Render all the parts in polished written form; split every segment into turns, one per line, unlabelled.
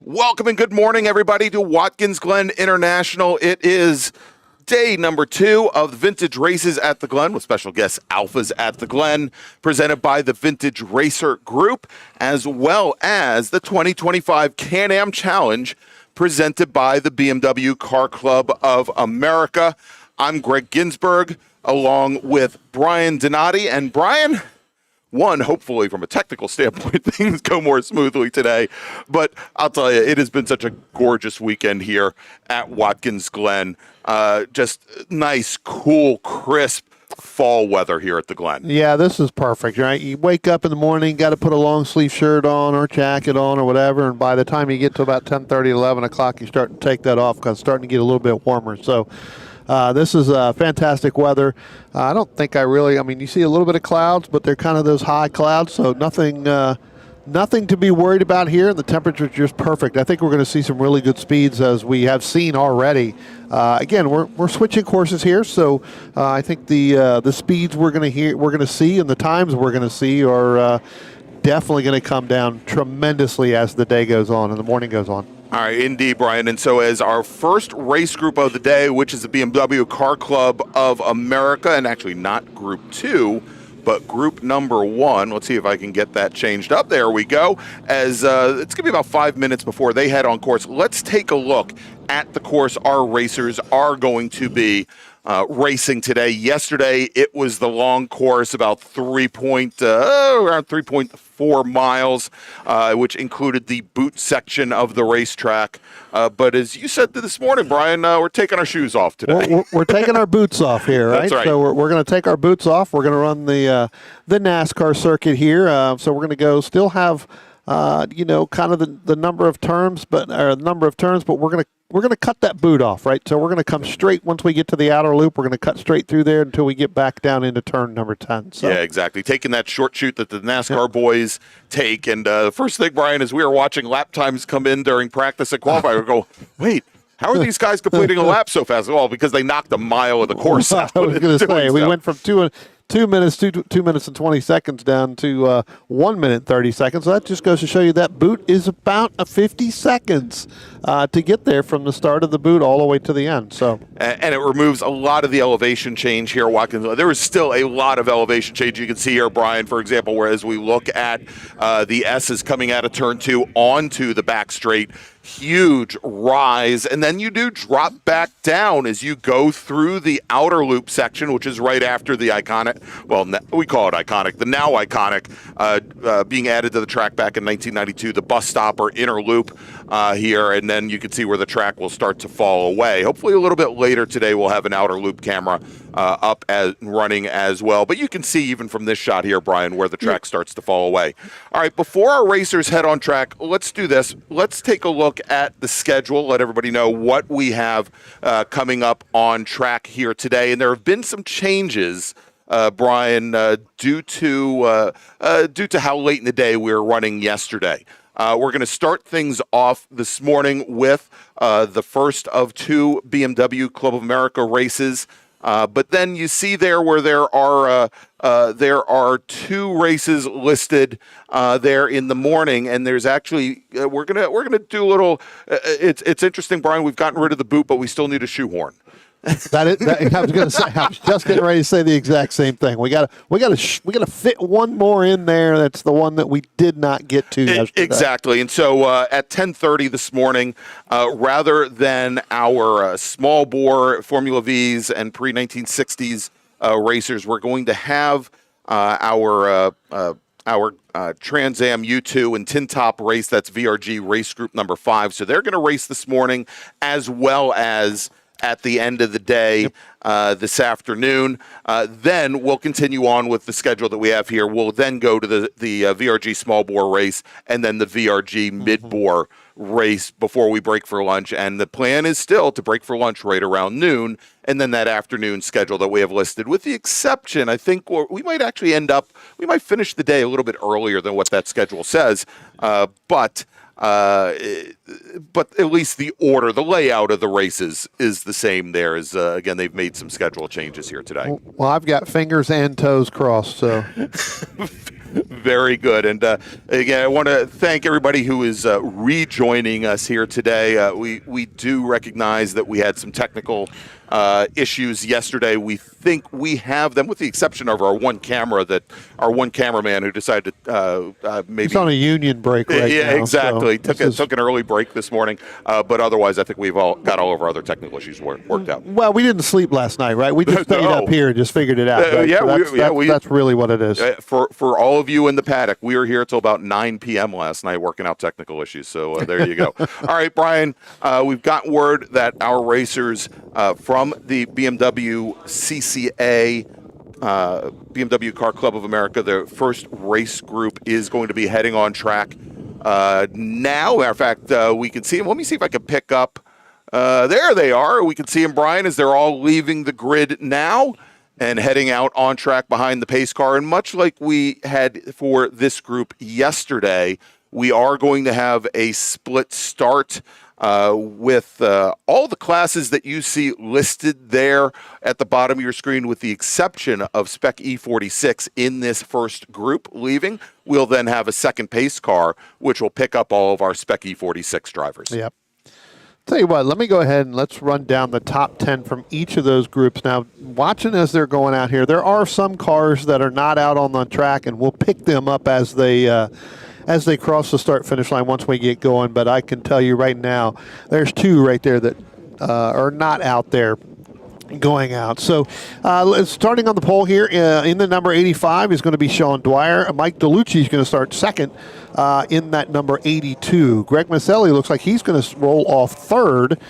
Welcome and good morning, everybody, to Watkins Glen International. It is day number 2 of the Vintage Races at the Glen with special guests Alfas at the Glen, presented by the Vintage Racer Group, as well as the 2025 Can-Am Challenge presented by the BMW Car Club of America. I'm Greg Ginsberg, along with Brian Donati. And Brian, hopefully from a technical standpoint, things go more smoothly today. But I'll tell you, it has been such a gorgeous weekend here at Watkins Glen. Just nice, cool, crisp fall weather here at the Glen.
Yeah, this is perfect, right? You wake up in the morning, got to put a long sleeve shirt on or jacket on or whatever, and by the time you get to about 10:30, 11 o'clock, you start to take that off because it's starting to get a little bit warmer. So this is fantastic weather. I don't think you see a little bit of clouds, but they're kind of those high clouds, so nothing to be worried about here. The temperature's just perfect. I think we're going to see some really good speeds as we have seen already. Again, we're switching courses here, so I think the speeds we're going to see and the times we're going to see are definitely going to come down tremendously as the day goes on and the morning goes on.
All right, indeed, Brian. And so as our first race group of the day, which is the BMW Car Club of America, and actually not Group 2, but Group number 1. Let's see if I can get that changed up. There we go. As it's going to be about 5 minutes before they head on course. Let's take a look at the course our racers are going to be racing today. Yesterday, it was the long course, about around 3.4 miles, which included the boot section of the racetrack. But as you said this morning, Brian, we're taking our shoes off today.
We're taking our boots off here, right?
That's right.
So we're going to take our boots off. We're going to run the NASCAR circuit here. So we're going to go still have kind of the number of turns, but we're going to cut that boot off, right? So we're going to come straight once we get to the outer loop. We're going to cut straight through there until we get back down into turn number 10. So.
Yeah, exactly. Taking that short chute that the NASCAR boys take. And the first thing, Brian, is we were watching lap times come in during practice at qualifying. We go, wait, how are these guys completing a lap so fast? Well, because they knocked a mile of the course out.
I was going to say, we went from 2 minutes and 20 seconds down to 1 minute and 30 seconds. So that just goes to show you that boot is about 50 seconds to get there from the start of the boot all the way to the end. So
and it removes a lot of the elevation change here, Watkins. There is still a lot of elevation change. You can see here, Brian, for example, whereas we look at the S's coming out of turn 2 onto the back straight. Huge rise, and then you do drop back down as you go through the outer loop section, which is right after the iconic, we call it iconic, the now iconic, being added to the track back in 1992, the bus stop or inner loop here, and then you can see where the track will start to fall away. Hopefully a little bit later today we'll have an outer loop camera up and running as well, but you can see even from this shot here, Brian, where the track starts to fall away. All right, before our racers head on track, let's do this. Let's take a look at the schedule, let everybody know what we have coming up on track here today. And there have been some changes, Brian, due to how late in the day we were running yesterday. We're going to start things off this morning with the first of 2 BMW Club of America races. But then you see there where there are 2 races listed there in the morning, and there's actually we're gonna do a little. It's interesting, Brian. We've gotten rid of the boot, but we still need a shoehorn.
I was going to say, I was just getting ready to say the exact same thing. We got to fit one more in there. That's the one that we did not get to yesterday.
Exactly. And so at 10:30 this morning, rather than our small bore Formula V's and pre-1960s racers, we're going to have our Trans Am U2 and Tin Top race. That's VRG Race Group number 5. So they're going to race this morning, as well as at the end of the day this afternoon. Then we'll continue on with the schedule that we have here. We'll then go to the VRG small bore race and then the VRG mid bore race before we break for lunch. And the plan is still to break for lunch right around noon, and then that afternoon schedule that we have listed, with the exception, I think we might actually we might finish the day a little bit earlier than what that schedule says, but at least the order, the layout of the races is the same there. As again, they've made some schedule changes here today.
Well, I've got fingers and toes crossed, so.
Very good. And again, I want to thank everybody who is rejoining us here today. We do recognize that we had some technical issues yesterday. We think we have them, with the exception of our one cameraman who decided to maybe.
He's on a union break right now.
Yeah, exactly.
So
took an early break this morning. But otherwise, I think we've all got all of our other technical issues worked out.
Well, we didn't sleep last night, right? We just stayed up here and just figured it out. Right? That's really what it is.
For all of you in the paddock, we were here till about 9 p.m. last night working out technical issues. So there you go. All right, Brian, we've got word that our racers from the BMW CCA BMW Car Club of America, the first race group, is going to be heading on track now. Matter of fact, we can see them. Let me see if I can pick up. There they are. We can see them, Brian, as they're all leaving the grid now and heading out on track behind the pace car. And much like we had for this group yesterday, we are going to have a split start with all the classes that you see listed there at the bottom of your screen, with the exception of Spec E46 in this first group leaving. We'll then have a second pace car, which will pick up all of our Spec E46 drivers.
Yep. Tell you what, let me go ahead and let's run down the top 10 from each of those groups. Now, watching as they're going out here, there are some cars that are not out on the track, and we'll pick them up as they cross the start-finish line once we get going. But I can tell you right now, there's two right there that are not out there going out. So starting on the pole here in the number 85 is going to be Sean Dwyer. Mike DeLucci is going to start second in that number 82. Greg Maselli looks like he's going to roll off third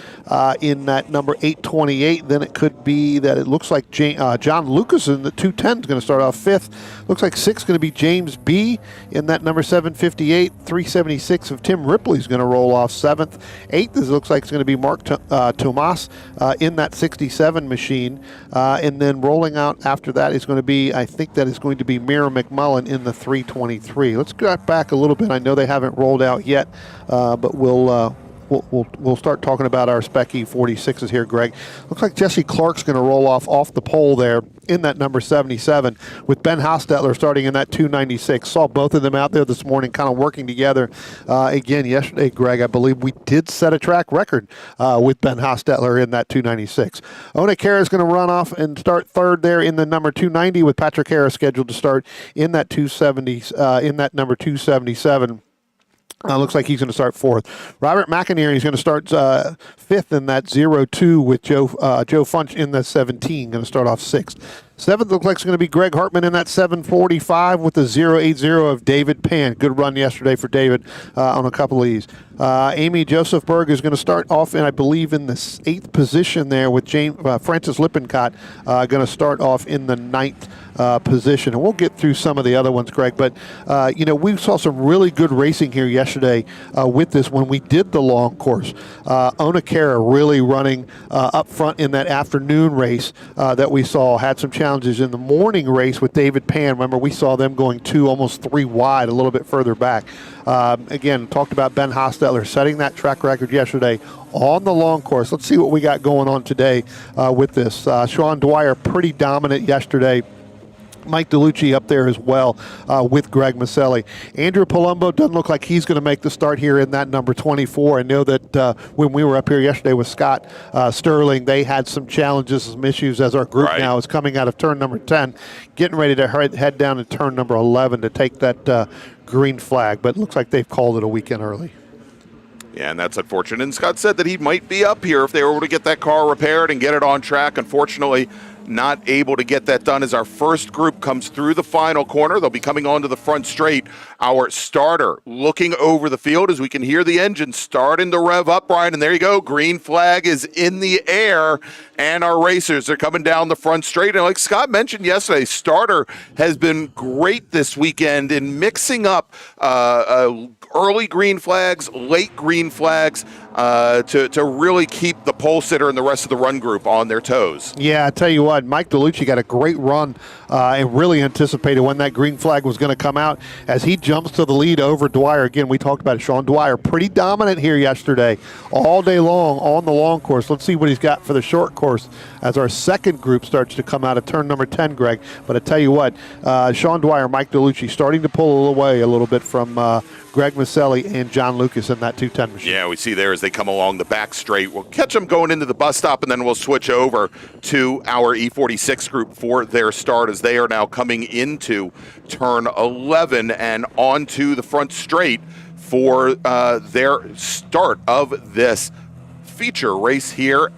in that number 828. Then it could be that it looks like John Lucas in the 210 is going to start off fifth. Looks like sixth is going to be James B. in that number 758. 376 of Tim Ripley is going to roll off seventh. Eighth looks like it's going to be Mark Tomas in that 67 machine. And then rolling out after that is going to be, I think that is going to be Mira McMullen in the 323. Let's go back a little bit. I know they haven't rolled out yet, but we'll start talking about our Spec E46s here, Greg. Looks like Jesse Clark's going to roll off the pole there in that number 77, with Ben Hostetler starting in that 296. Saw both of them out there this morning kind of working together. Again, yesterday, Greg, I believe we did set a track record with Ben Hostetler in that 296. Ona Kara is going to run off and start third there in the number 290, with Patrick Harris scheduled to start in that 270, in that number 277. Looks like he's going to start fourth. Robert McInerney is going to start fifth in that 02, with Joe Funch in the 17, going to start off sixth. Seventh looks like it's going to be Greg Hartman in that 745 with the 080 of David Pan. Good run yesterday for David on a couple of these. Amy Joseph Berg is going to start off, I believe, in the eighth position there, with Francis Lippincott going to start off in the ninth position. And we'll get through some of the other ones, Greg. But, we saw some really good racing here yesterday with this when we did the long course. Ona Kara really running up front in that afternoon race that we saw. Had some challenges in the morning race with David Pan. Remember, we saw them going almost three wide, a little bit further back. Again, talked about Ben Hostetler setting that track record yesterday on the long course. Let's see what we got going on today with this. Sean Dwyer, pretty dominant yesterday. Mike DeLucci up there as well with Greg Maselli. Andrew Palumbo doesn't look like he's going to make the start here in that number 24. I know that when we were up here yesterday with Scott Sterling, they had some challenges, some issues as our group now is coming out of turn number 10, getting ready to head down to turn number 11 to take that green flag. But it looks like they've called it a weekend early.
Yeah, and that's unfortunate. And Scott said that he might be up here if they were able to get that car repaired and get it on track. Unfortunately, not able to get that done as our first group comes through the final corner. They'll be coming onto the front straight. Our starter looking over the field as we can hear the engine starting to rev up, Brian. And there you go. Green flag is in the air. And our racers are coming down the front straight. And like Scott mentioned yesterday, starter has been great this weekend in mixing up early green flags, late green flags. to really keep the pole sitter and the rest of the run group on their toes.
Yeah, I tell you what, Mike DeLucci got a great run and really anticipated when that green flag was going to come out as he jumps to the lead over Dwyer. Again, we talked about it. Sean Dwyer, pretty dominant here yesterday, all day long on the long course. Let's see what he's got for the short course as our second group starts to come out of turn number 10, Greg. But I tell you what, Sean Dwyer, Mike DeLucci starting to pull away a little bit from Greg Maselli and John Lucas in that 210 machine.
Yeah, we see there as they come along the back straight. We'll catch them going into the bus stop, and then we'll switch over to our E46 group for their start as they are now coming into turn 11 and onto the front straight for their start of this feature race here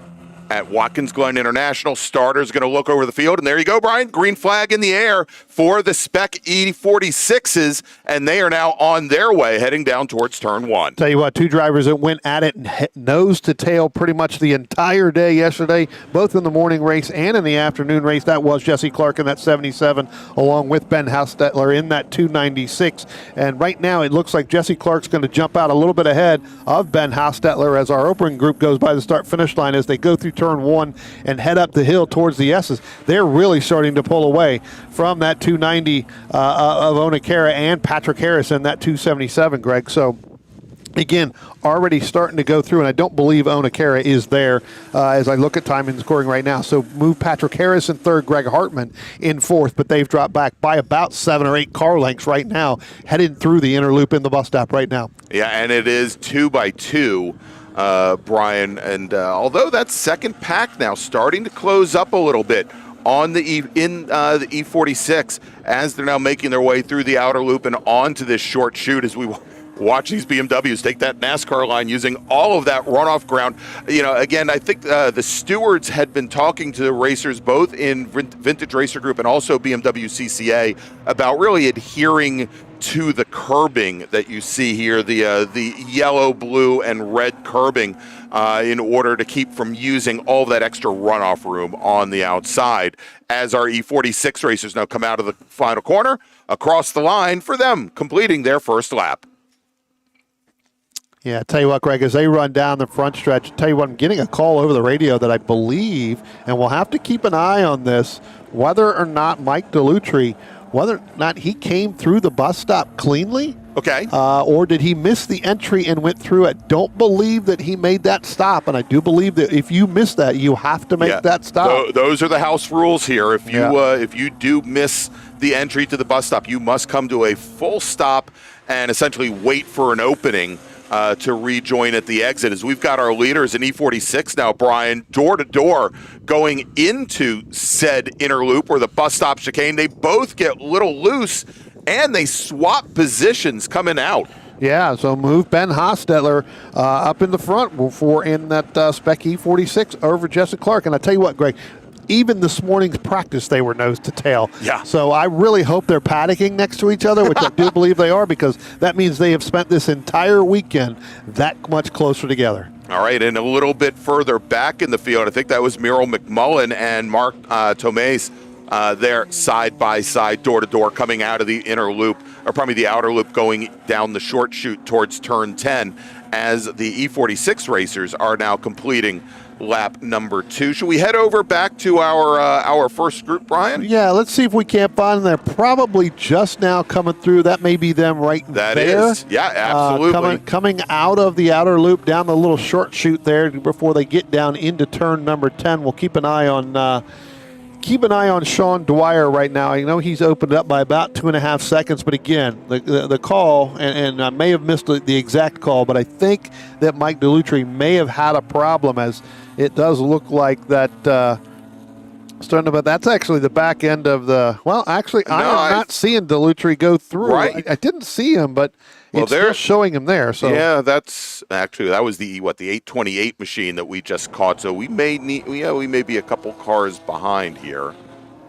at Watkins Glen International. Starter's going to look over the field, and there you go, Brian. Green flag in the air for the Spec E46s, and they are now on their way, heading down towards turn 1.
Tell you what, two drivers that went at it nose to tail pretty much the entire day yesterday, both in the morning race and in the afternoon race. That was Jesse Clark in that 77, along with Ben Haustetler in that 296. And right now, it looks like Jesse Clark's going to jump out a little bit ahead of Ben Haustetler as our opening group goes by the start-finish line as they go through turn 1 and head up the hill towards the S's. They're really starting to pull away from that 290 of Onakara and Patrick Harris in that 277, Greg. So again, already starting to go through, and I don't believe Onakara is there as I look at time and scoring right now. So move Patrick Harris in third, Greg Hartman in fourth, but they've dropped back by about 7 or 8 car lengths right now, heading through the inner loop in the bus stop right now.
Yeah, and it is 2 by 2. Brian, and although that second pack now starting to close up a little bit on the the E46 as they're now making their way through the outer loop and onto this short chute as we watch these BMWs take that NASCAR line using all of that runoff ground. You know, again, I think the stewards had been talking to the racers both in Vintage Racer Group and also BMW CCA about really adhering to the curbing that you see here, the yellow, blue, and red curbing in order to keep from using all of that extra runoff room on the outside as our E46 racers now come out of the final corner across the line for them completing their first lap.
Yeah, tell you what, Greg, as they run down the front stretch, tell you what, I'm getting a call over the radio that I believe, and we'll have to keep an eye on this, whether or not Mike DeLucci, whether or not he came through the bus stop cleanly.
Okay.
Or did he miss the entry and went through it? Don't believe that he made that stop, and I do believe that if you miss that, you have to make that stop.
Those are the house rules here. If you do miss the entry to the bus stop, you must come to a full stop and essentially wait for an opening to rejoin at the exit. As we've got our leaders in E46 now, Brian, door to door going into said inner loop where the bus stop chicane. They both get a little loose and they swap positions coming out.
Yeah, so move Ben Haustetler up in the front for in that Spec E46 over Jesse Clark. And I tell you what, Greg, even this morning's practice, they were nose to tail.
Yeah.
So I really hope they're paddocking next to each other, which I do believe they are, because that means they have spent this entire weekend that much closer together.
All right, and a little bit further back in the field, I think that was Myrrell McMullen and Mark Tomase there side by side, door to door, coming out of the inner loop, or probably the outer loop, going down the short chute towards turn 10, as the E46 racers are now completing lap number 2. Should we head over back to our first group, Brian?
Yeah, let's see if we can't find them. They're probably just now coming through. That may be them right there.
That is. Yeah, absolutely.
Coming out of the outer loop down the little short chute there before they get down into turn number 10. We'll keep an eye on Sean Dwyer right now. I know he's opened up by about 2.5 seconds, but again, the call, and I may have missed the exact call, but I think that Mike DeLucci may have had a problem, as it does look like that starting about. That's actually the back end of the. Well, actually, I am not seeing DeLucci go through.
Right.
I didn't see him, but it's still showing him there. So
yeah, that was the 828 machine that we just caught. So we may be a couple cars behind here.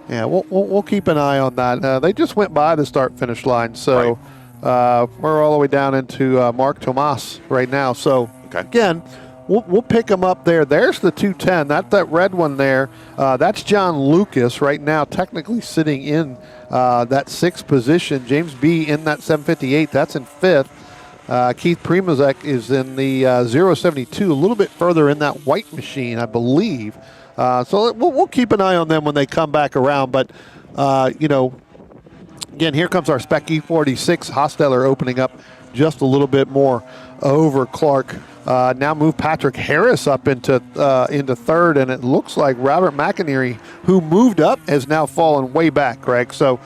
Yeah, we'll keep an eye on that. They just went by the start-finish line, so we're all the way down into Mark Tomas right now. So again, we'll pick them up there. There's the 210. That red one there. That's John Lucas right now, technically sitting in that 6th position. James B in that 758. That's in 5th. Keith Primazek is in the 072, a little bit further in that white machine, I believe. So we'll keep an eye on them when they come back around. But, again, here comes our Spec E46. Hosteller opening up just a little bit more over Clark. Now move Patrick Harris up into third, and it looks like Robert McInerney, who moved up, has now fallen way back, Greg. So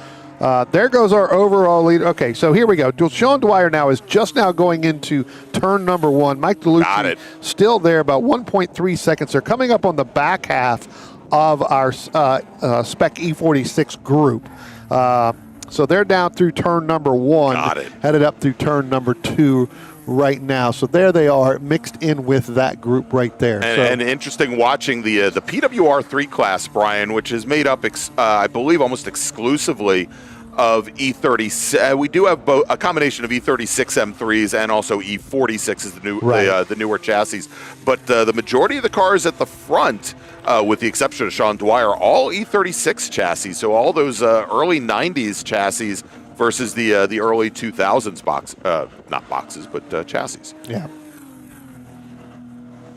there goes our overall leader. Okay, so here we go. Sean Dwyer now is just now going into turn number 1. Mike DeLucci still there, about 1.3 seconds. They're coming up on the back half of our Spec E46 group. So they're down through turn number 1, headed up through turn number 2 right now. So there they are, mixed in with that group right there.
And interesting watching the PWR 3 class, Brian, which is made up, I believe, almost exclusively of E36. We do have a combination of E36 M3s and also E46 is the newer chassis. But the majority of the cars at the front, with the exception of Sean Dwyer, are all E36 chassis. So all those early 90s chassis versus the early 2000s not boxes, but chassis.
Yeah.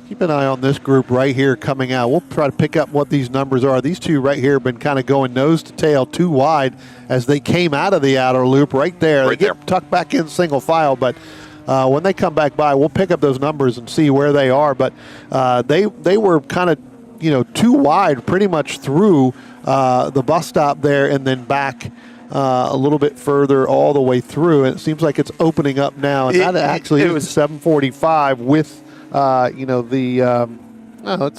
Keep an eye on this group right here coming out. We'll try to pick up what these numbers are. These two right here have been kind of going nose to tail too wide as they came out of the outer loop right there. They get tucked back in single file, but when they come back by, we'll pick up those numbers and see where they are. But they were kind of too wide pretty much through the bus stop there and then back a little bit further all the way through. And it seems like it's opening up now. And that actually is 745 with let's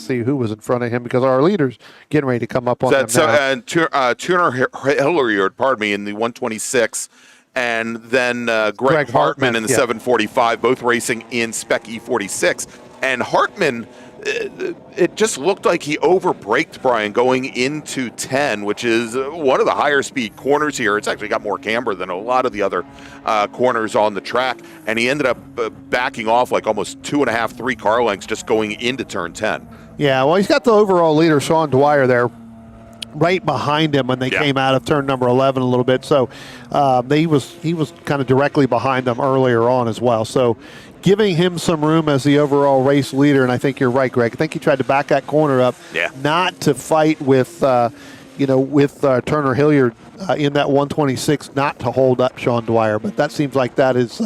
see who was in front of him, because our leader's getting ready to come up on them now.
Turner Hilliard, pardon me, in the 126, and then Greg Hartman in the 745, both racing in Spec E46. And Hartman, it just looked like he overbraked, Brian, going into 10, which is one of the higher speed corners here. It's actually got more camber than a lot of the other corners on the track, and he ended up backing off like almost 2.5, 3 car lengths just going into turn 10.
Yeah, well, he's got the overall leader, Sean Dwyer, there right behind him when they came out of turn number 11 a little bit. So he was kind of directly behind them earlier on as well. So giving him some room as the overall race leader, and I think you're right, Greg. I think he tried to back that corner up, not to fight with, Turner Hilliard in that 126, not to hold up Sean Dwyer. But that seems like that is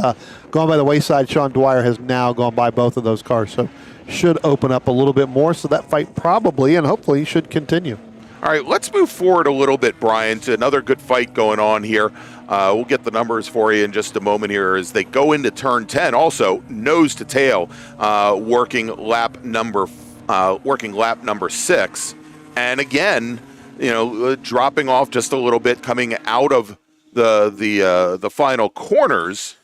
gone by the wayside. Sean Dwyer has now gone by both of those cars, so should open up a little bit more. So that fight probably and hopefully should continue.
All right, let's move forward a little bit, Brian, to another good fight going on here. We'll get the numbers for you in just a moment here as they go into turn 10. Also, nose to tail, working lap number 6, and again, dropping off just a little bit, coming out of the final corners.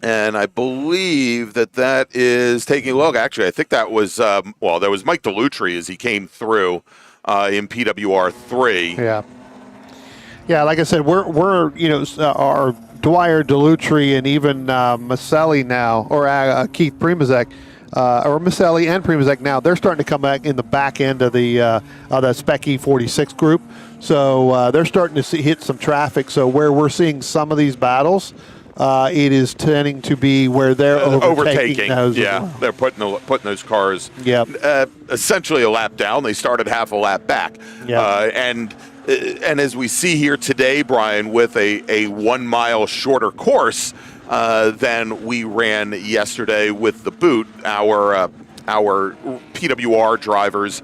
And I believe that is taking a look. Actually, I think that was that was Mike DeLutri as he came through in PWR 3.
Yeah. Like I said, we're our Dwyer, DeLutri, and even Maselli now, or Keith Primazek, or Maselli and Primazek now. They're starting to come back in the back end of the Spec E46 group. So they're starting to hit some traffic. So where we're seeing some of these battles, it is tending to be where they're overtaking those.
They're putting those cars essentially a lap down. They started half a lap back. And as we see here today, Brian, with a 1 mile shorter course than we ran yesterday with the boot, our PWR drivers,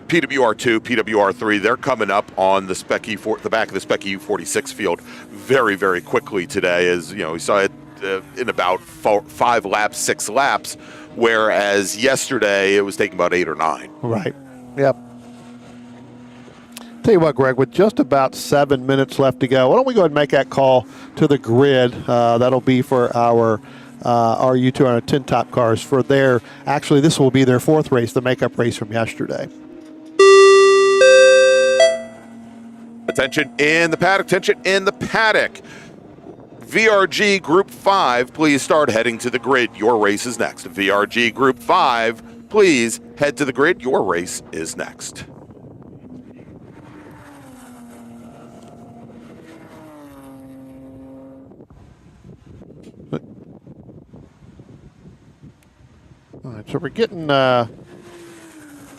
PWR 2, PWR 3, they're coming up on the the back of the Spec E46 field very, very quickly today. As we saw it in about 5 laps, 6 laps, whereas yesterday it was taking about 8 or 9.
Right. Yep. Tell you what, Greg, with just about 7 minutes left to go, why don't we go ahead and make that call to the grid? That'll be for our U2 our tin top cars for their, actually this will be their 4th race, the makeup race from yesterday.
Attention in the paddock, attention in the paddock. VRG Group 5, please start heading to the grid. Your race is next. VRG Group 5, please head to the grid. Your race is next.
All right, so we're getting,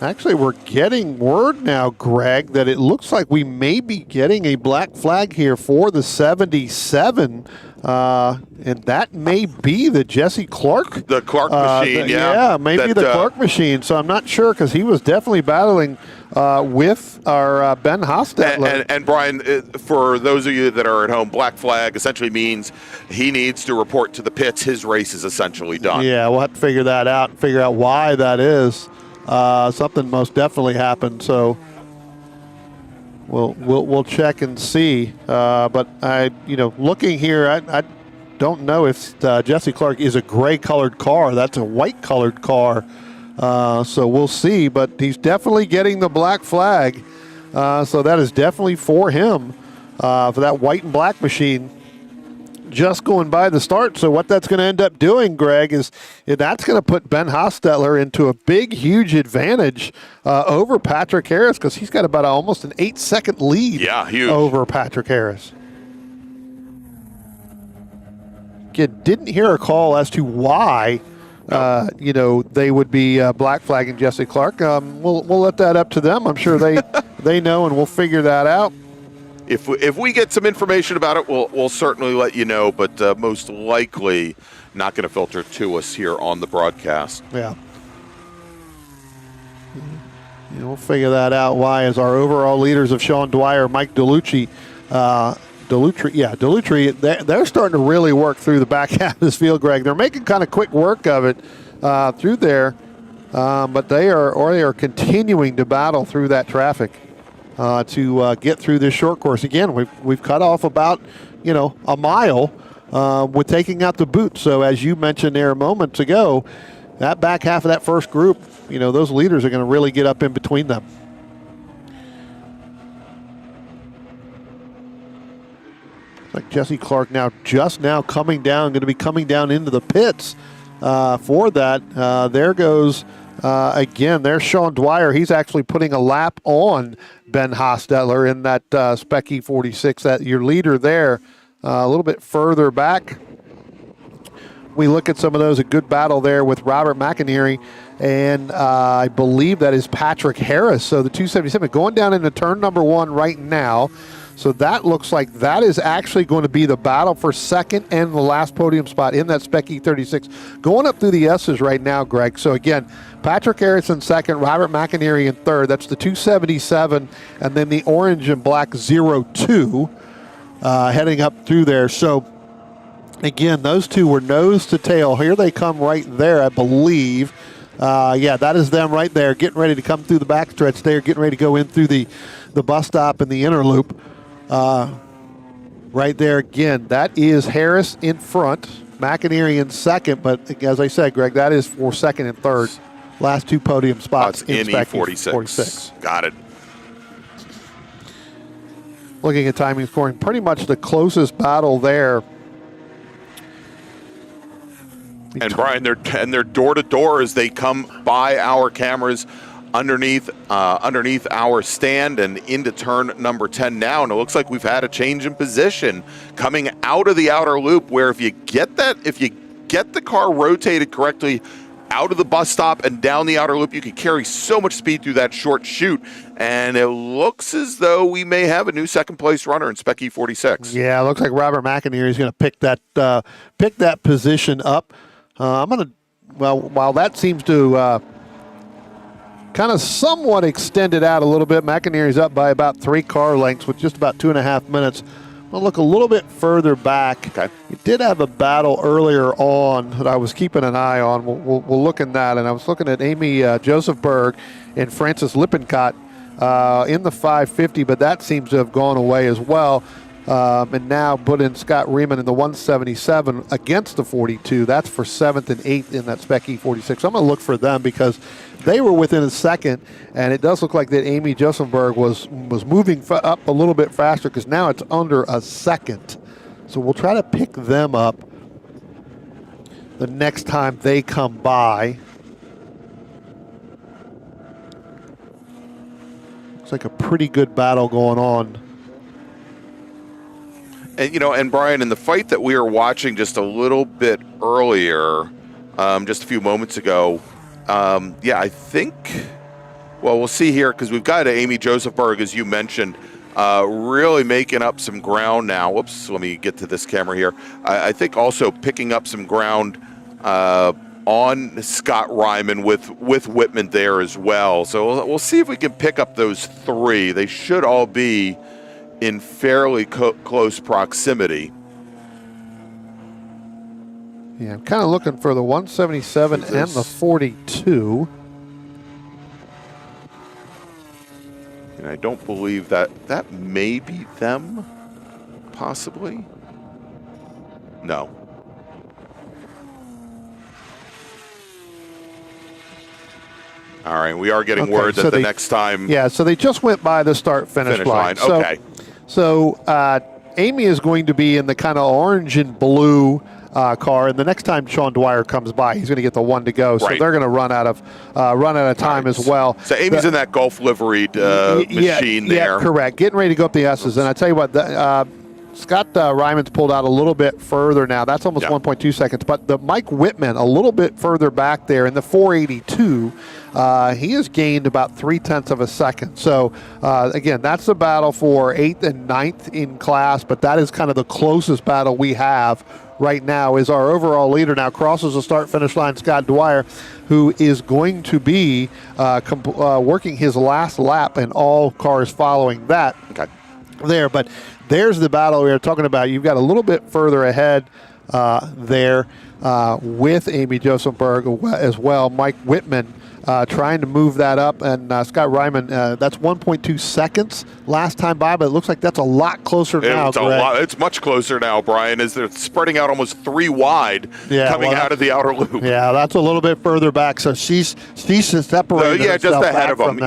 actually we're getting word now, Greg, that it looks like we may be getting a black flag here for the 77. And that may be the Jesse Clark.
The Clark machine,
Yeah, maybe the Clark machine. So I'm not sure because he was definitely battling with our Ben Hostetler.
And Brian, for those of you that are at home, black flag essentially means he needs to report to the pits. His race is essentially done.
Yeah, we'll have to figure that out and figure out why that is. Something most definitely happened. So we'll check and see. But looking here, I don't know if Jesse Clark is a gray-colored car. That's a white-colored car. So we'll see. But he's definitely getting the black flag. So that is definitely for him for that white and black machine. Just going by the start. So what that's going to end up doing, Greg, is that's going to put Ben Hostetler into a big, huge advantage over Patrick Harris because he's got about almost an 8-second lead
huge.
Over Patrick Harris. Again, didn't hear a call as to why they would be black flagging Jesse Clark. We'll let that up to them. I'm sure they know, and we'll figure that out.
If we get some information about it, we'll certainly let you know, but most likely not going to filter to us here on the broadcast.
Yeah. We'll figure that out. Why, as our overall leaders of Sean Dwyer, Mike Delucci, they're starting to really work through the back half of this field, Greg. They're making kind of quick work of it through there, but they are continuing to battle through that traffic. To get through this short course. Again, we've cut off about, a mile with taking out the boot. So as you mentioned there moments ago, that back half of that first group, those leaders are going to really get up in between them. It's like Jesse Clark just now coming down, going to be coming down into the pits for that. There goes... again, there's Sean Dwyer. He's actually putting a lap on Ben Hostetler in that Spec E46. That your leader there, a little bit further back. We look at some of those, a good battle there with Robert McInerney, and I believe that is Patrick Harris. So the 277 going down into turn number 1 right now. So that looks like that is actually going to be the battle for second and the last podium spot in that Spec E36. Going up through the S's right now, Greg. So again, Patrick Harris in second, Robert McInerney in third. That's the 277, and then the orange and black 02 heading up through there. So again, those two were nose to tail. Here they come right there, I believe. That is them right there, getting ready to come through the backstretch there, getting ready to go in through the bus stop and the inner loop. Right there again, that is Harris in front, McInerney in second, but as I said, Greg, that is for second and third. Last two podium spots in E46.
Got it.
Looking at timing scoring, pretty much the closest battle there.
And Brian, they're door to door as they come by our cameras underneath our stand and into turn number 10 now. And it looks like we've had a change in position coming out of the outer loop, where if you get the car rotated correctly out of the bus stop and down the outer loop, you can carry so much speed through that short chute. And it looks as though we may have a new second place runner in Spec E46.
Yeah, it looks like Robert McInerney is going to pick that position up. While that seems to kind of somewhat extended out a little bit, McInerney's up by about 3 car lengths with just about 2.5 minutes. We'll look a little bit further back.
Okay.
You did have a battle earlier on that I was keeping an eye on. We'll look at that. And I was looking at Amy Josephberg and Francis Lippincott in the 550, but that seems to have gone away as well. And now put in Scott Riemann in the 177 against the 42. That's for 7th and 8th in that Spec E46. So I'm going to look for them because they were within a second, and it does look like that Amy Josephberg was moving up a little bit faster because now it's under a second. So we'll try to pick them up the next time they come by. Looks like a pretty good battle going on.
And, and Brian, in the fight that we were watching just a little bit earlier, just a few moments ago. Yeah, I think, well, we'll see here because we've got Amy Josephberg, as you mentioned, really making up some ground now. Whoops, let me get to this camera here. I think also picking up some ground on Scott Ryman with Whitman there as well. So we'll see if we can pick up those three. They should all be in fairly close proximity.
Yeah, I'm kind of looking for the 177 and the 42.
And I don't believe that may be them, possibly. No. All right, we are getting word that the next time.
Yeah, so they just went by the start-finish line.
Okay.
So Amy is going to be in the kind of orange and blue car, and the next time Sean Dwyer comes by, he's going to get the one to go. So they're going to run out of time as well.
So Amy's in that Gulf liveried machine there.
Yeah, correct. Getting ready to go up the S's, and I tell you what, Scott Ryman's pulled out a little bit further now. That's almost 1.2 seconds. But the Mike Whitman, a little bit further back there in the 482, he has gained about 0.3 of a second. So, again, that's the battle for 8th and 9th in class, but that is kind of the closest battle we have right now. Is our overall leader now crosses the start-finish line, Scott Dwyer, who is going to be working his last lap in all cars following that there. But there's the battle we were talking about. You've got a little bit further ahead there with Amy Josephberg as well. Mike Whitman trying to move that up, and Scott Ryman, that's 1.2 seconds last time by, but it looks like that's a lot closer now.
It's much closer now, Brian, as they're spreading out almost 3 wide coming out of the outer loop.
Yeah, that's a little bit further back, so she's separated
just ahead of them.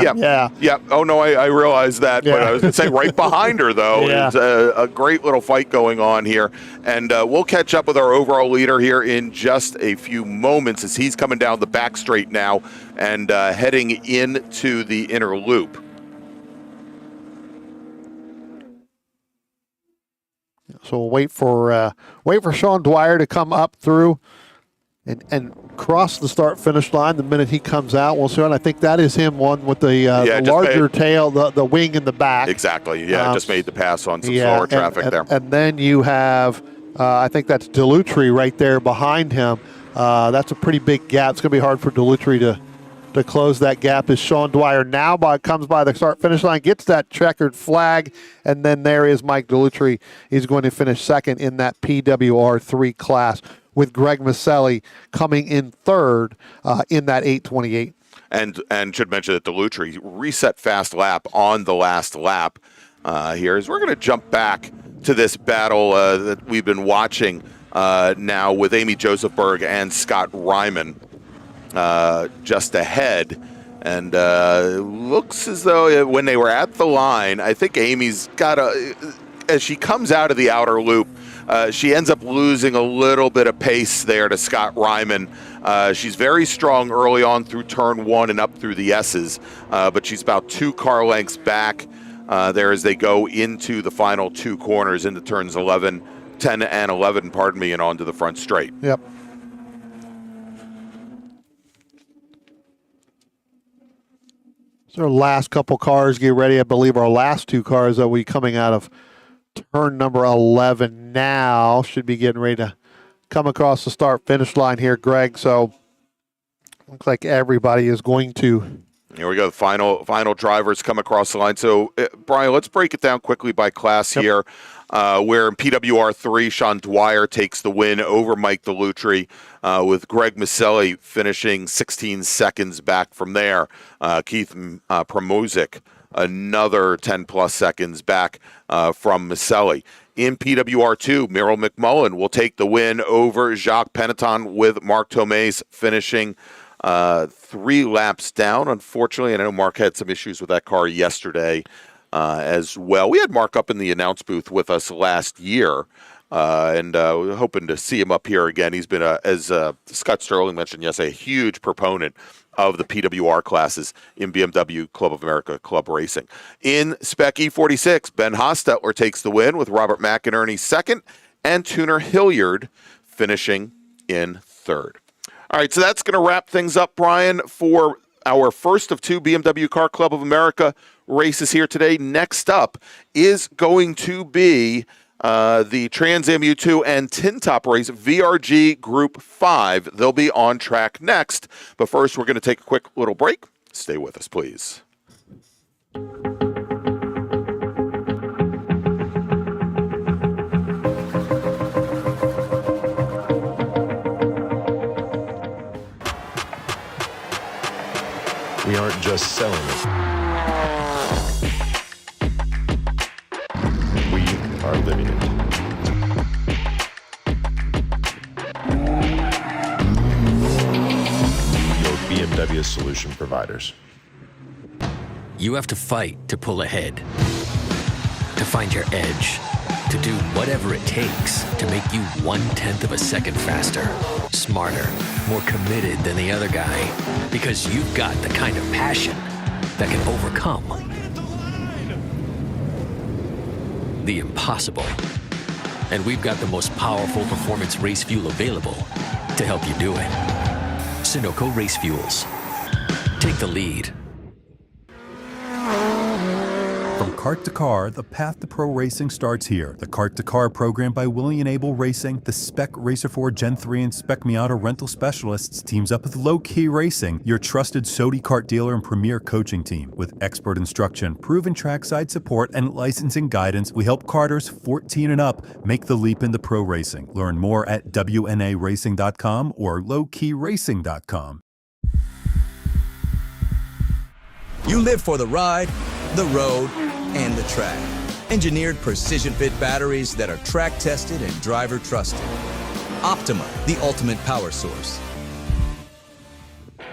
Yeah. Oh, no, I realize that, but I was going to say right behind her, though. It's a great little fight going on here, and we'll catch up with our overall leader here in just a few moments as he's coming down the back straight now and heading into the inner loop.
So we'll wait for Sean Dwyer to come up through and cross the start-finish line the minute he comes out. We'll see. And I think that is him, one with the larger tail, the wing in the back.
Exactly. Yeah, just made the pass on some slower traffic there.
And then you have, I think that's Delutri right there behind him. That's a pretty big gap. It's going to be hard for Delutri to close that gap as Sean Dwyer now comes by the start-finish line, gets that checkered flag, and then there is Mike Delutri. He's going to finish second in that PWR3 class, with Greg Maselli coming in third in that 828.
And should mention that Delutri reset fast lap on the last lap here, as we're going to jump back to this battle that we've been watching now with Amy Josephberg and Scott Ryman just ahead. And looks as though when they were at the line, I think Amy's got as she comes out of the outer loop, she ends up losing a little bit of pace there to Scott Ryman. She's very strong early on through turn 1 and up through the S's, but she's about 2 car lengths back there as they go into the final 2 corners into turns 10 and 11, and onto the front straight.
Yep. So our last couple cars get ready. I believe our last 2 cars that will be coming out of turn number 11 now should be getting ready to come across the start-finish line here, Greg. So looks like everybody is going to.
Here we go. Final drivers come across the line. So, Brian, let's break it down quickly by class here. Where in PWR3, Sean Dwyer takes the win over Mike Delutri, with Greg Maselli finishing 16 seconds back from there. Keith Promozic, another 10-plus seconds back from Maselli. In PWR2, Merrill McMullen will take the win over Jacques Peneton, with Mark Tomei finishing 3 laps down. Unfortunately, I know Mark had some issues with that car yesterday as well. We had Mark up in the announce booth with us last year, and we're hoping to see him up here again. He's been, as Scott Sterling mentioned yesterday, a huge proponent of the PWR classes in BMW Club of America Club Racing. In Spec E46, Ben Hostetler takes the win, with Robert McInerney second, and Tuner Hilliard finishing in third. All right, so that's going to wrap things up, Brian, for our first of 2 BMW Car Club of America races here today. Next up is going to be the Trans Am U2 and Tin Top race, VRG Group 5. They'll be on track next. But first, we're going to take a quick little break. Stay with us, please.
We aren't just selling it. We are living it. Your BMW solution providers.
You have to fight to pull ahead, to find your edge, to do whatever it takes to make you 1/10 of a second faster, smarter, more committed than the other guy, because you've got the kind of passion that can overcome the impossible. And we've got the most powerful performance race fuel available to help you do it. Sunoco Race Fuels. Take the lead.
From kart to car, the path to pro racing starts here. The Kart to Car program by William Abel Racing, the Spec Racer 4 Gen 3 and Spec Miata rental specialists teams up with Low Key Racing, your trusted Sodi kart dealer and premier coaching team. With expert instruction, proven trackside support, and licensing guidance, we help karters 14 and up make the leap into pro racing. Learn more at WNARacing.com or lowkeyracing.com.
You live for the ride, the road, and the track. Engineered precision fit batteries that are track tested and driver trusted. Optima, the ultimate power source.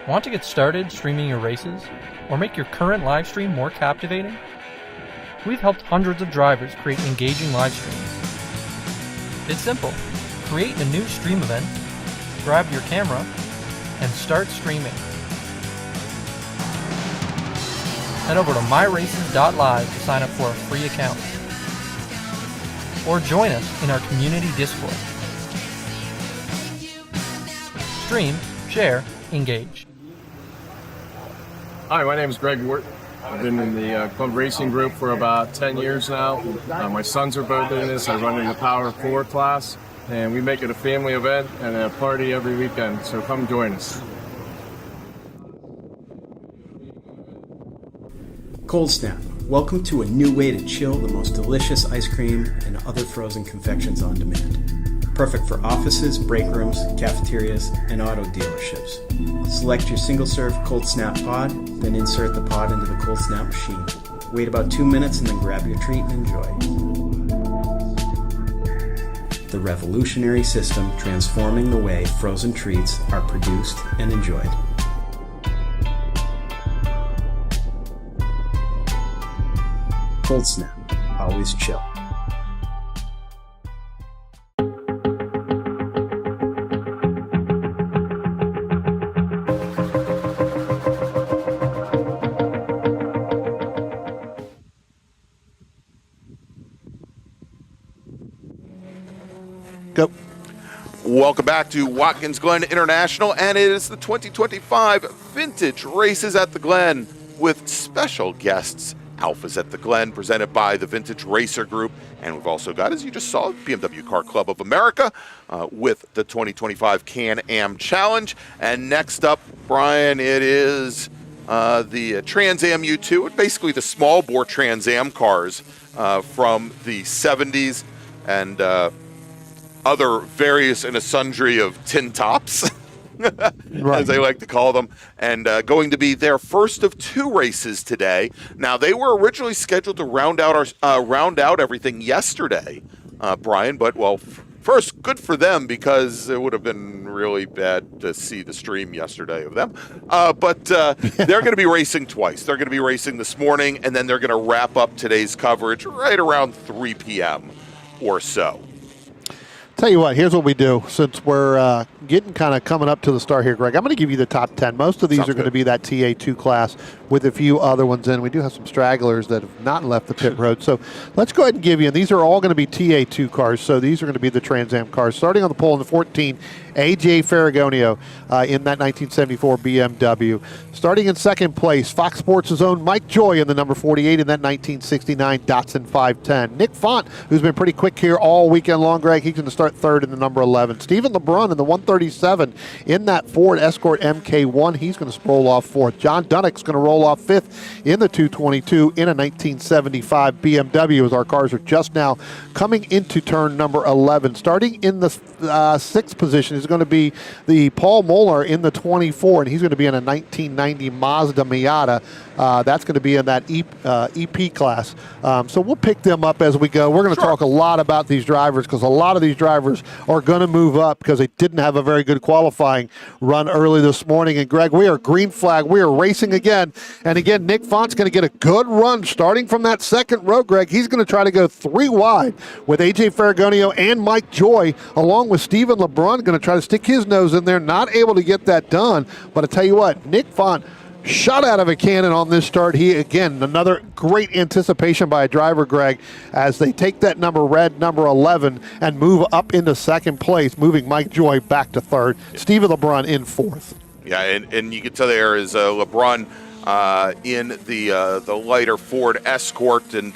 Want to get started streaming your races or make your current live stream more captivating? We've helped hundreds of drivers create engaging live streams. It's simple. Create a new stream event, grab your camera, and start streaming. Head over to myraces.live to sign up for a free account. Or join us in our community Discord. Stream, share, engage.
Hi, my name is Greg Wart. I've been in the Club Racing Group for about 10 years now. My sons are both in this. I run in the Power 4 class, and we make it a family event and a party every weekend, so come join us.
Cold Snap. Welcome to a new way to chill the most delicious ice cream and other frozen confections on demand. Perfect for offices, break rooms, cafeterias, and auto dealerships. Select your single-serve Cold Snap pod, then insert the pod into the Cold Snap machine. Wait about 2 minutes and then grab your treat and enjoy. The revolutionary system transforming the way frozen treats are produced and enjoyed. Cold Snap, always chill.
Go.
Welcome back to Watkins Glen International, and it is the 2025 Vintage Races at the Glen with special guests. Alfas at the Glen, presented by the Vintage Racer Group. And we've also got, as you just saw, BMW Car Club of America with the 2025 Can-Am Challenge. And next up, Brian, it is the Trans Am U2, basically the small bore Trans Am cars from the 70s and other various and a sundry of tin tops. Right. As they like to call them, and going to be their first of 2 races today. Now, they were originally scheduled to round out everything yesterday, Brian. But well, first, good for them, because it would have been really bad to see the stream yesterday of them. But they're going to be racing twice. They're going to be racing this morning, and then they're going to wrap up today's coverage right around 3 p.m. or so.
Tell you what, here's what we do. Since we're getting kind of coming up to the start here, Greg, I'm going to give you the top 10. Most of these are going to be that TA2 class with a few other ones in. We do have some stragglers that have not left the pit road. So let's go ahead and give you, and these are all going to be TA2 cars. So these are going to be the Trans Am cars. Starting on the pole in the 14, A.J. Ferragonio in that 1974 BMW. Starting in second place, Fox Sports' own Mike Joy in the number 48 in that 1969 Datsun 510. Nick Font, who's been pretty quick here all weekend long, Greg, he's going to start third in the number 11. Stephen LeBrun in the 137 in that Ford Escort MK1. He's going to roll off fourth. John Dunnick's going to roll off fifth in the 222 in a 1975 BMW, as our cars are just now coming into turn number 11. Starting in the sixth position is going to be the Paul Moeller in the 24, and he's going to be in a 1990 Mazda Miata. That's going to be in that EP class. So we'll pick them up as we go. We're going to talk a lot about these drivers because a lot of these drivers are going to move up because they didn't have a very good qualifying run early this morning. And Greg, we are green flag. We are racing again. And again, Nick Font's going to get a good run starting from that second row, Greg. He's going to try to go three wide with A.J. Ferragonio and Mike Joy, along with Stephen LeBrun, going to try to stick his nose in there. Not able to get that done. But I tell you what, Nick Font shot out of a cannon on this start. He, again, another great anticipation by a driver, Greg, as they take that number 11, and move up into second place, moving Mike Joy back to third. Stephen LeBrun in fourth.
Yeah, and you can tell there is LeBrun in the lighter Ford Escort, and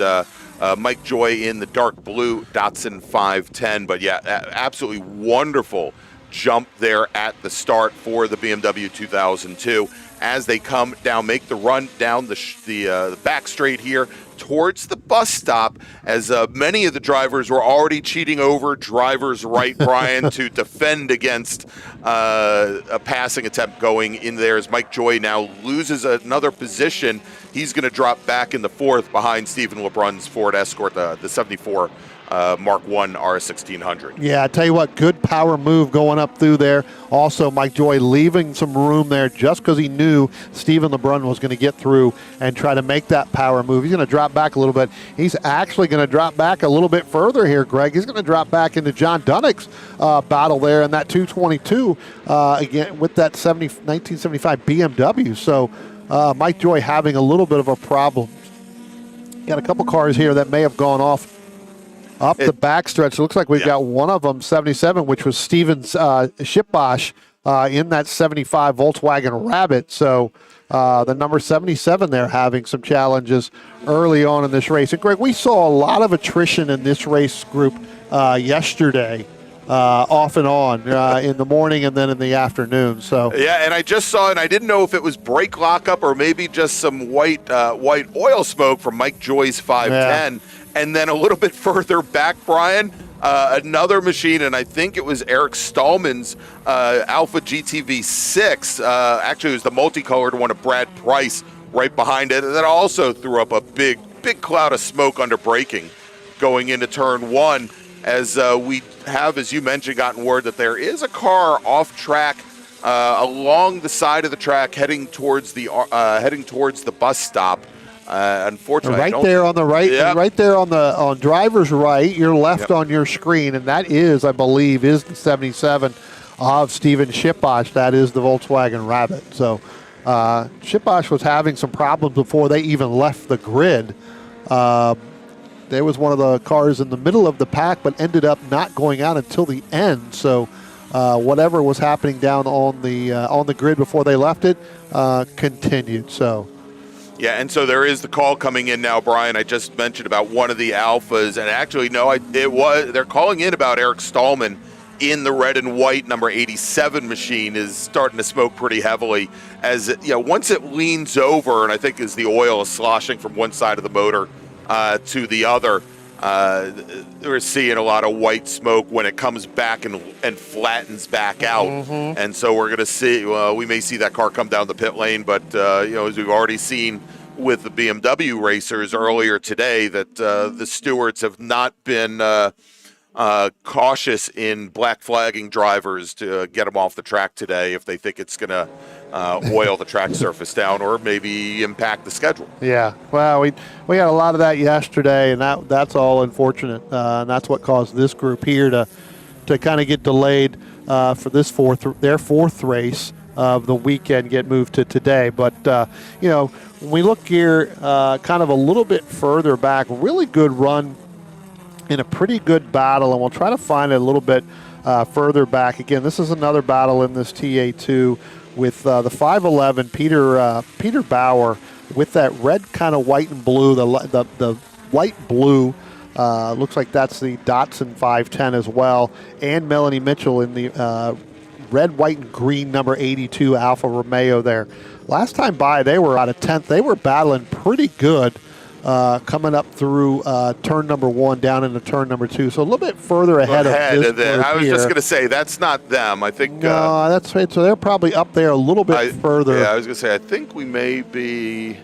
Mike Joy in the dark blue Datsun 510. But yeah, absolutely wonderful jump there at the start for the BMW 2002. As they come down, make the run down the back straight here towards the bus stop, as many of the drivers were already cheating over drivers right, Brian, to defend against a passing attempt going in there, as Mike Joy now loses another position. He's going to drop back in the fourth behind Stephen LeBrun's Ford Escort, the 74 Mark I R1600.
Yeah, I tell you what, good power move going up through there. Also, Mike Joy leaving some room there just because he knew Stephen LeBrun was going to get through and try to make that power move. He's going to drop back a little bit. He's actually going to drop back a little bit further here, Greg. He's going to drop back into John Dunnick's battle there in that 222 again with that 1975 BMW. So Mike Joy having a little bit of a problem. Got a couple cars here that may have gone off up the backstretch. It looks like we've got one of them, 77, which was Steven Shipbosh in that 75 Volkswagen Rabbit. So the number 77 there having some challenges early on in this race. And Greg, we saw a lot of attrition in this race group yesterday. Off and on in the morning and then in the afternoon. So
yeah, and I just saw it, and I didn't know if it was brake lockup or maybe just some white oil smoke from Mike Joy's 510. Yeah. And then a little bit further back, Brian, another machine, and I think it was Eric Stallman's Alfa GTV6. Actually, it was the multicolored one of Brad Price right behind it. And that also threw up a big cloud of smoke under braking going into turn one, as we have, as you mentioned, gotten word that there is a car off track along the side of the track heading towards the bus stop. Unfortunately,
right there on the right, right there on driver's right, your left on your screen, and that is, I believe, is the 77 of Steven Shipbosh. That is the Volkswagen Rabbit. So Shipbosh was having some problems before they even left the grid. There was one of the cars in the middle of the pack, but ended up not going out until the end. So whatever was happening down on the grid before they left it continued. So.
Yeah, and so there is the call coming in now, Brian. I just mentioned about one of the Alfas, and actually, no, they're calling in about Eric Stallman in the red and white number 87 machine is starting to smoke pretty heavily, as once it leans over, and I think as the oil is sloshing from one side of the motor to the other, we're seeing a lot of white smoke when it comes back and flattens back out. Mm-hmm. And so we're going to see, we may see that car come down the pit lane, but as we've already seen with the BMW racers earlier today, that the stewards have not been cautious in black flagging drivers to get them off the track today if they think it's going to oil the track surface down or maybe impact the schedule.
Yeah, well, we had a lot of that yesterday, and that's all unfortunate, and that's what caused this group here to to kind of get delayed for this their fourth race of the weekend, get moved to today. But, when we look here kind of a little bit further back, really good run in a pretty good battle, and we'll try to find it a little bit further back. Again, this is another battle in this TA2 with the 511 Peter Bauer with that red kind of white and blue, the light blue. Looks like that's the Datsun 510 as well, and Melanie Mitchell in the red, white, and green number 82 Alfa Romeo there. Last time by, they were out of 10th. They were battling pretty good coming up through turn number 1 down into turn number 2. So a little bit further ahead of this group.
I was just going to say, that's not them. I think.
No, that's right. So they're probably up there a little bit further.
Yeah, I was going to say, I think we may be.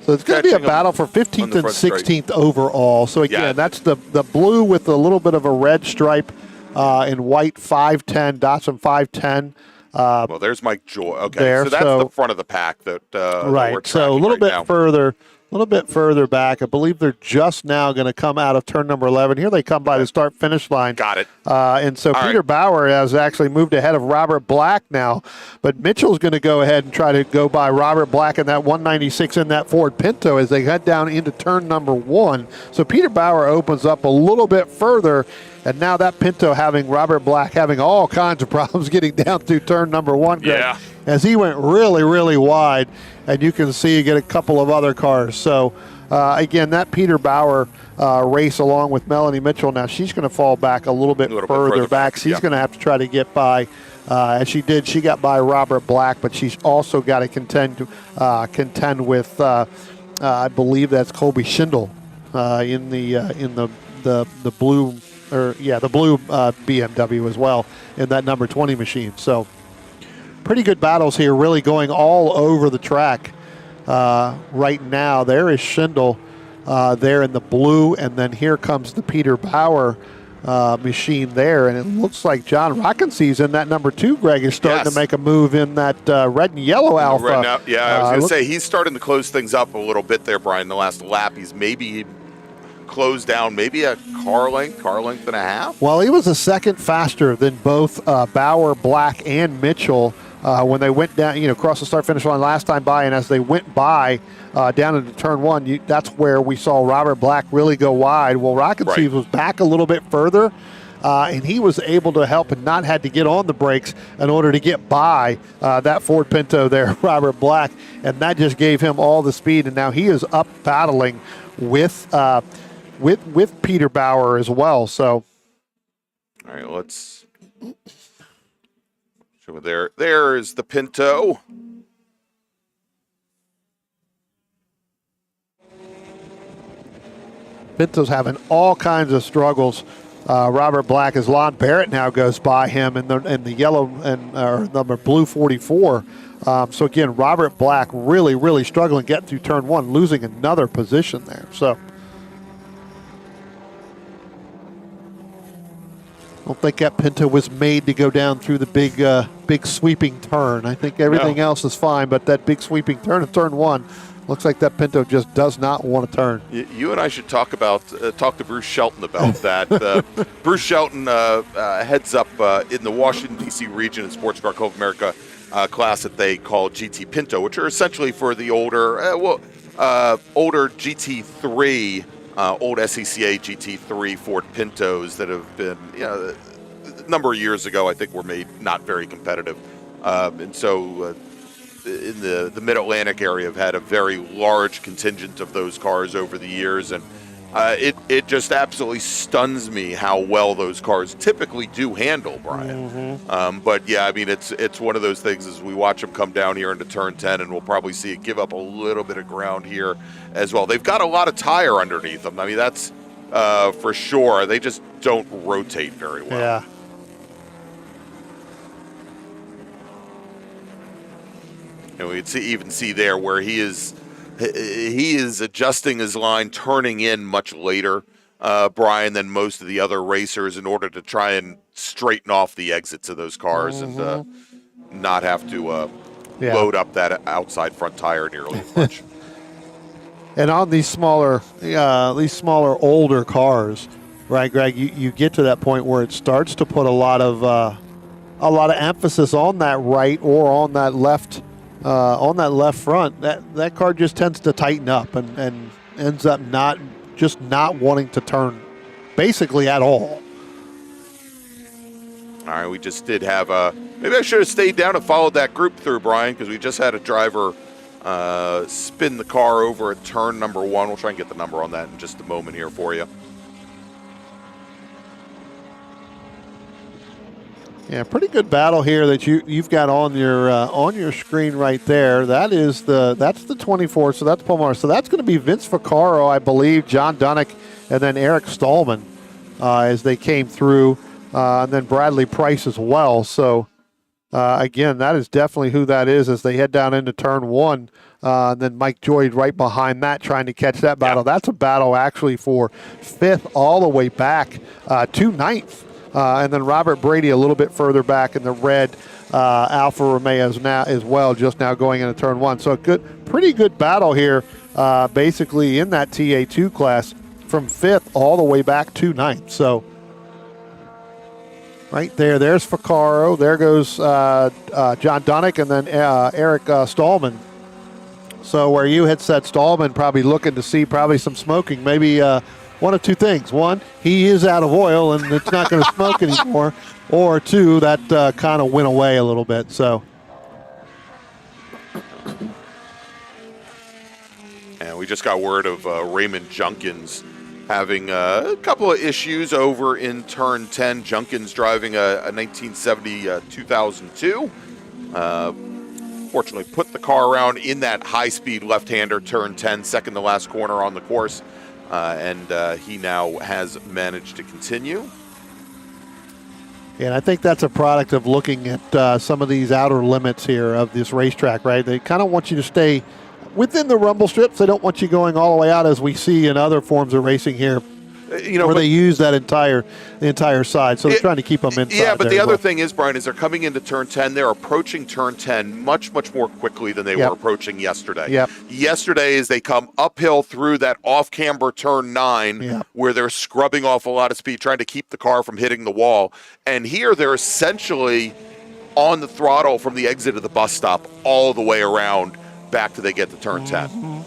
So it's going to be a battle for 15th and 16th overall. So again, that's the blue with a little bit of a red stripe in white 510, Datsun 510.
Well, there's Mike Joy. Okay,
there,
so that's the front of the pack that
right.
We're
so a little
right
bit
now.
further. A little bit further back. I believe they're just now going to come out of turn number 11. Here they come by the start-finish line.
Got it.
And so Peter Bauer has actually moved ahead of Robert Black now. But Mitchell's going to go ahead and try to go by Robert Black in that 196 in that Ford Pinto as they head down into turn number 1. So Peter Bauer opens up a little bit further. And now that Pinto Robert Black having all kinds of problems getting down through turn number 1, Greg, as he went really, really wide. And you can see you get a couple of other cars. So, again, that Peter Bauer race along with Melanie Mitchell, now she's going to fall back a little bit further back. She's going to have to try to get by, as she did. She got by Robert Black, but she's also got to contend with, I believe that's Colby Schindel in the blue. The blue BMW as well in that number 20 machine. So pretty good battles here, really going all over the track right now. There is Schindel there in the blue, and then here comes the Peter Bauer machine there, and it looks like John Rockensee's in that number 2, Greg, is starting to make a move in that red and yellow Alfa.
Right now, I was going to say, he's starting to close things up a little bit there, Brian, the last lap. He's maybe closed down maybe a car length and a half.
Well, he was a second faster than both Bauer, Black, and Mitchell when they went down, across the start-finish line last time by, and as they went by down into turn 1, that's where we saw Robert Black really go wide. Well, Rockensee was back a little bit further, and he was able to help and not had to get on the brakes in order to get by that Ford Pinto there, Robert Black, and that just gave him all the speed, and now he is up battling with Peter Bauer as well. So,
all right, let's show there. There is the Pinto.
Pinto's having all kinds of struggles. Robert Black, as Lon Barrett now goes by him in the yellow and number blue 44. So again, Robert Black really, really struggling getting through turn 1, losing another position there. So. I don't think that Pinto was made to go down through the big sweeping turn. I think everything else is fine, but that big sweeping turn in turn 1, looks like that Pinto just does not want to turn.
You and I should talk to Bruce Shelton about that. Bruce Shelton heads up in the Washington, D.C. region in Sports Car Club of America class that they call GT Pinto, which are essentially for the older GT3 old SCCA GT3 Ford Pintos that have been, a number of years ago, I think were made not very competitive. And so in the Mid-Atlantic area have had a very large contingent of those cars over the years. And it just absolutely stuns me how well those cars typically do handle, Brian. But yeah, I mean, it's one of those things as we watch them come down here into turn 10, and we'll probably see it give up a little bit of ground here as well. They've got a lot of tire underneath them. I mean, that's for sure. They just don't rotate very well.
Yeah.
And we can even see there where he is adjusting his line, turning in much later, Brian, than most of the other racers in order to try and straighten off the exits of those cars and not have to load up that outside front tire nearly as much.
And on these smaller older cars, right, Greg, you get to that point where it starts to put a lot of emphasis on that right or on that left front. That car just tends to tighten up and ends up not wanting to turn basically at all.
All right, we just did have maybe I should have stayed down and followed that group through, Brian, because we just had a driver spin the car over at turn number 1. We'll try and get the number on that in just a moment here for you.
Yeah, pretty good battle here that you've got on your screen right there. That's the 24. So that's Palmar. So that's going to be Vince Vaccaro, I believe, John Dunnick, and then Eric Stallman as they came through, and then Bradley Price as well. So again, that is definitely who that is as they head down into turn 1. And then Mike Joy right behind that, trying to catch that battle. Yeah. That's a battle actually for 5th all the way back to 9th. And then Robert Brady a little bit further back in the red Alfa Romeos now as well, just now going into turn 1. So pretty good battle here, basically in that TA2 class from 5th all the way back to 9th. So right there's Vaccaro. There goes John Dunnick, and then Eric Stallman. So where you had said Stallman probably looking to see probably some smoking, maybe one of two things. One, he is out of oil and it's not going to smoke anymore. Or two, that kind of went away a little bit. So,
and we just got word of Raymond Junkins having a couple of issues over in turn 10. Junkins driving a 1970 2002. Fortunately put the car around in that high-speed left-hander turn 10, second to last corner on the course. And he now has managed to continue.
And I think that's a product of looking at some of these outer limits here of this racetrack, right? They kind of want you to stay within the rumble strips. They don't want you going all the way out, as we see in other forms of racing here, where they use that the entire side. So they're trying to keep them inside.
Yeah, but the other thing is, Brian, is they're coming into turn 10. They're approaching turn 10 much, much more quickly than they were approaching yesterday.
Yep.
Yesterday, as they come uphill through that off-camber turn 9, where they're scrubbing off a lot of speed, trying to keep the car from hitting the wall. And here they're essentially on the throttle from the exit of the bus stop all the way around back till they get to turn 10.
Mm-hmm.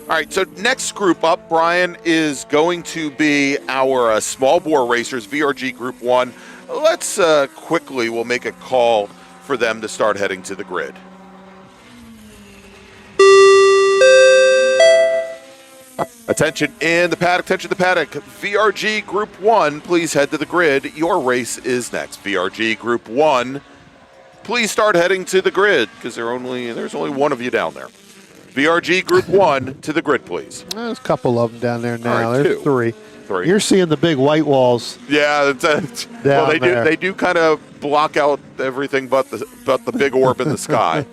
All right, so next group up, Brian, is going to be our small bore racers, VRG Group 1. Let's we'll make a call for them to start heading to the grid. Attention in the paddock, VRG Group 1, please head to the grid. Your race is next. VRG Group 1, please start heading to the grid, because there's only one of you down there. VRG Group 1 to the grid, please.
There's a couple of them down there now.
Right,
there's
three.
You're seeing the big white walls.
Yeah, they do kind of block out everything but the big orb in the sky.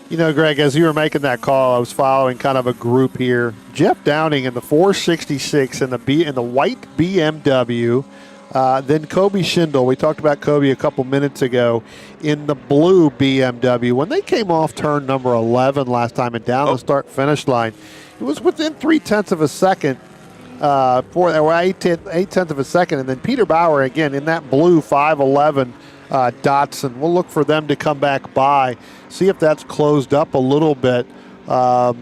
Greg, as you were making that call, I was following kind of a group here. Jeff Downing in the 466 in the white BMW. Then Kobe Schindel, we talked about Kobe a couple minutes ago, in the blue BMW. When they came off turn number 11 last time and down the start-finish line, it was within 0.3 of a second, 0.8 of a second. And then Peter Bauer, again, in that blue 511 Datsun. We'll look for them to come back by, see if that's closed up a little bit. But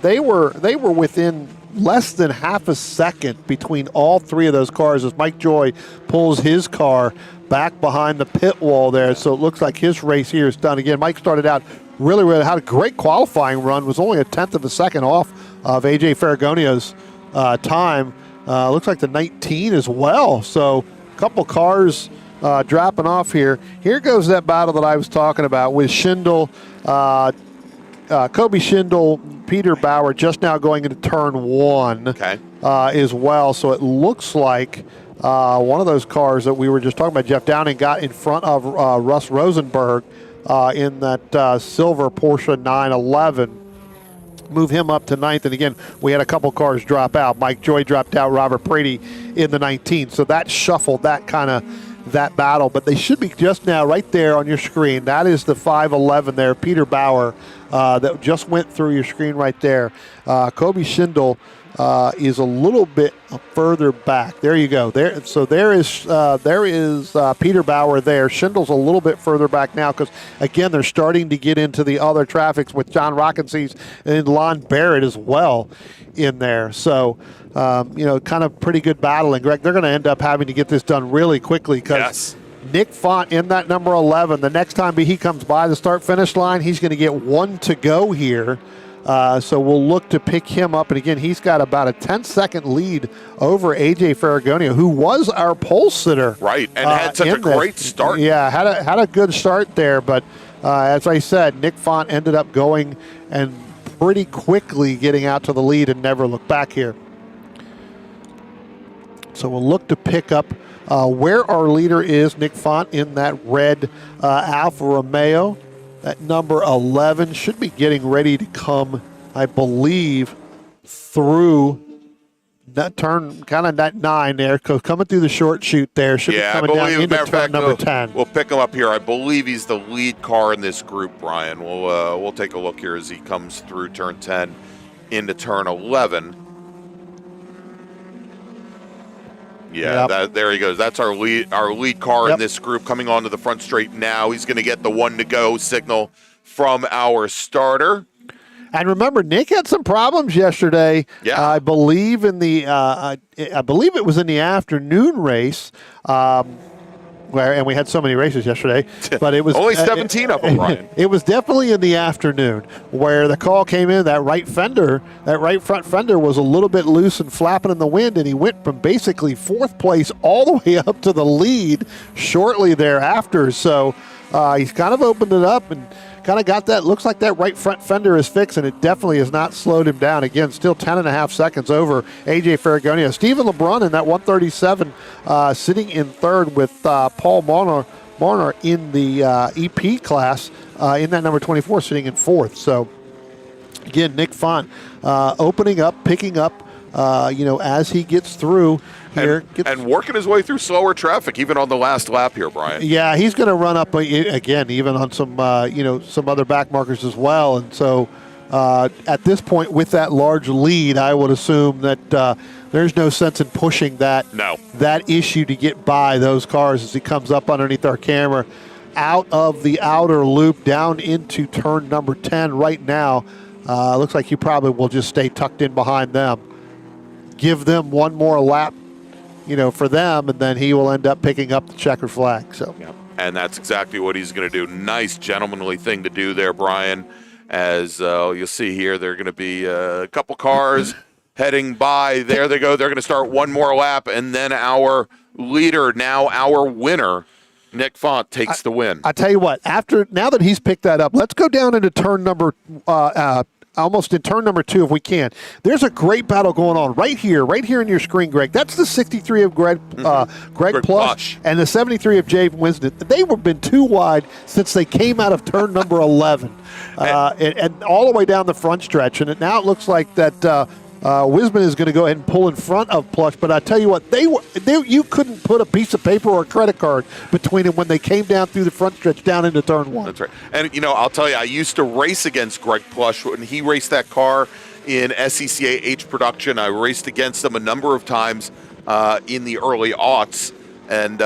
they were within less than half a second between all three of those cars as Mike Joy pulls his car back behind the pit wall there. So it looks like his race here is done. Again, Mike started out really had a great qualifying run, was only 1/10 of a second off of AJ Ferragonio's time. Looks like the 19 as well. So a couple cars dropping off here. Here goes that battle that I was talking about with Schindel, Kobe Schindel, Peter Bauer just now going into turn 1 as well. So it looks like one of those cars that we were just talking about, Jeff Downing, got in front of Russ Rosenberg in that silver Porsche 911. Move him up to 9th. And again, we had a couple cars drop out. Mike Joy dropped out, Robert Brady in the 19. So that shuffled that kind of that battle. But they should be just now right there on your screen. That is the 511 there, Peter Bauer, that just went through your screen right there. Kobe Schindel is a little bit further back. There you go. So there is Peter Bauer there. Schindel's a little bit further back now because, again, they're starting to get into the other traffics with John Rockensees and Lon Barrett as well in there. So, kind of pretty good battle. And, Greg, they're going to end up having to get this done really quickly because Nick Font in that number 11, the next time he comes by the start-finish line, he's going to get one to go here. So we'll look to pick him up. And again, he's got about a 10-second lead over AJ Farragonia, who was our pole sitter.
Right, and had such a great start.
Yeah, had a good start there. But as I said, Nick Font ended up going and pretty quickly getting out to the lead and never looked back here. So we'll look to pick up where our leader is, Nick Font, in that red Alfa Romeo. That number 11 should be getting ready to come, I believe, through that turn, kind of that 9 there, coming through the short chute there. Should be coming down into turn number 10.
We'll pick him up here. I believe he's the lead car in this group, Brian. We'll take a look here as he comes through turn 10 into turn 11. Yeah, there he goes. That's our lead car in this group coming onto the front straight now. He's going to get the 1 to go signal from our starter.
And remember, Nick had some problems yesterday.
Yeah,
I believe it was in the afternoon race. And we had so many races yesterday, but it was
only 17 of them, Brian.
It was definitely in the afternoon where the call came in. That right front fender was a little bit loose and flapping in the wind, and he went from basically 4th place all the way up to the lead shortly thereafter. So he's kind of opened it up and kind of got that. Looks like that right front fender is fixed, and it definitely has not slowed him down. Again, still 10.5 seconds over AJ Farragonia. Stephen LeBrun in that 137, sitting in 3rd with Paul Marner in the EP class in that number 24, sitting in 4th. So again, Nick Font opening up, picking up, as he gets through.
And working his way through slower traffic, even on the last lap here, Brian.
Yeah, he's going to run up again, even on some, some other back markers as well. And so at this point, with that large lead, I would assume that there's no sense in pushing that issue to get by those cars as he comes up underneath our camera, out of the outer loop, down into turn number 10 right now. Looks like he probably will just stay tucked in behind them. Give them one more lap, for them, and then he will end up picking up the checkered flag. So,
and that's exactly what he's going to do. Nice gentlemanly thing to do there, Brian. As you'll see here, there are going to be a couple cars heading by. There they go. They're going to start one more lap, and then our leader, now our winner, Nick Font, takes the win.
I tell you what, now that he's picked that up, let's go down into turn number almost in turn number 2 if we can. There's a great battle going on right here in your screen, Greg. That's the 63 of Greg Plush and the 73 of Jay Wisden. They have been too wide since they came out of turn number 11 and all the way down the front stretch. And now it looks like that Wisman is going to go ahead and pull in front of Plush, but I tell you what, you couldn't put a piece of paper or a credit card between them when they came down through the front stretch down into turn 1.
That's right. And, I'll tell you, I used to race against Greg Plush when he raced that car in SCCA H production. I raced against him a number of times in the early aughts. And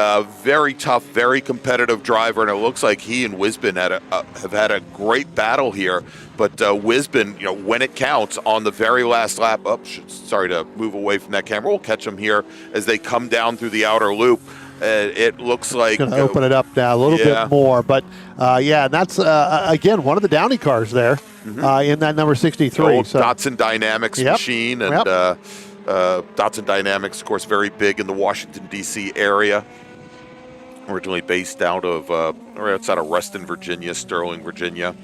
very tough, very competitive driver, and it looks like he and Wisbin have had a great battle here. But Wisbin, when it counts on the very last lap, sorry to move away from that camera. We'll catch them here as they come down through the outer loop. It looks like
going to open it up now a little bit more, but that's again one of the Downey cars there in that number 63.
Old Datsun Dynamics machine and. Datsun Dynamics, of course, very big in the Washington, D.C. area. Originally based out of, or outside of Reston, Virginia, Sterling, Virginia.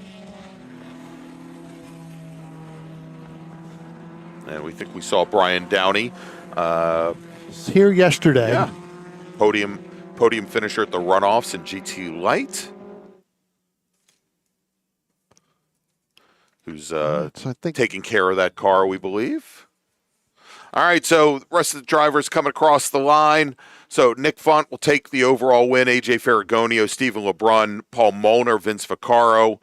And we think we saw Brian Downey.
Here yesterday.
Yeah. Podium finisher at the runoffs in GT Light. Who's taking care of that car, we believe. All right, so the rest of the drivers coming across the line. So Nick Font will take the overall win. AJ Ferragonio, Stephen LeBrun, Paul Molnar, Vince Vaccaro.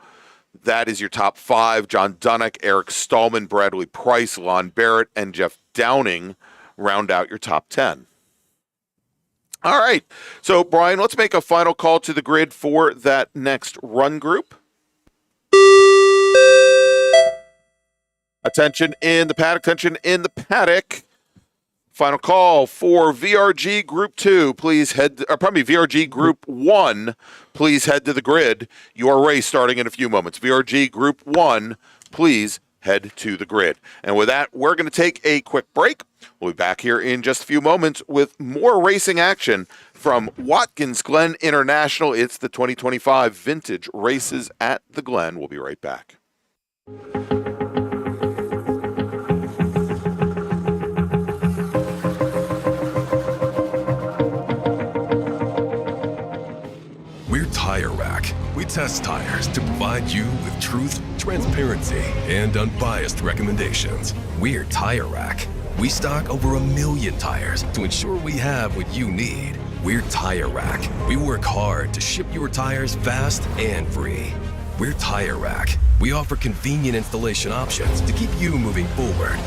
That is your top 5. John Dunnock, Eric Stallman, Bradley Price, Lon Barrett, and Jeff Downing round out your top 10. All right, so Brian, let's make a final call to the grid for that next run group. Attention in the paddock, attention in the paddock. Final call for VRG Group 2. Please VRG Group 1. Please head to the grid. Your race starting in a few moments. VRG Group 1, please head to the grid. And with that, we're going to take a quick break. We'll be back here in just a few moments with more racing action from Watkins Glen International. It's the 2025 Vintage Races at the Glen. We'll be right back.
We're Tire Rack. We test tires to provide you with truth, transparency, and unbiased recommendations. We're Tire Rack. We stock over 1 million tires to ensure we have what you need. We're Tire Rack. We work hard to ship your tires fast and free. We're Tire Rack. We offer convenient installation options to keep you moving forward.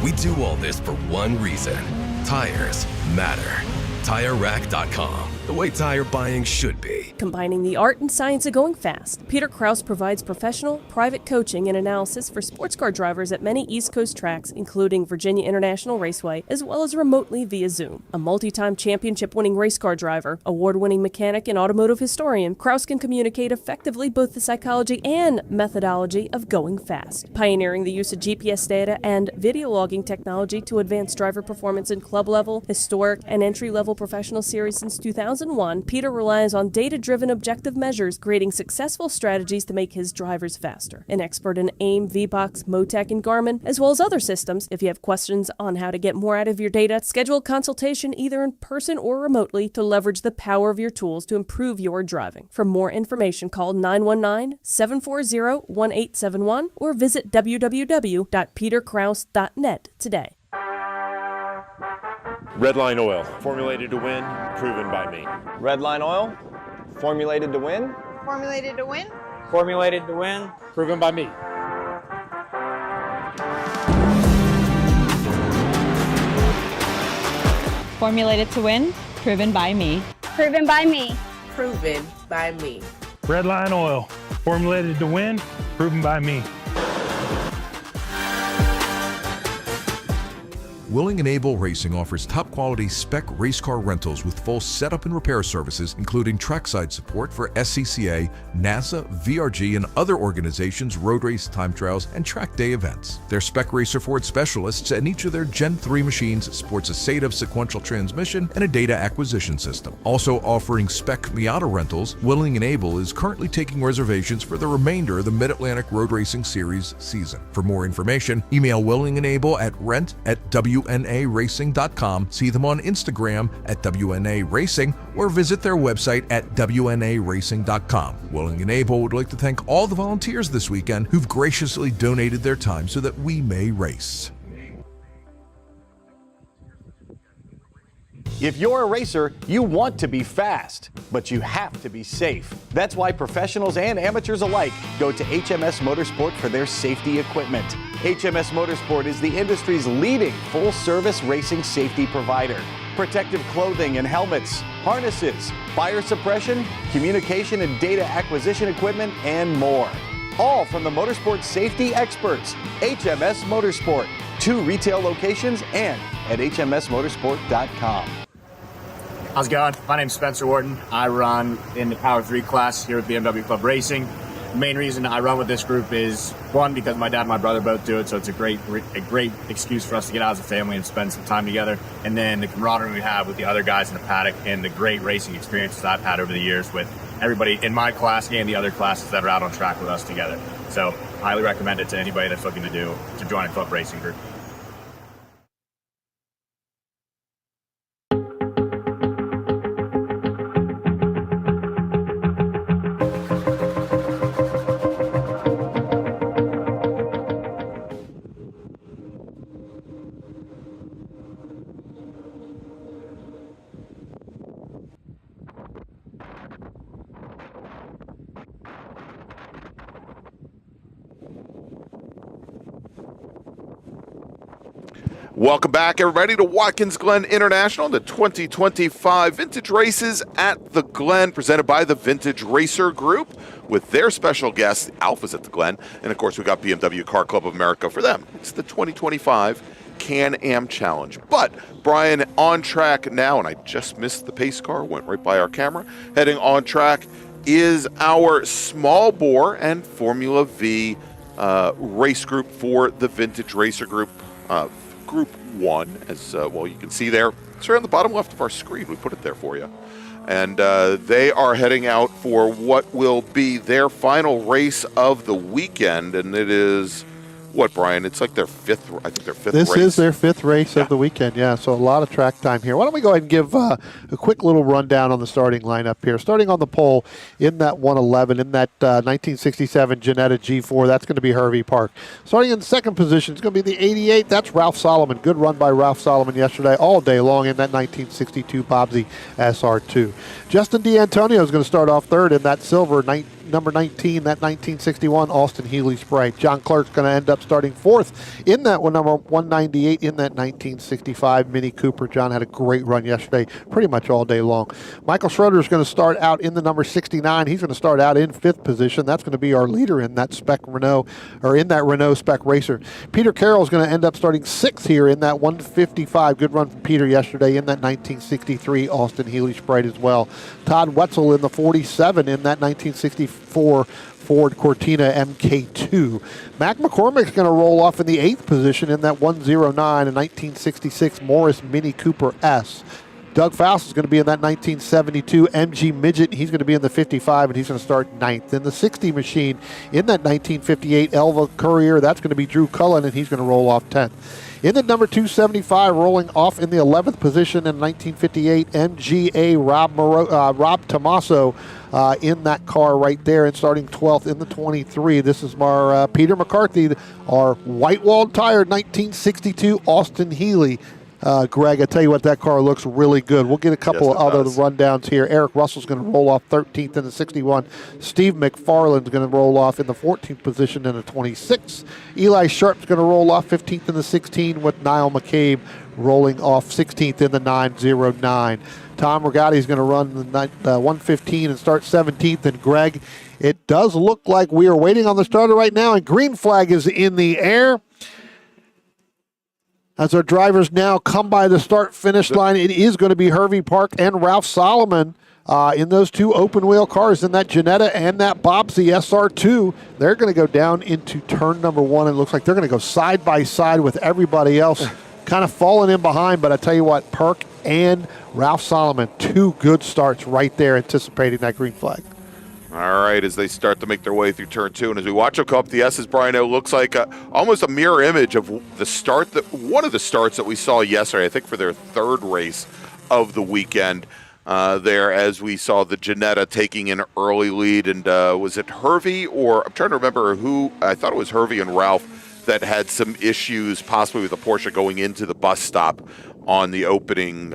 We do all this for one reason. Tires matter. TireRack.com, the way tire buying should be.
Combining the art and science of going fast, Peter Krause provides professional, private coaching and analysis for sports car drivers at many East Coast tracks, including Virginia International Raceway, as well as remotely via Zoom. A multi-time championship-winning race car driver, award-winning mechanic, and automotive historian, Krause can communicate effectively both the psychology and methodology of going fast, pioneering the use of GPS data and video logging technology to advance driver performance in club-level, historic, and entry-level professional series since 2001. Peter relies on data-driven objective measures, creating successful strategies to make his drivers faster. An expert in AIM, VBOX, Motec, and Garmin, as well as other systems. If you have questions on how to get more out of your data, schedule a consultation either in person or remotely to leverage the power of your tools to improve your driving. For more information, call 919-740-1871 or visit www.peterkrause.net today.
Redline Oil, formulated to win, proven by me.
Redline Oil, formulated to win.
Formulated to win.
Formulated to win, proven by me.
Formulated to win. Proven by me. Proven by me.
Proven by me.
Redline Oil, formulated to win, proven by me.
Willing and Able Racing offers top-quality spec race car rentals with full setup and repair services, including trackside support for SCCA, NASA, VRG, and other organizations' road race, time trials, and track day events. Their Spec Racer Ford specialists and each of their Gen 3 machines sports a SATAV sequential transmission and a data acquisition system. Also offering Spec Miata rentals, Willing and Able is currently taking reservations for the remainder of the Mid-Atlantic Road Racing Series season. For more information, email Willing and Able at rent@WNARacing.com, see them on Instagram at WNA Racing, or visit their website at WNARacing.com. Willing and Able would like to thank all the volunteers this weekend who've graciously donated their time so that we may race.
If you're a racer, you want to be fast, but you have to be safe. That's why professionals and amateurs alike go to HMS Motorsport for their safety equipment. HMS Motorsport is the industry's leading full-service racing safety provider. Protective clothing and helmets, harnesses, fire suppression, communication and data acquisition equipment, and more. All from the motorsport safety experts, HMS Motorsport. 2 retail locations and at hmsmotorsport.com.
How's it going? My name's Spencer Wharton. I run in the Power 3 class here with BMW Club Racing. The main reason I run with this group is, one, because my dad and my brother both do it, so it's a great excuse for us to get out as a family and spend some time together. And then the camaraderie we have with the other guys in the paddock and the great racing experiences I've had over the years with everybody in my class and the other classes that are out on track with us together. So highly recommend it to anybody that's looking to join a club racing group.
Welcome back, everybody, to Watkins Glen International, the 2025 Vintage Races at the Glen, presented by the Vintage Racer Group, with their special guests, Alfas at the Glen. And, of course, we got BMW Car Club of America for them. It's the 2025 Can-Am Challenge. But, Brian, on track now, and I just missed the pace car, went right by our camera. Heading on track is our small bore and Formula V race group for the Vintage Racer Group. Group 1, as well, you can see there. It's right on the bottom left of our screen. We put it there for you. And they are heading out for what will be their final race of the weekend. And it is, what, Brian? It's like their fifth, I think their fifth race.
This is their fifth race of the weekend, yeah. So a lot of track time here. Why don't we go ahead and give a quick little rundown on the starting lineup here. Starting on the pole in that 111, in that 1967 Ginetta G4, that's going to be Hervey Park. Starting in second position, it's going to be the 88. That's Ralph Solomon. Good run by Ralph Solomon yesterday, all day long in that 1962 Bobsy SR2. Justin D'Antonio is going to start off third in that silver number 19, that 1961 Austin Healey Spray. John Clark's going to end up starting fourth in that one, number 198 in that 1965 Mini Cooper. John had a great run yesterday, pretty much all day long. Michael Schroeder is going to start out in the number 69. He's going to start out in fifth position. That's going to be our leader in that Spec Renault, or in that Renault Spec Racer. Peter Carroll is going to end up starting sixth here in that 155. Good run from Peter yesterday in that 1963 Austin Healey Spray as well. Todd Wetzel in the 47 in that 1964 Ford Cortina MK2. Mac McCormick's going to roll off in the 8th position in that 109 and 1966 Morris Mini Cooper S. Doug Faust is going to be in that 1972 MG Midget. He's going to be in the 55, and he's going to start 9th. In the 60 machine, in that 1958 Elva Courier, that's going to be Drew Cullen, and he's going to roll off 10th. In the number 275, rolling off in the 11th position in 1958 MGA Rob Tomaso in that car right there, and starting 12th in the 23. This is our Peter McCarthy, our white-walled tired 1962 Austin Healey. Greg, I tell you what, that car looks really good. We'll get a couple of other rundowns here. Eric Russell's going to roll off 13th in the 61. Steve McFarland's going to roll off in the 14th position in the 26. Eli Sharp's going to roll off 15th in the 16, with Niall McCabe rolling off 16th in the 909. Tom Rigotti's going to run the 115 and start 17th. And Greg, it does look like we are waiting on the starter right now, and green flag is in the air. As our drivers now come by the start-finish line, it is going to be Hervey Park and Ralph Solomon in those two open-wheel cars, in that Ginetta and that Bobsy SR2. They're going to go down into turn number 1, and it looks like they're going to go side by side with everybody else, kind of falling in behind. But I tell you what, Park and Ralph Solomon, two good starts right there, anticipating that green flag.
All right, as they start to make their way through turn 2, and as we watch them come up the S's, Brian, it looks like almost a mirror image of the start, one of the starts that we saw yesterday, I think for their third race of the weekend there, as we saw the Ginetta taking an early lead. And was it Hervey, or I'm trying to remember who, I thought it was Hervey and Ralph that had some issues possibly with the Porsche going into the bus stop on the opening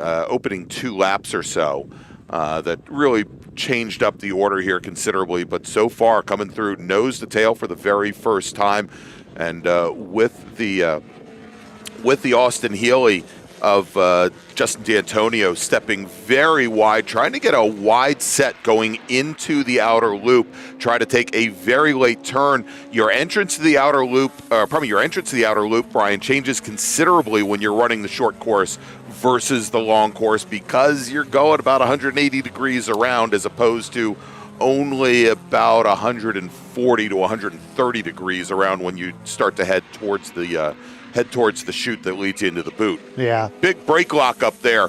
2 laps or so. That really changed up the order here considerably, but so far coming through nose to tail for the very first time, and with the Austin Healey of Justin D'Antonio stepping very wide, trying to get a wide set going into the outer loop, try to take a very late turn. Your entrance to the outer loop, Brian, changes considerably when you're running the short course versus the long course, because you're going about 180 degrees around as opposed to only about 140 to 130 degrees around when you start to head towards the chute that leads into the boot.
Yeah.
Big brake lock up there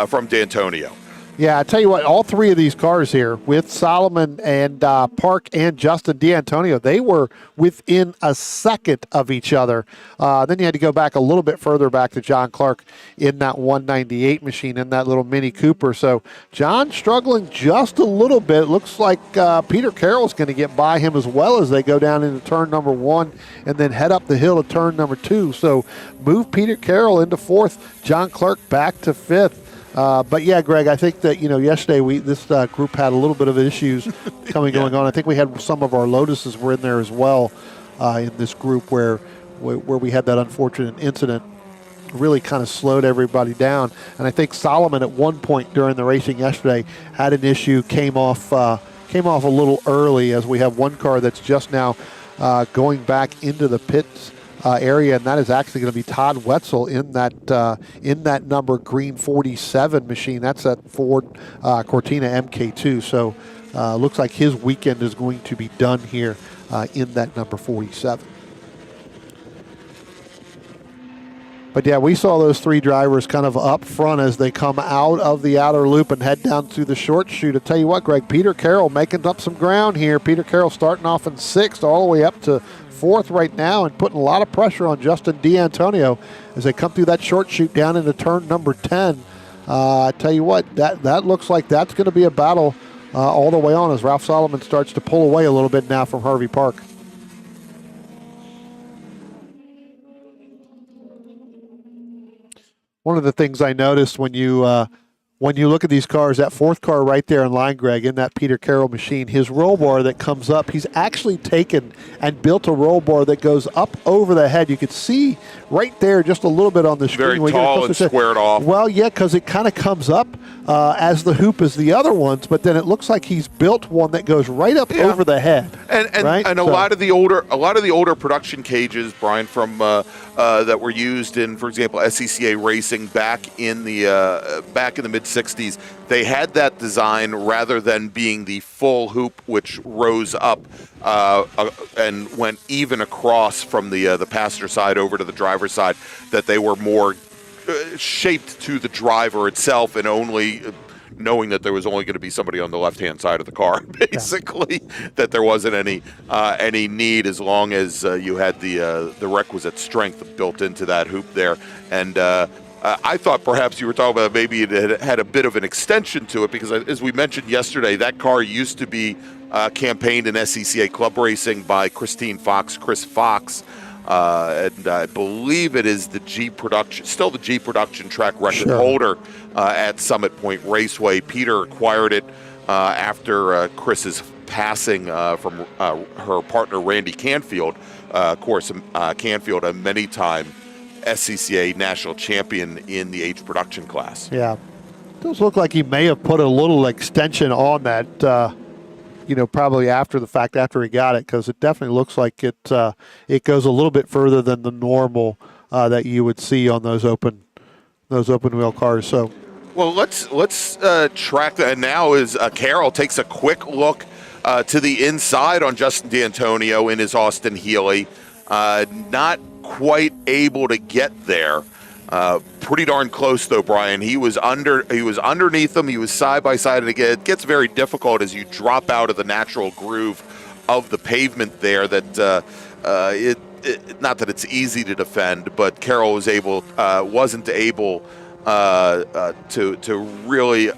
from D'Antonio.
Yeah, I tell you what, all three of these cars here, with Solomon and Park and Justin D'Antonio, they were within a second of each other. Then you had to go back a little bit further back to John Clark in that 198 machine, in that little Mini Cooper. So John struggling just a little bit. Looks like Peter Carroll's going to get by him as well as they go down into turn number 1 and then head up the hill to turn number 2. So move Peter Carroll into 4th, John Clark back to 5th. But yeah, Greg, I think that, yesterday this group had a little bit of issues going on. I think we had some of our Lotuses were in there as well in this group where we had that unfortunate incident. really kind of slowed everybody down. And I think Solomon at one point during the racing yesterday had an issue, came off a little early, as we have one car that's just now going back into the pits area, and that is actually going to be Todd Wetzel in that number green 47 machine. That's that Ford Cortina MK2. So looks like his weekend is going to be done here in that number 47. But yeah, we saw those three drivers kind of up front as they come out of the outer loop and head down to the short chute. I tell you what, Greg, Peter Carroll making up some ground here. Peter Carroll starting off in 6th all the way up to 4th right now and putting a lot of pressure on Justin D'Antonio as they come through that short chute down into turn number 10. I tell you what, that looks like that's going to be a battle all the way on as Ralph Solomon starts to pull away a little bit now from Harvey Park. One of the things I noticed when you look at these cars, that 4th car right there in line, Greg, in that Peter Carroll machine, his roll bar that comes up, he's actually taken and built a roll bar that goes up over the head. You can see right there just a little bit on the screen.
Very tall and squared off.
Well, yeah, because it kind of comes up as the hoop as the other ones, but then it looks like he's built one that goes right up over the head.
And
right?
a lot of the older production cages, Brian, from that were used in, for example, SCCA racing back in the mid '60s, they had that design rather than being the full hoop, which rose up and went even across from the passenger side over to the driver's side. That they were more shaped to the driver itself, and only knowing that there was only going to be somebody on the left-hand side of the car, basically, that there wasn't any need as long as you had the requisite strength built into that hoop there. And I thought perhaps you were talking about maybe it had a bit of an extension to it, because as we mentioned yesterday, that car used to be campaigned in SCCA Club Racing by Chris Fox. And I believe it is still the G Production track record holder at Summit Point Raceway. Peter acquired it after Chris's passing from her partner Randy Canfield. Of course, Canfield, a many-time SCCA national champion in the H production class.
Yeah, does look like he may have put a little extension on that. Probably after the fact, after he got it, because it definitely looks like it goes a little bit further than the normal that you would see on those open wheel cars. So,
well, let's track that now. As Carroll takes a quick look to the inside on Justin D'Antonio in his Austin Healey, not quite able to get there. Pretty darn close though, Brian. He was underneath him. He was side by side, and again, it gets very difficult as you drop out of the natural groove of the pavement there. That not that it's easy to defend, but Carroll wasn't able to really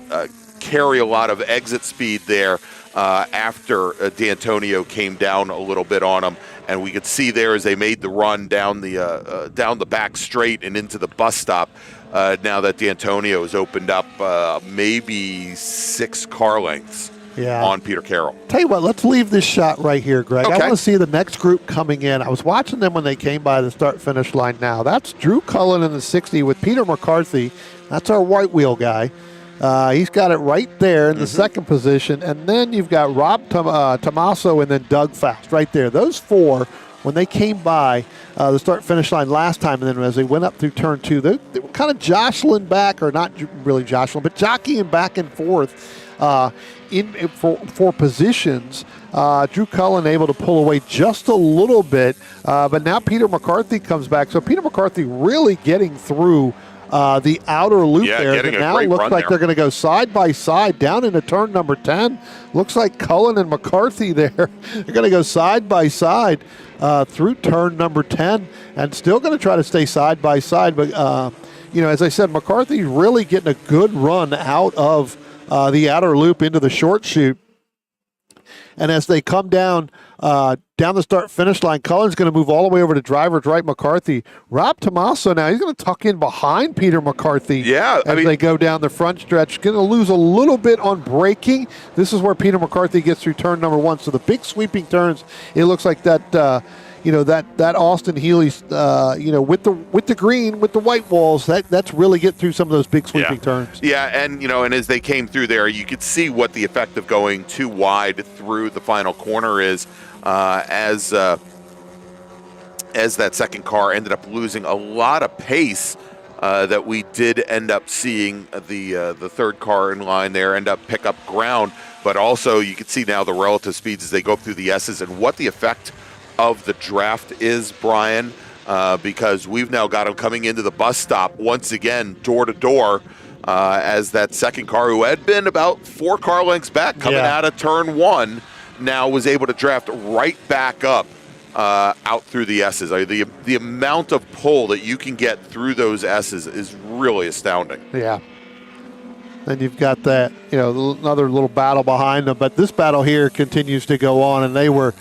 carry a lot of exit speed there after D'Antonio came down a little bit on him. And we could see there as they made the run down the back straight and into the bus stop. Now that D'Antonio has opened up maybe 6 car lengths on Peter Carroll.
Tell you what, let's leave this shot right here, Greg.
Okay.
I want to see the next group coming in. I was watching them when they came by the start-finish line now. That's Drew Cullen in the 60 with Peter McCarthy. That's our white wheel guy. He's got it right there in the second position. And then you've got Rob Tomaso and then Doug Faust right there. Those 4, when they came by the start-finish line last time, and then as they went up through turn 2, they were kind of jostling back, or not really jostling, but jockeying back and forth for positions. Drew Cullen able to pull away just a little bit, but now Peter McCarthy comes back. So Peter McCarthy really getting through the outer loop there. And now it looks like they're going to go side by side down into turn number 10. Looks like Cullen and McCarthy there. They're going to go side by side through turn number 10 and still going to try to stay side by side. But, as I said, McCarthy really getting a good run out of the outer loop into the short chute. And as they come down the start-finish line, Cullen's going to move all the way over to driver's right, McCarthy. Rob Tomaso now, he's going to tuck in behind Peter McCarthy.
Yeah.
As they go down the front stretch. Going to lose a little bit on braking. This is where Peter McCarthy gets through turn number 1. So the big sweeping turns, it looks like that, that Austin Healey's, with the green, with the white walls, that's really get through some of those big sweeping turns.
Yeah, and as they came through there, you could see what the effect of going too wide through the final corner is, as that second car ended up losing a lot of pace. That we did end up seeing the third car in line there end up pick up ground, but also you can see now the relative speeds as they go through the S's and what the effect of the draft is, Brian, because we've now got them coming into the bus stop once again, door to door, as that second car who had been about 4 car lengths back coming out of turn 1 now was able to draft right back up. Out through the S's. The amount of pull that you can get through those S's is really astounding.
Yeah. Then you've got that, another little battle behind them, but this battle here continues to go on, and they were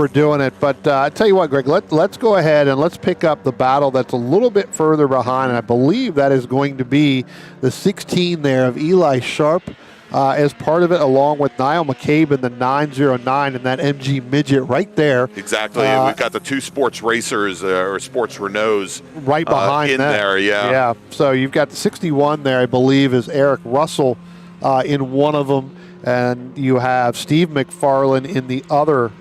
doing it. But I tell you what, Greg, let's go ahead and let's pick up the battle that's a little bit further behind, and I believe that is going to be the 16 there of Eli Sharp. As part of it, along with Niall McCabe in the 909 and that MG midget right there.
Exactly. We've got the 2 sports racers or sports Renaults
right behind
in there. Yeah.
Yeah. So you've got the 61 there, I believe, is Eric Russell in one of them, and you have Steve McFarlane in the other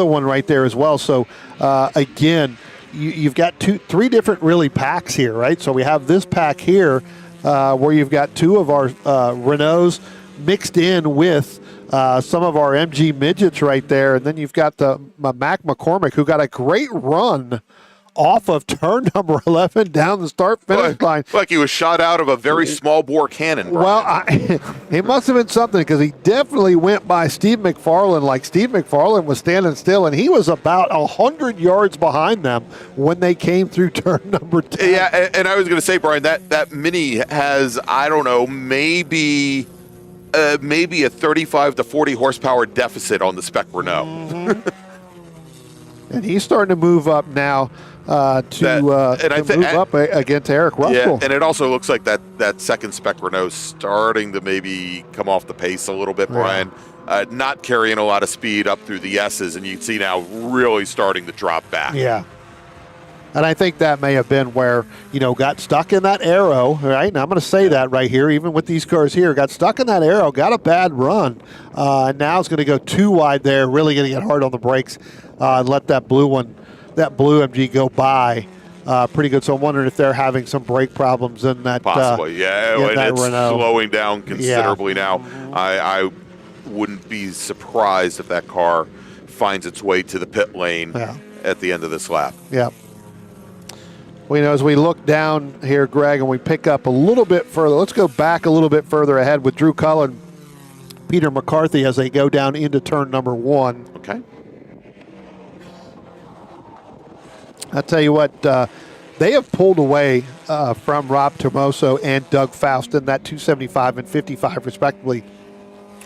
one right there as well. So again, you've got 3 different really packs here, right? So we have this pack here. Where you've got 2 of our Renaults mixed in with some of our MG midgets right there. And then you've got the Mac McCormick, who got a great run off of turn number 11 down the start-finish line.
Like he was shot out of a very small bore cannon, Brian.
Well, it must have been something, because he definitely went by Steve McFarlane like Steve McFarlane was standing still, and he was about 100 yards behind them when they came through turn number 10.
Yeah, and I was going to say, Brian, that Mini has, I don't know, maybe a 35 to 40 horsepower deficit on the Spec Renault.
Mm-hmm. And he's starting to move up now. Move up against Eric Russell.
Yeah, and it also looks like that second Spec Renault starting to maybe come off the pace a little bit, Brian. Not carrying a lot of speed up through the S's, and you can see now really starting to drop back.
Yeah. And I think that may have been where, got stuck in that arrow, right? And I'm going to say that right here, even with these cars here, got stuck in that arrow, got a bad run. And now it's going to go too wide there, really going to get hard on the brakes and let that blue MG go by pretty good. So I'm wondering if they're having some brake problems in that.
Possibly, yeah. And it's
Renault.
Slowing down considerably now. I wouldn't be surprised if that car finds its way to the pit lane at the end of this lap.
Yeah. Well, as we look down here, Greg, and we pick up a little bit further, let's go back a little bit further ahead with Drew Cullen, Peter McCarthy, as they go down into turn number 1.
Okay.
I'll tell you what, they have pulled away from Rob Tomoso and Doug Faust in that 275 and 55, respectively,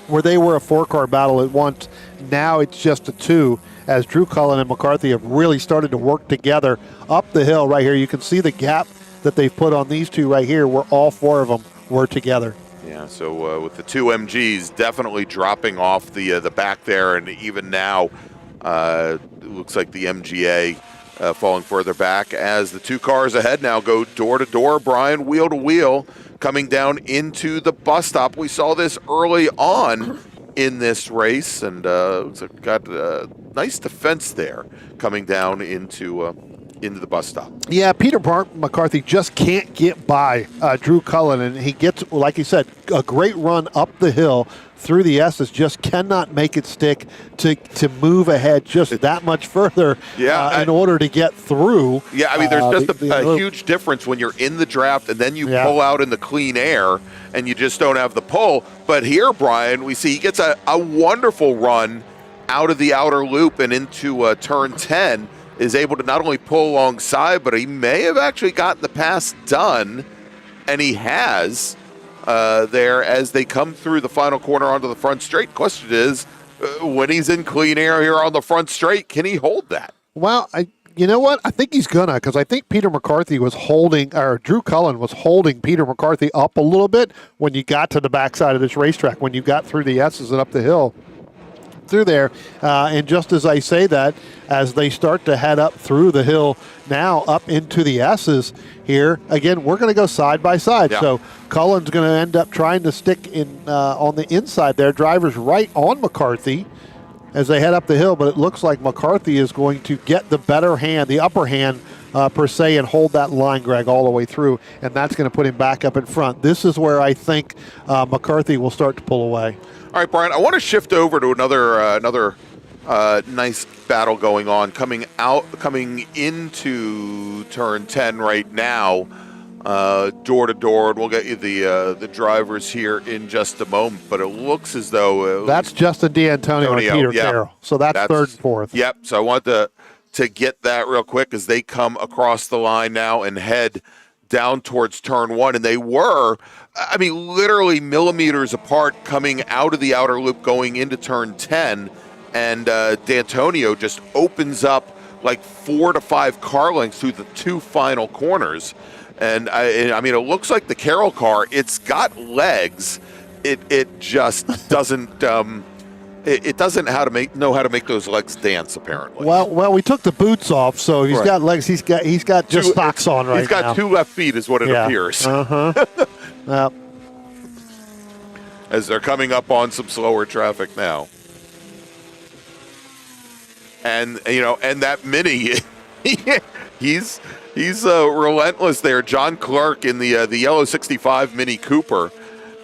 where they were a 4-car battle at once. Now it's just a 2, as Drew Cullen and McCarthy have really started to work together up the hill right here. You can see the gap that they've put on these 2 right here, where all 4 of them were together.
Yeah, so with the 2 MGs definitely dropping off the back there, and even now it looks like the MGA falling further back as the 2 cars ahead now go door to door, Brian, wheel to wheel, coming down into the bus stop. We saw this early on in this race, and looks like got a nice defense there coming down into the bus stop.
Yeah, Peter McCarthy just can't get by Drew Cullen, and he gets, like you said, a great run up the hill through the S's, just cannot make it stick to move ahead just that much further in order to get through.
Yeah, I mean, there's just a huge difference when you're in the draft and then you pull out in the clean air and you just don't have the pull. But here, Brian, we see he gets a wonderful run out of the outer loop and into turn 10, is able to not only pull alongside, but he may have actually gotten the pass done, and he has there as they come through the final corner onto the front straight. Question is, when he's in clean air here on the front straight, can he hold that?
Well, you know what? I think he's gonna, because I think Peter McCarthy was holding, or Drew Cullen was holding Peter McCarthy up a little bit when you got to the backside of this racetrack, when you got through the S's and up the hill. through there. And just as I say that, as they start to head up through the hill now up into the S's here, again, we're going to go side by side.
Yeah.
So Cullen's going to end up trying to stick in on the inside there. Driver's right on McCarthy as they head up the hill, but it looks like McCarthy is going to get the better hand, the upper hand per se, and hold that line, Greg, all the way through, and that's going to put him back up in front. This is where I think McCarthy will start to pull away.
All right, Brian, I want to shift over to another nice battle going on, coming into turn 10 right now, door to door, and we'll get you the drivers here in just a moment. But it looks as though
that's Justin D'Antonio and Peter Carroll. So that's third and fourth.
Yep. So I want to get that real quick as they come across the line now and head down towards turn 1, and they were, I mean, literally millimeters apart coming out of the outer loop going into turn 10, and D'Antonio just opens up like 4 to 5 car lengths through the 2 final corners. And I mean, it looks like the Carroll car, it's got legs. It just doesn't it doesn't know how to make those legs dance, apparently.
Well, we took the boots off, so he's got legs. He's got just socks on right now.
He's got 2 left feet, is what it appears. As they're coming up on some slower traffic now, and that Mini, he's relentless there. John Clark in the yellow '65 Mini Cooper.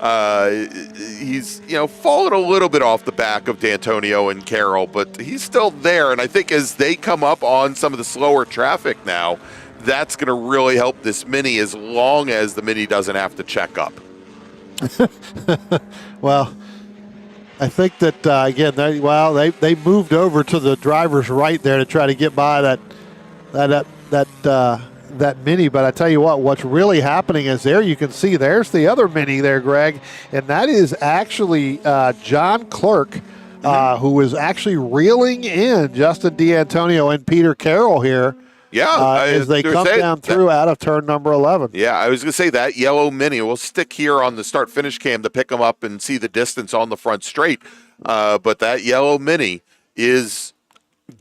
He's fallen a little bit off the back of D'Antonio and Carroll, but he's still there. And I think as they come up on some of the slower traffic now, that's going to really help this Mini, as long as the Mini doesn't have to check up.
Well, I think that again, they moved over to the driver's right there to try to get by that Mini. But I tell you what's really happening is there you can see there's the other Mini there, Greg, and that is actually John Clerk, who is actually reeling in Justin D'Antonio and Peter Carroll here.
Yeah,
as they come down through out of turn number 11.
Yeah, I was going to say that yellow Mini. We'll stick here on the start-finish cam to pick them up and see the distance on the front straight. But that yellow Mini is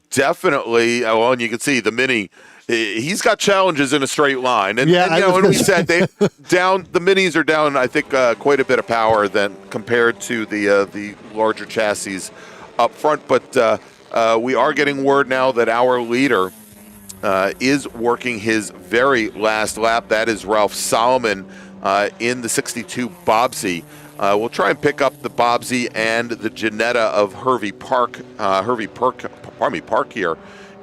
definitely, and you can see the Mini, he's got challenges in a straight line. And, we said the Minis are down, I think, quite a bit of power than compared to the larger chassis up front. But we are getting word now that our leader is working his very last lap. That is Ralph Solomon in the 62 Bobsy. We'll try and pick up the Bobsy and the Janetta of Hervey Park here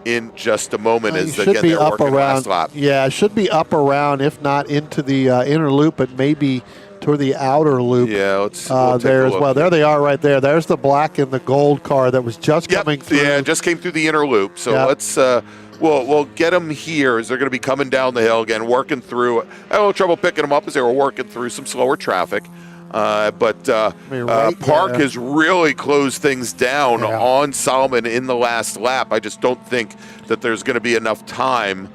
in just a moment as they get their working last lap.
Yeah, it should be up around, if not into the inner loop, but maybe toward the outer loop.
Yeah, we'll
there as well. There they are right there. There's the black and the gold car that was just coming through.
Yeah, just came through the inner loop. So let's we'll get them here as they're going to be coming down the hill again, working through. I had a little trouble picking them up as they were working through some slower traffic. But Park has really closed things down on Solomon in the last lap. I just don't think that there's going to be enough time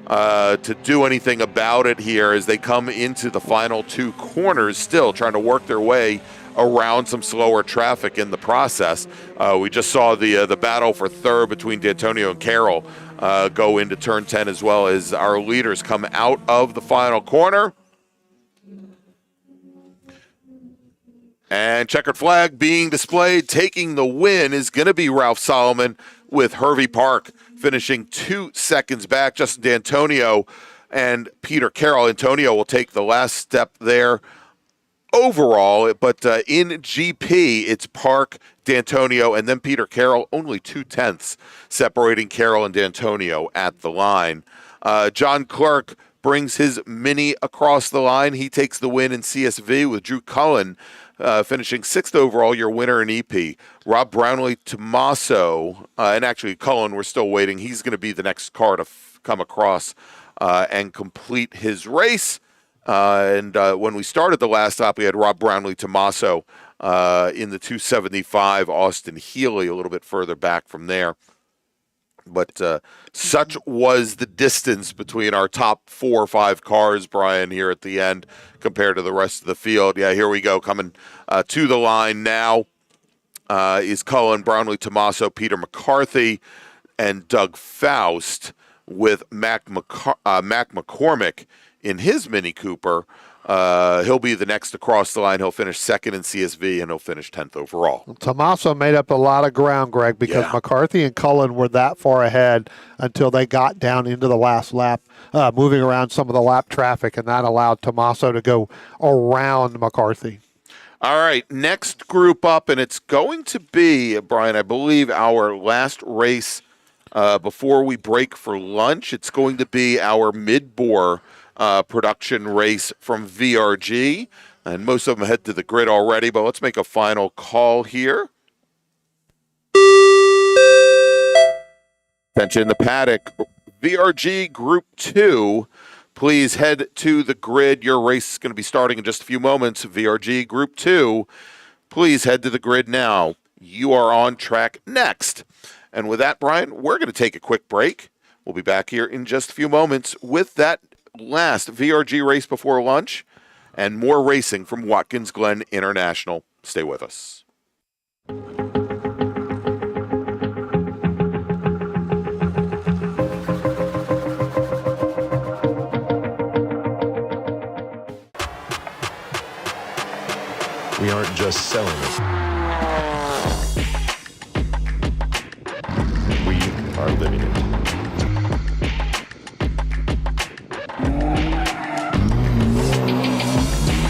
to do anything about it here as they come into the final 2 corners, still trying to work their way around some slower traffic in the process. We just saw the battle for third between D'Antonio and Carroll go into turn 10, as well as our leaders come out of the final corner. And checkered flag being displayed, taking the win is going to be Ralph Solomon, with Hervey Park finishing 2 seconds back. Justin D'Antonio and Peter Carroll. Antonio will take the last step there overall, but in GP, it's Park, D'Antonio, and then Peter Carroll, only 0.2 separating Carroll and D'Antonio at the line. John Clark brings his Mini across the line. He takes the win in CSV, with Drew Cullen finishing 6th overall, your winner in EP. Rob Brownlee, Tommaso, and actually Cullen, we're still waiting. He's going to be the next car to come across and complete his race. And when we started the last stop, we had Rob Brownlee, Tommaso in the 275, Austin Healy a little bit further back from there. But such was the distance between our top 4 or 5 cars, Brian, here at the end compared to the rest of the field. Yeah, here we go, coming to the line now. is Cullen, Brownlee Tomaso, Peter McCarthy, and Doug Faust, with Mac McCormick in his Mini Cooper. He'll be the next to cross the line. He'll finish second in CSV, and he'll finish 10th overall.
Tomaso made up a lot of ground, Greg, because McCarthy and Cullen were that far ahead until they got down into the last lap, moving around some of the lap traffic, and that allowed Tomaso to go around McCarthy.
All right, next group up, and it's going to be, Brian, I believe, our last race before we break for lunch. It's going to be our mid-bore production race from VRG, and most of them head to the grid already, but let's make a final call here. Attention in the paddock, VRG Group 2, please head to the grid. Your race is going to be starting in just a few moments. VRG Group 2, please head to the grid now. You are on track next. And with that, Brian, we're going to take a quick break. We'll be back here in just a few moments with that last VRG race before lunch and more racing from Watkins Glen International. Stay with us.
We aren't just selling it. We are living it.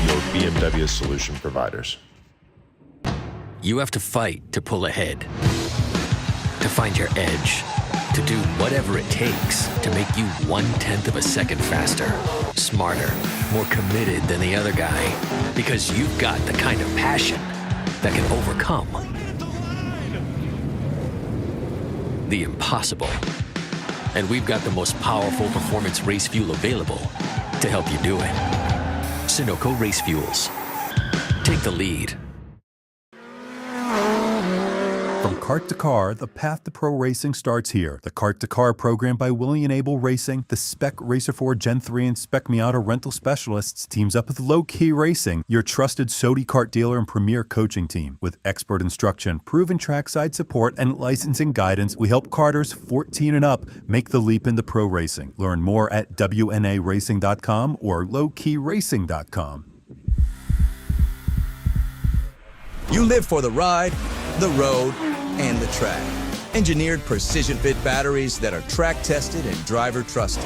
Your BMW solution providers.
You have to fight to pull ahead, to find your edge, to do whatever it takes to make you 1/10 of a second faster, smarter, more committed than the other guy, because you've got the kind of passion that can overcome the impossible. And we've got the most powerful performance race fuel available to help you do it. Sunoco Race Fuels. Take the lead.
From kart to car, the path to pro racing starts here. The Kart to Car program by William Able Racing, the Spec Racer 4 Gen 3 and Spec Miata rental specialists teams up with Low Key Racing, your trusted Sodi kart dealer and premier coaching team. With expert instruction, proven trackside support, and licensing guidance, we help karters 14 and up make the leap into pro racing. Learn more at WNARacing.com or lowkeyracing.com.
You live for the ride, the road, and the track. Engineered precision fit batteries that are track tested and driver trusted.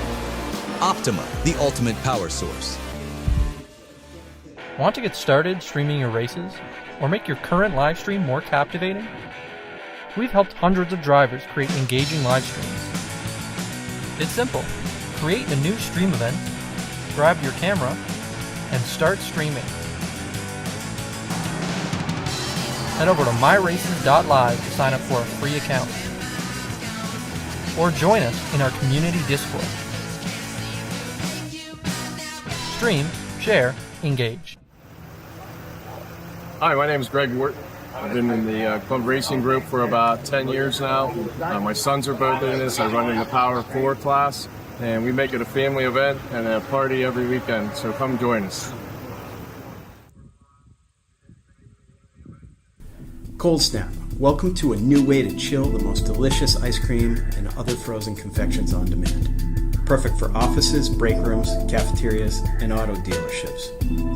Optima, the ultimate power source.
Want to get started streaming your races or make your current live stream more captivating? We've helped hundreds of drivers create engaging live streams. It's simple. Create a new stream event, grab your camera, and start streaming. Head over to myraces.live to sign up for a free account. Or join us in our community Discord. Stream, share, engage.
Hi, my name is Greg Wharton. I've been in the Club Racing Group for about 10 years now. My sons are both in this. I run in the Power 4 class, and we make it a family event and a party every weekend, so come join us.
Cold Snap. Welcome to a new way to chill the most delicious ice cream and other frozen confections on demand. Perfect for offices, break rooms, cafeterias, and auto dealerships.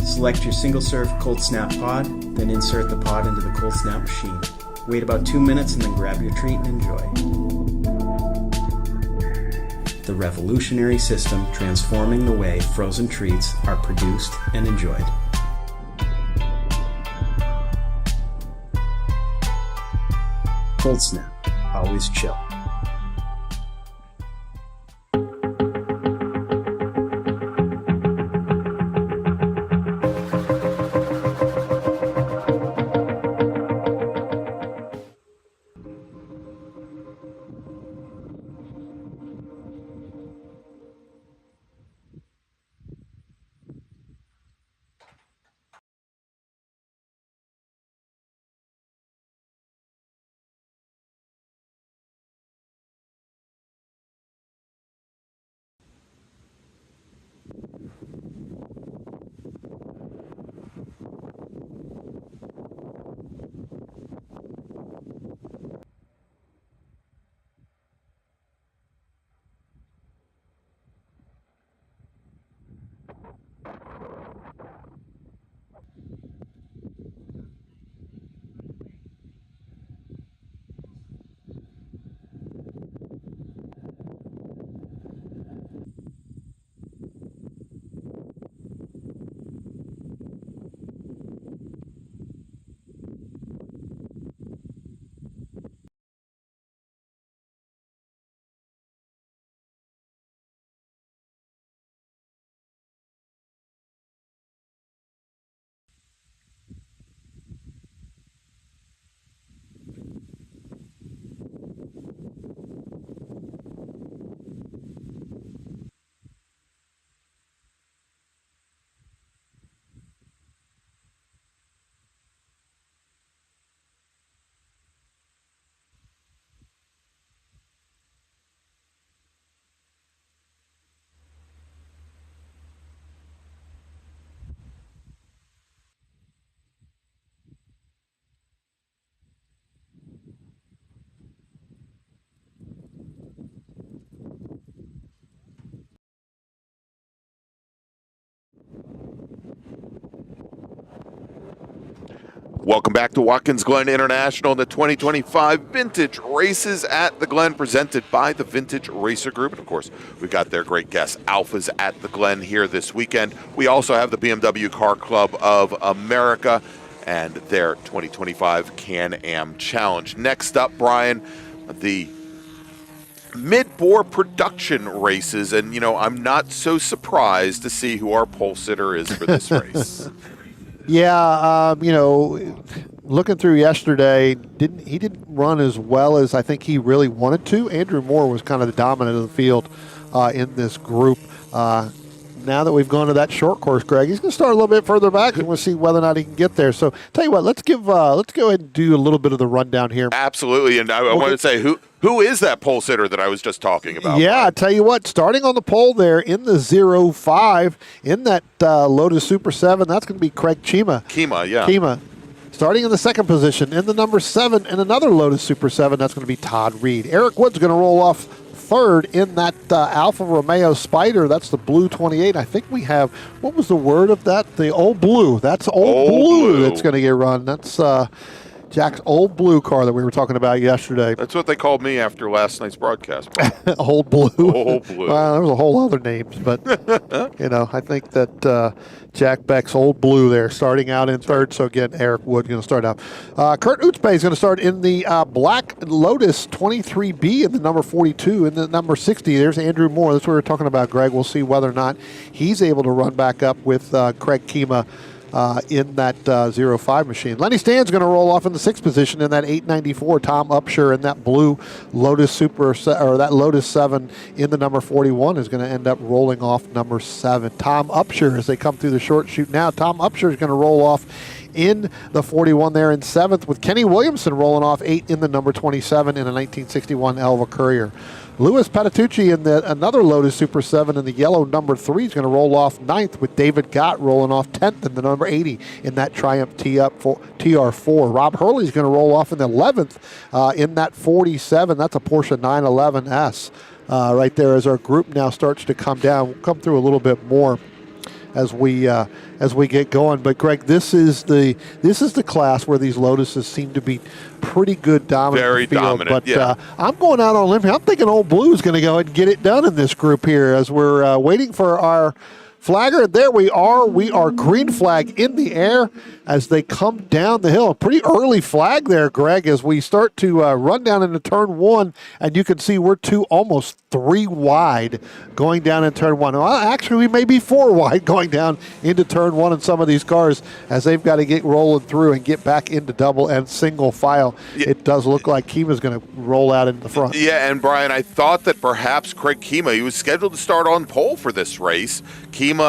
Select your single-serve Cold Snap pod, then insert the pod into the Cold Snap machine. Wait about 2 minutes and then grab your treat and enjoy. The revolutionary system transforming the way frozen treats are produced and enjoyed. Cold Snap. Always chill.
Welcome back to Watkins Glen International and the 2025 Vintage Races at the Glen, presented by the Vintage Racer Group. And of course, we got their great guests, Alfas at the Glen here this weekend. We also have the BMW Car Club of America and their 2025 Can-Am Challenge. Next up, Brian, the mid-bore production races. And, you know, I'm not so surprised to see who our pole sitter is for this race.
Yeah, you know, looking through yesterday, he didn't run as well as I think he really wanted to. Andrew Moore was kind of the dominant of the field in this group. Now that we've gone to that short course, Greg, he's going to start a little bit further back, and we'll see whether or not he can get there. So, tell you what, let's go ahead and do a little bit of the rundown here.
Absolutely, and I want to say who is that pole sitter that I was just talking about?
Yeah, I tell you what, starting on the pole there in the 05 in that Lotus Super 7, that's going to be Craig Kima.
Kima.
Starting in the second position in the number 7 in another Lotus Super 7, that's going to be Todd Reed. Eric Wood's going to roll off third in that Alfa Romeo Spider. That's the blue 28. I think we have, what was the word of that? The old blue. That's old blue that's going to get run. That's Jack's old blue car that we were talking about yesterday.
That's what they called me after last night's broadcast.
Old blue.
Old blue.
Well, there was a whole other names, but you know, I think that Jack Beck's old blue there, starting out in third. So again, Eric Wood going to start out. Kurt Utzbay is going to start in the black Lotus 23B in the number 42. In the number 60, there's Andrew Moore. That's what we were talking about, Greg. We'll see whether or not he's able to run back up with Craig Kima in that 05 machine. Lenny Stan's going to roll off in the 6th position in that 894. Tom Upshur in that blue Lotus Super, or that Lotus 7 in the number 41 is going to end up rolling off number 7. Tom Upshur, as they come through the short chute now, Tom Upshur is going to roll off in the 41 there in 7th, with Kenny Williamson rolling off 8 in the number 27 in a 1961 Elva Courier. Louis Patitucci in another Lotus Super 7 in the yellow number 3 is going to roll off 9th, with David Gott rolling off 10th in the number 80 in that Triumph TR4. Rob Hurley is going to roll off in the 11th in that 47. That's a Porsche 911S right there as our group now starts to come down. We'll come through a little bit more as we get going. But Greg, this is the class where these Lotuses seem to be pretty good, dominant.
Very
field.
dominant.
But
yeah.
I'm going out on a limb here. I'm thinking Old Blue is going to go ahead and get it done in this group here as we're waiting for our flagger. There we are. We are green flag in the air as they come down the hill. A pretty early flag there, Greg, as we start to run down into turn 1, and you can see we're almost 3 wide going down in turn 1. Well, actually, we may be 4 wide going down into turn 1 in some of these cars as they've got to get rolling through and get back into double and single file. Yeah. It does look like Kima's going to roll out in the front.
Yeah, and Brian, I thought that perhaps Craig Kima, he was scheduled to start on pole for this race. Kima,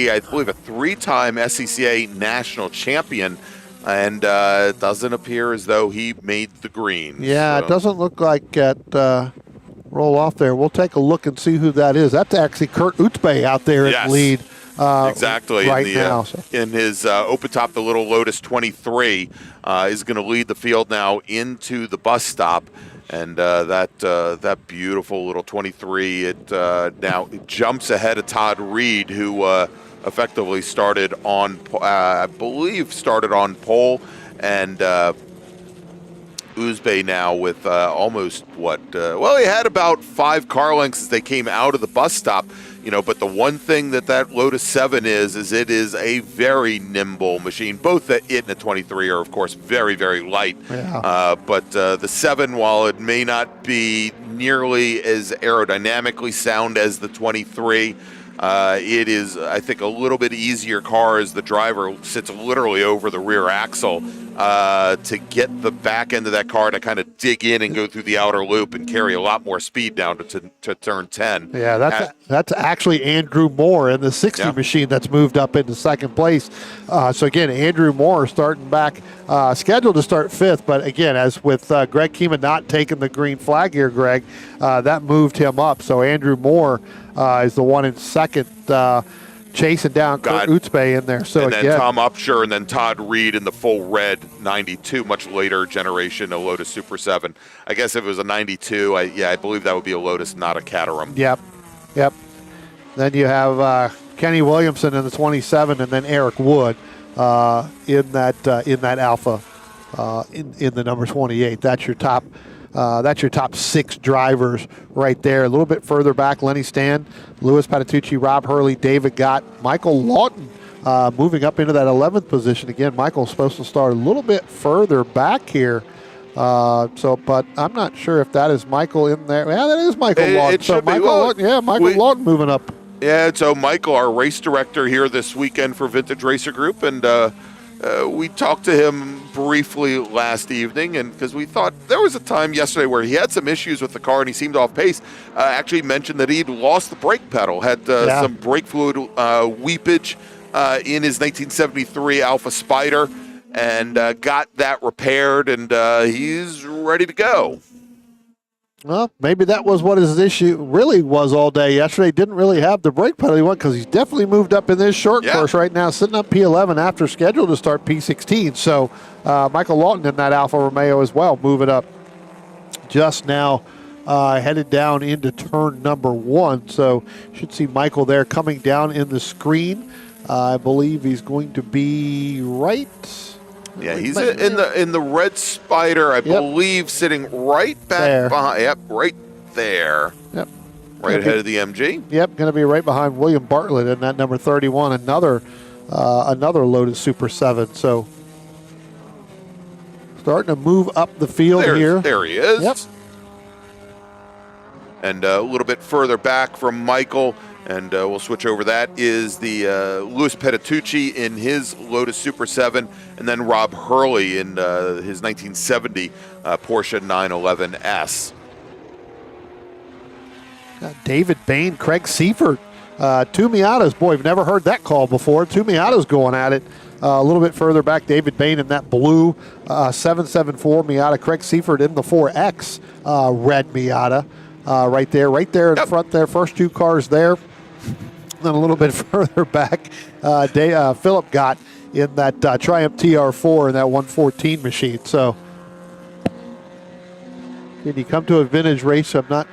I believe a 3-time SCCA national champion, and it doesn't appear as though he made the green.
Yeah,
so.
It doesn't look like it roll off there. We'll take a look and see who that is. That's actually Kurt Utzbay out there at lead.
Exactly.
Right now.
In his open top, the little Lotus 23 is going to lead the field now into the bus stop. And that beautiful little 23, it now jumps ahead of Todd Reed, who effectively started on, I believe, started on pole, and Utzbay now with almost well, he had about 5 car lengths as they came out of the bus stop. You know, but the one thing that Lotus 7 is it is a very nimble machine. Both it and the 23 are, of course, very, very light.
Yeah.
But the 7, while it may not be nearly as aerodynamically sound as the 23, it is, I think, a little bit easier car as the driver sits literally over the rear axle to get the back end of that car to kind of dig in and go through the outer loop and carry a lot more speed down to turn 10.
Yeah, that's actually Andrew Moore in the 60 machine that's moved up into second place. So again, Andrew Moore starting back, scheduled to start 5th, but again, as with Greg Kima not taking the green flag here, Greg, that moved him up. So Andrew Moore is the one in second, chasing down Kurt Utzbay in there. So
and then
again,
Tom Upshur and then Todd Reed in the full red 92, much later generation, a Lotus Super 7. I guess if it was a 92, I believe that would be a Lotus, not a Caterham.
Yep. Then you have Kenny Williamson in the 27, and then Eric Wood. in that Alpha in the number 28. That's your top. That's your top 6 drivers right there. A little bit further back, Lenny Stan, Louis Patitucci, Rob Hurley, David Gott, Michael Lawton moving up into that 11th position. Again, Michael's supposed to start a little bit further back here. But I'm not sure if that is Michael in there. Yeah, that is Michael Lawton.
It should be.
Michael Lawton moving up.
Yeah, so Michael, our race director here this weekend for Vintage Racer Group, and we talked to him briefly last evening, and because we thought there was a time yesterday where he had some issues with the car and he seemed off pace. Actually mentioned that he'd lost the brake pedal, had some brake fluid weepage in his 1973 Alfa Spider, and got that repaired, and he's ready to go.
Well, maybe that was what his issue really was all day yesterday. Didn't really have the brake pedal he wanted, because he's definitely moved up in this short course right now, sitting up P11 after scheduled to start P16. So Michael Lawton in that Alfa Romeo as well, moving up just now, headed down into turn number 1. So should see Michael there coming down in the screen. I believe he's going to be right.
Yeah, he's in the red Spider, I believe, sitting right back behind. Yep, right there.
Yep.
Right ahead of the MG.
Yep, going to be right behind William Bartlett in that number 31, another Lotus Super 7. So starting to move up the field here.
There he is.
Yep.
And a little bit further back from Michael, and we'll switch over. That is the Louis Patitucci in his Lotus Super 7, and then Rob Hurley in his 1970 Porsche 911S.
David Bain, Craig Seifert, two Miatas. Boy, I've never heard that call before. Two Miatas going at it. A little bit further back, David Bain in that blue 774 Miata. Craig Seifert in the 4X red Miata. Right there in front there. First 2 cars there. Then a little bit further back, Philip got in that Triumph TR4 in that 114 machine. So, can you come to a vintage race? I'm not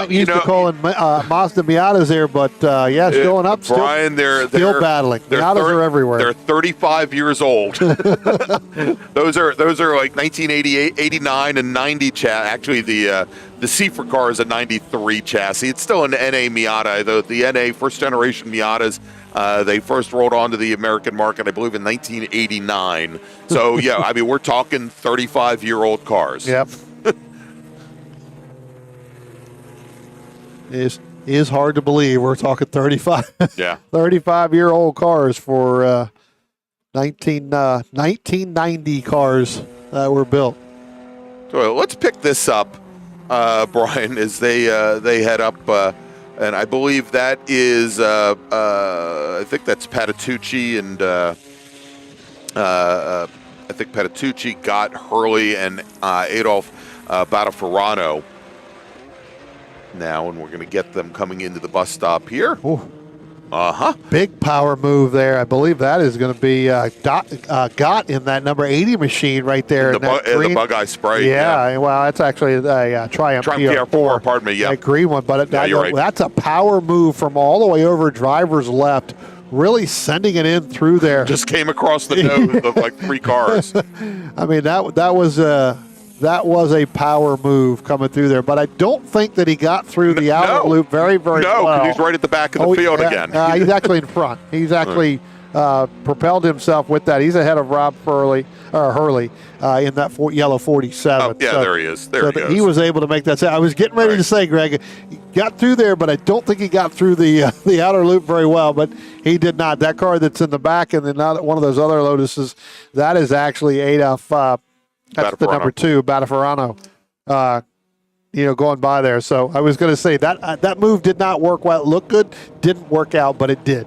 used to calling Mazda Miatas there, but showing up.
Brian, they're
battling. Miatas are everywhere.
They're 35 years old. Those are like 1988, 89, and 90 chassis. Actually, the Seifert car is a 93 chassis. It's still an NA Miata, though the NA first generation Miatas, they first rolled onto the American market, I believe, in 1989. So, I mean, we're talking 35-year-old cars.
Yep. Is hard to believe. We're talking 35. 35-year-old cars for 1990 cars that were built.
So let's pick this up, Brian, as they head up, and I believe that is I think that's Patitucci, and I think Patitucci got Hurley and Adolf Batafarano now, and we're going to get them coming into the bus stop here.
Big power move there. I believe that is going to be Gott in that number 80 machine right there.
The Bug-Eye Sprite.
Yeah, well, that's actually a Triumph
TR4. Pardon me,
that green one. But
right.
That's a power move from all the way over driver's left, really sending it in through there.
Just came across the nose of like 3 cars.
I mean, that was a power move coming through there, but I don't think that he got through the outer loop very, very well.
No, because he's right at the back of the field again.
He's actually in front. He's actually propelled himself with that. He's ahead of Rob Hurley in that yellow 47.
There he is. There he goes.
He was able to make that. I was getting ready to say, Greg, he got through there, but I don't think he got through the outer loop very well, but he did not. That car that's in the back and then one of those other Lotuses, that is actually Adolf that's the number 2, Batafarano, going by there. So I was going to say that move did not work well. It looked good, didn't work out, but it did.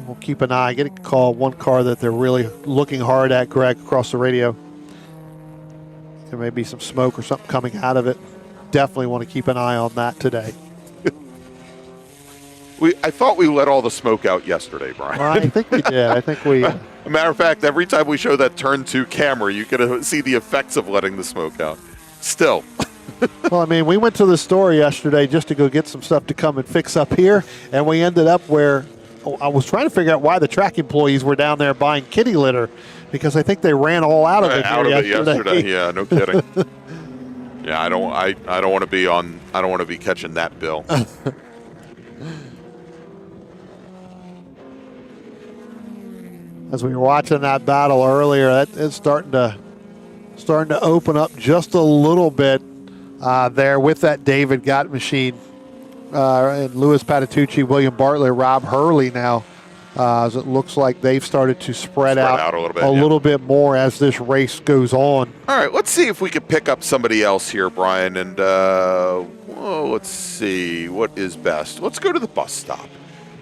We'll keep an eye. Get a call. One car that they're really looking hard at, Greg, across the radio. There may be some smoke or something coming out of it. Definitely want to keep an eye on that today.
I thought we let all the smoke out yesterday, Brian.
Well, I think we did. I think we...
A matter of fact, every time we show that turn 2 camera, you can see the effects of letting the smoke out. Still.
Well, I mean, we went to the store yesterday just to go get some stuff to come and fix up here, and we ended up where I was trying to figure out why the track employees were down there buying kitty litter, because I think they ran all out of it
yesterday. Yeah, no kidding. Yeah, I don't want to be catching that bill.
As we were watching that battle earlier, it's starting to open up just a little bit there with that David Gott machine. And Louis Patitucci, William Bartlett, Rob Hurley now, as it looks like they've started to spread out a little bit more as this race goes on.
All right, let's see if we could pick up somebody else here, Brian. And let's see what is best. Let's go to the bus stop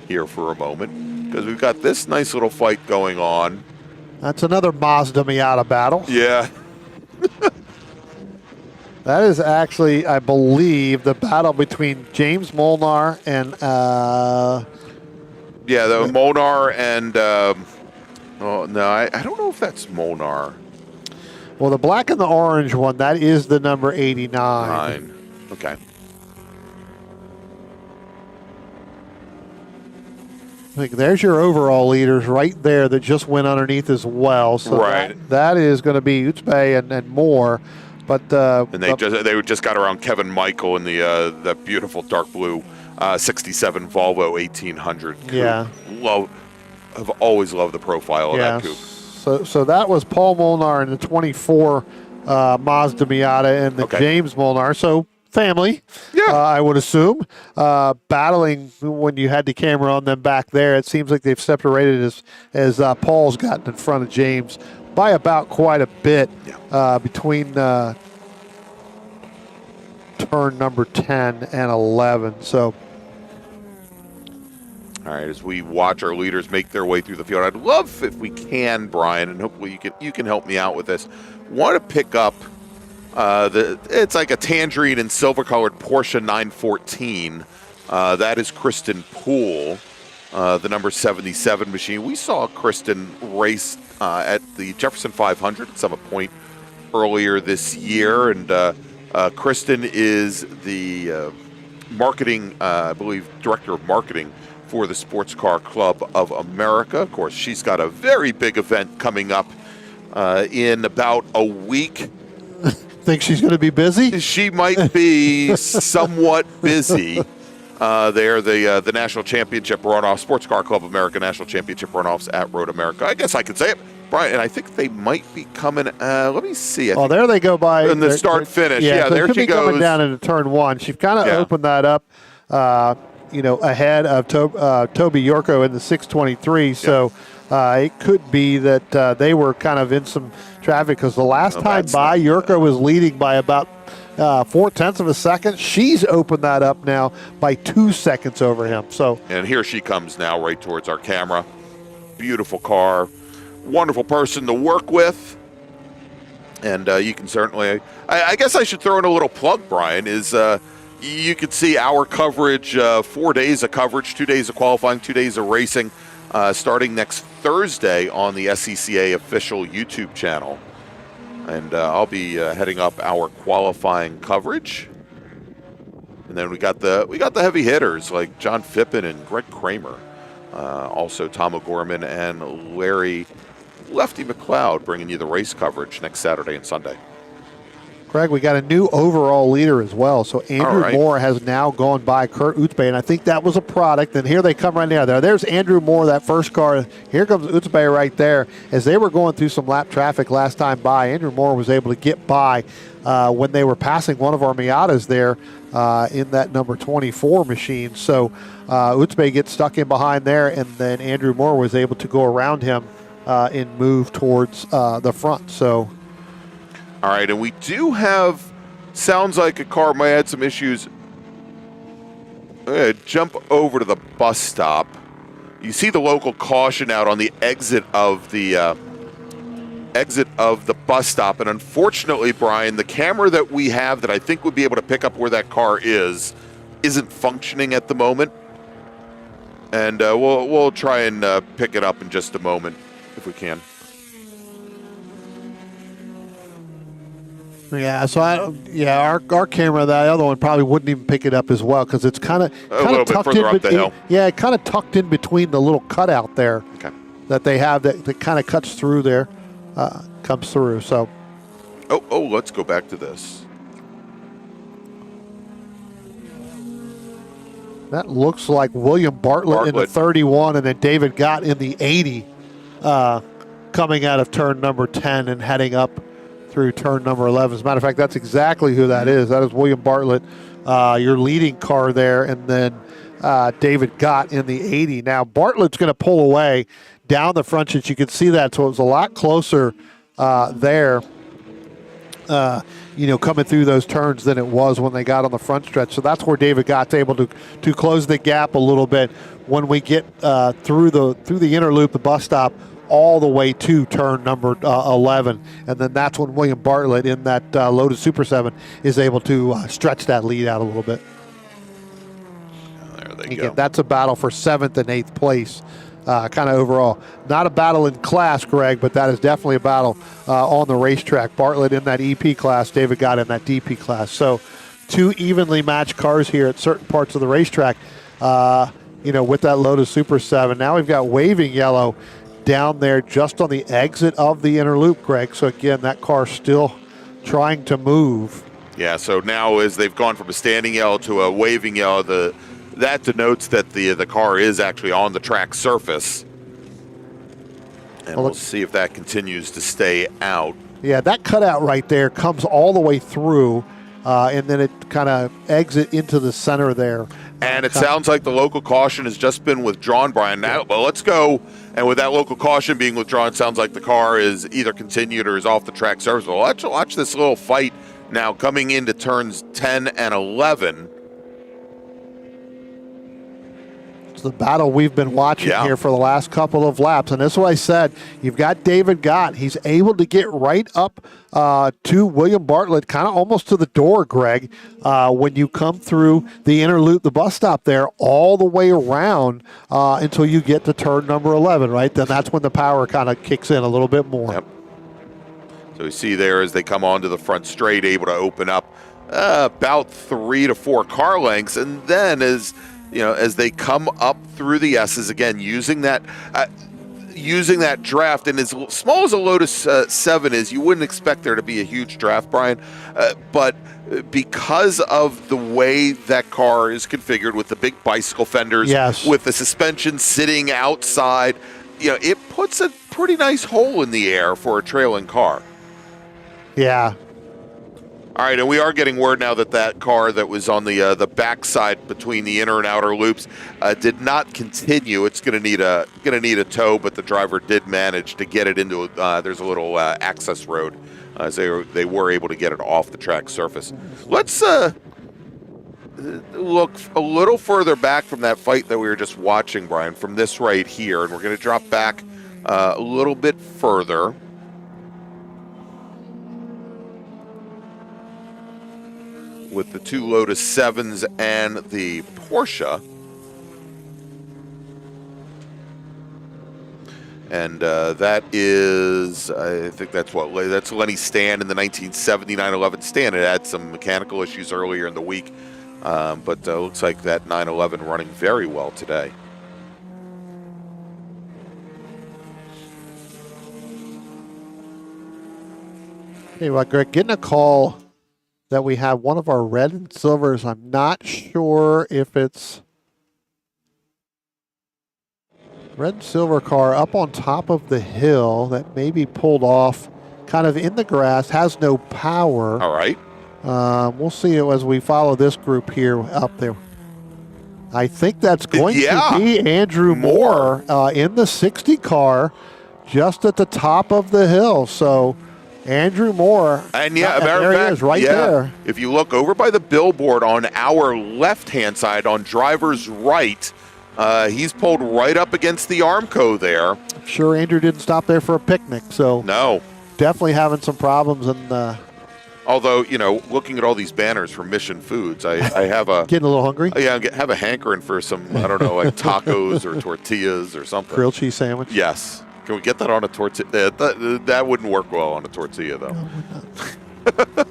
here for a moment, because we've got this nice little fight going on.
That's another Mazda Miata battle.
Yeah.
That is actually, I believe, the battle between James Molnar and
the Molnar and I don't know if that's Molnar.
Well, the black and the orange one, that is the number 89.
Okay.
I think there's your overall leaders right there that just went underneath as well. So that is going to be Utspe and more. But
and they just got around Kevin Michael in the beautiful dark blue 67 Volvo 1800 coupe.
Yeah.
I've always loved the profile of that coupe.
So that was Paul Molnar in the 24 Mazda Miata and the James Molnar. So family, I would assume, battling when you had the camera on them back there. It seems like they've separated as Paul's gotten in front of James by about quite a bit between turn number 10 and 11. So,
all right, as we watch our leaders make their way through the field, I'd love if we can, Brian, and hopefully you can help me out with this. Want to pick up it's like a tangerine and silver-colored Porsche 914. That is Kristen Poole, the number 77 machine. We saw Kristen race at the Jefferson 500 at some point earlier this year, and Kristen is the marketing, I believe, director of marketing for the Sports Car Club of America. Of course, she's got a very big event coming up in about a week.
Think she's going to be busy?
She might be somewhat busy. They're the National Championship runoff, Sports Car Club of America National Championship runoffs at Road America. I guess I could say it, Brian, and I think they might be coming. Let me see.
There they go by.
In the start finish. Yeah, there she goes.
Coming down into turn one. She's kind of opened that up, ahead of Toby Yorko in the 623. So it could be that they were kind of in some traffic, because the last time by, Yorko was leading by about 0.4 of a second. She's opened that up now by 2 seconds over him. So,
and here she comes now right towards our camera. Beautiful car, wonderful person to work with. And you can certainly, I guess I should throw in a little plug, Brian, is you can see our coverage, 4 days of coverage, 2 days of qualifying, 2 days of racing, starting next Thursday on the SCCA official YouTube channel. And I'll be heading up our qualifying coverage. And then we got the heavy hitters like John Phippen and Greg Kramer. Also Tom O'Gorman and Larry Lefty McLeod bringing you the race coverage next Saturday and Sunday.
Craig, we got a new overall leader as well. So Andrew Moore has now gone by Kurt Utspe, and I think that was a product. And here they come right now. There's Andrew Moore, that first car. Here comes Utspe right there. As they were going through some lap traffic last time by, Andrew Moore was able to get by when they were passing one of our Miatas there in that number 24 machine. So Utspe gets stuck in behind there, and then Andrew Moore was able to go around him and move towards the front. So.
All right, and we do have, sounds like a car might have some issues. I'm going to jump over to the bus stop. You see the local caution out on the exit of the bus stop, and unfortunately, Brian, the camera that we have that I think would be able to pick up where that car isn't functioning at the moment. And we'll try and pick it up in just a moment if we can.
Yeah, so our camera, that other one probably wouldn't even pick it up as well because it's kind of tucked in
up the hill.
Yeah, it kind of tucked in between the little cutout there that they have that kind of cuts through there, comes through. So,
let's go back to this.
That looks like William Bartlett in the 31 and then David Gott in the 80 coming out of turn number 10 and heading up through turn number 11. As a matter of fact, that's exactly who that is. That is William Bartlett, your leading car there, and then David Gott in the 80. Now, Bartlett's going to pull away down the front stretch. You can see that, so it was a lot closer there. Coming through those turns than it was when they got on the front stretch. So that's where David Gott's able to close the gap a little bit when we get through the inner loop, the bus stop, all the way to turn number 11. And then that's when William Bartlett in that Lotus Super 7 is able to stretch that lead out a little bit.
There they go.
That's a battle for 7th and 8th place. Kind of overall. Not a battle in class, Greg, but that is definitely a battle on the racetrack. Bartlett in that EP class, David Gott in that DP class. So 2 evenly matched cars here at certain parts of the racetrack, with that Lotus Super 7. Now we've got waving yellow down there just on the exit of the inner loop, Greg. So again, that car still trying to move.
Yeah, so now as they've gone from a standing yellow to a waving yellow, that denotes that the car is actually on the track surface. And we'll see if that continues to stay out.
Yeah, that cutout right there comes all the way through, and then it kind of exit into the center there.
And it sounds like the local caution has just been withdrawn, Brian. Now, well, let's go. And with that local caution being withdrawn, it sounds like the car is either continued or is off the track surface. Well, let's watch this little fight now coming into turns 10 and 11.
The battle we've been watching here for the last couple of laps. And that's what I said. You've got David Gott. He's able to get right up to William Bartlett, kind of almost to the door, Greg, when you come through the inner loop, the bus stop there, all the way around until you get to turn number 11, right? Then that's when the power kind of kicks in a little bit more.
Yep. So we see there as they come onto the front straight, able to open up about 3 to 4 car lengths. And then as they come up through the S's again, using that draft, and as small as a Lotus 7 is, you wouldn't expect there to be a huge draft, Brian. But because of the way that car is configured with the big bicycle fenders, with the suspension sitting outside, it puts a pretty nice hole in the air for a trailing car.
Yeah.
All right, and we are getting word now that car that was on the backside between the inner and outer loops did not continue. It's going to need a tow, but the driver did manage to get it into. There's a little access road, as they were able to get it off the track surface. Let's look a little further back from that fight that we were just watching, Brian, from this right here, and we're going to drop back a little bit further. With the 2 Lotus 7s and the Porsche. And that is, I think that's Lenny Stan in the 1970 911 Stan. It had some mechanical issues earlier in the week, but looks like that 911 running very well today.
Hey, well, Greg, getting a call that we have one of our red and silvers. I'm not sure if it's red and silver car up on top of the hill that may be pulled off kind of in the grass, has no power.
All right.
We'll see it as we follow this group here up there. I think that's going to be Andrew Moore in the 60 car just at the top of the hill. So Andrew Moore,
and
there he is, right there.
If you look over by the billboard on our left-hand side, on driver's right, he's pulled right up against the Armco there.
I'm sure Andrew didn't stop there for a picnic, so
no,
definitely having some problems. And
although, looking at all these banners from Mission Foods, I have a
getting a little hungry.
Yeah, I have a hankering for some, I don't know, like tacos or tortillas or something.
Grilled cheese sandwich.
Yes. Can we get that on a tortilla? That wouldn't work well on a tortilla, though.
No, it would not.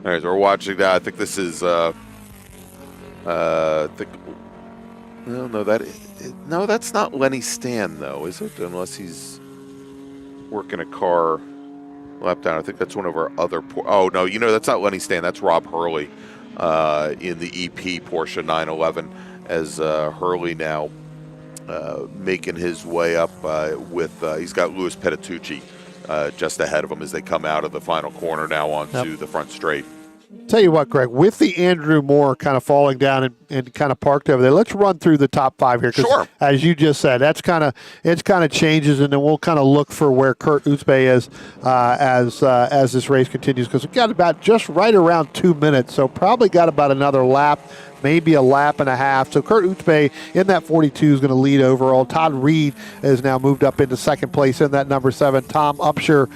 All right, so we're watching that. I think this is. No, that's not Lenny Stan though, is it? Unless he's working a car lap down. I think that's one of our other. Oh no, that's not Lenny Stan. That's Rob Hurley in the EP Porsche 911 as Hurley now making his way up with. He's got Louis Petitucci just ahead of him as they come out of the final corner now onto the front straight.
Tell you what, Greg, with the Andrew Moore kind of falling down and kind of parked over there, let's run through the top 5 here.
Sure.
As you just said, it's kind of changes, and then we'll kind of look for where Kurt Uzbe is as this race continues, because we've got about just right around 2 minutes, so probably got about another lap, maybe a lap and a half. So Kurt Uzbe in that 42 is going to lead overall. Todd Reed is now moved up into second place in that number 7. Tom Upshur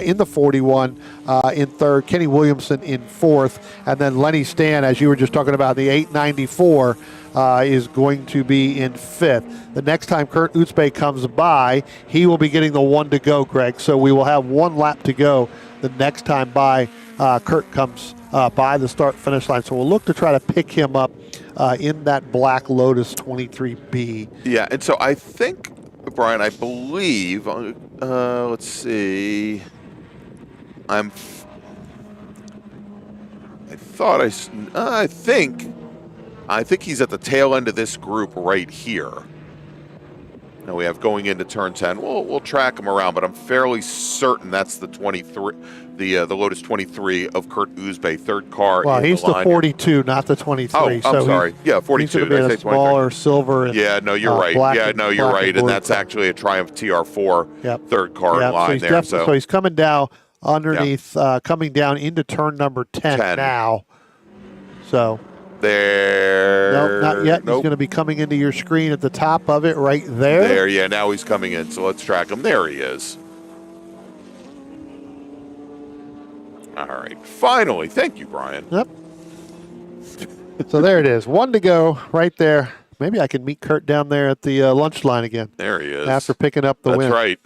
in the 41 in third. Kenny Williamson in fourth. And then Lenny Stan, as you were just talking about, the 894 is going to be in fifth. The next time Kurt Uzbe comes by, he will be getting the 1 to go, Greg. So we will have 1 lap to go the next time by Kurt comes by the start-finish line. So we'll look to try to pick him up in that black Lotus 23B.
Yeah, and so I think, Brian, I believe, let's see, I think he's at the tail end of this group right here. Now we have going into turn 10. We'll track him around, but I'm fairly certain that's the 23, the Lotus 23 of Kurt Uzbe, third car.
Well,
in
he's
the
42, not the 23.
Oh, I'm sorry. Yeah, 42.
He's going to be a smaller silver. And,
yeah, no, you're right. Yeah, no, you're right, and that's actually a Triumph TR4 third car in line there.
So he's coming down underneath, coming down into turn number 10. Now. So.
There.
No, not yet. Nope. He's going to be coming into your screen at the top of it right there.
There, yeah. Now he's coming in. So let's track him. There he is. All right. Finally. Thank you, Brian.
Yep. So there it is. 1 to go right there. Maybe I can meet Kurt down there at the lunch line again.
There he is.
After picking up the win.
That's right.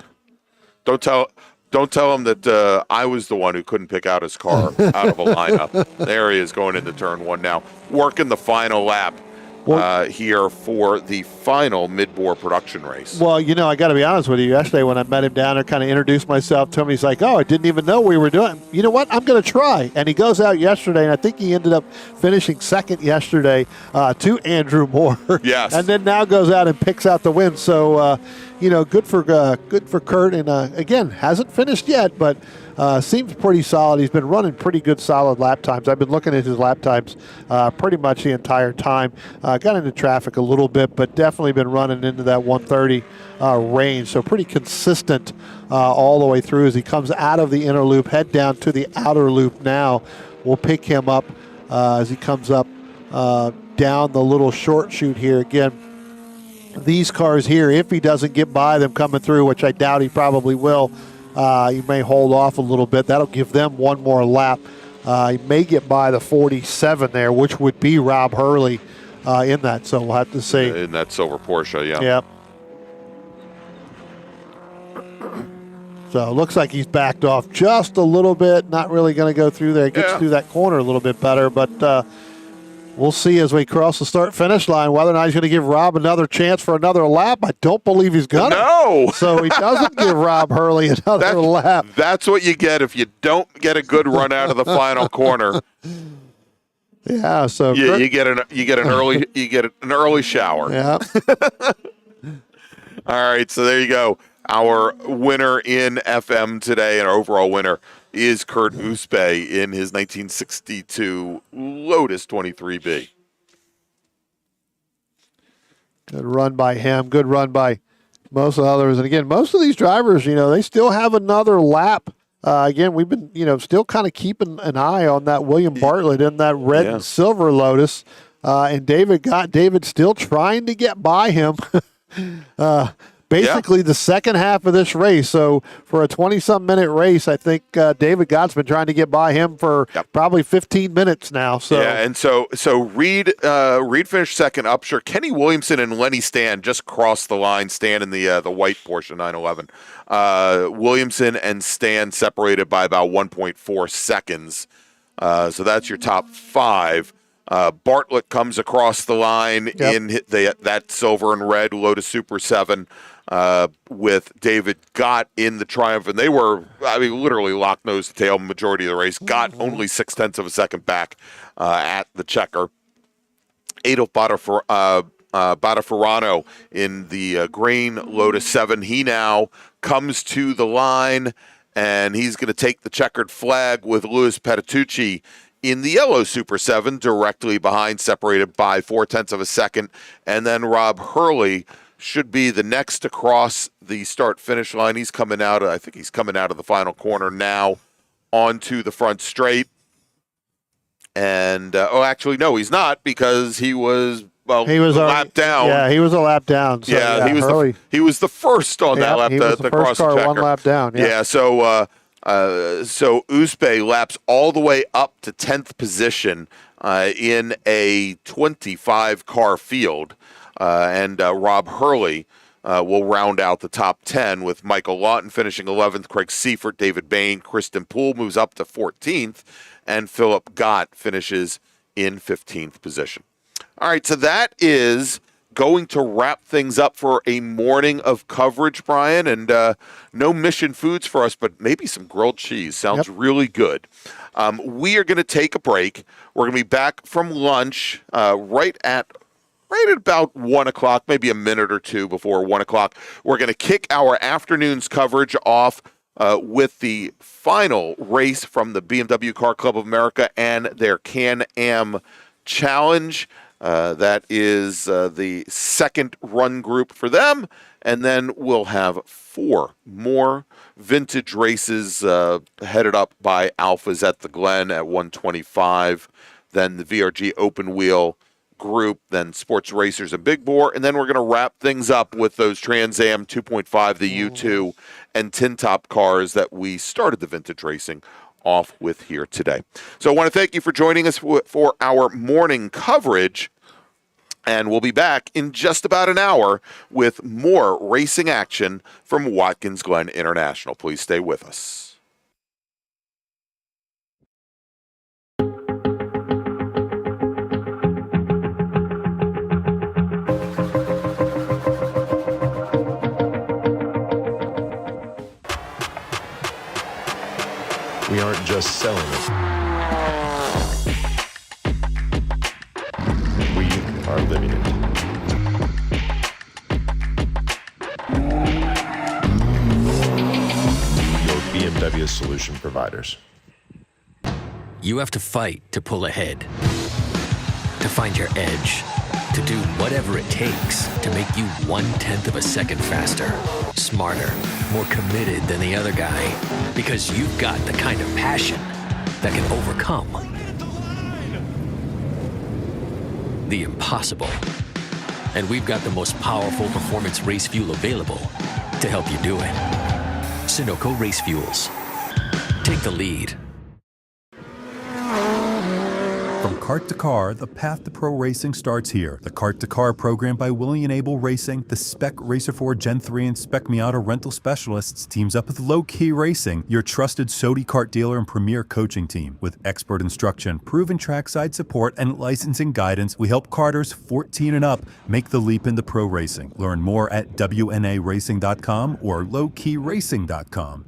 Don't tell him that I was the one who couldn't pick out his car out of a lineup. There he is going into turn 1 now. Working the final lap here for the final mid-bore production race.
Well, I got to be honest with you. Yesterday when I met him down there, kind of introduced myself to him, he's like, I didn't even know we were doing. You know what? I'm going to try. And he goes out yesterday, and I think he ended up finishing second yesterday to Andrew Moore.
Yes.
And then now goes out and picks out the win. So, good for Kurt. And, again, hasn't finished yet, but seems pretty solid. He's been running pretty good solid lap times. I've been looking at his lap times pretty much the entire time. Got into traffic a little bit, but definitely been running into that 130 range. So pretty consistent all the way through as he comes out of the inner loop, head down to the outer loop now. We'll pick him up as he comes up down the little short chute here. Again, these cars here, if he doesn't get by them coming through, which I doubt he probably will, you may hold off a little bit. That'll give them 1 more lap. He may get by the 47 there, which would be Rob Hurley in that. So we'll have to see.
In that silver Porsche, yeah.
Yep. So it looks like he's backed off just a little bit. Not really going to go through there. Gets through that corner a little bit better, but we'll see as we cross the start-finish line whether or not he's going to give Rob another chance for another lap. I don't believe he's going to.
No!
So he doesn't give Rob Hurley another lap.
That's what you get if you don't get a good run out of the final corner.
Yeah, so
you get an early shower.
Yeah.
All right, so there you go. Our winner in FM today, and our overall winner, is Kurt Uzbe in his 1962 Lotus 23B.
Good run by him. Good run by most of the others. And again, most of these drivers, they still have another lap. Again, we've been, still kind of keeping an eye on that William Bartlett in that red and silver Lotus. And David still trying to get by him. Basically the second half of this race. So for a 20-some minute race, I think David Gott's been trying to get by him for probably 15 minutes now. So
yeah, and so Reed finished second. Upshur, Kenny Williamson, and Lenny Stan just crossed the line. Stan in the white Porsche 911. Williamson and Stan separated by about 1.4 seconds. So that's your top 5. Bartlett comes across the line in that silver and red Lotus Super 7 with David Gott in the Triumph. And they were, literally lock, nose to tail majority of the race. Gott only 0.6 of a second back at the checker. Adolf Badafarano in the green Lotus 7. He now comes to the line, and he's going to take the checkered flag with Louis Petitucci in the yellow Super 7, directly behind, separated by 0.4 of a second. And then Rob Hurley should be the next to cross the start-finish line. He's coming out, I think he's coming out of the final corner now onto the front straight. And, actually, no, he's not, because he was a lap down.
Yeah, he was a lap down. So,
he was the first on that lap to cross the checker.
1 lap down.
Yeah, so Uzbek laps all the way up to 10th position in a 25-car field. And Rob Hurley will round out the top 10 with Michael Lawton finishing 11th, Craig Seifert, David Bain, Kristen Poole moves up to 14th, and Philip Gott finishes in 15th position. All right, so that is going to wrap things up for a morning of coverage, Brian, and no Mission Foods for us, but maybe some grilled cheese. Sounds really good. We are going to take a break. We're going to be back from lunch right at about 1 o'clock, maybe a minute or two before 1 o'clock. We're going to kick our afternoon's coverage off with the final race from the BMW Car Club of America and their Can-Am Challenge. That is the second run group for them. And then we'll have 4 more vintage races headed up by Alfas at the Glen at 125. Then the VRG Open Wheel group, then Sports Racers and Big Bore. And then we're going to wrap things up with those Trans Am 2.5, the U2, and Tin Top cars that we started the vintage racing off with here today. So I want to thank you for joining us for our morning coverage, and we'll be back in just about an hour with more racing action from Watkins Glen International. Please stay with us.
We aren't just selling it. We are living it. Your BMW solution providers.
You have to fight to pull ahead, to find your edge, to do whatever it takes to make you 1/10 of a second faster, smarter, more committed than the other guy, because you've got the kind of passion that can overcome the impossible. And we've got the most powerful performance race fuel available to help you do it. Sunoco Race Fuels. Take the lead.
From kart to car, the path to pro racing starts here. The Kart to Car program by William Racing, the Spec Racer 4 Gen 3 and Spec Miata rental specialists teams up with Low Key Racing, your trusted Sodi kart dealer and premier coaching team. With expert instruction, proven trackside support, and licensing guidance, we help karters 14 and up make the leap into pro racing. Learn more at WNARacing.com or lowkeyracing.com.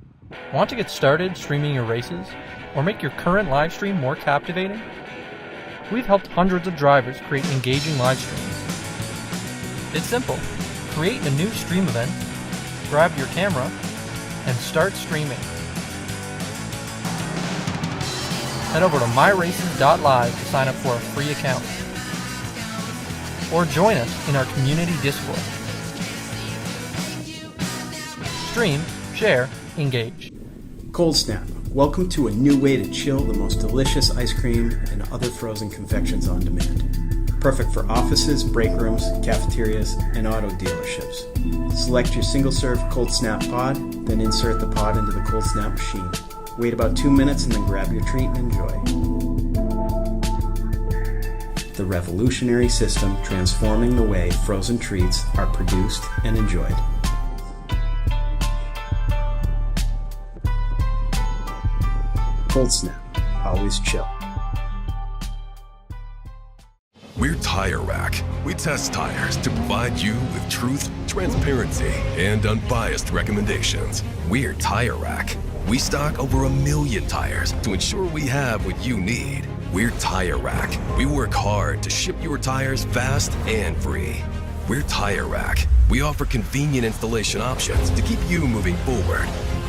Want to get started streaming your races or make your current live stream more captivating? We've helped hundreds of drivers create engaging live streams. It's simple. Create a new stream event, grab your camera, and start streaming. Head over to myraces.live to sign up for a free account. Or join us in our community Discord. Stream, share, engage.
Cold Snap. Welcome to a new way to chill the most delicious ice cream and other frozen confections on demand. Perfect for offices, break rooms, cafeterias, and auto dealerships. Select your single-serve Cold Snap pod, then insert the pod into the Cold Snap machine. Wait about 2 minutes and then grab your treat and enjoy. The revolutionary system transforming the way frozen treats are produced and enjoyed. Cold Snap. Always chill.
We're Tire Rack. We test tires to provide you with truth, transparency, and unbiased recommendations. We're Tire Rack. We stock over 1 million tires to ensure we have what you need. We're Tire Rack. We work hard to ship your tires fast and free. We're Tire Rack. We offer convenient installation options to keep you moving forward.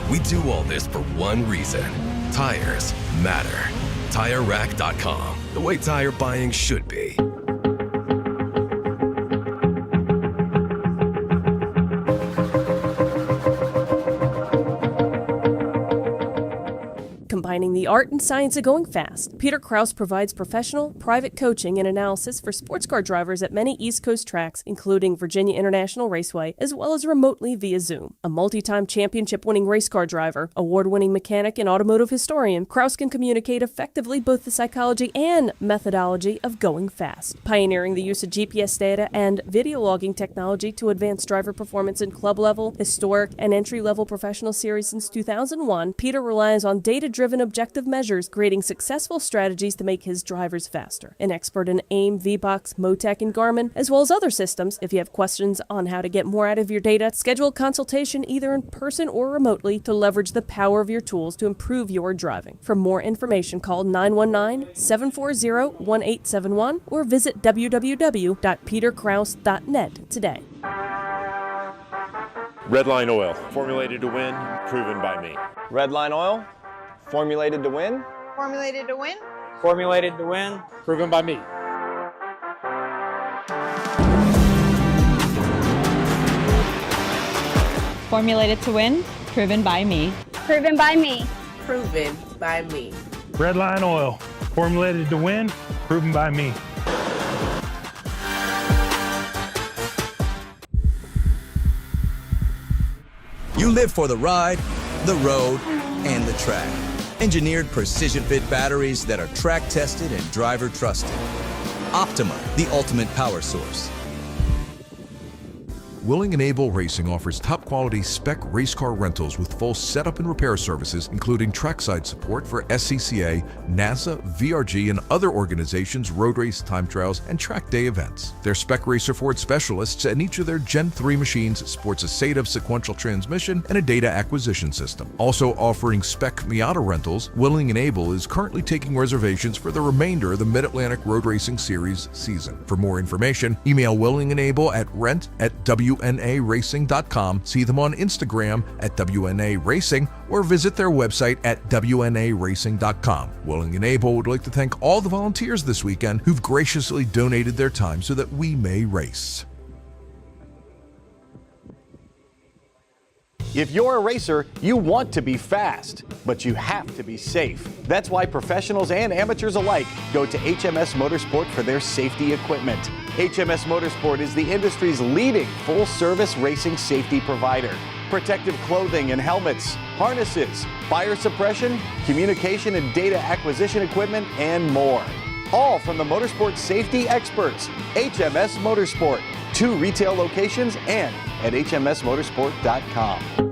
We do all this for one reason. Tires matter. TireRack.com. The way tire buying should be.
Combining the art and science of going fast, Peter Kraus provides professional, private coaching and analysis for sports car drivers at many East Coast tracks, including Virginia International Raceway, as well as remotely via Zoom. A multi-time championship-winning race car driver, award-winning mechanic, and automotive historian, Kraus can communicate effectively both the psychology and methodology of going fast, pioneering the use of GPS data and video logging technology to advance driver performance in club-level, historic, and entry-level professional series since 2001. Peter relies on data-driven objective measures, creating successful strategies to make his drivers faster. An expert in AIM, VBox, Motec, and Garmin, as well as other systems. If you have questions on how to get more out of your data, schedule a consultation either in person or remotely to leverage the power of your tools to improve your driving. For more information, call 919-740-1871 or visit www.peterkraus.net today.
Redline Oil, formulated to win, proven by me.
Redline Oil, formulated to win.
Formulated to win.
Formulated to win. Proven by me.
Formulated to win, proven by me.
Proven by me.
Proven by me.
Redline Oil, formulated to win, proven by me.
You live for the ride, the road, and the track. Engineered precision fit batteries that are track tested and driver trusted. Optima, the ultimate power source.
Willing and Able Racing offers top-quality spec race car rentals with full setup and repair services, including trackside support for SCCA, NASA, VRG, and other organizations' road race, time trials, and track day events. Their Spec Racer Ford specialists and each of their Gen 3 machines sports a SATAV sequential transmission and a data acquisition system. Also offering Spec Miata rentals, Willing and Able is currently taking reservations for the remainder of the Mid-Atlantic Road Racing Series season. For more information, email Willing and Able at rent@WNARacing.com, see them on Instagram at WNA Racing, or visit their website at WNARacing.com. Willing and Able would like to thank all the volunteers this weekend who've graciously donated their time so that we may race.
If you're a racer, you want to be fast, but you have to be safe. That's why professionals and amateurs alike go to HMS Motorsport for their safety equipment. HMS Motorsport is the industry's leading full-service racing safety provider. Protective clothing and helmets, harnesses, fire suppression, communication and data acquisition equipment, and more. All from the motorsport safety experts, HMS Motorsport. 2 retail locations and at hmsmotorsport.com.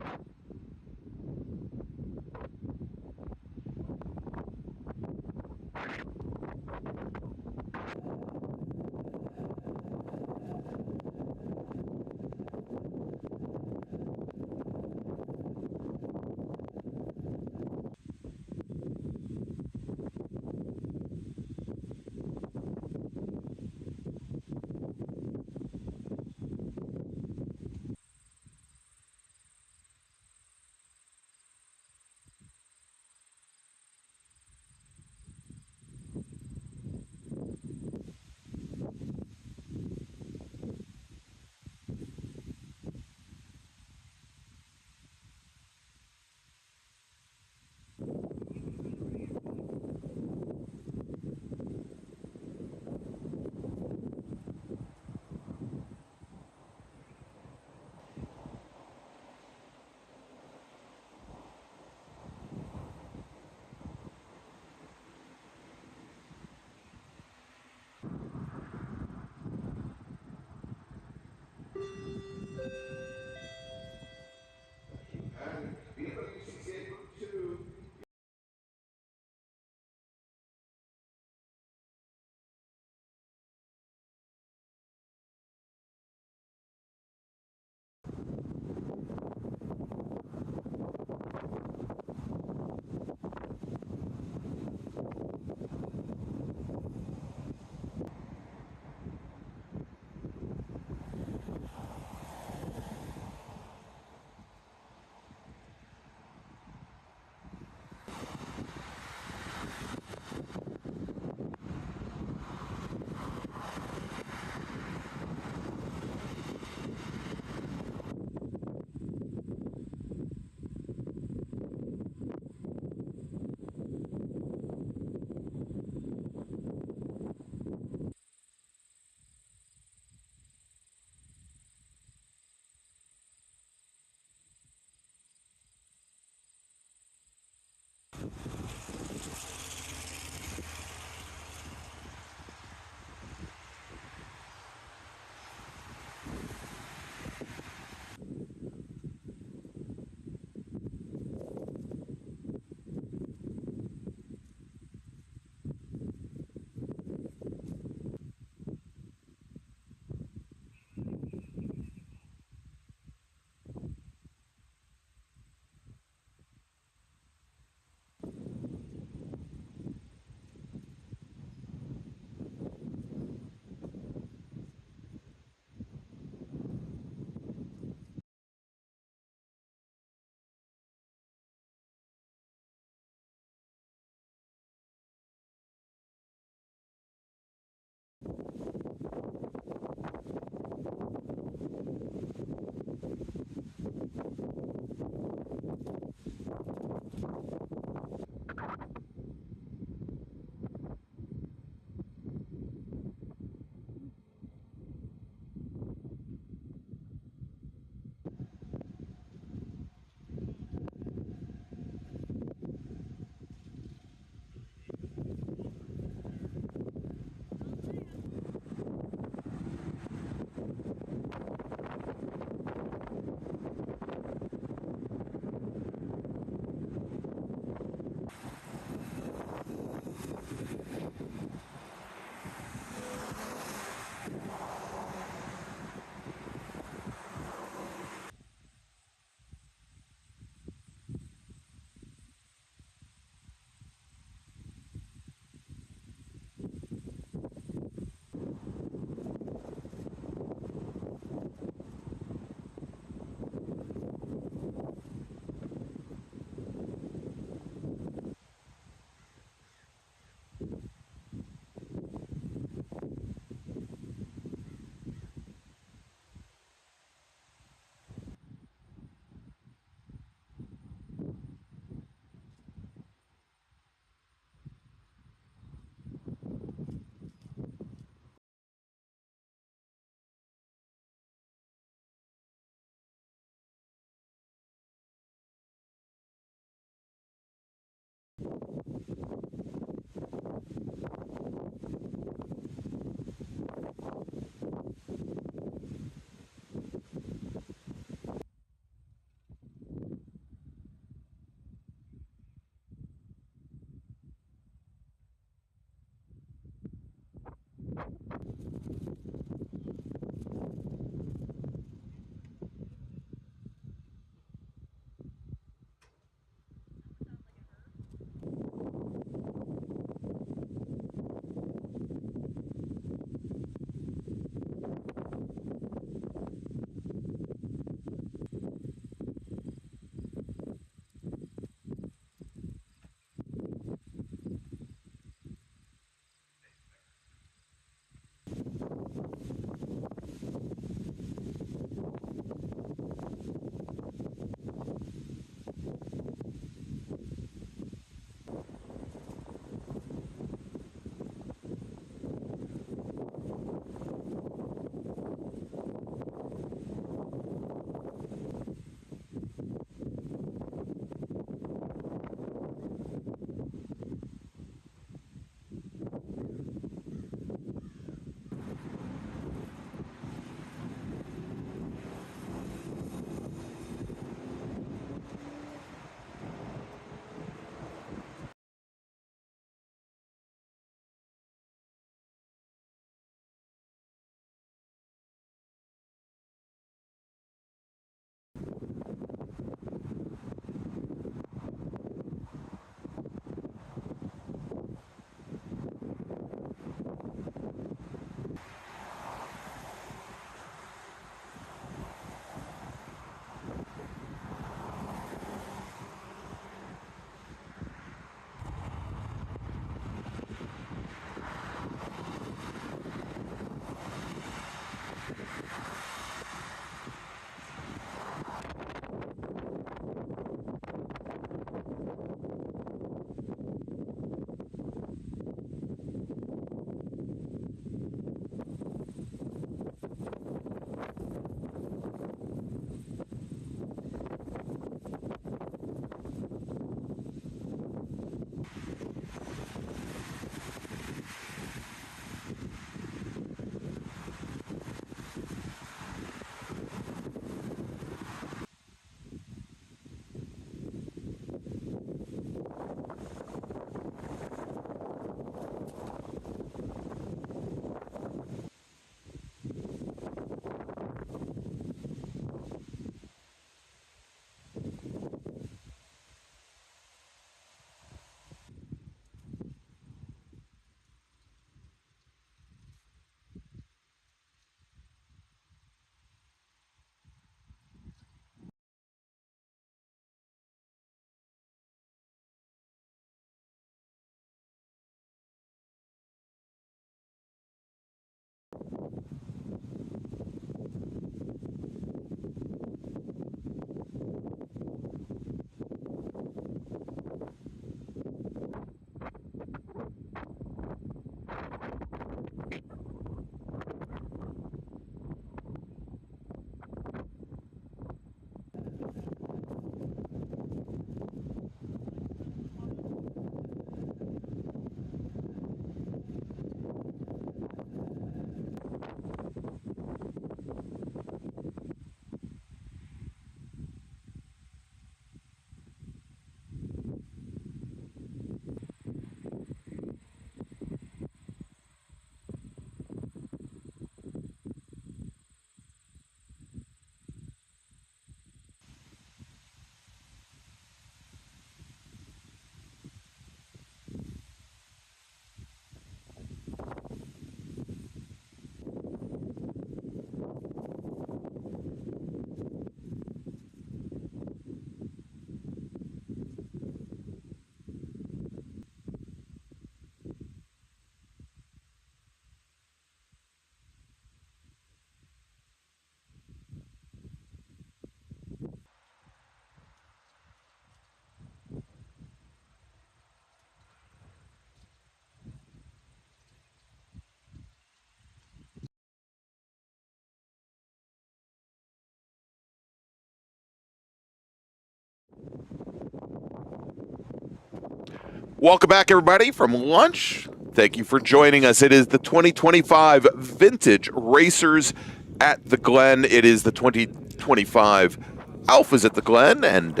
Welcome back, everybody, from lunch. Thank you for joining us. It is the 2025 Vintage Racers at the Glen. It is the 2025 Alfas at the Glen, and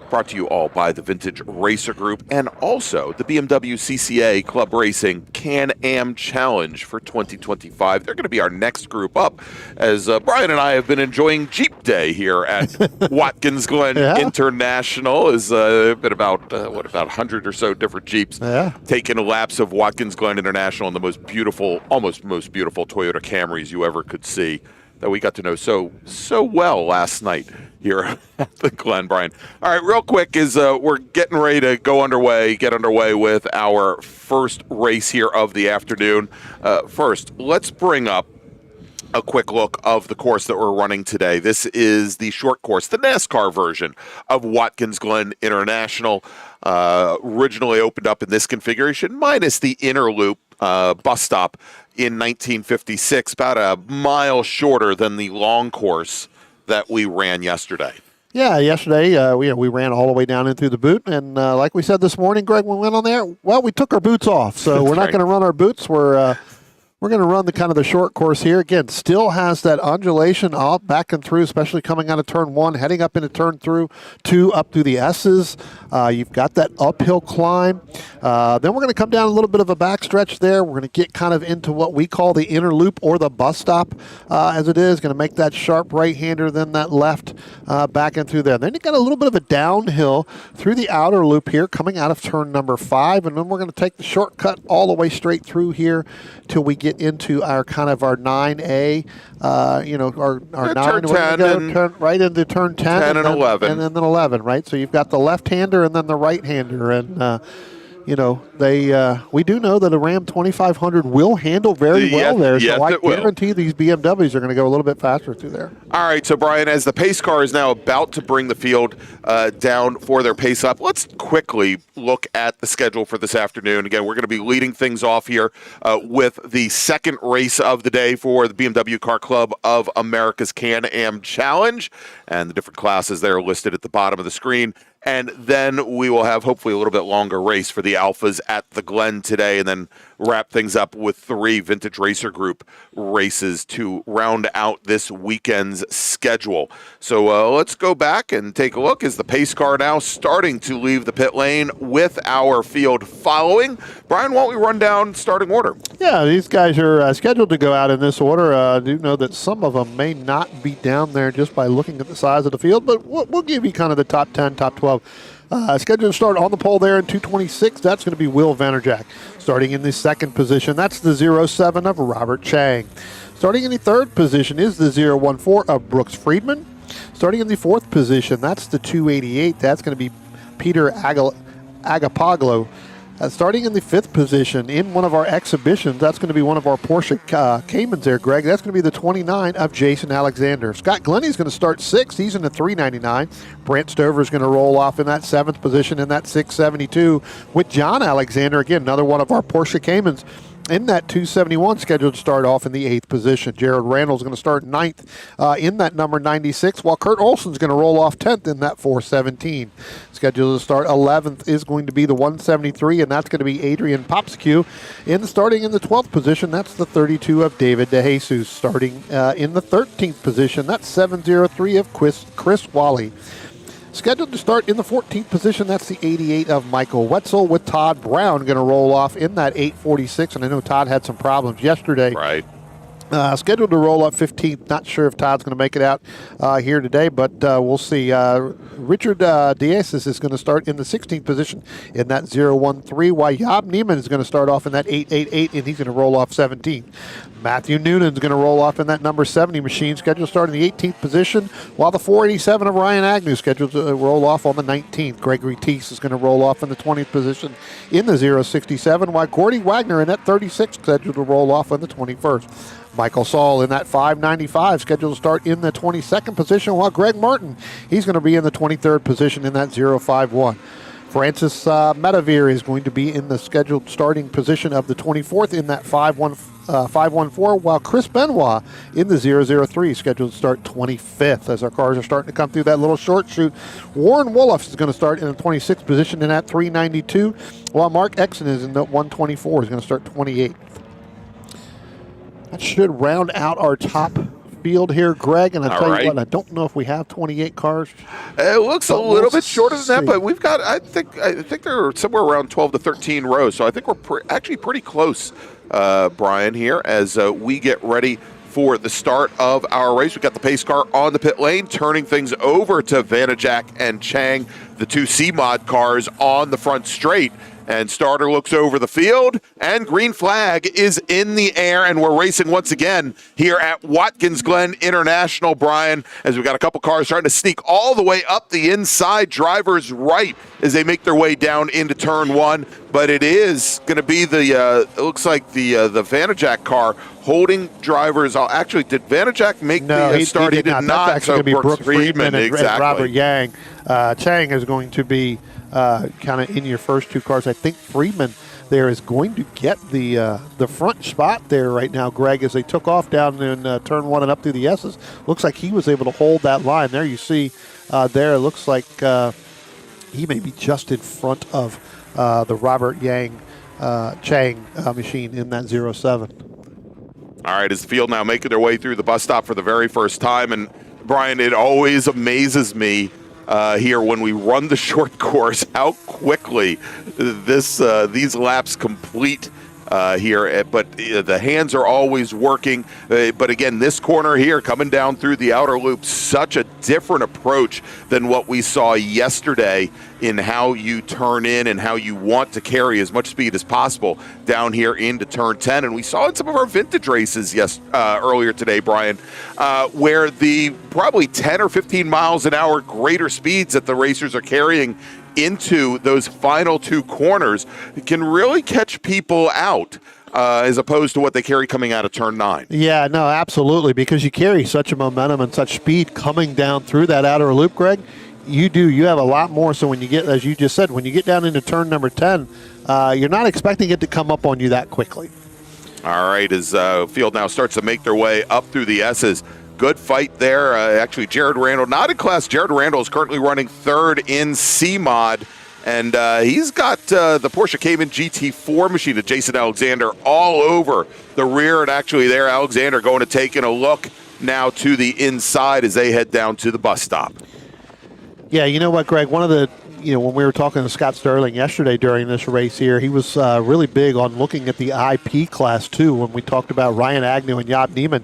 brought to you all by the Vintage Racer Group and also the BMW CCA Club Racing Can-Am Challenge for 2025. They're going to be our next group up, as Brian and I have been enjoying Jeep Day here at Watkins Glen International. Has been about 100 or so different Jeeps taking laps of Watkins Glen International, and the most beautiful Toyota Camrys you ever could see, that we got to know so well last night here at the Glen, Brian. All right, real quick, we're getting ready to get underway with our first race here of the afternoon. First, let's bring up a quick look of the course that we're running today. This is the short course, the NASCAR version of Watkins Glen International. Originally opened up in this configuration, minus the inner loop bus stop in 1956, about a mile shorter than the long course that we ran yesterday.
Yeah, yesterday we ran all the way down in through the boot, and like we said this morning, Greg, when we went on there, well, we took our boots off, so we're not going to run our boots. We're going to run the short course here. Again, still has that undulation up, back and through, especially coming out of turn 1, heading up into turn 2, up through the S's. You've got that uphill climb. Then we're going to come down a little bit of a backstretch there. We're going to get kind of into what we call the inner loop or the bus stop, as it is. Going to make that sharp right-hander, then that left back and through there. Then you got a little bit of a downhill through the outer loop here, coming out of turn number 5, and then we're going to take the shortcut all the way straight through here till we get into our 9A, our 9,
turn 10,
right into turn 10
and 11.
And then 11, right? So you've got the left-hander and then the right-hander, and we do know that a Ram 2500 will handle very well there, so I guarantee these BMWs are going to go a little bit faster through there.
All right, so Brian, as the pace car is now about to bring the field down for their pace up, let's quickly look at the schedule for this afternoon. Again, we're going to be leading things off here with the second race of the day for the BMW Car Club of America's Can-Am Challenge, and the different classes there are listed at the bottom of the screen. And then we will have hopefully a little bit longer race for the Alfas at the Glen today, and then wrap things up with 3 Vintage Racer Group races to round out this weekend's schedule. So let's go back and take a look as the pace car now starting to leave the pit lane with our field following. Brian, why don't we run down starting order?
Yeah, these guys are scheduled to go out in this order. I do know that some of them may not be down there just by looking at the size of the field, but we'll give you kind of the top 10, top 12. Scheduled to start on the pole there in 226. That's going to be Will Vanderjack. Starting in the second position, that's the 07 of Robert Chang. Starting in the third position is the 014 of Brooks Friedman. Starting in the fourth position, that's the 288. That's going to be Peter Agapaglo. Starting in the fifth position in one of our exhibitions, that's going to be one of our Porsche Caymans there, Greg. That's going to be the 29 of Jason Alexander. Scott Glennie's going to start sixth. He's in the 399. Brent Stover's going to roll off in that seventh position in that 672 with John Alexander, again, another one of our Porsche Caymans, in that 271, scheduled to start off in the 8th position. Jared Randall's going to start 9th in that number 96, while Kurt Olson's going to roll off 10th in that 417. Scheduled to start 11th is going to be the 173, and that's going to be Adrian Popscu. Starting in the 12th position, that's the 32 of David DeJesus. Starting in the 13th position, that's 703 of Chris Wally. Scheduled to start in the 14th position, that's the 88 of Michael Wetzel, with Todd Brown going to roll off in that 846. And I know Todd had some problems yesterday.
Right.
Scheduled to roll up 15th. Not sure if Todd's going to make it out here today, but we'll see. Richard Diaz is going to start in the 16th position in that 013, while Job Neiman is going to start off in that 888, and he's going to roll off 17th. Matthew Noonan's going to roll off in that number 70 machine, scheduled to start in the 18th position, while the 487 of Ryan Agnew scheduled to roll off on the 19th. Gregory Teese is going to roll off in the 20th position in the 067, while Gordy Wagner in that 36 scheduled to roll off on the 21st. Michael Saul in that 595, scheduled to start in the 22nd position, while Greg Martin, he's going to be in the 23rd position in that 051. Francis Medavir is going to be in the scheduled starting position of the 24th in that 515 514, while Chris Benoit in the 003 scheduled to start 25th as our cars are starting to come through that little short chute. Warren Wolff is going to start in the 26th position in that 392, while Mark Exon is in the 124. He's going to start 28th. That should round out our top field here, Greg, and I'll tell you what, I don't know if we have 28 cars.
It looks a little bit shorter than that, but we've got, I think they're somewhere around 12 to 13 rows, so I think we're actually pretty close, Brian, here as we get ready for the start of our race. We've got the pace car on the pit lane, turning things over to Vanajak and Chang, the two C-Mod cars on the front straight. And starter looks over the field, and green flag is in the air, and we're racing once again here at Watkins Glen International, Brian, as we've got a couple cars trying to sneak all the way up the inside driver's right as they make their way down into turn one. But it is going to be it looks like the Vanajak car holding drivers. Actually, did Vanajak make the start? He did not.
That's actually going to be Brooks Friedman and
exactly.
Robert Yang. Chang is going to be kind of in your first two cars. I think Friedman there is going to get the front spot there right now, Greg, as they took off down in turn one and up through the S's. Looks like he was able to hold that line. There you see there, it looks like he may be just in front of the Robert Yang Chang machine in that 07.
All right, as the field now making their way through the bus stop for the very first time. And Brian, it always amazes me here when we run the short course, how quickly these laps complete here. But the hands are always working. But again, this corner here coming down through the outer loop, such a different approach than what we saw yesterday in how you turn in and how you want to carry as much speed as possible down here into turn 10. And we saw in some of our vintage races earlier today, Brian, where the probably 10 or 15 miles an hour greater speeds that the racers are carrying into those final two corners can really catch people out as opposed to what they carry coming out of turn 9.
Yeah, no, absolutely, because you carry such a momentum and such speed coming down through that outer loop, Greg. You have a lot more. So when you get, as you just said, when you get down into turn number 10, you're not expecting it to come up on you that quickly.
All right, as field now starts to make their way up through the S's. Good fight there. Actually, Jared Randall, not in class. Jared Randall is currently running third in C-Mod, and he's got the Porsche Cayman GT4 machine of Jason Alexander all over the rear. And actually there, Alexander going to taking a look now to the inside as they head down to the bus stop.
Yeah, you know what, Greg? One of the, when we were talking to Scott Sterling yesterday during this race here, he was really big on looking at the IP class too. When we talked about Ryan Agnew and Jaap Neiman,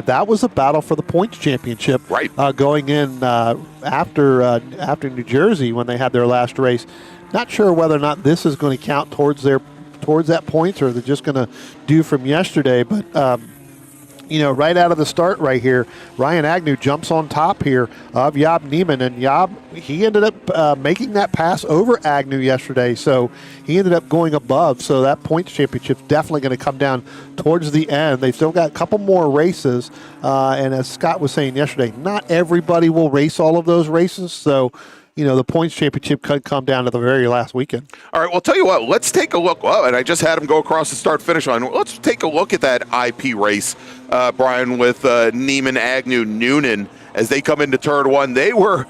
that was a battle for the points championship,
right?
Going in after New Jersey when they had their last race. Not sure whether or not this is going to count towards that points, or they're just going to do from yesterday, but. Right out of the start right here, Ryan Agnew jumps on top here of Jaap Neiman, and Jaap, he ended up making that pass over Agnew yesterday, so he ended up going above. So that points championship's definitely going to come down towards the end. They've still got a couple more races, and as Scott was saying yesterday, not everybody will race all of those races, so the points championship could come down to the very last weekend.
All right, well, tell you what, let's take a look. Oh, and I just had him go across the start-finish line. Let's take a look at that IP race, Brian, with Neiman, Agnew, Noonan, as they come into turn one. They were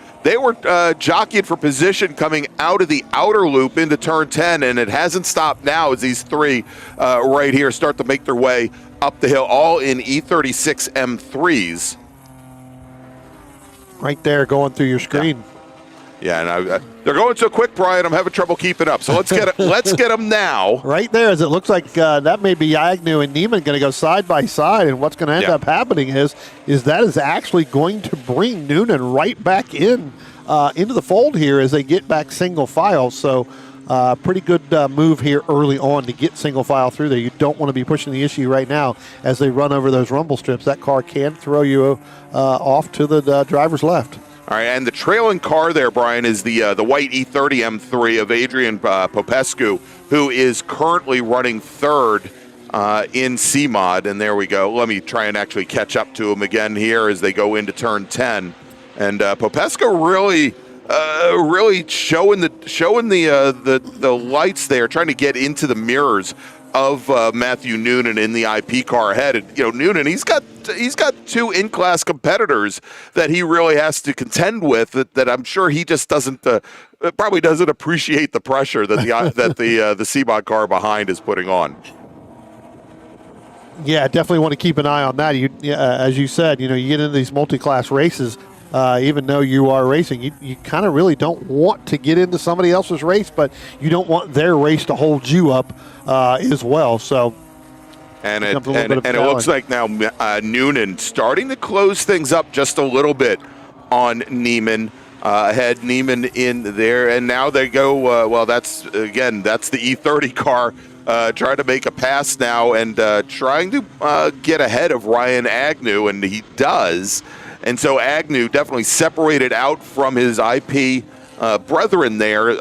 jockeying for position coming out of the outer loop into turn 10, and it hasn't stopped now as these three right here start to make their way up the hill, all in E36 M3s.
Right there going through your screen.
Yeah. Yeah, and they're going so quick, Brian. I'm having trouble keeping up. So let's get them now.
Right there, as it looks like that may be Agnew and Neiman going to go side by side, and what's going to end up happening is that is actually going to bring Noonan right back into the fold here as they get back single file. So pretty good move here early on to get single file through there. You don't want to be pushing the issue right now as they run over those rumble strips. That car can throw you off to the driver's left.
All right, and the trailing car there, Brian, is the white E30 M3 of Adrian Popescu, who is currently running third in C-Mod. And there we go. Let me try and actually catch up to him again here as they go into turn 10. And Popescu really showing the lights there, trying to get into the mirrors of Matthew Noonan in the IP car ahead. And, Noonan, he's got two in-class competitors that he really has to contend with. That I'm sure he just probably doesn't appreciate the pressure that the C-Mod car behind is putting on.
Yeah, definitely want to keep an eye on that. As you said, you get into these multi-class races. Even though you are racing, you kind of really don't want to get into somebody else's race, but you don't want their race to hold you up as well. So,
and it looks like now Noonan starting to close things up just a little bit on Neiman. Ahead, Neiman in there, and now they go. That's the E30 car. Trying to make a pass now and trying to get ahead of Ryan Agnew, and he does. And so Agnew definitely separated out from his IP brethren there,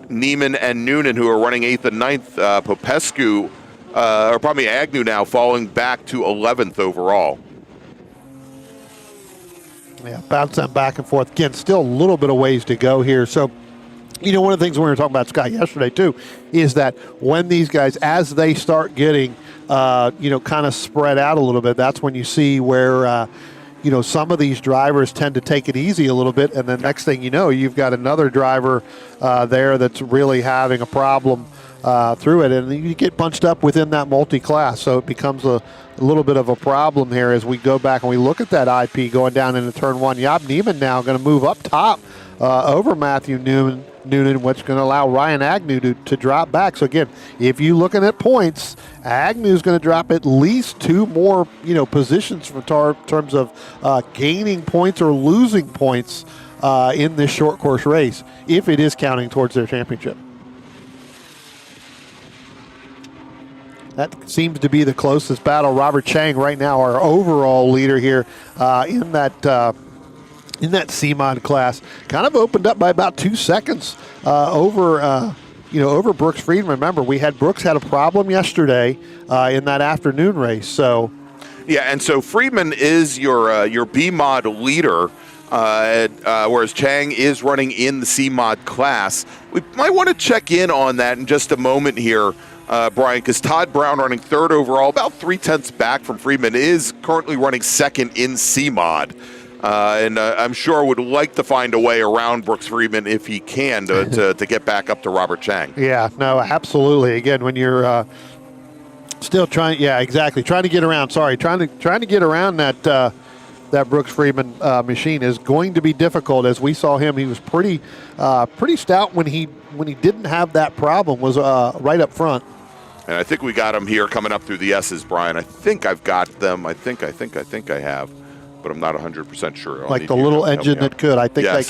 Neiman and Noonan, who are running 8th and 9th. Popescu, or probably Agnew now, falling back to 11th overall.
Yeah, bouncing back and forth. Again, still a little bit of ways to go here. So, one of the things we were talking about, Scott, yesterday too, is that when these guys, as they start getting, kind of spread out a little bit, that's when you see where, some of these drivers tend to take it easy a little bit, and then next thing you know, you've got another driver there that's really having a problem through it, and you get bunched up within that multi-class, so it becomes a little bit of a problem here as we go back and we look at that IP going down into turn one. Job Neiman now going to move up top over Matthew Noonan, which is going to allow Ryan Agnew to drop back. So again, if you're looking at points, Agnew's going to drop at least two more, positions for terms of gaining points or losing points in this short course race, if it is counting towards their championship. That seems to be the closest battle. Robert Chang right now, our overall leader here in that C-Mod class, kind of opened up by about 2 seconds over Brooks Friedman. Remember, Brooks had a problem yesterday in that afternoon race. So,
yeah, and so Friedman is your B-Mod leader, whereas Chang is running in the C-Mod class. We might want to check in on that in just a moment here, Brian, because Todd Brown, running third overall, about 0.3 back from Friedman, is currently running second in C-Mod. And I'm sure would like to find a way around Brooks Friedman if he can to get back up to Robert Chang.
Yeah, no, absolutely. Again, when you're still trying to get around. Sorry, trying to get around that Brooks Friedman machine is going to be difficult. As we saw him, he was pretty stout when he didn't have that problem. Was right up front.
And I think we got him here coming up through the S's, Brian. I think I've got them. I think I have. But I'm not 100% sure.
Like the little engine that could. I think I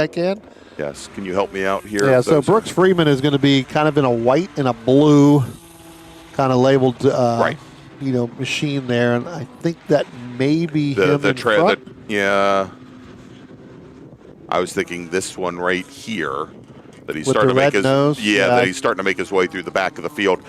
can.
Yes. Can you help me out here?
Yeah, so Brooks Friedman is going to be kind of in a white and a blue kind of labeled machine there. And I think that may be him in front.
Yeah. I was thinking this one right here. That he's
with
starting
the
to make
red nose?
that he's starting to make his way through the back of the field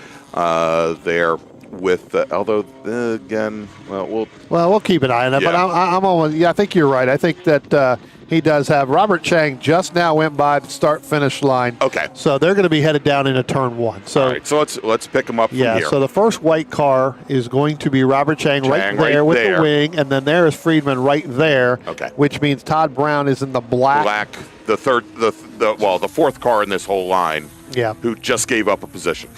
there. With although again, we'll
keep an eye on that.
Yeah.
But I'm almost I think you're right. I think that he does have Robert Chang just now went by the start-finish line.
Okay,
so they're going to be headed down into turn one. So
all right, so let's pick them up from
here.
here.
So the first white car is going to be Robert Chang right there with the wing, and then there is Friedman right there.
Okay,
which means Todd Brown is in the black.
The fourth car in this whole line.
Yeah,
who just gave up a position.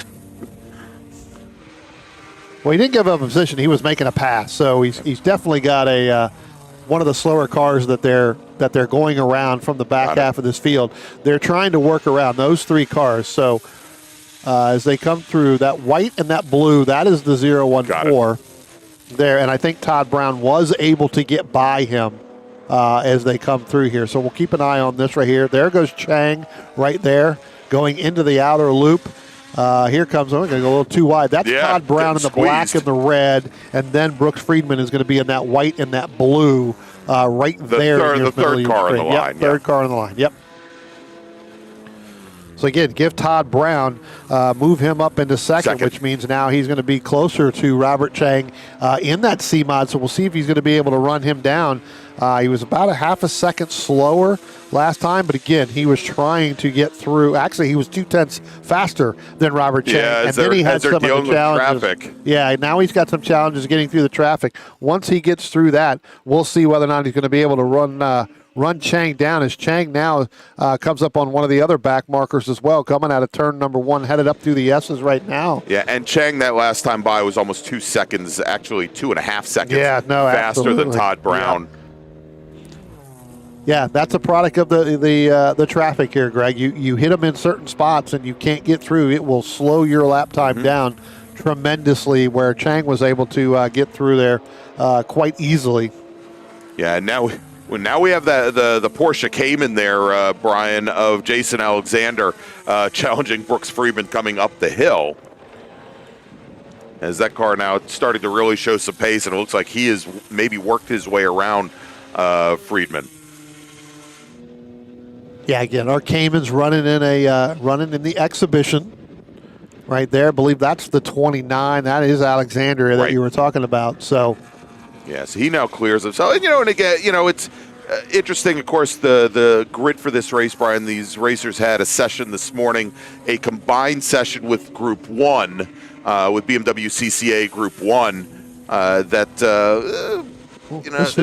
Well, he didn't give up a position. He was making a pass, so he's definitely got a one of the slower cars that they're going around from the back half of this field. They're trying to work around those three cars. So as they come through, that white and that blue, that is the 014 there. And I think Todd Brown was able to get by him as they come through here. So we'll keep an eye on this right here. There goes Chang right there going into the outer loop. Here comes, I'm going to go a little too wide. That's Todd Brown in the black and the red, and then Brooks Friedman is going to be in that white and that blue right there.
The third car on the line.
Third car on the line, yep. So again, give Todd Brown, move him up into second, which means now he's going to be closer to Robert Chang in that C-Mod. So we'll see if he's going to be able to run him down He was about a half a second slower last time, but again, he was trying to get through. Actually, he was 0.2 faster than Robert Chang.
Yeah,
and then he had some of the challenges.
Traffic.
Yeah, now he's got some challenges getting through the traffic. Once he gets through that, we'll see whether or not he's going to be able to run Chang down, as Chang now comes up on one of the other back markers as well, coming out of turn number 1, headed up through the S's right now.
Yeah, and Chang that last time by was almost 2 seconds, actually 2.5 seconds faster than Todd Brown.
Yeah, that's a product of the traffic here, Greg. You hit them in certain spots and you can't get through. It will slow your lap time down tremendously, where Chang was able to get through there quite easily.
Yeah, and now we have the Porsche Cayman there, Brian, of Jason Alexander challenging Brooks Friedman coming up the hill. As that car now starting to really show some pace, and it looks like he has maybe worked his way around Friedman.
Yeah, again, our Cayman's running in the exhibition right there. I believe that's the 29. That is Alexander that you were talking about. So,
yes, he now clears himself. And again, it's interesting. Of course, the grid for this race, Brian. These racers had a session this morning, a combined session with Group 1, with BMW CCA Group 1.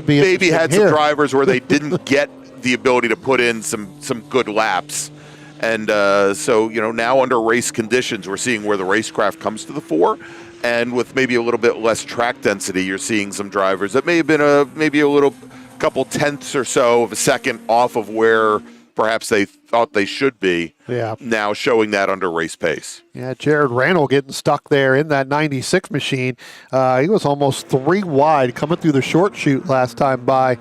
Maybe had some drivers where they didn't get the ability to put in some good laps. And so, now under race conditions, we're seeing where the racecraft comes to the fore. And with maybe a little bit less track density, you're seeing some drivers that may have been maybe a little couple tenths or so of a second off of where perhaps they thought they should be.
Yeah.
Now showing that under race pace.
Yeah, Jared Randall getting stuck there in that 96 machine. He was almost 3 wide coming through the short chute last time by,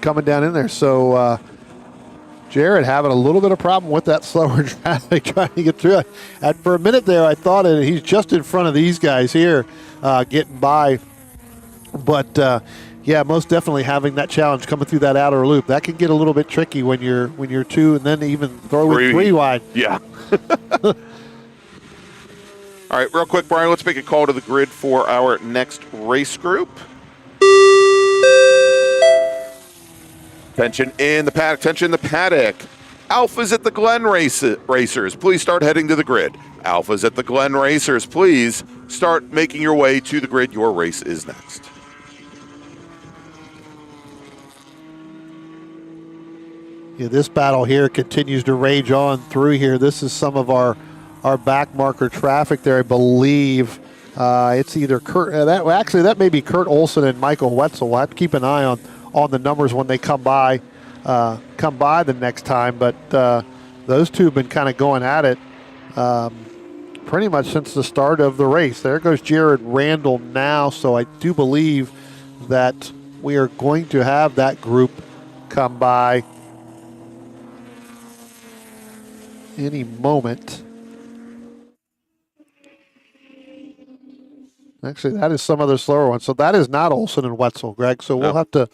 coming down in there. So Jared having a little bit of problem with that slower traffic trying to get through it. And for a minute there, I thought he's just in front of these guys here getting by. But yeah, most definitely having that challenge coming through that outer loop. That can get a little bit tricky when you're 2 and then even throw in 3 wide.
Yeah. All right, real quick, Brian, let's make a call to the grid for our next race group. Tension in the paddock, tension in the paddock. Alfas at the Glen Racers, please start heading to the grid. Alfas at the Glen Racers, please start making your way to the grid. Your race is next.
Yeah, this battle here continues to rage on through here. This is some of our back marker traffic there, I believe. It's either Kurt, that may be Kurt Olson and Michael Wetzel. We'll have to keep an eye on the numbers when they come by the next time. But those two have been kind of going at it pretty much since the start of the race. There goes Jared Randall now. So I do believe that we are going to have that group come by any moment. Actually, that is some other slower one. So that is not Olson and Wetzel, Greg. So we'll have to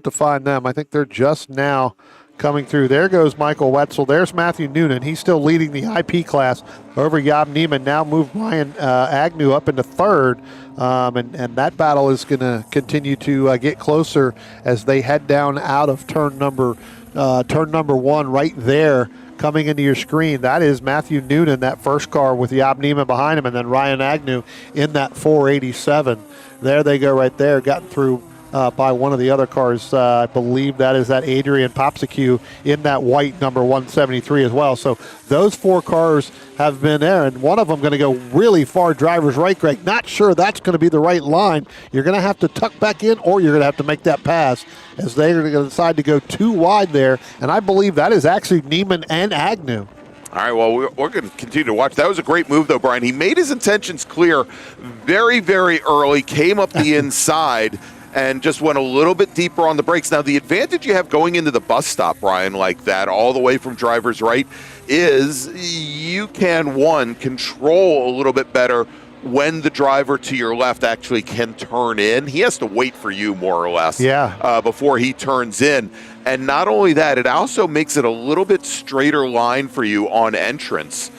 find them. I think they're just now coming through. There goes Michael Wetzel. There's Matthew Noonan. He's still leading the IP class over Job Neiman. Now moved Ryan Agnew up into third. And that battle is going to continue to get closer as they head down out of turn number 1 right there. Coming into your screen, that is Matthew Noonan, that first car with Job Neiman behind him, and then Ryan Agnew in that 487. There they go right there, gotten through by one of the other cars. I believe that is that Adrian Popsecue in that white number 173 as well. So those 4 cars have been there, and one of them going to go really far driver's right, Greg. Not sure that's going to be the right line. You're going to have to tuck back in, or you're going to have to make that pass as they're going to decide to go 2 wide there, and I believe that is actually Neiman and Agnew.
All right, well, we're going to continue to watch. That was a great move, though, Brian. He made his intentions clear very, very early, came up the inside, and just went a little bit deeper on the brakes. Now, the advantage you have going into the bus stop, Brian, like that, all the way from driver's right, is you can, control a little bit better when the driver to your left actually can turn in. He has to wait for you, more or less, before he turns in. And not only that, it also makes it a little bit straighter line for you on entrance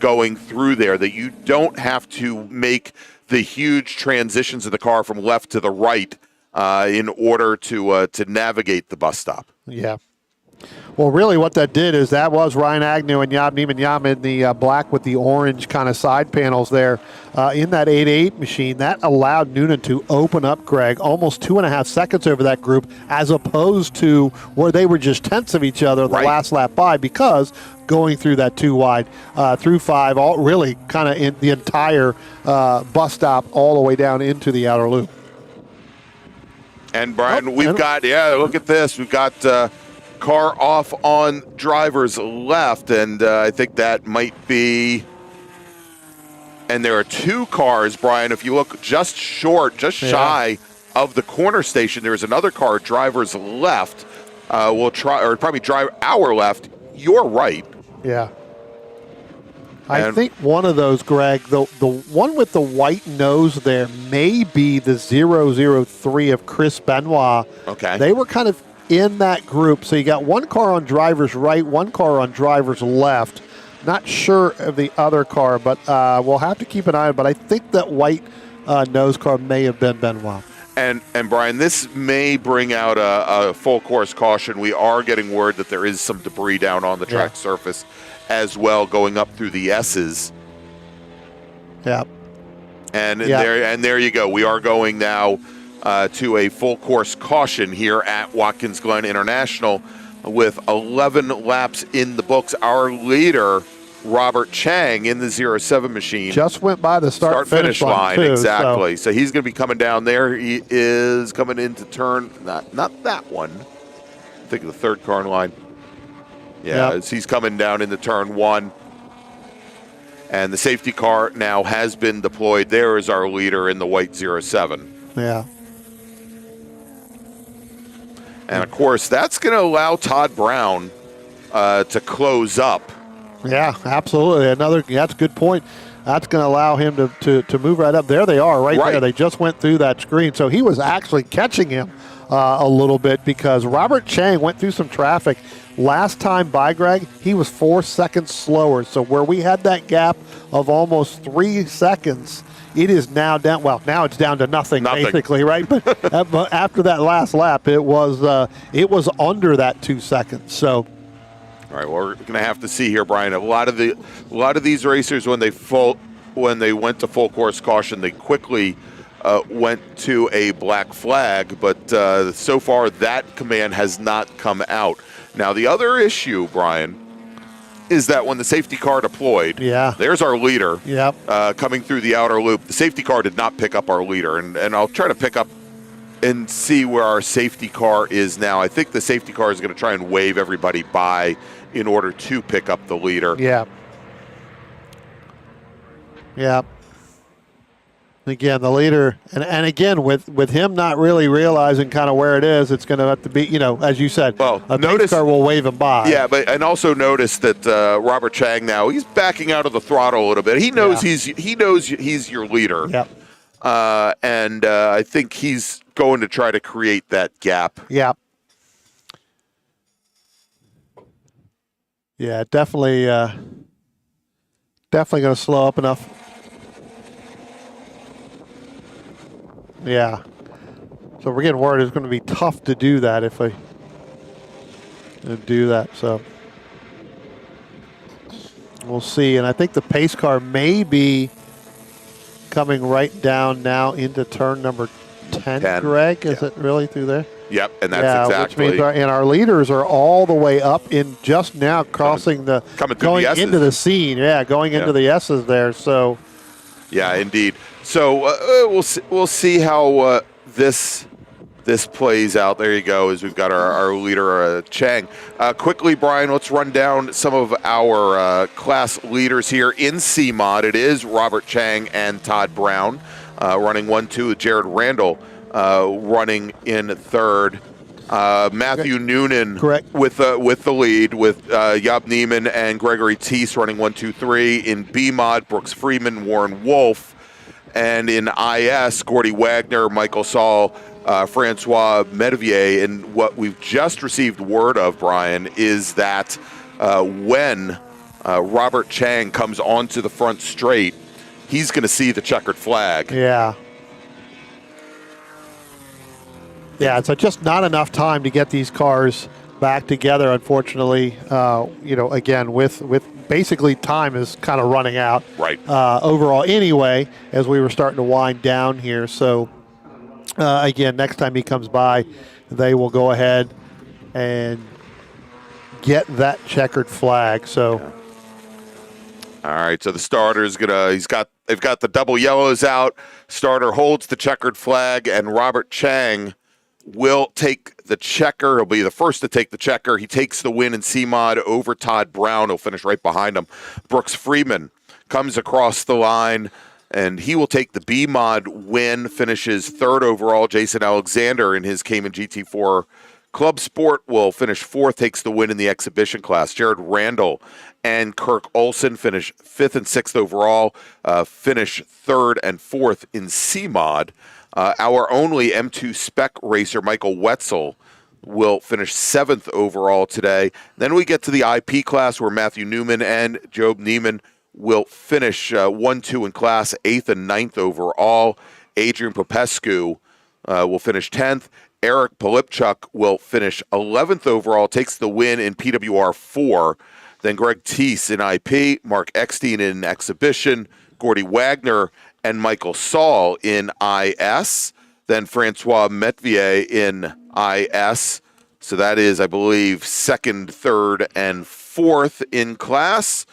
going through there, that you don't have to make the huge transitions of the car from left to the right in order to navigate the bus stop.
Yeah. Well, really what that did is that was Ryan Agnew and Yob Neiman Yam in the black with the orange kind of side panels there in that 8-8 machine. That allowed Noonan to open up, Greg, almost 2.5 seconds over that group, as opposed to where they were just tenths of each other the last lap by, because going through that 2 wide through 5, all really kind of in the entire bus stop all the way down into the outer loop.
And Brian, we've got, look at this. We've got car off on driver's left, and I think that might be, and there are 2 cars, Brian, if you look just shy of the corner station, there's another car, driver's left. We'll try, or probably drive our left, your right.
Yeah. I think one of those, Greg, the one with the white nose there may be the 003 of Chris Benoit.
Okay.
They were kind of in that group. So you got 1 car on driver's right, 1 car on driver's left. Not sure of the other car, but we'll have to keep an eye on it. But I think that white nose car may have been Benoit.
And Brian, this may bring out a full course caution. We are getting word that there is some debris down on the track surface as well, going up through the S's.
Yeah.
And there you go. We are going now to a full course caution here at Watkins Glen International with 11 laps in the books. Our leader, Robert Chang, in the 07 machine,
just went by the start-finish line too,
exactly. So he's going to be coming down there. He is coming into turn, not that one. I think the third car in line. Yeah, he's coming down into turn 1. And the safety car now has been deployed. There is our leader in the white 07.
Yeah.
And, of course, that's going to allow Todd Brown to close up.
Yeah, absolutely. That's a good point. That's going to allow him to move right up. There they are, right there. They just went through that screen. So he was actually catching him a little bit, because Robert Chang went through some traffic. Last time by, Greg, he was 4 seconds slower. So where we had that gap of almost 3 seconds, it is now down. Well, now it's down to nothing. Basically, right? But after that last lap, it was under that 2 seconds. So.
All right, well, we're going to have to see here, Brian. A lot of these racers, when they went to full course caution, they quickly went to a black flag. But so far, that command has not come out. Now, the other issue, Brian, is that when the safety car deployed, there's our leader coming through the outer loop. The safety car did not pick up our leader, and I'll try to pick up and see where our safety car is now. I think the safety car is going to try and wave everybody by in order to pick up the leader.
Yeah. Yeah. Again, the leader, and again, with him not really realizing kind of where it is, it's going to have to be, as you said, a pace car will wave him by.
Yeah, and also notice that Robert Chang now, he's backing out of the throttle a little bit. He knows he's your leader.
Yep.
And I think he's going to try to create that gap.
Yeah. Yeah, definitely going to slow up enough. Yeah. So we're getting word it's going to be tough to do that if we do that. So we'll see. And I think the pace car may be coming right down now into turn number 10. Greg, is it really through there?
Yep, and that's exactly.
Which means our leaders are all the way up in just now crossing going into the scene. Yeah, going into the S's there. So.
Yeah, indeed. So we'll see how this plays out. There you go. As we've got our leader Chang. Quickly, Brian, let's run down some of our class leaders here in C-Mod. It is Robert Chang and Todd Brown running 1-2. Jared Randall running in third. Matthew Noonan with the lead, with Yob Neiman and Gregory Teese running 1-2-3. In B-Mod, Brooks Freeman, Warren Wolf. And in IS, Gordy Wagner, Michael Saul, Francois Medivier. And what we've just received word of, Brian, is that when Robert Chang comes onto the front straight, he's going to see the checkered flag.
Yeah. Yeah, so just not enough time to get these cars back together, unfortunately. Again, with basically time is kind of running out.
Right.
Overall anyway, as we were starting to wind down here. So, again, next time he comes by, they will go ahead and get that checkered flag. So,
all right. So the starter's they've got the double yellows out. Starter holds the checkered flag, and Robert Chang will take the checker. He'll be the first to take the checker. He takes the win in C-Mod over Todd Brown. He'll finish right behind him. Brooks Freeman comes across the line, and he will take the B-Mod win, finishes third overall. Jason Alexander in his Cayman GT4 Club Sport will finish fourth, takes the win in the exhibition class. Jared Randall and Kirk Olson finish fifth and sixth overall, finish third and fourth in C-Mod. Our only M2 Spec racer, Michael Wetzel, will finish seventh overall today. Then we get to the IP class where Matthew Newman and Job Neiman will finish 1-2 in class, eighth and ninth overall. Adrian Popescu will finish 10th. Eric Polipchuk will finish 11th overall, takes the win in PWR 4. Then Greg Teese in IP, Mark Eckstein in exhibition, Gordy Wagner and Michael Saul in IS, then Francois Metvier in IS. So that is, I believe, second, third, and fourth in class.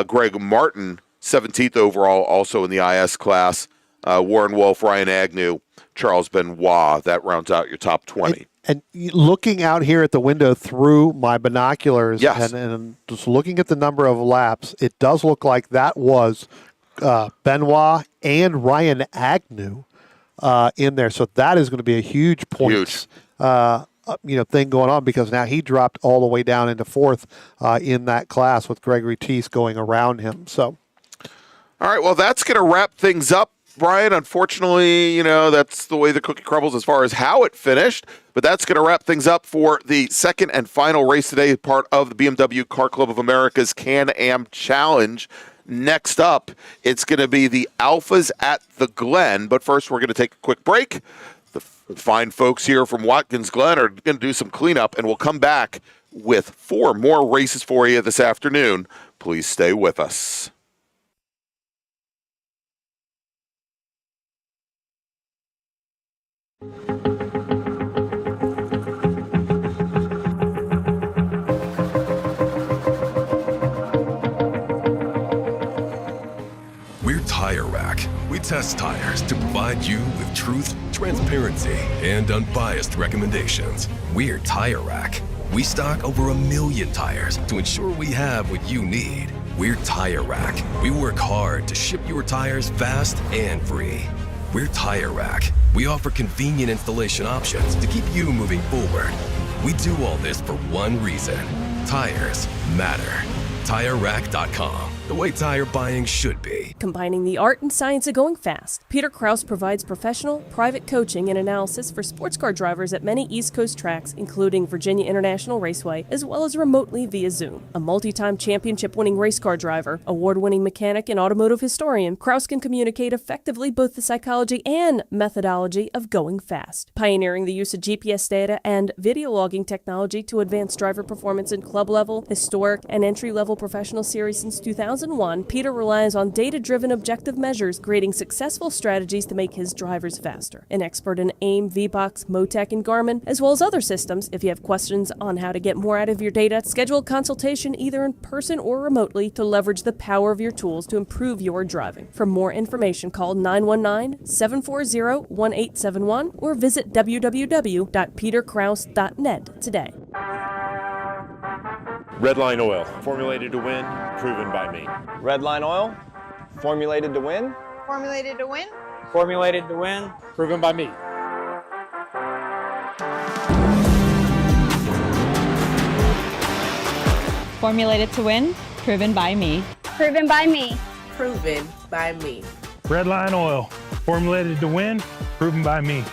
Greg Martin, 17th overall, also in the IS class. Warren Wolf, Ryan Agnew, Charles Benoit. That rounds out your top 20.
And looking out here at the window through my binoculars,
yes,
and just looking at the number of laps, it does look like that was Benoit and Ryan Agnew in there. So that is going to be a huge point, thing going on, because now he dropped all the way down into fourth in that class with Gregory Teese going around him. So,
all right, well, that's going to wrap things up, Brian. Unfortunately, that's the way the cookie crumbles as far as how it finished, but that's going to wrap things up for the second and final race today, part of the BMW Car Club of America's Can-Am Challenge. Next up, it's going to be the Alfas at the Glen, but first we're going to take a quick break. The fine folks here from Watkins Glen are going to do some cleanup, and we'll come back with 4 more races for you this afternoon. Please stay with us.
We're Tire Rack. We test tires to provide you with truth, transparency, and unbiased recommendations. We're Tire Rack. We stock over 1 million tires to ensure we have what you need. We're Tire Rack. We work hard to ship your tires fast and free. We're Tire Rack. We offer convenient installation options to keep you moving forward. We do all this for one reason. Tires matter. TireRack.com. The way tire buying should be.
Combining the art and science of going fast, Peter Krause provides professional, private coaching and analysis for sports car drivers at many East Coast tracks, including Virginia International Raceway, as well as remotely via Zoom. A multi-time championship-winning race car driver, award-winning mechanic and automotive historian, Krause can communicate effectively both the psychology and methodology of going fast, pioneering the use of GPS data and video logging technology to advance driver performance in club-level, historic, and entry-level professional series since 2001. Peter relies on data-driven objective measures, creating successful strategies to make his drivers faster. An expert in AIM, VBOX, Motec, and Garmin, as well as other systems. If you have questions on how to get more out of your data, schedule a consultation either in person or remotely to leverage the power of your tools to improve your driving. For more information, call 919-740-1871 or visit www.peterkrause.net today.
Redline Oil, formulated to win, proven by me.
Redline Oil, formulated to win.
Formulated to win.
Formulated to win, proven by me.
Formulated to win, proven by me.
Proven by me.
Proven by me.
Redline Oil, formulated to win, proven by me.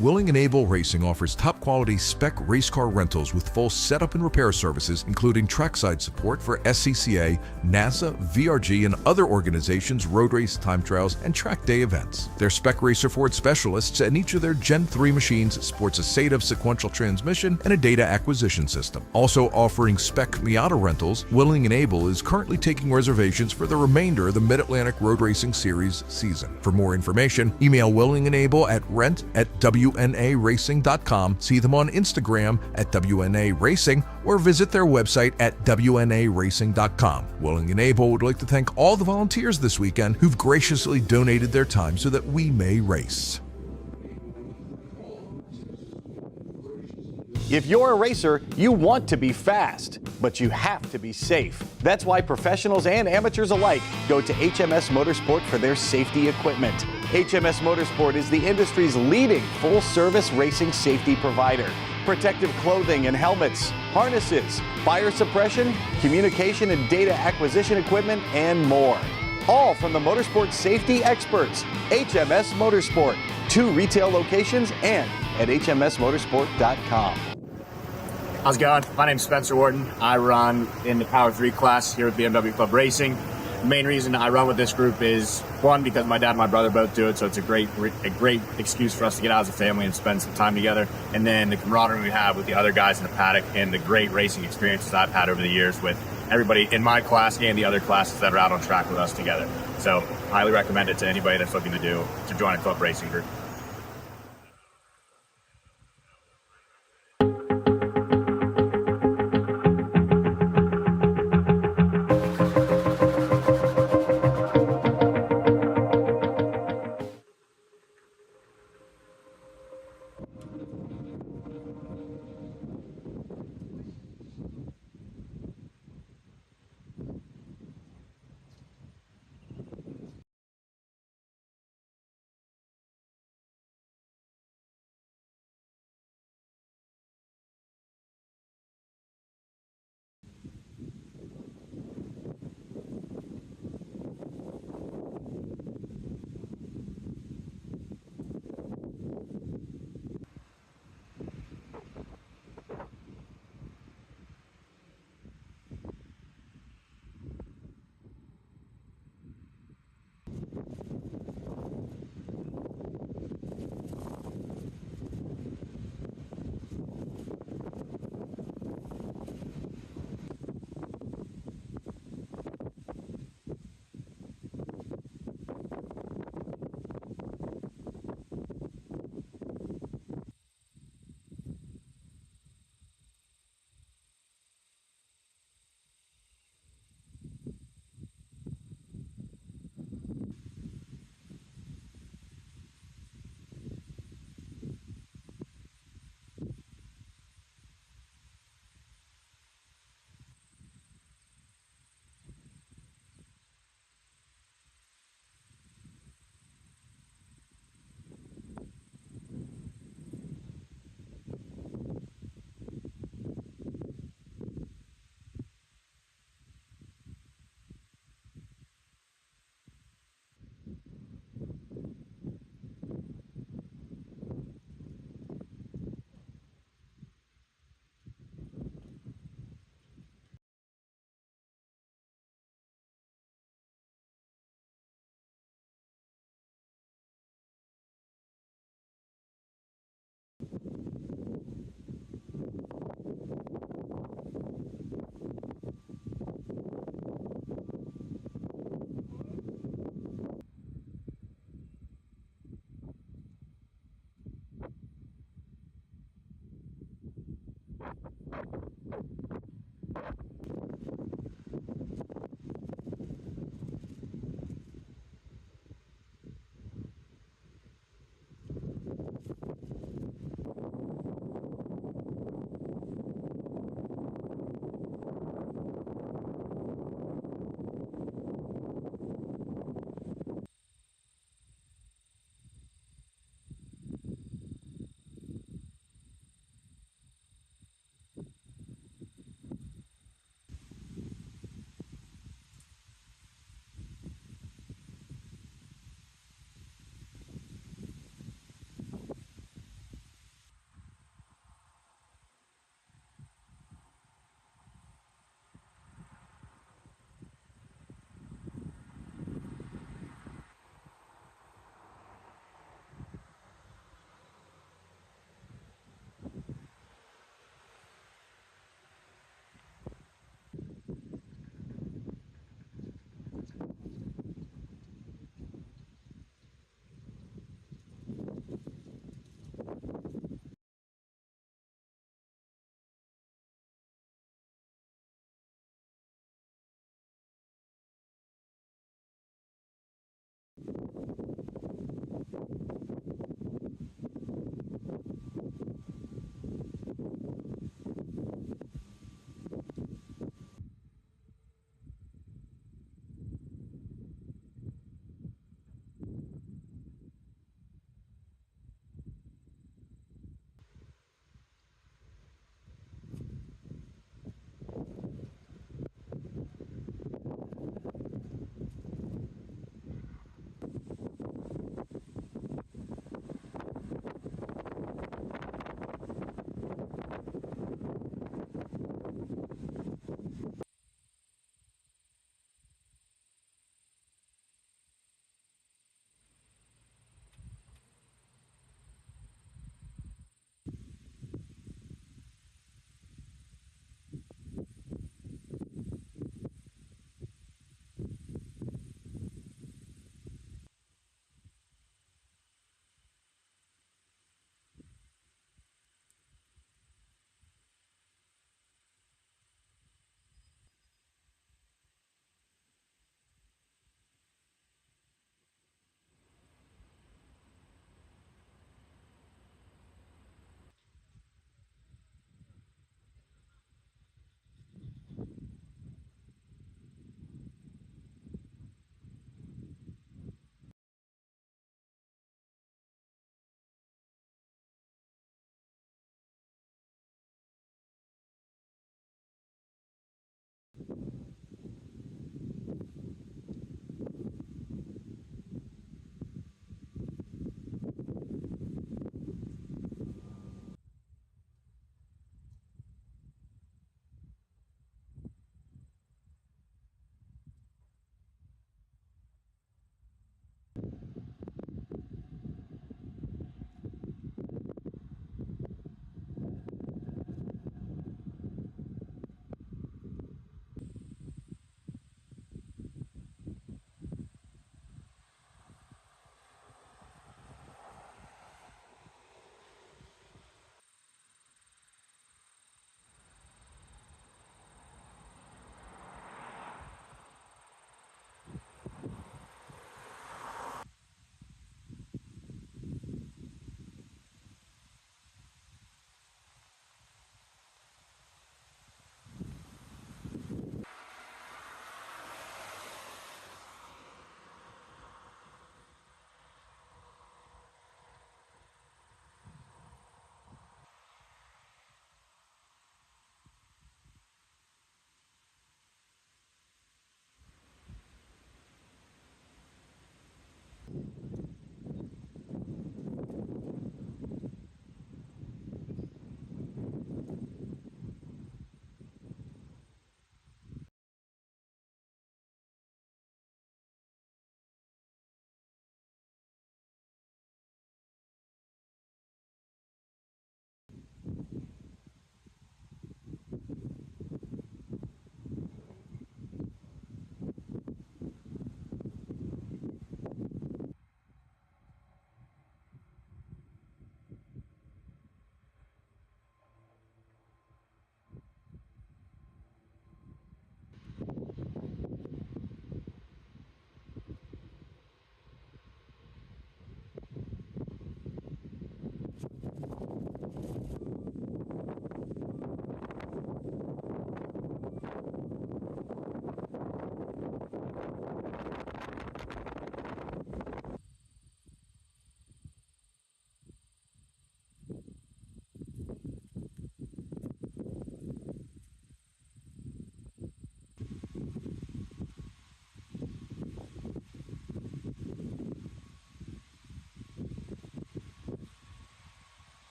Willing and Able Racing offers top-quality spec race car rentals with full setup and repair services, including trackside support for SCCA, NASA, VRG, and other organizations' road race, time trials, and track day events. Their Spec Racer Ford specialists and each of their Gen 3 machines sports a SATAV sequential transmission and a data acquisition system. Also offering Spec Miata rentals, Willing and Able is currently taking reservations for the remainder of the Mid-Atlantic Road Racing Series season. For more information, email Willing and Able at rent@wnaracing.com, see them on Instagram at WNA Racing, or visit their website at WNARacing.com. Willing and Able would like to thank all the volunteers this weekend who've graciously donated their time so that we may race.
If you're a racer, you want to be fast, but you have to be safe. That's why professionals and amateurs alike go to HMS Motorsport for their safety equipment. HMS Motorsport is the industry's leading full-service racing safety provider. Protective clothing and helmets, harnesses, fire suppression, communication and data acquisition equipment, and more. All from the motorsport safety experts, HMS Motorsport. 2 retail locations and at hmsmotorsport.com.
How's it going? My name's Spencer Wharton. I run in the Power 3 class here at BMW Club Racing. The main reason I run with this group is, one, because my dad and my brother both do it, so it's a great excuse for us to get out as a family and spend some time together. And then the camaraderie we have with the other guys in the paddock and the great racing experiences I've had over the years with everybody in my class and the other classes that are out on track with us together. So highly recommend it to anybody that's looking to join a club racing group.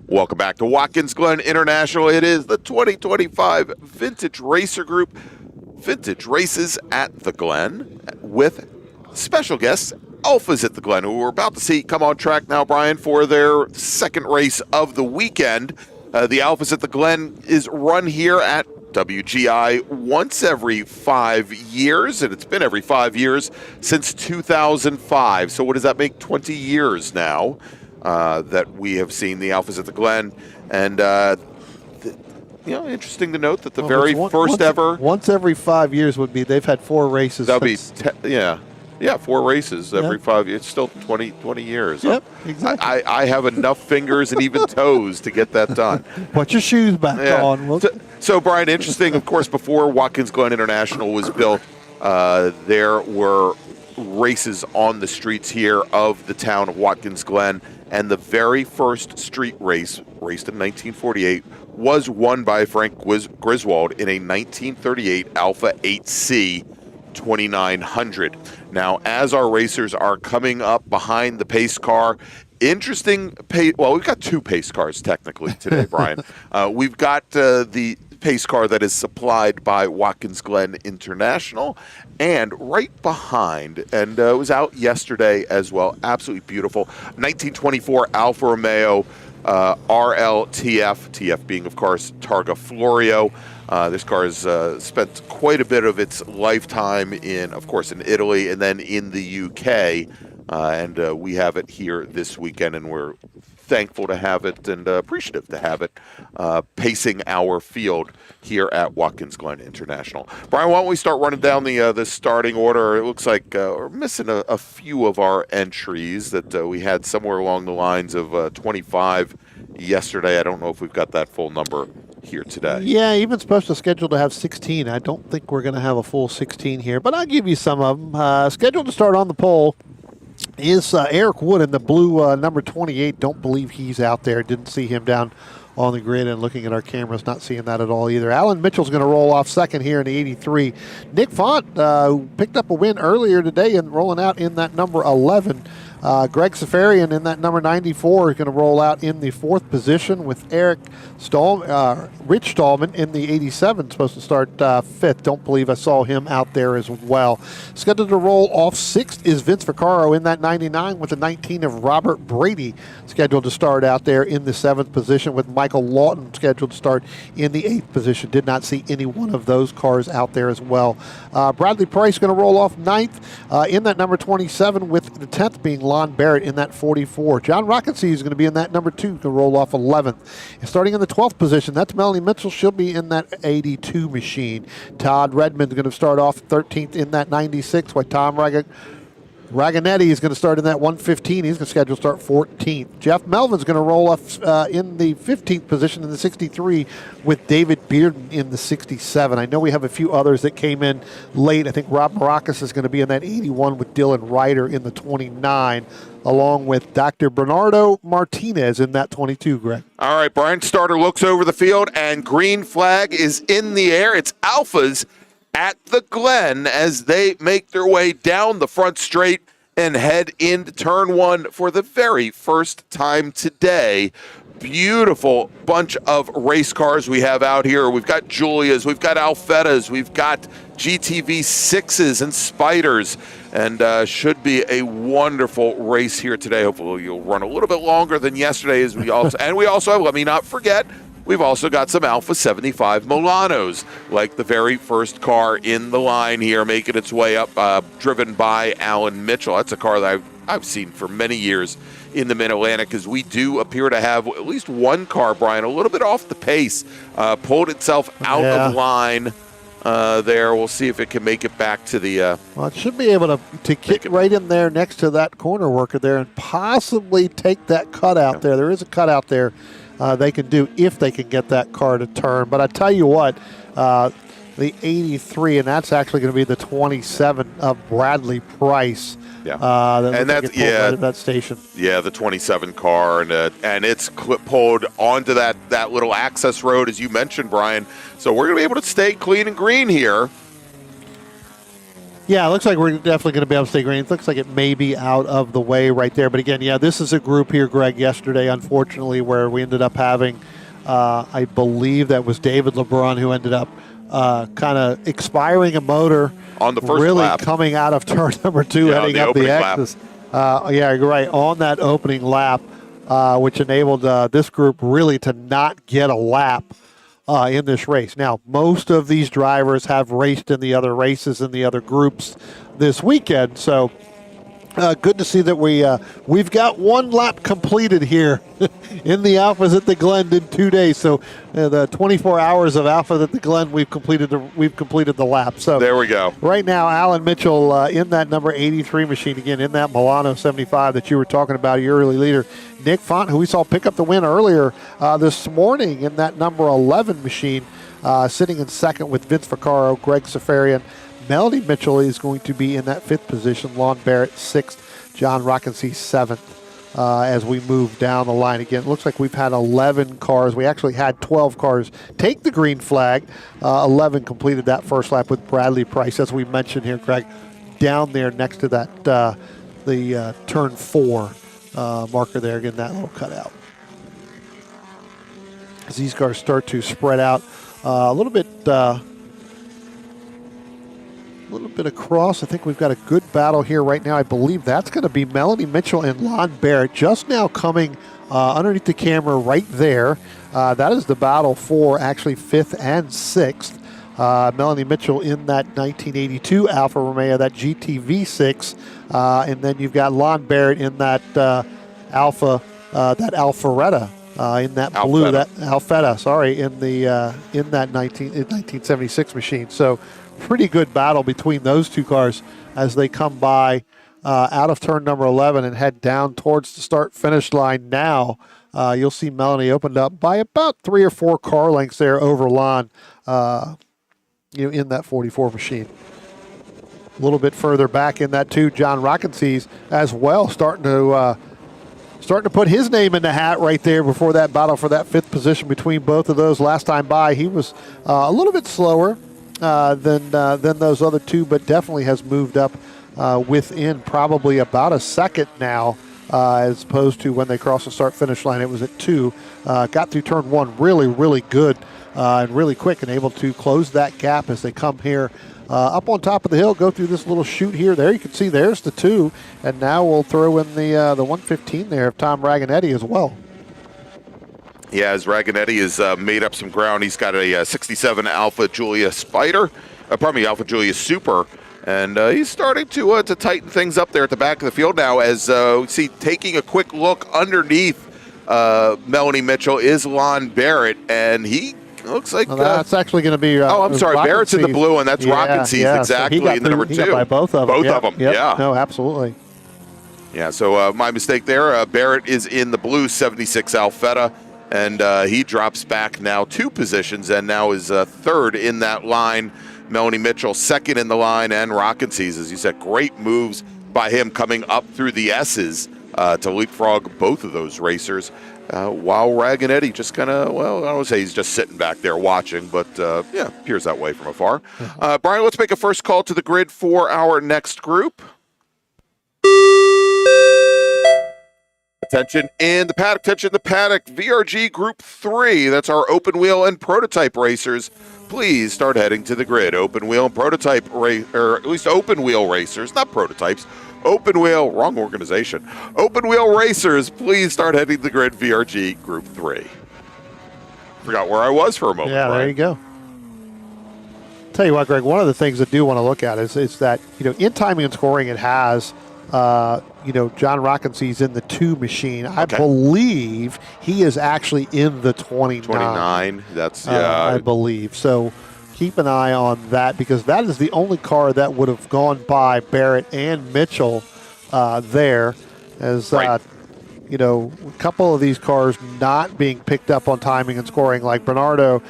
Welcome back to Watkins Glen International. It is the 2025 Vintage Racer Group Vintage Races at the Glen with special guests, Alfas at the Glen, who we're about to see come on track now, Brian, for their second race of the weekend. The Alfas at the Glen is run here at WGI once every 5 years, and it's been every 5 years since 2005. So what does that make? 20 years now that we have seen the Alfas at the Glen. And, interesting to note that the first ever...
Once every 5 years would be, they've had 4 races.
That'll be, 4 races every 5 years. It's still 20 years.
Yep, exactly.
I have enough fingers and even toes to get that done.
Put your shoes back on.
So, Brian, interesting, of course, before Watkins Glen International was built, there were races on the streets here of the town of Watkins Glen, and the very first street race, raced in 1948, was won by Frank Griswold in a 1938 Alfa 8C 2900. Now, as our racers are coming up behind the pace car, we've got 2 pace cars technically today, Brian. We've got the pace car that is supplied by Watkins Glen International, and right behind, and it was out yesterday as well, absolutely beautiful, 1924 Alfa Romeo RLTF, TF being, of course, Targa Florio. This car has spent quite a bit of its lifetime in Italy and then in the UK. And we have it here this weekend, and we're thankful to have it and appreciative to have it pacing our field here at Watkins Glen International. Brian, why don't we start running down the starting order? It looks like we're missing a few of our entries that we had somewhere along the lines of 25 yesterday. I don't know if we've got that full number here today.
Yeah, even supposed to schedule to have 16. I don't think we're going to have a full 16 here, but I'll give you some of them. Scheduled to start on the pole is Eric Wood in the blue number 28. Don't believe he's out there. Didn't see him down on the grid, and looking at our cameras, not seeing that at all either. Alan Mitchell's going to roll off second here in the 83. Nick Font, who picked up a win earlier today and rolling out in that number 11. Greg Safarian in that number 94 is going to roll out in the 4th position with Rich Stallman in the 87, supposed to start 5th. Don't believe I saw him out there as well. Scheduled to roll off 6th is Vince Vaccaro in that 99 with the 19 of Robert Brady, scheduled to start out there in the 7th position, with Michael Lawton scheduled to start in the 8th position. Did not see any one of those cars out there as well. Bradley Price going to roll off 9th in that number 27, with the 10th being Lon Barrett in that 44. John Rocketsey is going to be in that number 2, to roll off 11th. And starting in the 12th position, that's Melanie Mitchell. She'll be in that 82 machine. Todd Redmond is going to start off 13th in that 96, while Tom Raganetti is going to start in that 115. He's going to schedule to start 14th. Jeff Melvin's going to roll up in the 15th position in the 63, with David Bearden in the 67. I know we have a few others that came in late. I think Rob Maracas is going to be in that 81 with Dylan Ryder in the 29, along with Dr. Bernardo Martinez in that 22, Greg.
All right, Brian, starter looks over the field, and green flag is in the air. It's Alfas at the Glen as they make their way down the front straight and head into turn 1 for the very first time today. Beautiful bunch of race cars we have out here. We've got Julias, we've got Alfettas, we've got GTV 6s and Spiders, and should be a wonderful race here today. Hopefully you'll run a little bit longer than yesterday, as we also have, let me not forget, we've also got some Alfa 75 Milanos, like the very first car in the line here, making its way up, driven by Alan Mitchell. That's a car that I've seen for many years in the Mid-Atlantic, because we do appear to have at least one car, Brian, a little bit off the pace, pulled itself out of line there. We'll see if it can make it back to the...
well, it should be able to kick right in there next to that corner worker there and possibly take that cutout there. There is a cutout there they can do if they can get that car to turn. But I tell you what, the 83, and that's actually going to be the 27 of Bradley Price.
Yeah,
that station.
Yeah, the 27 car, and it's pulled onto that little access road, as you mentioned, Brian. So we're going to be able to stay clean and green here.
Yeah, it looks like we're definitely going to be able to stay green. It looks like it may be out of the way right there. But again, yeah, this is a group here, Greg, yesterday, unfortunately, where we ended up having, I believe that was David LeBron who ended up kind of expiring a motor
on the first
really
lap,
coming out of turn number 2, heading up the X's. Yeah, you're right, on that opening lap, which enabled this group really to not get a lap in this race. Now, most of these drivers have raced in the other races in the other groups this weekend, so good to see that we've got one lap completed here in the Alfas at the Glen in 2 days. So the 24 hours of Alfas at the Glen, we've completed the lap. So
there we go.
Right now, Alan Mitchell in that number 83 machine, again in that Milano 75 that you were talking about, your early leader. Nick Font, who we saw pick up the win earlier this morning in that number 11 machine, sitting in second with Vince Vaccaro, Greg Safarian. Melody Mitchell is going to be in that 5th position. Lon Barrett 6th. John Rockensey 7th as we move down the line. Again, it looks like we've had 11 cars. We actually had 12 cars take the green flag. 11 completed that first lap with Bradley Price, as we mentioned here, Greg, down there next to that the turn 4 marker there. Again, that little cutout. As these cars start to spread out a little bit across. I think we've got a good battle here right now. I believe that's going to be Melanie Mitchell and Lon Barrett just now coming underneath the camera right there. That is the battle for actually 5th and 6th. Melanie Mitchell in that 1982 Alfa Romeo, that GTV6. And then you've got Lon Barrett in that Alfa, that Alfaretta. In that blue,
Alfetta.
that Alfetta, sorry, in that 1976 machine. So pretty good battle between those two cars as they come by out of turn number 11 and head down towards the start-finish line now. You'll see Melanie opened up by about 3 or 4 car lengths there over Lon, in that 44 machine. A little bit further back in that too, John Rockensey's as well starting to put his name in the hat right there before that battle for that 5th position between both of those. Last time by, he was a little bit slower than those other two, but definitely has moved up within probably about a second now, as opposed to when they crossed the start-finish line. It was at 2. Got through turn 1 really, really good and really quick, and able to close that gap as they come here up on top of the hill, go through this little chute here. There you can see there's the 2, and now we'll throw in the 115 there of Tom Raganetti as well.
Yeah, as Raganetti has made up some ground. He's got a 67 Alfa Giulia Spider, Alfa Giulia Super, and he's starting to tighten things up there at the back of the field now. As we see, taking a quick look underneath Melanie Mitchell is Lon Barrett, and he looks like
that's actually going to be.
I'm sorry, Barrett's in the blue, and that's Rockensey's exactly
so
in the number 2.
He got by both of them.
Both of them, yeah.
No, absolutely.
Yeah, so my mistake there. Barrett is in the blue 76 Alfetta, and he drops back now 2 positions and now is 3rd in that line. Melanie Mitchell 2nd in the line, and Rockensey's, as you said, great moves by him coming up through the S's to leapfrog both of those racers. While Raganetti just kind of, well, I don't want to say he's just sitting back there watching, but yeah, appears that way from afar. Brian, let's make a first call to the grid for our next group. Attention in the paddock, VRG Group 3. That's our open wheel and prototype racers. Please start heading to the grid. Open wheel and prototype, or at least open wheel racers, not prototypes. Open wheel, wrong organization. Open wheel racers, please start heading to the grid, VRG Group 3. Forgot where I was for a moment.
Yeah,
Brian.
there you go. Tell you what, Greg, one of the things I do want to look at is that, in timing and scoring, it has, John Rockensey's in the 2 machine. I believe he is actually in the 29.
29, that's, yeah.
I believe. So keep an eye on that, because that is the only car that would have gone by Barrett and Mitchell there, as a couple of these cars not being picked up on timing and scoring, like Bernardo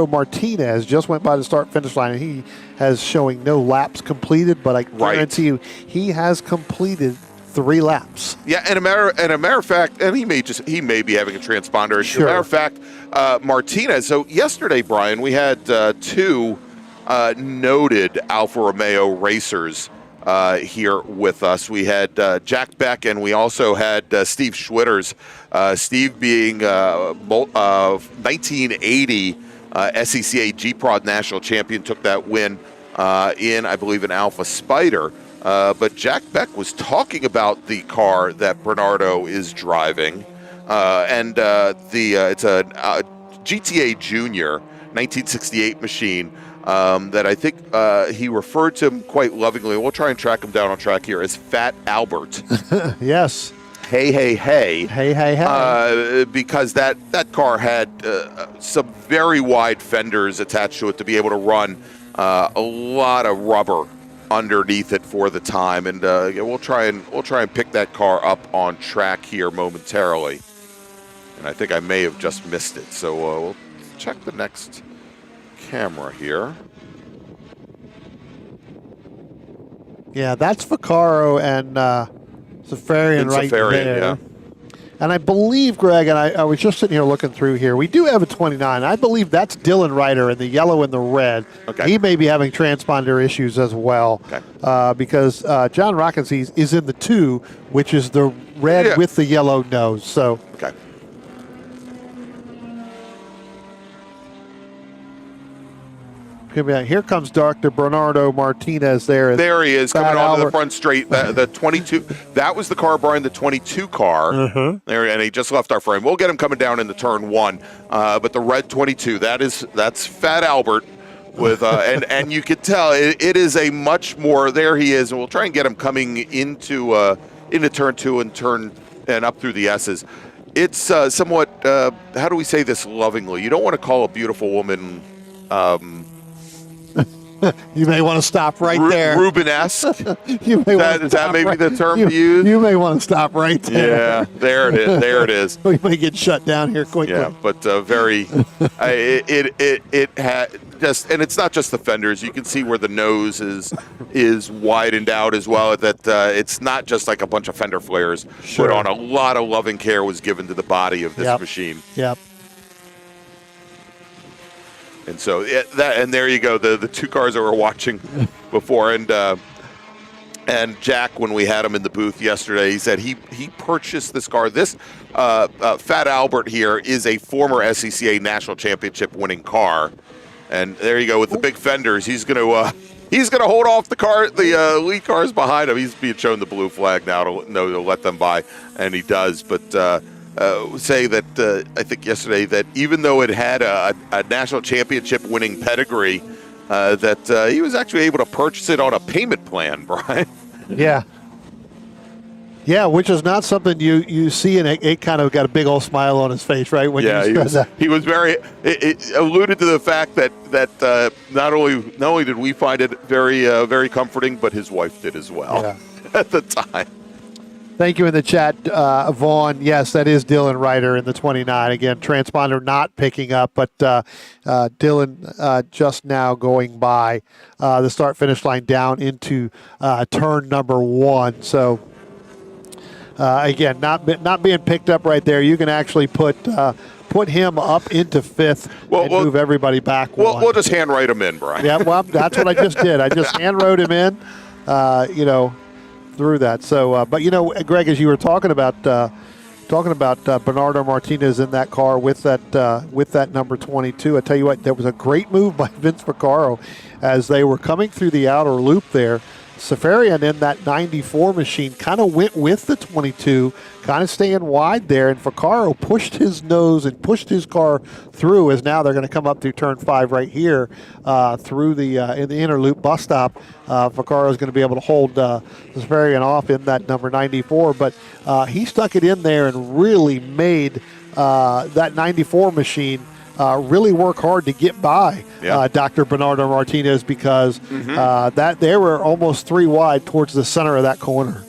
Martinez just went by the start-finish line, and he has showing no laps completed, but I guarantee you he has completed 3 laps.
Yeah, and a matter of fact, and he may be having a transponder issue.
Sure.
As a matter of fact, Martinez. So yesterday, Brian, we had 2 noted Alfa Romeo racers here with us. We had Jack Beck, and we also had Steve Schwitters. Steve being 1980 SCCA G-Prod National Champion, took that win in, I believe, an Alfa Spider. But Jack Beck was talking about the car that Bernardo is driving, and it's a GTA Junior 1968 machine that I think he referred to him quite lovingly. We'll try and track him down on track here as Fat Albert.
Yes.
Hey, hey, hey.
Hey, hey, hey.
Because that car had some very wide fenders attached to it to be able to run a lot of rubber underneath it for the time, and we'll try and pick that car up on track here momentarily. And I think I may have just missed it, so we'll check the next camera here.
Yeah, that's Vaccaro and Safarian right there.
Yeah.
And I believe, Greg, and I was just sitting here looking through here, we do have a 29. I believe that's Dylan Ryder in the yellow and the red.
Okay.
He may be having transponder issues as well, because John Watkins is in the 2, which is the red with the yellow nose. So.
Okay.
Here comes Dr. Bernardo Martinez there.
There he is, coming onto the front straight. The 22, that was the car, Brian, the 22 car. There, and he just left our frame. We'll get him coming down into turn 1. But the red 22, that's Fat Albert with, and you could tell it is a much more, there he is, and we'll try and get him coming into turn 2 and up through the S's. It's somewhat, how do we say this lovingly? You don't want to call a beautiful woman,
you may want to stop right there.
Rubenesque.
Is
that maybe the term to use?
You may want to stop right there.
Yeah, there it is. There it is.
We may get shut down here quickly.
Yeah, but very. It had just, and it's not just the fenders. You can see where the nose is widened out as well. That it's not just like a bunch of fender flares.
Sure.
Put on a lot of loving care was given to the body of this machine.
Yep.
And so and there you go, the 2 cars that we're watching before, and Jack, when we had him in the booth yesterday, he said he purchased this car. This Fat Albert here is a former SCCA National Championship winning car, and there you go with the big fenders. He's gonna hold off the lead cars behind him. He's being shown the blue flag now to let them by, and he does, but. Say that I think yesterday that even though it had a national championship winning pedigree, that he was actually able to purchase it on a payment plan, Brian.
Yeah. Yeah, which is not something you see, and it kind of got a big old smile on his face, right? When
he was very. It alluded to the fact that not only did we find it very very comforting, but his wife did as well at the time.
Thank you in the chat, Vaughn. Yes, that is Dylan Ryder in the 29. Again, transponder not picking up, but Dylan just now going by the start-finish line down into turn number 1. So, again, not being picked up right there. You can actually put him up into 5th and move everybody back one.
We'll just handwrite him in, Brian.
Yeah, well, that's what I just did. I just handwrote him in, through that. So, but Greg, as you were talking about Bernardo Martinez in that car with that number 22, I tell you what, that was a great move by Vince Vaccaro as they were coming through the outer loop there. Safarian in that 94 machine kind of went with the 22, kind of staying wide there, and Vaccaro pushed his nose and pushed his car through, as now they're going to come up through turn 5 right here through the in the inner loop bus stop. Vaccaro is going to be able to hold Safarian off in that number 94, but he stuck it in there and really made that 94 machine really work hard to get by Dr. Bernardo Martinez, because that they were almost 3 wide towards the center of that corner.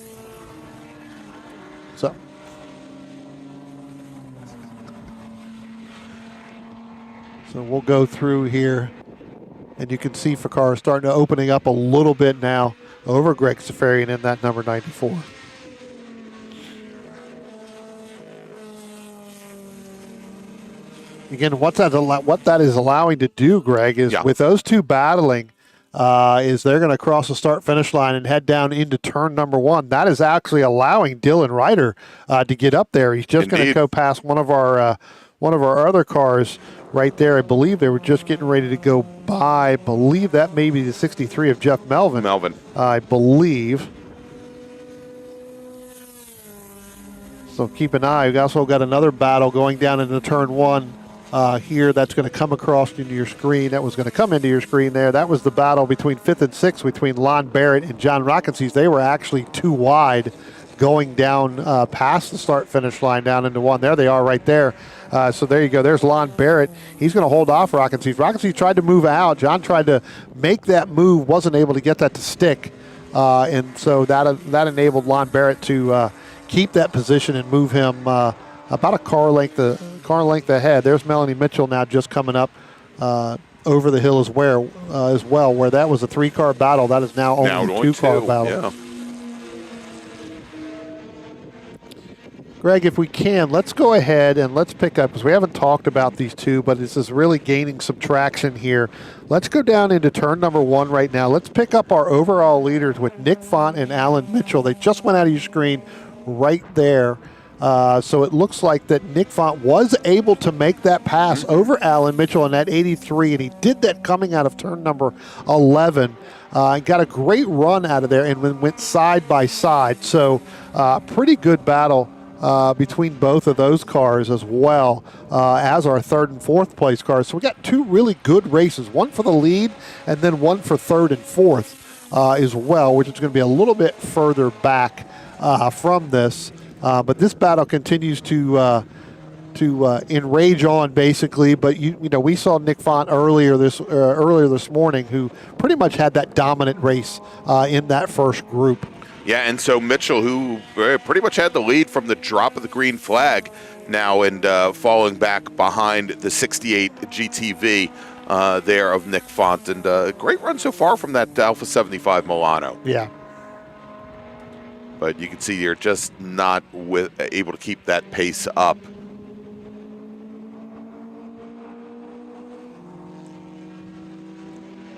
So we'll go through here, and you can see Vaccaro starting to opening up a little bit now over Greg Safarian in that number 94. Again, what that is allowing to do, Greg, is with those two battling, is they're going to cross the start-finish line and head down into turn number 1. That is actually allowing Dylan Ryder to get up there. He's just going to go past one of our other cars right there. I believe they were just getting ready to go by. I believe that may be the 63 of Jeff Melvin. I believe. So keep an eye. We've also got another battle going down into turn 1 here. That's going to come across into your screen. That was going to come into your screen there. That was the battle between 5th and 6th between Lon Barrett and John Rockensies. They were actually too wide going down past the start-finish line down into 1. There they are right there. So there you go. There's Lon Barrett. He's going to hold off Rockensies. Rockensies tried to move out. John tried to make that move, wasn't able to get that to stick. And so that enabled Lon Barrett to keep that position and move him about a car length ahead. There's Melanie Mitchell now just coming up over the hill as well, where that was a 3-car battle. That is now only a 2-car battle.
Yeah.
Greg, if we can, let's go ahead and let's pick up, because we haven't talked about these two, but this is really gaining some traction here. Let's go down into turn number 1 right now. Let's pick up our overall leaders with Nick Font and Alan Mitchell. They just went out of your screen right there. So it looks like that Nick Font was able to make that pass over Alan Mitchell in that 83, and he did that coming out of turn number 11. Got a great run out of there and went side by side. So pretty good battle between both of those cars as well as our 3rd and 4th place cars. So we got 2 really good races, one for the lead and then one for 3rd and 4th as well, which is going to be a little bit further back from this. But this battle continues to enrage on, basically. But you know, we saw Nick Font earlier this morning, who pretty much had that dominant race in that first group.
Yeah, and so Mitchell, who pretty much had the lead from the drop of the green flag now, and falling back behind the 68 GTV there of Nick Font, and great run so far from that Alfa 75 Milano.
Yeah.
But you can see you're just not able to keep that pace up.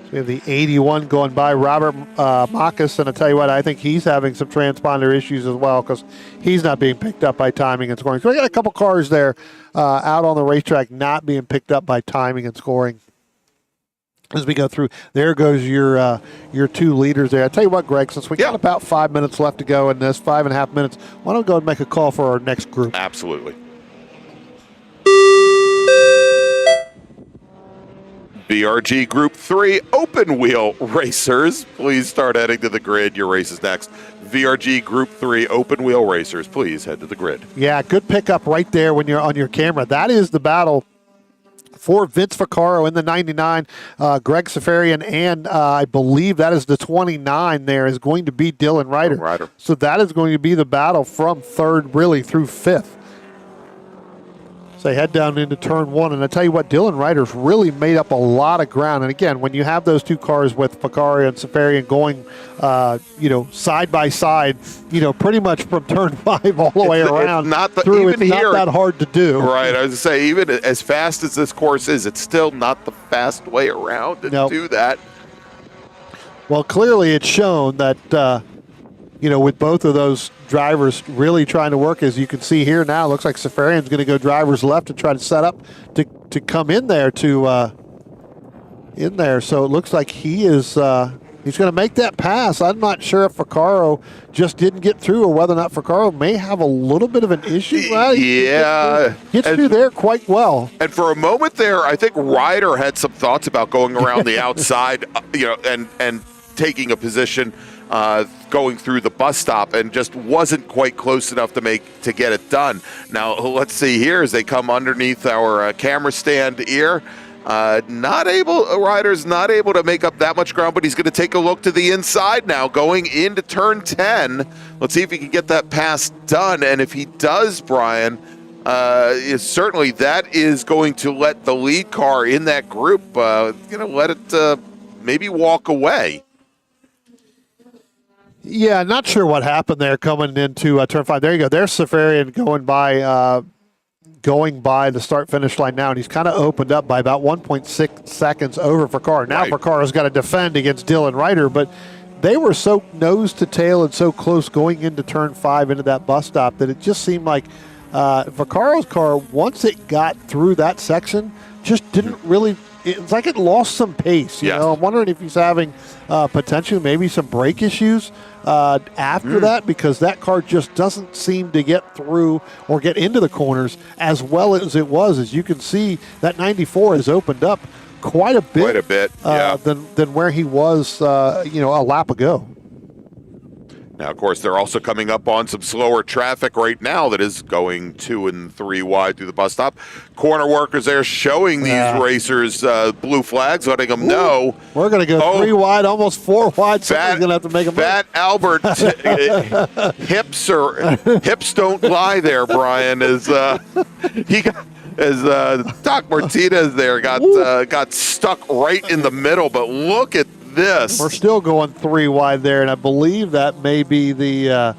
So we have the 81 going by, Robert Marcus, and I tell you what, I think he's having some transponder issues as well, because he's not being picked up by timing and scoring. So we got a couple cars there out on the racetrack not being picked up by timing and scoring. As we go through, there goes your 2 leaders there. I tell you what, Greg, since we got about 5 minutes left to go in this, 5.5 minutes, why don't we go and make a call for our next group?
Absolutely. VRG Group 3 open wheel racers, please start heading to the grid. Your race is next. VRG Group 3 open wheel racers, please head to the grid.
Yeah, good pickup right there when you're on your camera. That is the battle for Vince Vaccaro in the 99, Greg Safarian, and I believe that is the 29 there is going to be Dylan Ryder. So that is going to be the battle from 3rd really through 5th. So they head down into turn 1, and I tell you what, Dylan Ryder's really made up a lot of ground. And again, when you have those 2 cars with Vaccaro and Safarian going, side by side, pretty much from turn 5 all the way around,
it's not
that hard to do.
Right, I was going to say, even as fast as this course is, it's still not the fast way around to do that.
Well, clearly it's shown that, with both of those drivers really trying to work, as you can see here now, it looks like Safarian's going to go driver's left and try to set up to come in there in there. So it looks like he is he's going to make that pass. I'm not sure if Vaccaro just didn't get through, or whether or not Vaccaro may have a little bit of an issue.
Yeah.
Gets through there quite well.
And for a moment there, I think Ryder had some thoughts about going around the outside, and taking a position going through the bus stop, and just wasn't quite close enough to get it done. Now, let's see here as they come underneath our camera stand here. Ryder's not able to make up that much ground, but he's going to take a look to the inside now, going into turn 10. Let's see if he can get that pass done, and if he does, Brian, certainly that is going to let the lead car in that group, let it maybe walk away.
Yeah, not sure what happened there coming into turn 5. There you go. There's Safarian going by going by the start-finish line now, and he's kind of opened up by about 1.6 seconds over Vaccaro. Now Vaccaro's got to defend against Dylan Ryder, but they were so nose to tail and so close going into turn 5 into that bus stop that it just seemed like Vaccaro's car, once it got through that section, just didn't really – it's like it lost some pace. You know, I'm wondering if he's having potentially maybe some brake issues after that, because that car just doesn't seem to get through or get into the corners as well as it was. As you can see, that 94 has opened up quite a bit, than where he was, a lap ago.
Now, of course, they're also coming up on some slower traffic right now that is going 2 and 3 wide through the bus stop. Corner workers there showing these racers blue flags, letting them know.
We're going to go 3 wide, almost 4 wide. Somebody's going to have to make a
Fat Albert, hips don't lie there, Brian, as Doc Martinez there got stuck right in the middle, but look at this.
We're still going 3 wide there, and I believe that may be Raganetti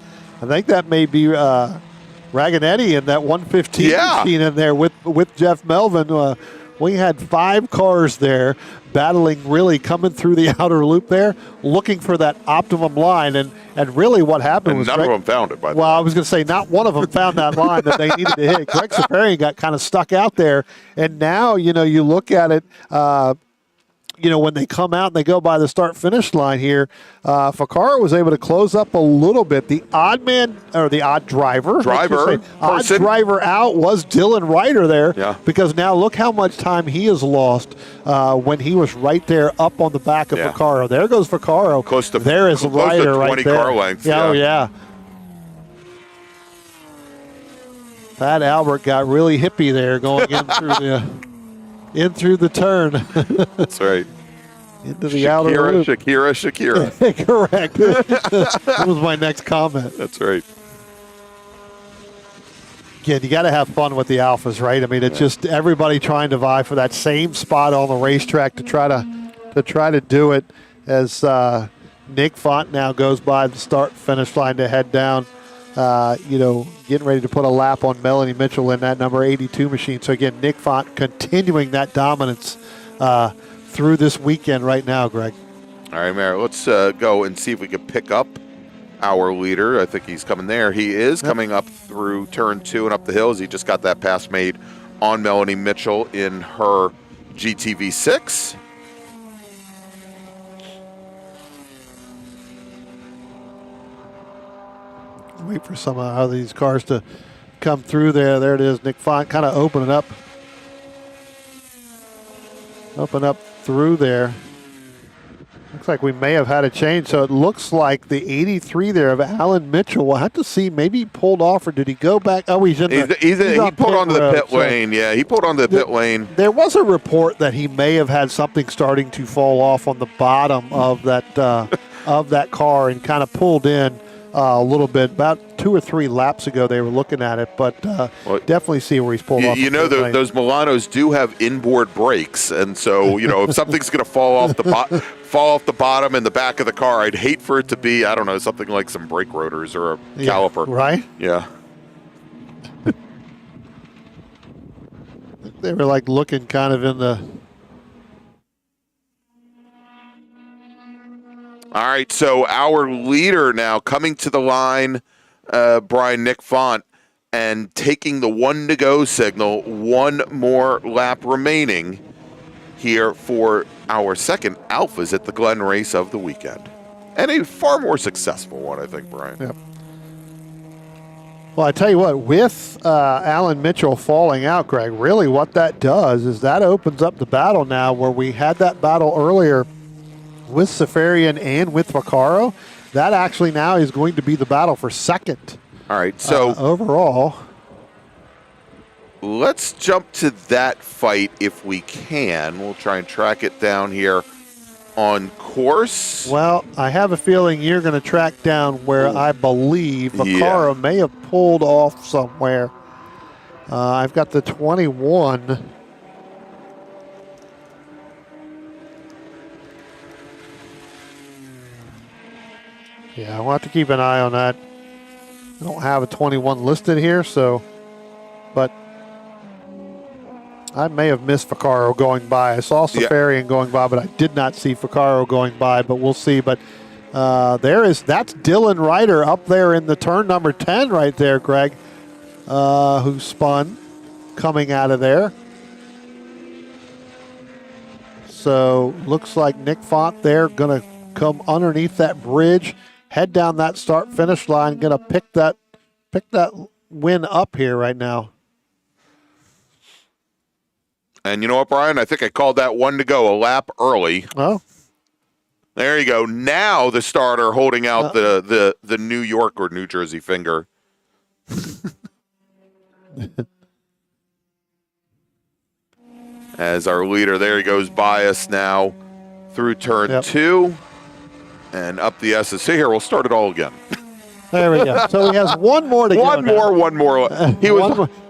in that 115 machine in there with Jeff Melvin. We had 5 cars there battling, really coming through the outer loop there, looking for that optimum line, and really what happened was
none of them found it.
Well, I was going to say not one of them found that line that they needed to hit. Greg Saparian got kind of stuck out there, and now you look at it. When they come out and they go by the start-finish line here, Vaccaro was able to close up a little bit. The odd man, or the odd driver out was Dylan Ryder there, because now look how much time he has lost when he was right there up on the back of Vaccaro. There goes Vaccaro. There is Ryder right there.
Car lengths.
Oh, yeah. Pat Albert got really hippie there going in through the turn.
That's right.
Into the outer loop.
Shakira.
Correct. That was my next comment.
That's right.
Again, you got to have fun with the Alfas, right? I mean, it's just everybody trying to vie for that same spot on the racetrack to try to do it. As Nick Font now goes by the start-finish line to head down. Getting ready to put a lap on Melanie Mitchell in that number 82 machine. So, again, Nick Font continuing that dominance through this weekend right now, Greg.
All right, Mayor, let's go and see if we can pick up our leader. I think he's coming there. He is coming up through turn 2 and up the hills. He just got that pass made on Melanie Mitchell in her GTV6.
Wait for some of these cars to come through there. There it is. Nick Font kind of opening up through there. Looks like we may have had a change. So it looks like the 83 there of Alan Mitchell. We'll have to see. Maybe he pulled off, or did he go back? Oh, he
pulled onto the pit lane. Yeah, he pulled onto the pit lane.
There was a report that he may have had something starting to fall off on the bottom of that car and kind of pulled in a little bit. About 2 or 3 laps ago they were looking at it, but definitely see where he's pulled off.
Those Milanos do have inboard brakes, and so if something's going to fall off the bottom and the back of the car, I'd hate for it to be, I don't know, something like some brake rotors or a caliper.
Right?
Yeah.
They were like looking kind of in the...
All right, so our leader now coming to the line, Brian, Nick Font, and taking the 1 to go signal. 1 more lap remaining here for our second Alfas at the Glen race of the weekend. And a far more successful one, I think, Brian.
Yep. Well, I tell you what, with Alan Mitchell falling out, Greg, really what that does is that opens up the battle now, where we had that battle earlier with Safarian and with Vaccaro. That actually now is going to be the battle for second.
All right, so
overall,
let's jump to that fight if we can. We'll try and track it down here on course.
Well, I have a feeling you're going to track down where I believe Vaccaro may have pulled off somewhere. I've got the 21. Yeah, we'll have to keep an eye on that. I don't have a 21 listed here, but I may have missed Vaccaro going by. I saw Safarian going by, but I did not see Vaccaro going by, but we'll see. But that's Dylan Ryder up there in the turn number 10 right there, Greg, who spun coming out of there. So looks like Nick Font there going to come underneath that bridge, head down that start-finish line, going to pick that win up here right now.
And you know what, Brian? I think I called that one to go a lap early.
Oh.
There you go. Now the starter holding out the New York or New Jersey finger. As our leader, there he goes by us now through turn 2 and up the S's. See here, we'll start it all again.
There we go. So he has one more to go.
One more.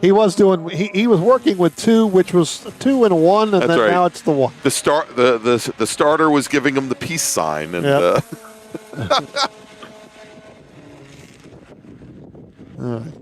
He was working with 2, which was 2 and 1, and then now it's the 1.
The starter was giving him the peace sign, and
all right.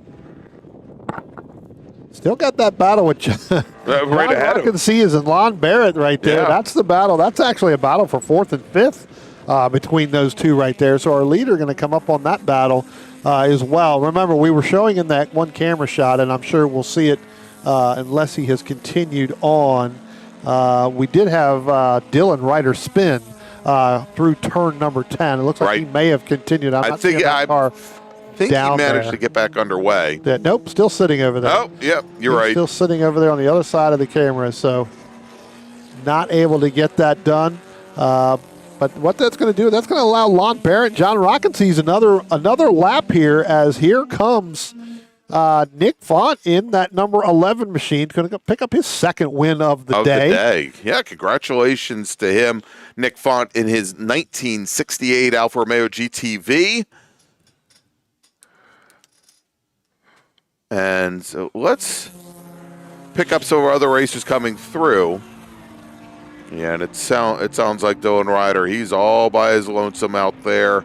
Still got that battle with
right ahead.
I can see is in Lon Barrett right there.
Yeah.
That's the battle. That's actually a battle for 4th and 5th between those two right there. So our leader going to come up on that battle as well. Remember, we were showing in that one camera shot, and I'm sure we'll see it unless he has continued on. We did have Dylan Ryder spin through turn number 10. It looks like he may have continued. I'm not seeing that car.
I think he managed to get back underway.
Nope, still sitting over there.
Oh, yeah, you're right.
Still sitting over there on the other side of the camera, so not able to get that done. But what that's going to do, that's going to allow Lon Barrett, John Rockensees another lap here, as here comes Nick Font in that number 11 machine, going to pick up his second win of the day.
Yeah, congratulations to him. Nick Font in his 1968 Alfa Romeo GTV. And so let's pick up some of our other racers coming through. Yeah, and it sounds like Dylan Ryder, he's all by his lonesome out there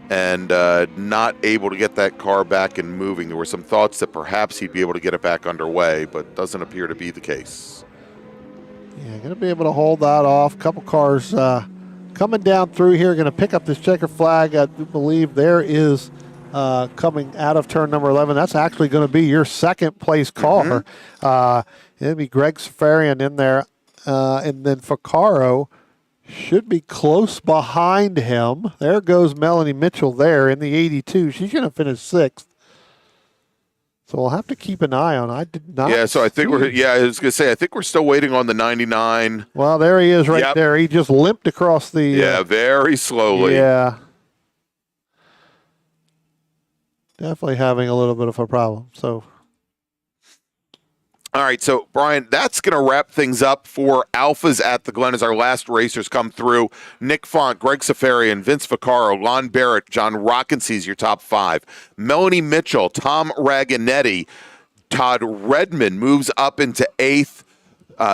and not able to get that car back and moving. There were some thoughts that perhaps he'd be able to get it back underway, but doesn't appear to be the case.
Yeah, going to be able to hold that off. A couple cars coming down through here, going to pick up this checker flag. I do believe there is coming out of turn number 11. That's actually going to be your second place car. It'll be Greg Safarian in there. And then Vaccaro should be close behind him. There goes Melanie Mitchell there in the 82. She's going to finish 6th. So we'll have to keep an eye on. I did not.
Yeah, so I think I was going to say, I think we're still waiting on the 99.
Well, there he is right there. He just limped across the.
Yeah, very slowly.
Yeah. Definitely having a little bit of a problem. So.
All right, so, Brian, that's going to wrap things up for Alfas at the Glen as our last racers come through. Nick Font, Greg Safarian, Vince Vaccaro, Lon Barrett, John Rockensees, your top 5. Melanie Mitchell, Tom Raganetti, Todd Redmond moves up into 8th.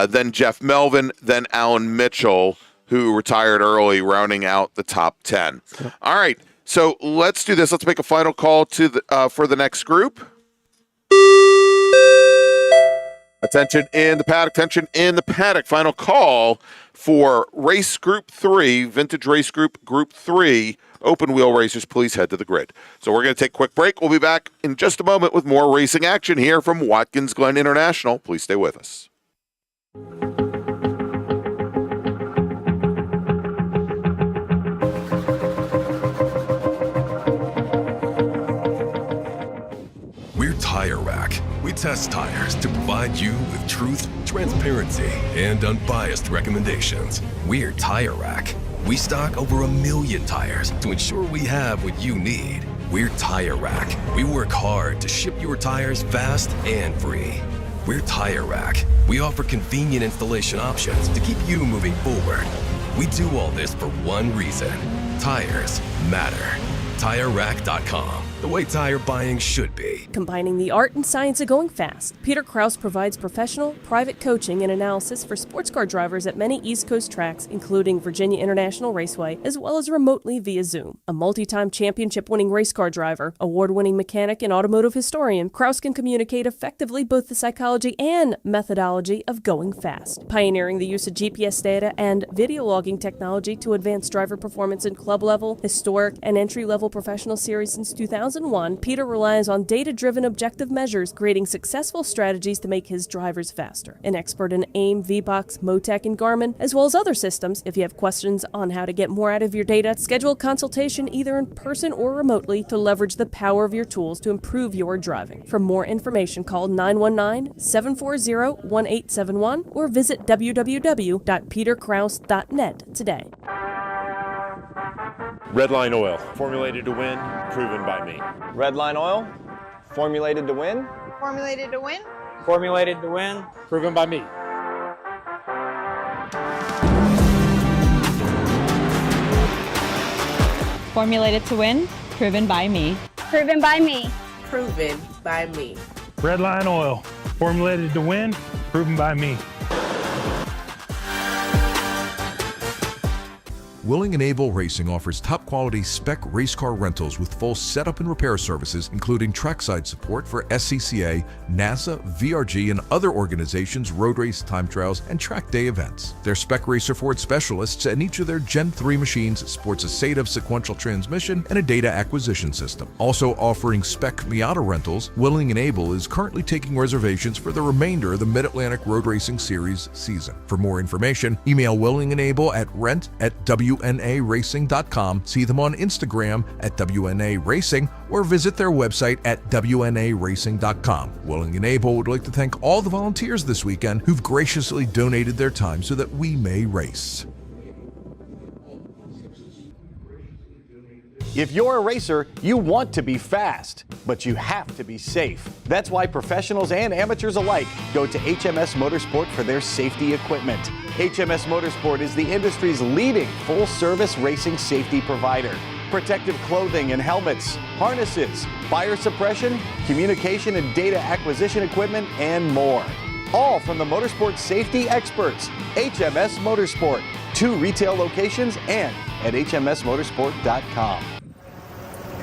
Then Jeff Melvin, then Alan Mitchell, who retired early, rounding out the top 10. All right, so let's do this. Let's make a final call to for the next group. Attention in the paddock, attention in the paddock. Final call for race group 3, vintage race group 3, open wheel racers. Please head to the grid. So we're going to take a quick break. We'll be back in just a moment with more racing action here from Watkins Glen International. Please stay with us.
We're Tire Rack. We test tires to provide you with truth, transparency, and unbiased recommendations. We're Tire Rack. We stock over 1 million tires to ensure we have what you need. We're Tire Rack. We work hard to ship your tires fast and free. We're Tire Rack. We offer convenient installation options to keep you moving forward. We do all this for one reason. Tires matter. TireRack.com. the way tire buying should be.
Combining the art and science of going fast, Peter Krause provides professional, private coaching and analysis for sports car drivers at many East Coast tracks, including Virginia International Raceway, as well as remotely via Zoom. A multi-time championship-winning race car driver, award-winning mechanic, and automotive historian, Krause can communicate effectively both the psychology and methodology of going fast, pioneering the use of GPS data and video logging technology to advance driver performance in club-level, historic, and entry-level professional series since 2001. Peter relies on data-driven objective measures, creating successful strategies to make his drivers faster. An expert in AIM, VBox, Motec, and Garmin, as well as other systems. If you have questions on how to get more out of your data, schedule a consultation either in person or remotely to leverage the power of your tools to improve your driving. For more information, call 919-740-1871 or visit www.peterkrause.net today.
Redline Oil, formulated to win, proven by me.
Redline Oil, formulated to win.
Formulated to win.
Formulated to win, proven by me.
Formulated to win, proven by me.
Proven by me.
Proven by me.
Redline Oil, formulated to win, proven by me.
Willing and Able Racing offers top-quality spec race car rentals with full setup and repair services, including trackside support for SCCA, NASA, VRG, and other organizations' road race time trials and track day events. Their Spec Racer Ford specialists and each of their Gen 3 machines sports a SATAV sequential transmission and a data acquisition system. Also offering Spec Miata rentals, Willing and Able is currently taking reservations for the remainder of the Mid-Atlantic Road Racing Series season. For more information, email Willing and Able at rent@WNARacing.com, see them on Instagram at WNA Racing, or visit their website at WNARacing.com. Willing and Able would like to thank all the volunteers this weekend who've graciously donated their time so that we may race.
If you're a racer, you want to be fast, but you have to be safe. That's why professionals and amateurs alike go to HMS Motorsport for their safety equipment. HMS Motorsport is the industry's leading full-service racing safety provider. Protective clothing and helmets, harnesses, fire suppression, communication and data acquisition equipment, and more. All from the motorsport safety experts, HMS Motorsport. 2 retail locations and at hmsmotorsport.com.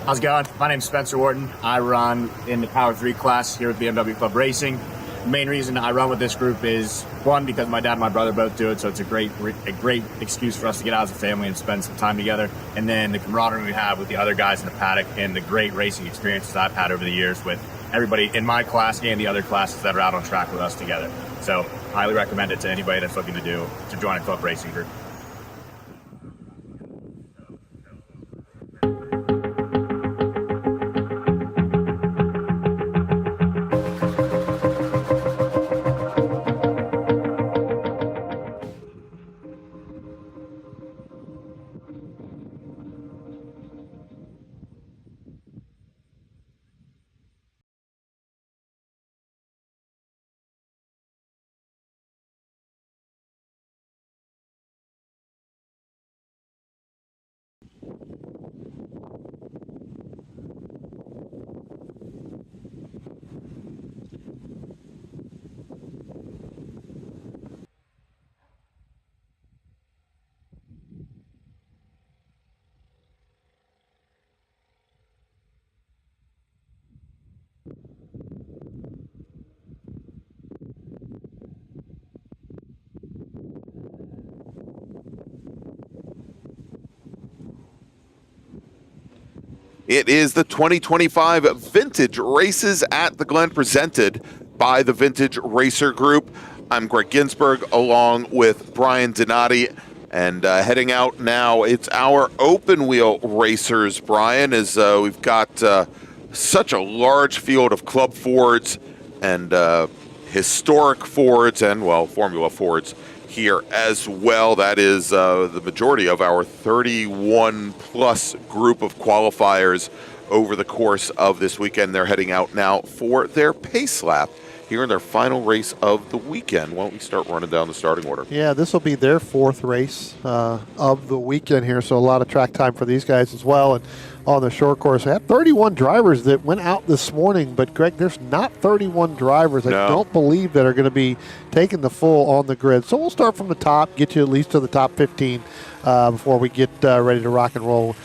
How's it going? My name's Spencer Wharton. I run in the Power 3 class here at BMW Club Racing. The main reason I run with this group is, one, because my dad and my brother both do it, so it's a great excuse for us to get out as a family and spend some time together. And then the camaraderie we have with the other guys in the paddock and the great racing experiences I've had over the years with everybody in my class and the other classes that are out on track with us together. So highly recommend it to anybody that's looking to join a club racing group.
It is the 2025 Vintage Races at the Glen, presented by the Vintage Racer Group. I'm Greg Ginsberg along with Brian Donati, and heading out now, it's our open wheel racers, Brian, as we've got such a large field of club Fords and historic Fords and, well, Formula Fords here as well. That is the majority of our 31-plus group of qualifiers over the course of this weekend. They're heading out now for their pace lap here in their final race of the weekend. Why don't we start running down the starting order?
Yeah, this will be their fourth race of the weekend here, so a lot of track time for these guys as well. And on the short course, I had 31 drivers that went out this morning, but Greg, there's not 31 drivers I don't believe that are going to be taking the full on the grid. So we'll start from the top, get you at least to the top 15 before we get ready to rock and roll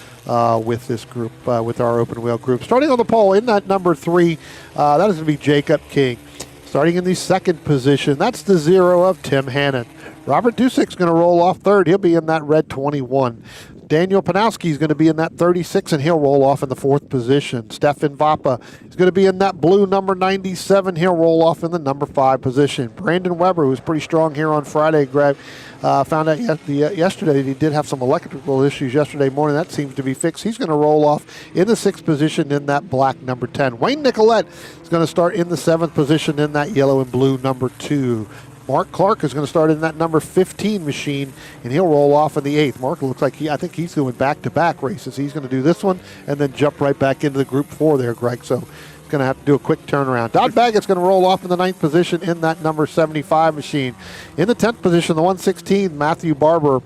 with this group, with our open wheel group. Starting on the pole in that number 3, that is going to be Jacob King. Starting in the second position, that's the 0 of Tim Hannon. Robert Dussek's going to roll off third. He'll be in that red 21. Daniel Panowski is going to be in that 36, and he'll roll off in the fourth position. Stefan Vapa is going to be in that blue number 97. He'll roll off in the number 5 position. Brandon Weber, who was pretty strong here on Friday, Greg, found out yesterday that he did have some electrical issues yesterday morning. That seems to be fixed. He's going to roll off in the 6th position in that black number 10. Wayne Nicolette is going to start in the 7th position in that yellow and blue number 2. Mark Clark is going to start in that number 15 machine, and he'll roll off in the 8th. Mark looks like I think he's going back-to-back races. He's going to do this one and then jump right back into the Group 4 there, Greg. So he's going to have to do a quick turnaround. Dodd Baggett's going to roll off in the 9th position in that number 75 machine. In the 10th position, the 116, Matthew Barber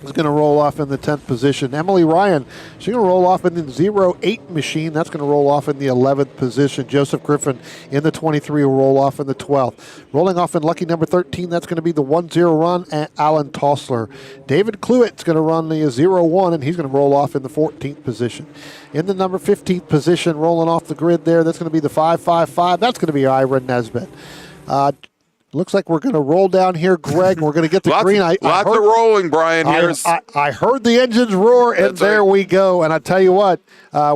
is going to roll off in the 10th position. Emily Ryan, she's going to roll off in the 08 machine. That's going to roll off in the 11th position. Joseph Griffin in the 23 will roll off in the 12th. Rolling off in lucky number 13, that's going to be the 1-0 run, and Alan Tossler. David Cluett's going to run the 0-1, and he's going to roll off in the 14th position. In the number 15th position, rolling off the grid there, that's going to be the 555. That's going to be Ira Nesbitt. Looks like we're going to roll down here, Greg. We're going to get the green.
Lots of rolling, Brian.
I heard the engines roar, and there we go. And I tell you what,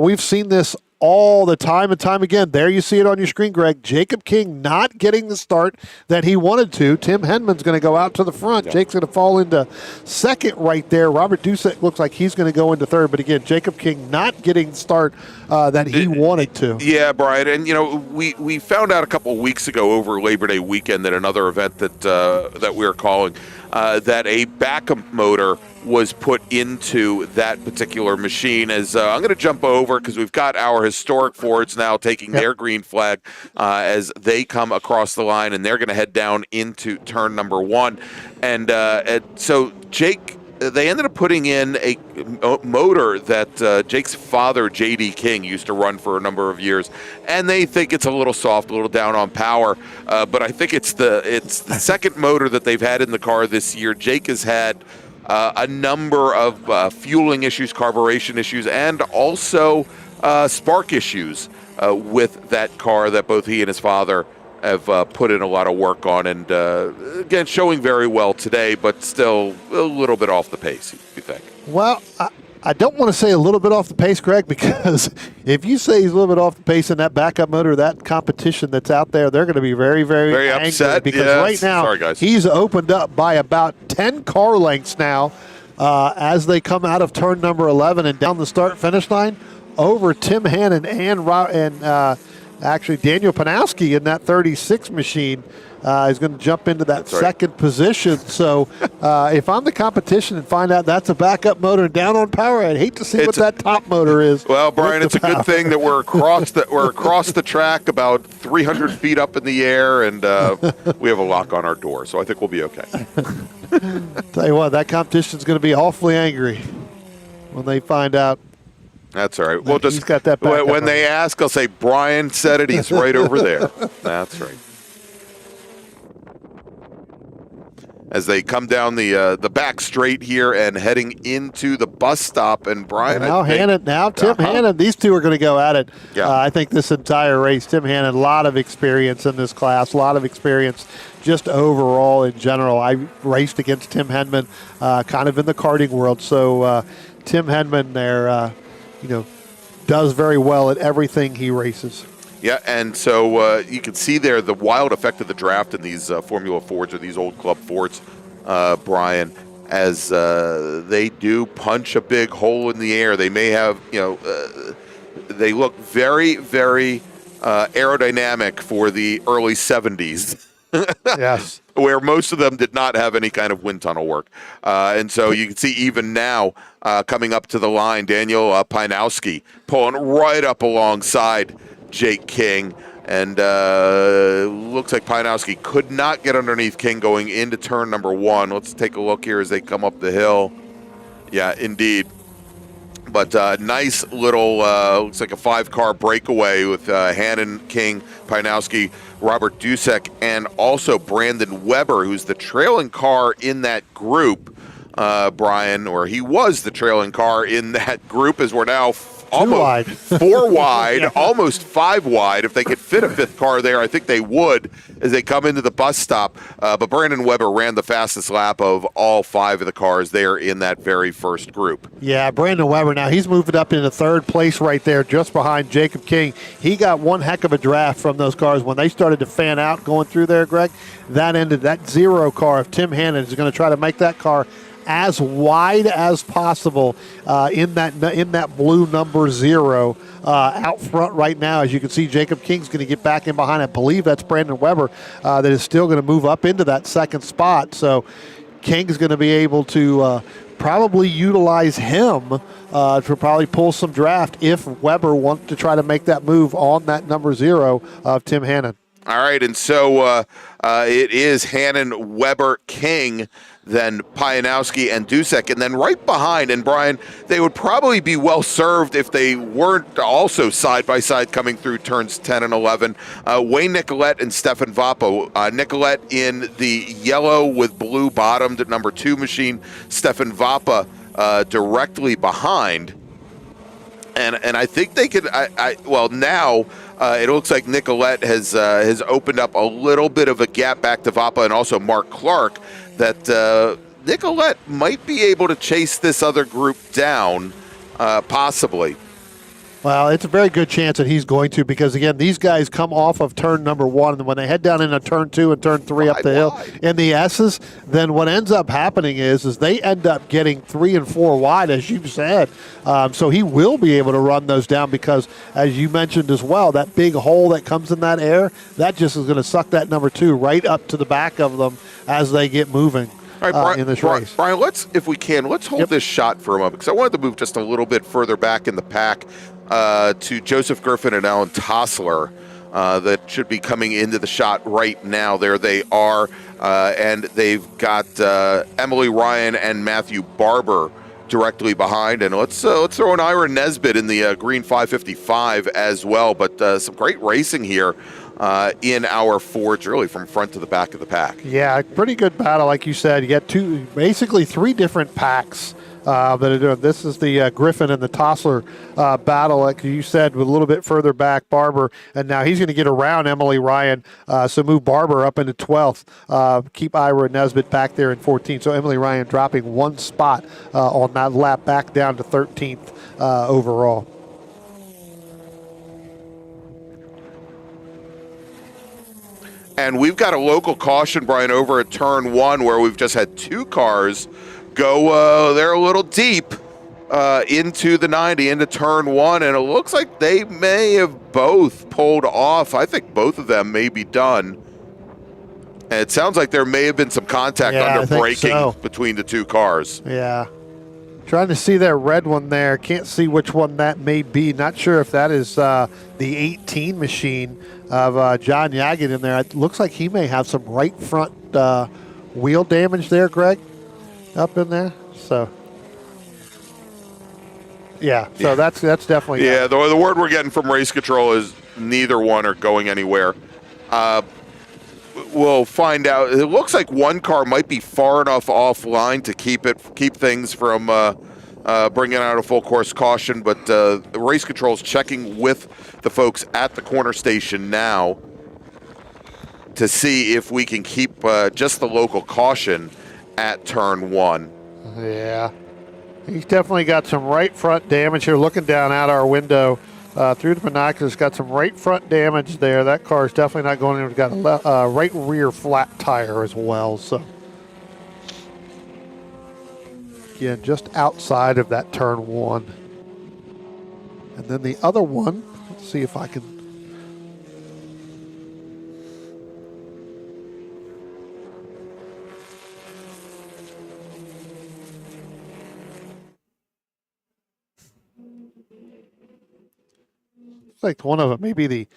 we've seen this all the time and time again. There you see it on your screen, Greg. Jacob King not getting the start that he wanted to. Tim Henman's going to go out to the front. Yep. Jake's going to fall into second right there. Robert Dussek looks like he's going to go into third. But again, Jacob King not getting the start that he wanted to.
Yeah, Brian. And, we found out a couple of weeks ago over Labor Day weekend at another event that we were calling that a backup motor was put into that particular machine. As I'm going to jump over because we've got our historic Fords now taking their green flag as they come across the line, and they're going to head down into turn number 1. And so Jake, they ended up putting in a motor that Jake's father, J.D. King, used to run for a number of years, and they think it's a little soft, a little down on power. But I think it's the second motor that they've had in the car this year. Jake has had a number of fueling issues, carburation issues, and also spark issues with that car that both he and his father have put in a lot of work on, and again, showing very well today, but still a little bit off the pace, you think?
Well, I don't want to say a little bit off the pace, Greg, because if you say he's a little bit off the pace in that backup motor, that competition that's out there, they're going to be very, very angry
upset.
Because right now he's opened up by about 10 car lengths now as they come out of turn number 11 and down the start-finish line over Tim Hannon and actually Daniel Panowski in that 36 machine. Is going to jump into that second position. So if I'm the competition and find out that's a backup motor down on power, I'd hate to see what that top motor is.
Well, Brian, it's a good thing that we're across the track about 300 feet up in the air, and we have a lock on our door, so I think we'll be okay.
Tell you what, that competition's going to be awfully angry when they find out.
That's all right. We'll just
got that
when they ask, I'll say Brian said it. He's right over there. That's right. As they come down the back straight here and heading into the bus stop, and Brian,
Tim Hannon, these two are going to go at it. Yeah. I think this entire race, Tim Hannon, a lot of experience in this class, a lot of experience just overall in general. I raced against Tim Henman, kind of in the karting world, so Tim Henman there, does very well at everything he races.
Yeah, and so you can see there the wild effect of the draft in these Formula Fords or these old club Fords, Brian, as they do punch a big hole in the air. They may have, they look very, very aerodynamic for the early 70s.
Yes.
Where most of them did not have any kind of wind tunnel work. And so you can see even now coming up to the line, Daniel Pinowski pulling right up alongside Jake King, And looks like Pianowski could not get underneath King going into turn number 1. Let's take a look here as they come up the hill. Yeah, indeed. But nice little, looks like a 5-car breakaway with Hannon, King, Pianowski, Robert Dusek, and also Brandon Weber, who's the trailing car in that group, Brian, or he was the trailing car in that group, as we're now almost
wide.
4 wide,
Yeah.
almost 5 wide. If they could fit a 5th car there, I think they would as they come into the bus stop. But Brandon Weber ran the fastest lap of all 5 of the cars there in that very first group.
Yeah, Brandon Weber, now he's moved up into 3rd place right there, just behind Jacob King. He got one heck of a draft from those cars. When they started to fan out going through there, Greg, that ended that 0 car of Tim Hannon is going to try to make that car as wide as possible in that blue number 0 out front right now. As you can see, Jacob King's going to get back in behind. I believe that's Brandon Weber that is still going to move up into that 2nd spot. So King's going to be able to probably utilize him to probably pull some draft if Weber wants to try to make that move on that number 0 of Tim Hannon.
All right, and so it is Hannon, Weber, King, then Pianowski and Dusek, and then right behind, and Brian, they would probably be well served if they weren't also side-by-side coming through turns 10 and 11. Wayne Nicolette and Stefan Vappo. Nicolette in the yellow with blue bottomed number 2 machine, Stefan Vappa directly behind. And I think they could, well, now it looks like Nicolette has opened up a little bit of a gap back to Vappa and also Mark Clark, that Nicolette might be able to chase this other group down, possibly.
Well, it's a very good chance that he's going to, because, again, these guys come off of turn number 1, and when they head down into turn 2 and turn 3 up the hill in the S's, then what ends up happening is they end up getting 3 and 4 wide, as you said. So he will be able to run those down because, as you mentioned as well, that big hole that comes in that air, that just is going to suck that number 2 right up to the back of them as they get moving.
All right, Brian,
in this race.
Brian, let's hold this shot for a moment, because I wanted to move just a little bit further back in the pack to Joseph Griffin and Alan Tossler that should be coming into the shot right now. There they are, and they've got Emily Ryan and Matthew Barber directly behind, and let's throw an Ira Nesbitt in the green 555 as well. But some great racing here in our Fords, really from front to the back of the pack.
Yeah, pretty good battle, like you said. You get basically 3 different packs that are doing. This is the Griffin and the Tossler battle, like you said, with a little bit further back, Barber, and now he's going to get around Emily Ryan, so move Barber up into 12th, keep Ira Nesbitt back there in 14th. So Emily Ryan dropping 1 spot on that lap back down to 13th overall.
And we've got a local caution, Brian, over at turn 1 where we've just had 2 cars go, they're a little deep into the 90, into turn 1, and it looks like they may have both pulled off. I think both of them may be done. And it sounds like there may have been some contact under braking between the 2 cars.
Yeah. Trying to see that red one there. Can't see which one that may be. Not sure if that is the 18 machine of John Yaggett in there. It looks like he may have some right front wheel damage there, Greg, up in there. So, yeah. So that's definitely.
Yeah, the word we're getting from race control is neither one are going anywhere. We'll find out. It looks like one car might be far enough offline to keep things from bringing out a full course caution, but the race control's checking with the folks at the corner station now to see if we can keep just the local caution at turn 1.
Yeah, he's definitely got some right front damage here. Looking down out our window through the binoculars, got some right front damage there. That car is definitely not going in. It's got a right rear flat tire as well. So, again, just outside of that turn 1. And then the other one, let's see if I can. Like one of them, maybe the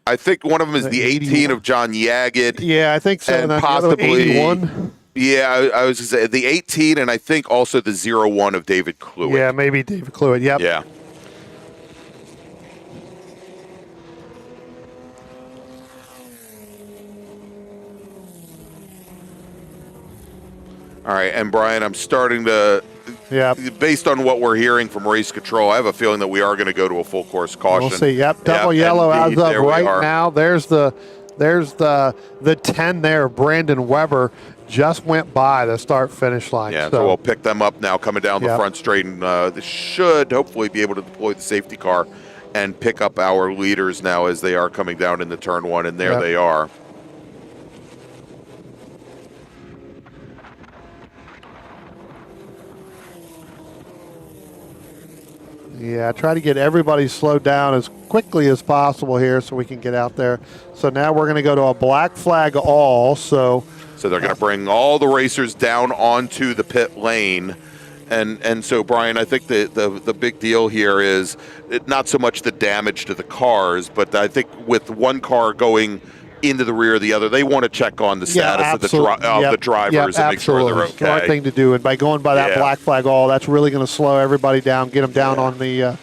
I think one of them is the 18 of John Yaggett.
Yeah, I think so.
And
the
possibly
81.
Yeah, I was going to say the 18, and I think also the 01 of David Cluett.
Yeah, maybe David Cluett. Yep.
Yeah. All right, and Brian, I'm starting to, based on what we're hearing from race control, I have a feeling that we are going to go to a full course caution.
We'll see. Yep, double yellow as of right now. There's the 10 there. Brandon Weber just went by the start-finish line.
Yeah, so we'll pick them up now coming down the front straight, and this should hopefully be able to deploy the safety car and pick up our leaders now as they are coming down into turn one, and there they are.
Yeah, try to get everybody slowed down as quickly as possible here so we can get out there. So now we're going to go to a black flag all. So
they're going to bring all the racers down onto the pit lane. And so, Brian, I think the big deal here is not so much the damage to the cars, but I think with one car going into the rear of the other, they want to check on the status of the drivers and make sure they're okay.
Right thing to do, and by going by that black flag all, that's really going to slow everybody down, get them down on the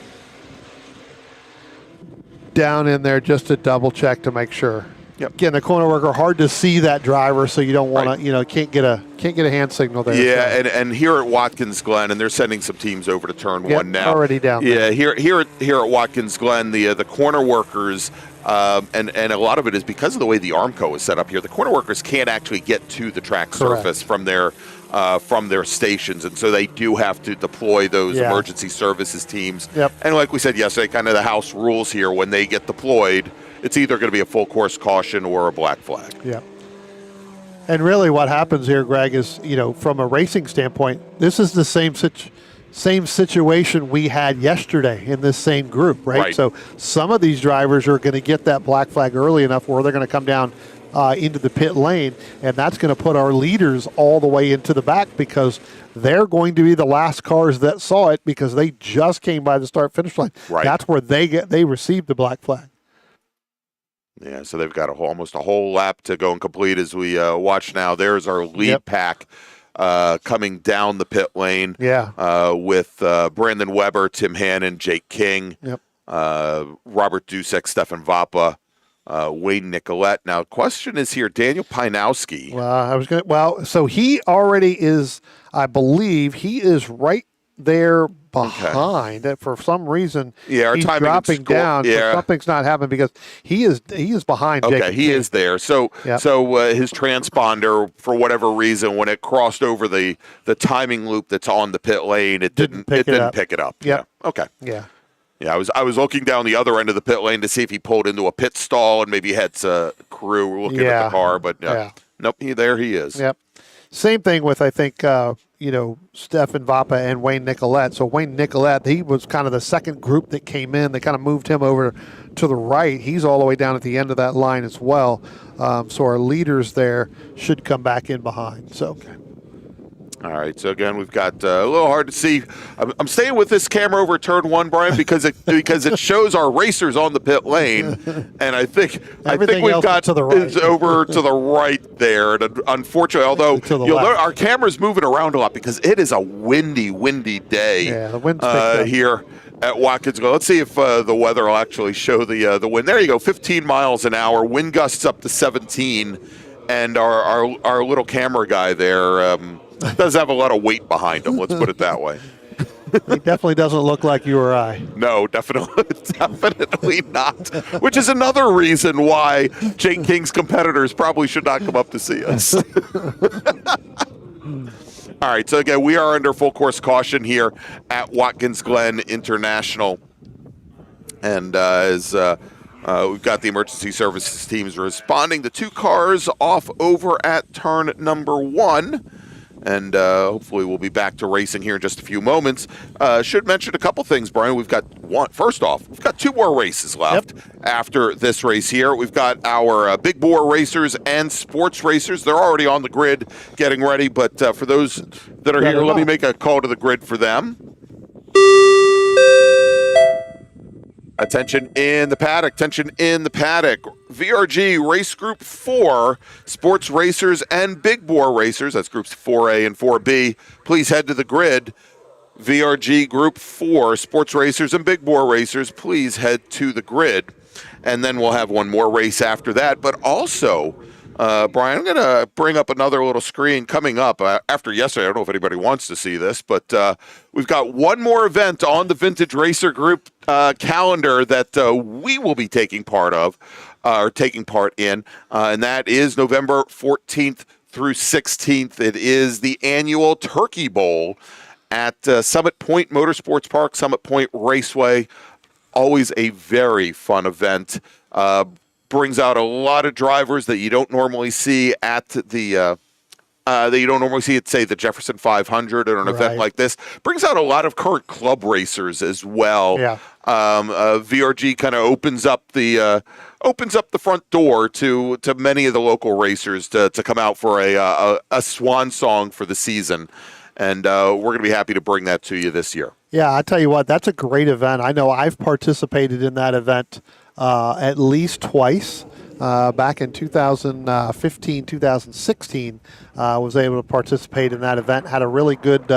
down in there just to double check to make sure.
Yep.
Again, the corner worker, hard to see that driver, so you don't want to, can't get a hand signal there.
Yeah, and here at Watkins Glen, and they're sending some teams over to turn one now.
Already down there.
Yeah, here at Watkins Glen, the corner workers. And a lot of it is because of the way the Armco is set up here. The corner workers can't actually get to the track surface from their stations, and so they do have to deploy those emergency services teams.
Yep.
And like we said yesterday, kind of the house rules here, when they get deployed, it's either going to be a full course caution or a black flag.
Yeah. And really what happens here, Greg, is, from a racing standpoint, this is the same situation we had yesterday in this same group, right? So some of these drivers are going to get that black flag early enough where they're going to come down into the pit lane, and that's going to put our leaders all the way into the back because they're going to be the last cars that saw it because they just came by the start-finish line.
Right.
That's where they received the black flag.
Yeah, so they've got almost a whole lap to go and complete as we watch now. There's our lead pack coming down the pit lane with Brandon Weber, Tim Hannon, Jake King, Robert Dusek, Stefan Vapa, Wayne Nicolette. Now, question is here, Daniel Pinowski.
So he already is, I believe, he is right there behind. That for some reason
our
he's
timing
dropping down.
Yeah.
Something's not happening because he is behind.
Okay,
Jake
he is there. So his transponder, for whatever reason, when it crossed over the timing loop that's on the pit lane, it didn't pick it up.
Yeah.
Okay.
Yeah.
Yeah, I was looking down the other end of the pit lane to see if he pulled into a pit stall and maybe had a crew looking at the car, but nope, there he is.
Yep. Same thing with, I think, Stefan Vapa and Wayne Nicolette. So Wayne Nicolette, he was kind of the second group that came in. They kind of moved him over to the right. He's all the way down at the end of that line as well. So our leaders there should come back in behind. So.
All right, so again, we've got a little hard to see. I'm staying with this camera over turn one, Brian, because it shows our racers on the pit lane, and I think we've got
to the right.
is over to the right there. And unfortunately, although our camera's moving around a lot because it is a windy day.
Yeah, the wind's
here at Watkins Glen. Let's see if the weather will actually show the wind. There you go, 15 miles an hour, wind gusts up to 17, and our little camera guy there. Does have a lot of weight behind him, let's put it that way.
He definitely doesn't look like you or I.
No, definitely not. Which is another reason why Jake King's competitors probably should not come up to see us. All right, so again, we are under full course caution here at Watkins Glen International. And as we've got the emergency services teams responding, the two cars off over at turn number one. And hopefully we'll be back to racing here in just a few moments. Should mention a couple things, Brian. We've got first off, we've got two more races left after this race here. We've got our big bore racers and sports racers. They're already on the grid getting ready, but for those that are here, let me make a call to the grid for them. Attention in the paddock. Attention in the paddock. VRG Race Group 4, sports racers and big bore racers. That's groups 4A and 4B. Please head to the grid. VRG Group 4, sports racers and big bore racers. Please head to the grid. And then we'll have one more race after that. But also, Brian, I'm going to bring up another little screen coming up after yesterday. I don't know if anybody wants to see this, but we've got one more event on the Vintage Racer Group calendar that we will be taking part in, and that is November 14th through 16th. It is the annual Turkey Bowl at Summit Point Motorsports Park, Summit Point Raceway. Always a very fun event. Brings out a lot of drivers that you don't normally see at the say, the Jefferson 500 or an event like this. Brings out a lot of current club racers as well.
Yeah.
VRG kind of opens up the front door to many of the local racers to come out for a swan song for the season. And we're going to be happy to bring that to you this year.
Yeah, I tell you what, that's a great event. I know I've participated in that event at least twice. Back in 2015, 2016, was able to participate in that event. Had a really good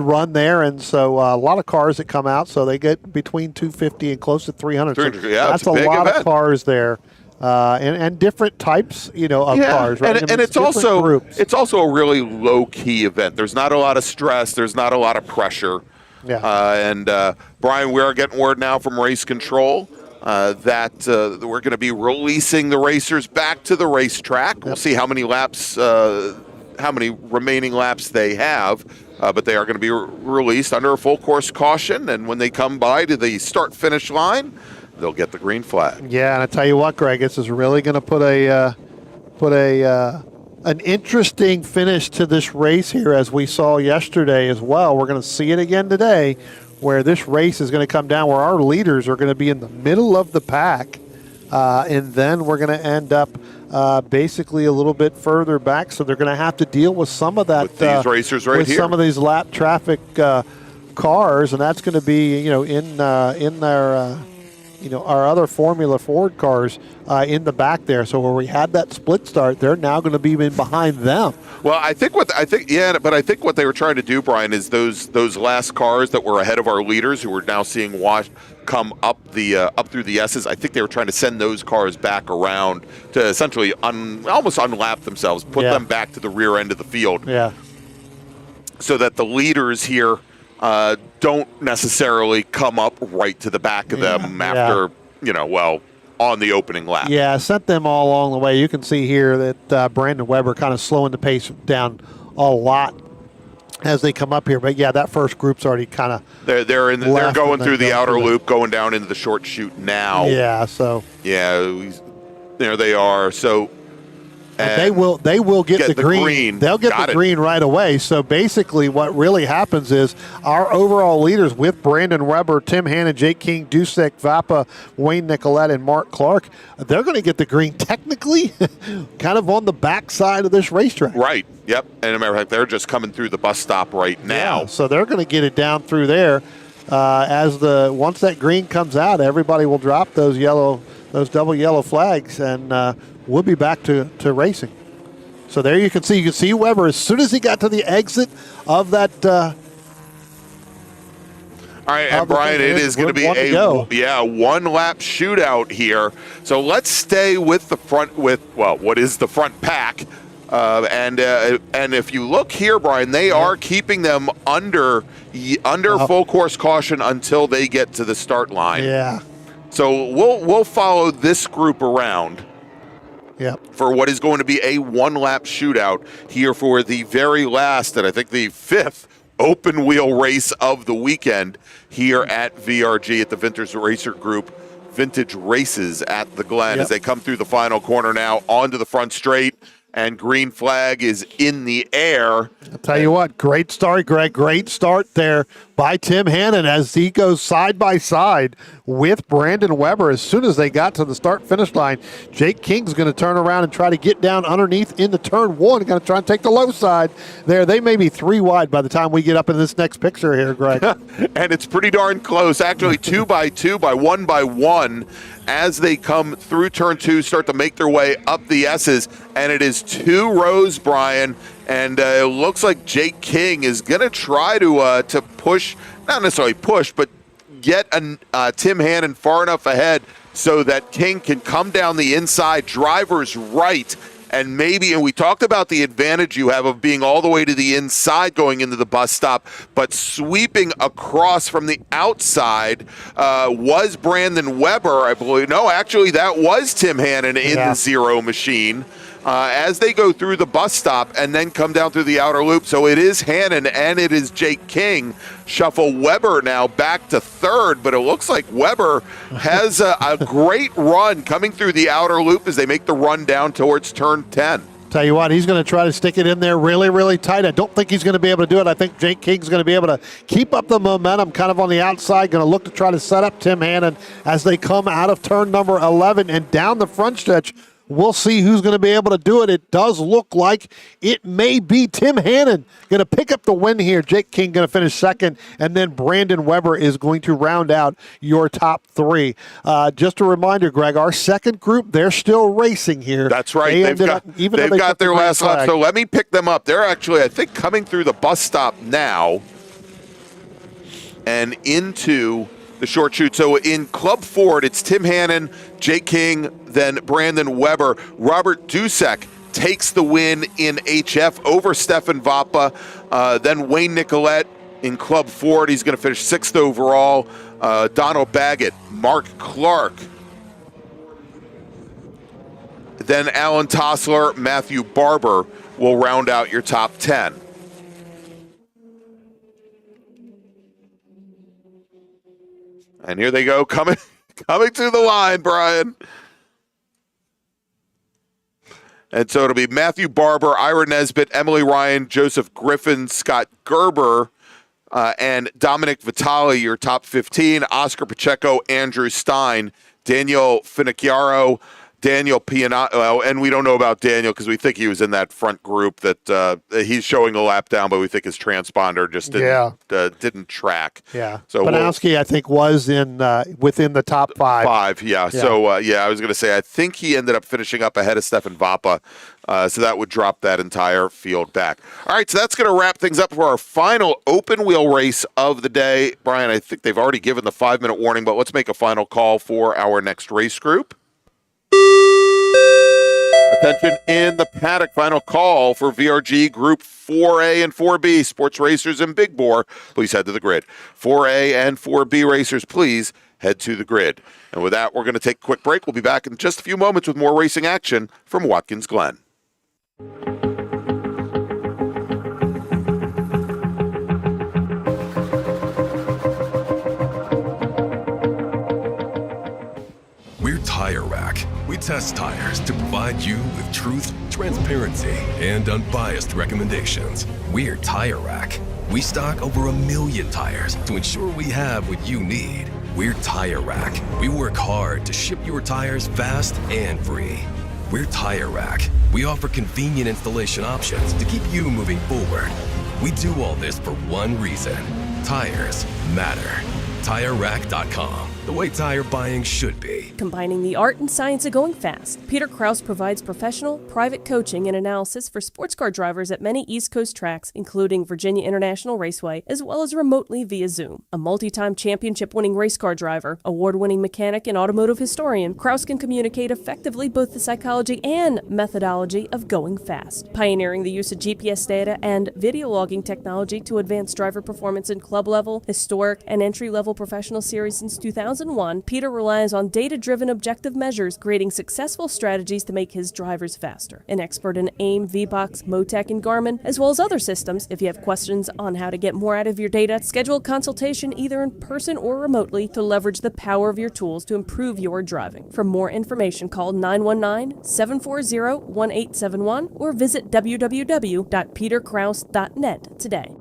run there, and so a lot of cars that come out. So they get between 250 and close to 300. So that's a lot of cars there. And different types, of cars, right?
And it's also a really low key event. There's not a lot of stress. There's not a lot of pressure.
Yeah.
Brian, we are getting word now from Race Control that we're going to be releasing the racers back to the racetrack. We'll see how many remaining laps they have. But they are going to be released under a full course caution. And when they come by to the start-finish line, they'll get the green flag.
Yeah, and I tell you what, Greg, this is really going to put an interesting finish to this race here, as we saw yesterday as well. We're going to see it again today, where this race is going to come down, where our leaders are going to be in the middle of the pack, and then we're going to end up basically a little bit further back. So they're going to have to deal with some of that.
With these racers right
with
here.
Some of these lap traffic cars, and that's going to be in their. Our other Formula Ford cars in the back there. So where we had that split start, they're now going to be in behind them.
Well, I think what they were trying to do, Brian, is those last cars that were ahead of our leaders, who we're now seeing come up through the S's. I think they were trying to send those cars back around to essentially almost unlap themselves, put them back to the rear end of the field.
Yeah.
So that the leaders here don't necessarily come up right to the back of them after, on the opening lap.
Yeah, sent them all along the way. You can see here that Brandon Weber kind of slowing the pace down a lot as they come up here. But yeah, that first group's already kind of
they're going through the outer loop, going down into the short chute now.
Yeah, so
there they are. So.
They will get the green. They'll get the green right away. So basically what really happens is our overall leaders with Brandon Weber, Tim Hanna, Jake King, Dusek, Vapa, Wayne Nicolette, and Mark Clark, they're going to get the green technically kind of on the backside of this racetrack.
Right. Yep. And as a matter of fact, they're just coming through the bus stop right now.
Yeah, so they're going to get it down through there. Once that green comes out, everybody will drop those double yellow flags, and we'll be back to racing. So there you can see Weber as soon as he got to the exit of that.
All right, and Brian, it is going to be a one-lap shootout here. So let's stay with the front what is the front pack. And if you look here, Brian, they are keeping them under full course caution until they get to the start line.
Yeah.
So we'll follow this group around.
Yep.
For what is going to be a one-lap shootout here for the very last, and I think the 5th open wheel race of the weekend here at VRG at the Vintage Racer Group Vintage Races at the Glen, as they come through the final corner now onto the front straight, and green flag is in the air.
I'll tell you what, great start, Greg. Great start there by Tim Hannon as he goes side by side with Brandon Weber. As soon as they got to the start-finish line, Jake King's going to turn around and try to get down underneath into turn one. Going to try and take the low side there. They may be 3 wide by the time we get up in this next picture here, Greg.
And it's pretty darn close. Actually, 2 by 2 by 1 by 1 as they come through turn 2, start to make their way up the S's. And it is 2 rows, Brian. And it looks like Jake King is going to try to push, not necessarily push, but get Tim Hannon far enough ahead so that King can come down the inside, driver's right, and we talked about the advantage you have of being all the way to the inside going into the bus stop, but sweeping across from the outside was Brandon Weber, I believe. No, actually, that was Tim Hannon in the Zero machine. As they go through the bus stop and then come down through the outer loop. So it is Hannon and it is Jake King. Shuffle Weber now back to third, but it looks like Weber has a great run coming through the outer loop as they make the run down towards turn 10.
Tell you what, he's going to try to stick it in there really, really tight. I don't think he's going to be able to do it. I think Jake King's going to be able to keep up the momentum kind of on the outside, going to look to try to set up Tim Hannon as they come out of turn number 11 and down the front stretch. We'll see who's going to be able to do it. It does look like it may be Tim Hannon going to pick up the win here. Jake King going to finish second, and then Brandon Weber is going to round out your top 3. Just a reminder, Greg, our second group, they're still racing here.
That's right. They've got their last lap, so let me pick them up. They're actually, I think, coming through the bus stop now and into the short chute. So in Club Ford, it's Tim Hannon, Jake King, then Brandon Weber. Robert Dusek takes the win in HF over Stefan Vappa. Then Wayne Nicolette in Club Ford. He's going to finish 6th overall. Donald Baggett, Mark Clark. Then Alan Tossler, Matthew Barber will round out your top 10. And here they go, coming to the line, Brian. And so it'll be Matthew Barber, Ira Nesbitt, Emily Ryan, Joseph Griffin, Scott Gerber, and Dominic Vitale, your top 15. Oscar Pacheco, Andrew Stein, Daniel Finocchiaro, Daniel Pianato, and we don't know about Daniel because we think he was in that front group that he's showing a lap down, but we think his transponder just didn't track.
Yeah.
So
Panowski, I think, was in within the top 5.
Yeah. So I was going to say I think he ended up finishing up ahead of Stefan Vappa, so that would drop that entire field back. All right, so that's going to wrap things up for our final open wheel race of the day. Brian, I think they've already given the 5-minute warning, but let's make a final call for our next race group. Attention in the paddock, final call for VRG Group 4A and 4B. Sports racers and Big Bore, please head to the grid. 4A and 4B racers, please head to the grid. And with that, we're going to take a quick break. We'll be back in just a few moments with more racing action from Watkins Glen.
We're Tire Rack. We test tires to provide you with truth, transparency, and unbiased recommendations. We're Tire Rack. We stock over 1 million tires to ensure we have what you need. We're Tire Rack. We work hard to ship your tires fast and free. We're Tire Rack. We offer convenient installation options to keep you moving forward. We do all this for one reason. Tires matter. TireRack.com. The way tire buying should be.
Combining the art and science of going fast, Peter Krause provides professional, private coaching and analysis for sports car drivers at many East Coast tracks, including Virginia International Raceway, as well as remotely via Zoom. A multi-time championship-winning race car driver, award-winning mechanic and automotive historian, Krause can communicate effectively both the psychology and methodology of going fast, pioneering the use of GPS data and video logging technology to advance driver performance in club-level, historic, and entry-level professional series since 2001. Peter relies on data-driven objective measures, creating successful strategies to make his drivers faster. An expert in AIM, VBOX, Motec, and Garmin, as well as other systems. If you have questions on how to get more out of your data, schedule a consultation either in person or remotely to leverage the power of your tools to improve your driving. For more information, call 919-740-1871 or visit www.peterkrause.net today.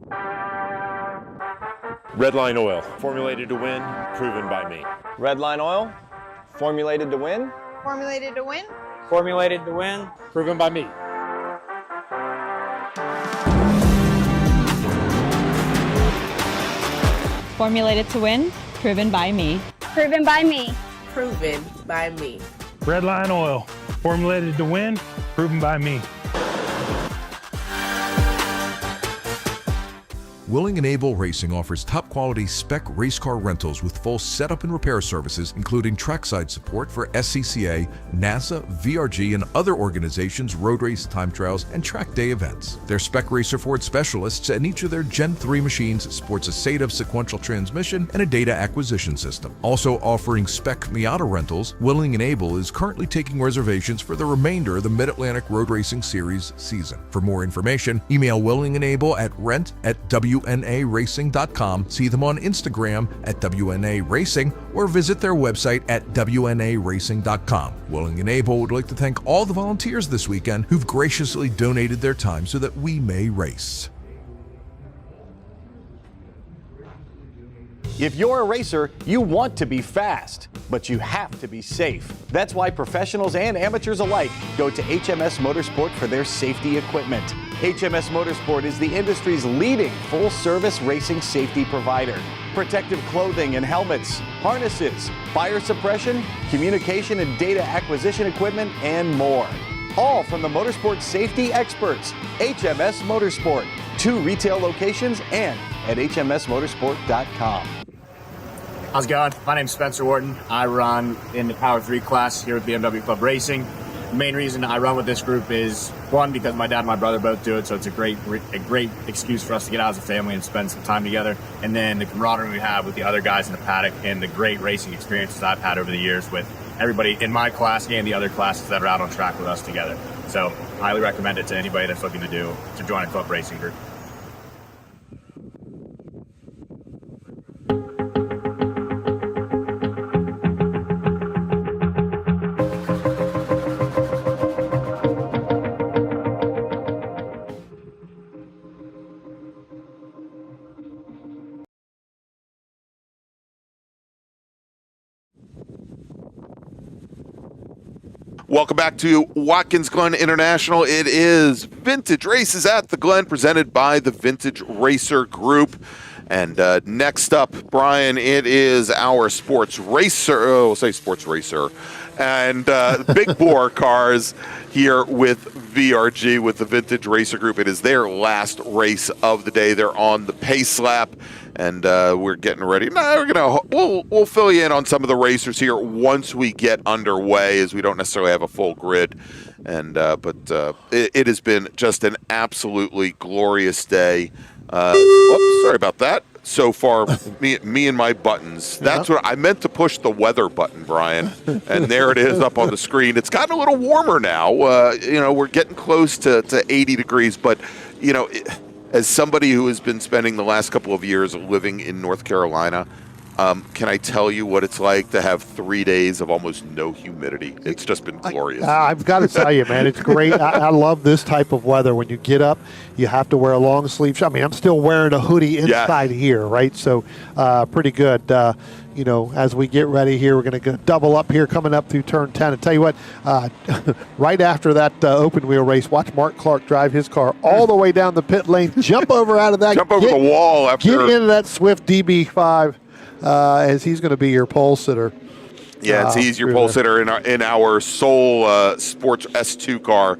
Redline Oil, formulated to win, proven by me.
Redline oil, formulated to win.
Formulated to win.
Formulated to win, proven by me.
Formulated to win, proven by me.
Proven by me.
Proven by me.
Redline oil, formulated to win, proven by me.
Willing and Able Racing offers top-quality spec race car rentals with full setup and repair services, including trackside support for SCCA, NASA, VRG, and other organizations' road race, time trials, and track day events. Their Spec Racer Ford specialists and each of their Gen 3 machines sports a SATAF sequential transmission and a data acquisition system. Also offering Spec Miata rentals, Willing and Able is currently taking reservations for the remainder of the Mid-Atlantic Road Racing Series season. For more information, email Willing and Able at rent@WNARacing.com, see them on Instagram at WNA Racing, or visit their website at WNARacing.com. Willing and Able would like to thank all the volunteers this weekend who've graciously donated their time so that we may race.
If you're a racer, you want to be fast, but you have to be safe. That's why professionals and amateurs alike go to HMS Motorsport for their safety equipment. HMS Motorsport is the industry's leading full-service racing safety provider. Protective clothing and helmets, harnesses, fire suppression, communication and data acquisition equipment, and more. All from the motorsport safety experts, HMS Motorsport. 2 retail locations and at hmsmotorsport.com.
How's it going? My name's Spencer Wharton. I run in the Power 3 class here at BMW Club Racing. The main reason I run with this group is, one, because my dad and my brother both do it, so it's a great excuse for us to get out as a family and spend some time together. And then the camaraderie we have with the other guys in the paddock and the great racing experiences I've had over the years with everybody in my class and the other classes that are out on track with us together. So highly recommend it to anybody that's looking to join a club racing group.
Welcome back to Watkins Glen International. It is Vintage Races at the Glen, presented by the Vintage Racer Group. And next up, Brian, it is our sports racer. Oh, we'll say sports racer. And big bore cars here with VRG, with the Vintage Racer Group. It is their last race of the day. They're on the pace lap. And we're getting ready. We'll fill you in on some of the racers here once we get underway, as we don't necessarily have a full grid. And but it has been just an absolutely glorious day. Sorry about that. So far, me and my buttons. That's what I meant to push, the weather button, Brian. And there it is up on the screen. It's gotten a little warmer now. We're getting close to 80 degrees, but as somebody who has been spending the last couple of years living in North Carolina, can I tell you what it's like to have 3 days of almost no humidity? It's just been glorious.
I've got to tell you, man, it's great. I love this type of weather. When you get up, you have to wear a long sleeve shirt. I mean, I'm still wearing a hoodie inside here, right? So pretty good. As we get ready here, we're going to double up here coming up through turn 10. And tell you what, right after that open wheel race, watch Mark Clark drive his car all the way down the pit lane, jump over out of that,
jump over the wall after,
get into that Swift DB5, as he's going to be your pole sitter.
Yeah, he's your pole sitter in our sole sports S2 car,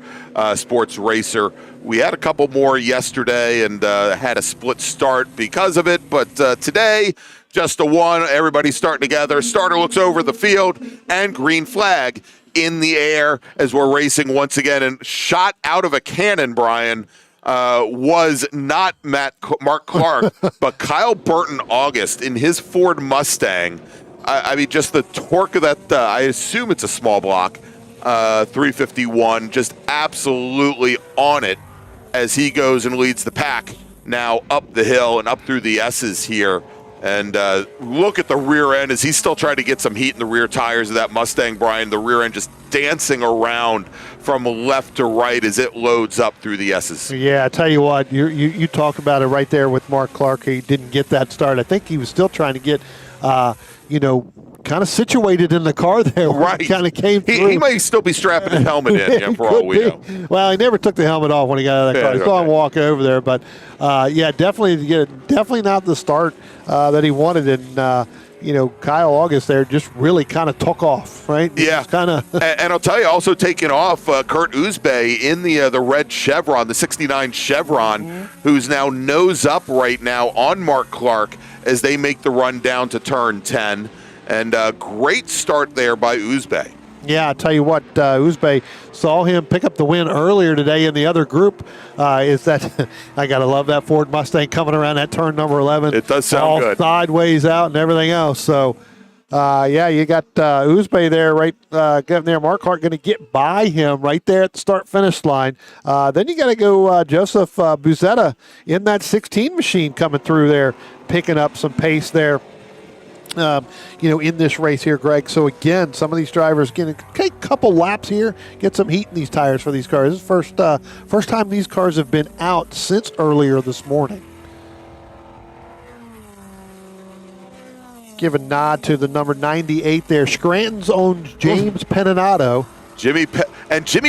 sports racer. We had a couple more yesterday and had a split start because of it, but today, just a one. Everybody's starting together. Starter looks over the field, and green flag in the air as we're racing once again. And shot out of a cannon, Brian, was not Mark Clark, but Kyle Burton August in his Ford Mustang. I mean, just the torque of that, I assume it's a small block, 351, just absolutely on it as he goes and leads the pack now up the hill and up through the S's here. And look at the rear end as he's still trying to get some heat in the rear tires of that Mustang, Brian. The rear end just dancing around from left to right as it loads up through the S's.
Yeah, I tell you what, you talk about it right there with Mark Clark. He didn't get that start. I think he was still trying to get, kind kind of situated in the car there.
Right.
Kind of came through.
He might still be strapping his helmet in, for all we know.
Well, he never took the helmet off when he got out of that car. He saw him walk over there. But, definitely not the start that he wanted. And, Kyle August there just really kind of took off, right?
Yeah.
Kind of.
And I'll tell you, also taking off Kurt Uzbe in the red Chevron, the 69 Chevron, who's now nose up right now on Mark Clark as they make the run down to turn 10. And great start there by Uzbe.
Yeah, I'll tell you what, Uzbe saw him pick up the win earlier today in the other group. I got to love that Ford Mustang coming around that turn number 11.
It does sound
all
good.
Sideways out and everything else. So, you got Uzbe there right getting there. Mark Clark going to get by him right there at the start-finish line. Then you got to go Joseph Buzetta in that 16 machine coming through there, picking up some pace there. In this race here, Greg. So again, some of these drivers get a couple laps here, get some heat in these tires for these cars. This is the first time these cars have been out since earlier this morning. Give a nod to the number 98 there. Scranton's own James Penato.
Jimmy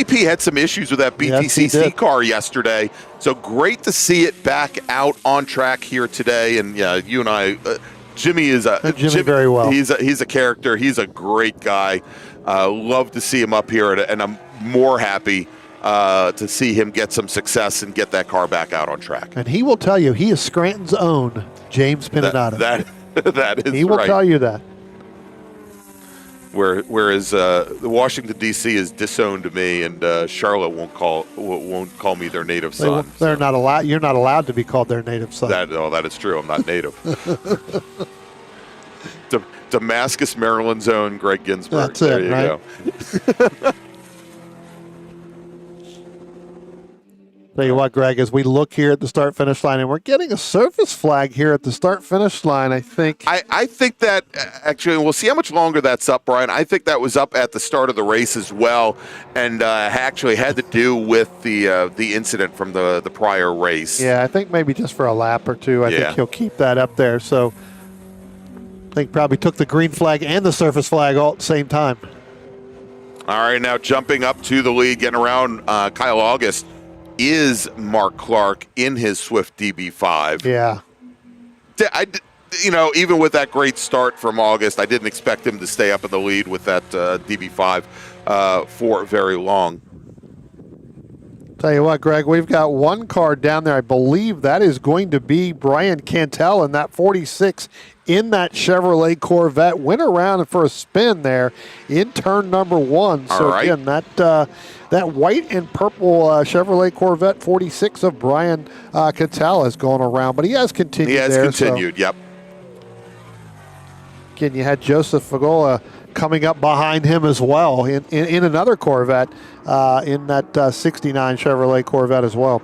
P had some issues with that BTCC car yesterday. So great to see it back out on track here today. And you and I. Jimmy very well. He's a character. He's a great guy. Love to see him up here, and I'm more happy to see him get some success and get that car back out on track.
And he will tell you he is Scranton's own James Penato.
That is.
He will tell you that.
Whereas the Washington D.C. is disowned me, and Charlotte won't call me their native son.
They're not allowed. You're not allowed to be called their native son.
That is true. I'm not native. Damascus, Maryland's own Greg Ginsburg.
That's it,
there you go.
Tell you what, Greg, as we look here at the start-finish line, and we're getting a surface flag here at the start-finish line, I think.
I think that, actually, we'll see how much longer that's up, Brian. I think that was up at the start of the race as well, and actually had to do with the incident from the prior race.
Yeah, I think maybe just for a lap or two. I think he'll keep that up there. So I think probably took the green flag and the surface flag all at the same time.
All right, now jumping up to the lead, getting around Kyle August, is Mark Clark in his Swift DB5.
Yeah.
Even with that great start from August, I didn't expect him to stay up in the lead with that DB5 for very long.
Tell you what, Greg, we've got one car down there. I believe that is going to be Brian Cantel in that 46 in that Chevrolet Corvette. Went around for a spin there in turn number 1. So again, that white and purple Chevrolet Corvette 46 of Brian Cantel has gone around, but he has continued.
He has continued. Yep.
Again, you had Joseph Fagola coming up behind him as well in another Corvette, in that 69 Chevrolet Corvette as well.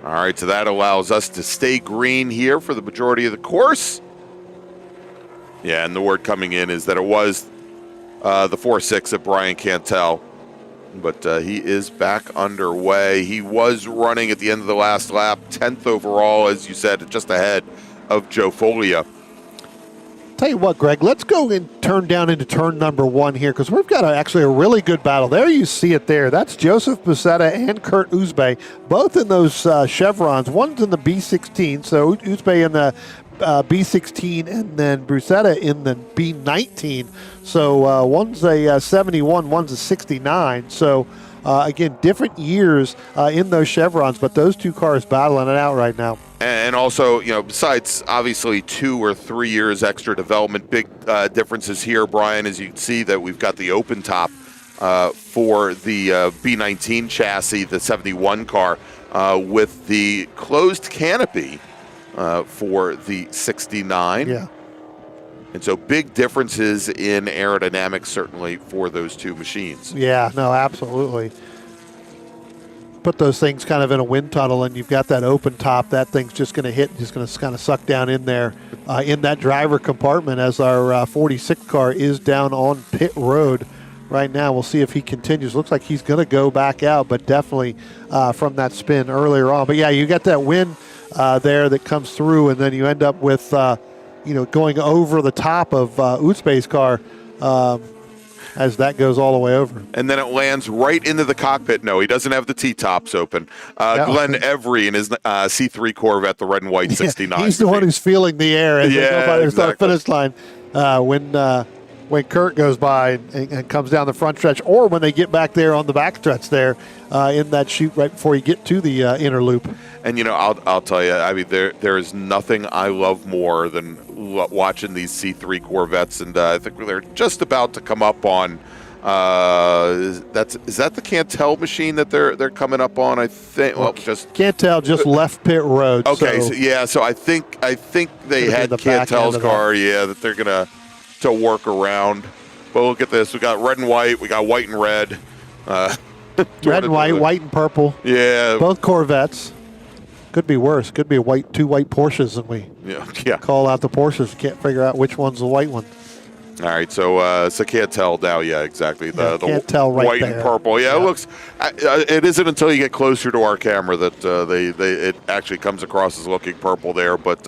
All right, so that allows us to stay green here for the majority of the course. Yeah, and the word coming in is that it was the 4.6 of Brian Cantel, but he is back underway. He was running at the end of the last lap, 10th overall, as you said, just ahead of Joe Folia.
Tell you what, Greg, let's go and turn down into turn number 1 here, because we've got actually a really good battle. There you see it there. That's Joseph Buzetta and Kurt Uzbe, both in those chevrons. One's in the B16, so Uzbe in the B16, and then Buzetta in the B19. So one's a 71, one's a 69. So again, different years in those chevrons, but those two cars battling it out right now.
And also, besides obviously 2 or 3 years extra development, big differences here, Brian, as you can see that we've got the open top for the B19 chassis, the 71 car, with the closed canopy for the 69.
Yeah.
And so big differences in aerodynamics, certainly, for those two machines.
Yeah, no, absolutely. Put those things kind of in a wind tunnel, and you've got that open top. That thing's just going to hit, just going to kind of suck down in there in that driver compartment as our 46 car is down on pit road right now. We'll see if he continues. Looks like he's going to go back out, but definitely from that spin earlier on. But yeah, you got that wind there that comes through, and then you end up with going over the top of Utspe's car as that goes all the way over.
And then it lands right into the cockpit. No, he doesn't have the T-tops open. Glenn Every in his C3 Corvette, the red and white 69.
He's the one who's feeling the air as they go by the start-finish line. When Kurt goes by and comes down the front stretch, or when they get back there on the back stretch there in that chute right before you get to the inner loop.
And, I'll tell you, I mean, there is nothing I love more than watching these C3 Corvettes, and I think they're just about to come up on, is that the Cantel machine that they're coming up on? I think,
Cantel just left pit road.
Okay, so I think they had Cantel's car, that they're going to work around. But look at this. We got red and white. We got white and red.
Red and white, white and purple.
Yeah.
Both Corvettes. Could be worse. Could be two white Porsches, and we call out the Porsches. Can't figure out which one's the white one.
All right, so Cantel now, exactly. The
Cantel right
white
there.
And purple. Yeah, it looks. It isn't until you get closer to our camera that it actually comes across as looking purple there. But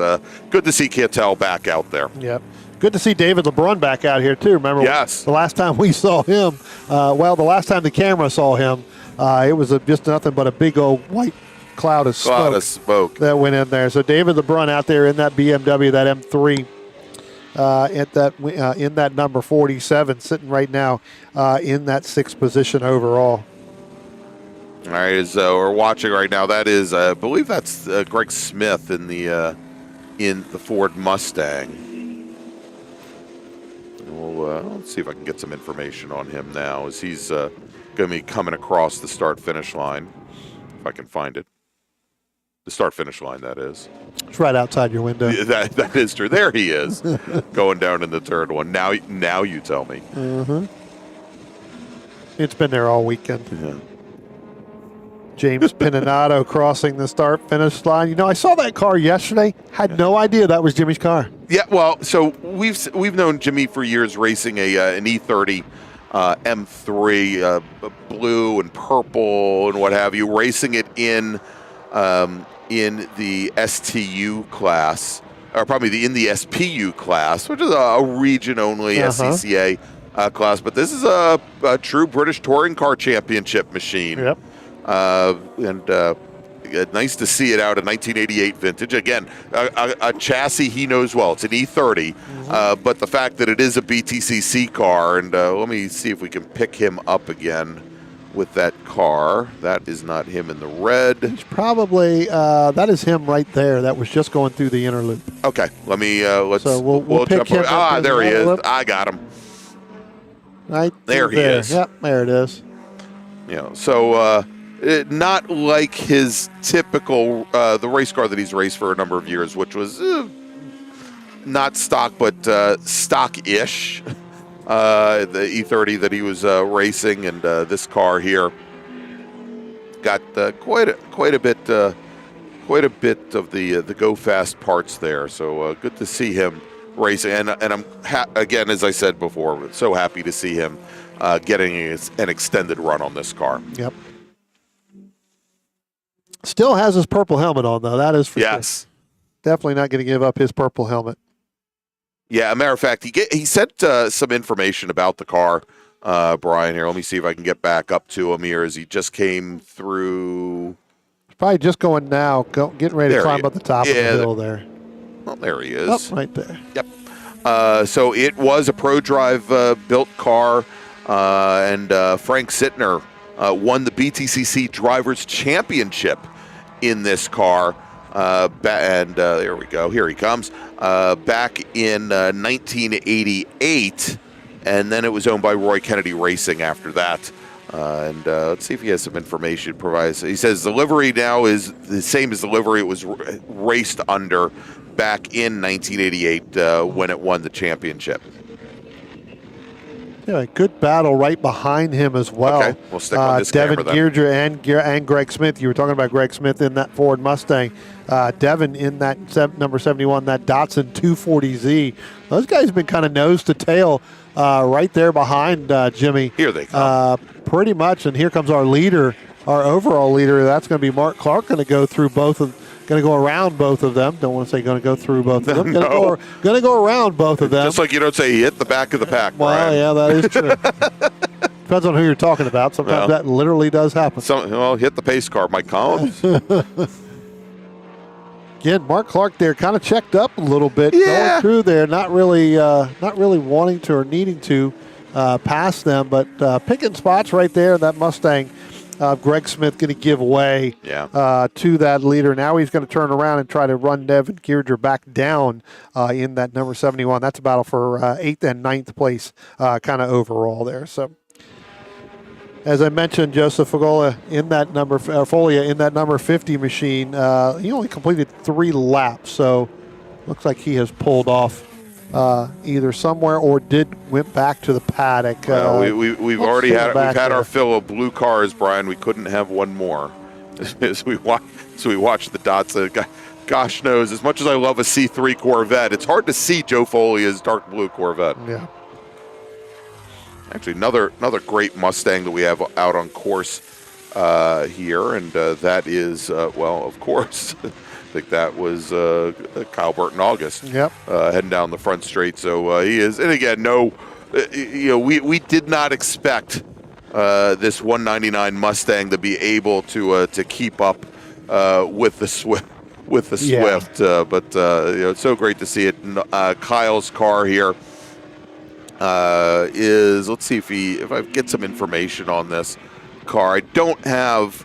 good to see Cantel back out there.
Yep. Good to see David LeBrun back out here, too. Remember,
yes.
The last time we saw him, the last time the camera saw him, it was just nothing but a big old white cloud of smoke that went in there. So David LeBrun out there in that BMW, that M3, in that number 47, sitting right now in that 6th position overall.
All right, so we're watching right now. That is, I believe that's Greg Smith in the Ford Mustang. Let's see if I can get some information on him now, as he's going to be coming across the start-finish line, if I can find it. The start-finish line, that is.
It's right outside your window.
Yeah, that is true. There he is, going down in the third one. Now you tell me.
Mm-hmm. It's been there all weekend.
Yeah.
James Pinato crossing the start-finish line. I saw that car yesterday. Had no idea that was Jimmy's car.
Yeah, well, so we've known Jimmy for years, racing an E30 M3, blue and purple and what have you, racing it in the STU class, or probably in the SPU class, which is a region-only SCCA class. But this is a true British Touring Car Championship machine.
Yep.
Nice to see it out in 1988 vintage. Again, a chassis he knows well. It's an E30, but the fact that it is a BTCC car, and let me see if we can pick him up again with that car. That is not him in the red.
It's probably, that is him right there. That was just going through the inner loop.
Okay, let's.
So we'll pick him up.
There he is. I got him.
Right
there he is.
Yep, there it is.
So not like his typical the race car that he's raced for a number of years, which was not stock, but stock-ish. The E30 that he was racing, and this car here got quite a bit of the go fast parts there. So good to see him racing, and I'm again, as I said before, so happy to see him getting an extended run on this car.
Yep. Still has his purple helmet on, though. That is for sure. Definitely not going to give up his purple helmet.
Yeah, a matter of fact, he sent some information about the car, Brian, here. Let me see if I can get back up to him here as he just came through.
He's probably just going now, getting ready to climb up the top of the hill there.
Well, there he is.
Oh, right there.
Yep. So it was a ProDrive built car, and Frank Sittner won the BTCC Drivers' Championship in this car. And there we go. Here he comes. Back in 1988, and then it was owned by Roy Kennedy Racing after that. And let's see if he has some information provides. He says the livery now is the same as the livery it was raced under back in 1988 when it won the championship.
Yeah, good battle right behind him as well.
Okay, we'll stick on this
Devin
camera then.
Gierdra and Greg Smith. You were talking about Greg Smith in that Ford Mustang. Devin in that number 71, that Datsun 240Z. Those guys have been kind of nose to tail right there behind Jimmy.
Here they come.
Pretty much, and here comes our leader, our overall leader. That's going to be Mark Clark, going to go through both of going to go around both of them. Don't want to say going to go through both of them.
No.
Going to go around both of them.
Just like you don't say he hit the back of the pack,
Well,
Brian.
yeah, that is true. Depends on who you're talking about. Sometimes that literally does happen.
Hit the pace car, Mike Collins.
Again, Mark Clark there kind of checked up a little bit going through there, not really wanting to or needing to pass them, but picking spots right there. That Mustang, Greg Smith going to give way to that leader. Now he's going to turn around and try to run Devin Kierger back down in that number 71. That's a battle for 8th and 9th place kind of overall there. So, as I mentioned, Joseph Folia in that number 50 machine, he only completed 3 laps, so looks like he has pulled off either somewhere or went back to the paddock.
We've already had our fill of blue cars, Brian. We couldn't have one more. As we watch the dots. Gosh knows, as much as I love a C3 Corvette, it's hard to see Joe Folia's dark blue Corvette.
Yeah.
Actually, another great Mustang that we have out on course here, and that is, of course, I think that was Kyle Burton August.
Yep.
Heading down the front straight. So he is, and again, we did not expect this 199 Mustang to be able to keep up with the Swift. But it's so great to see it. Kyle's car here. Let's see if I get some information on this car. I don't have.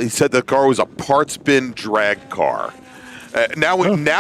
He said the car was a parts bin drag car. Now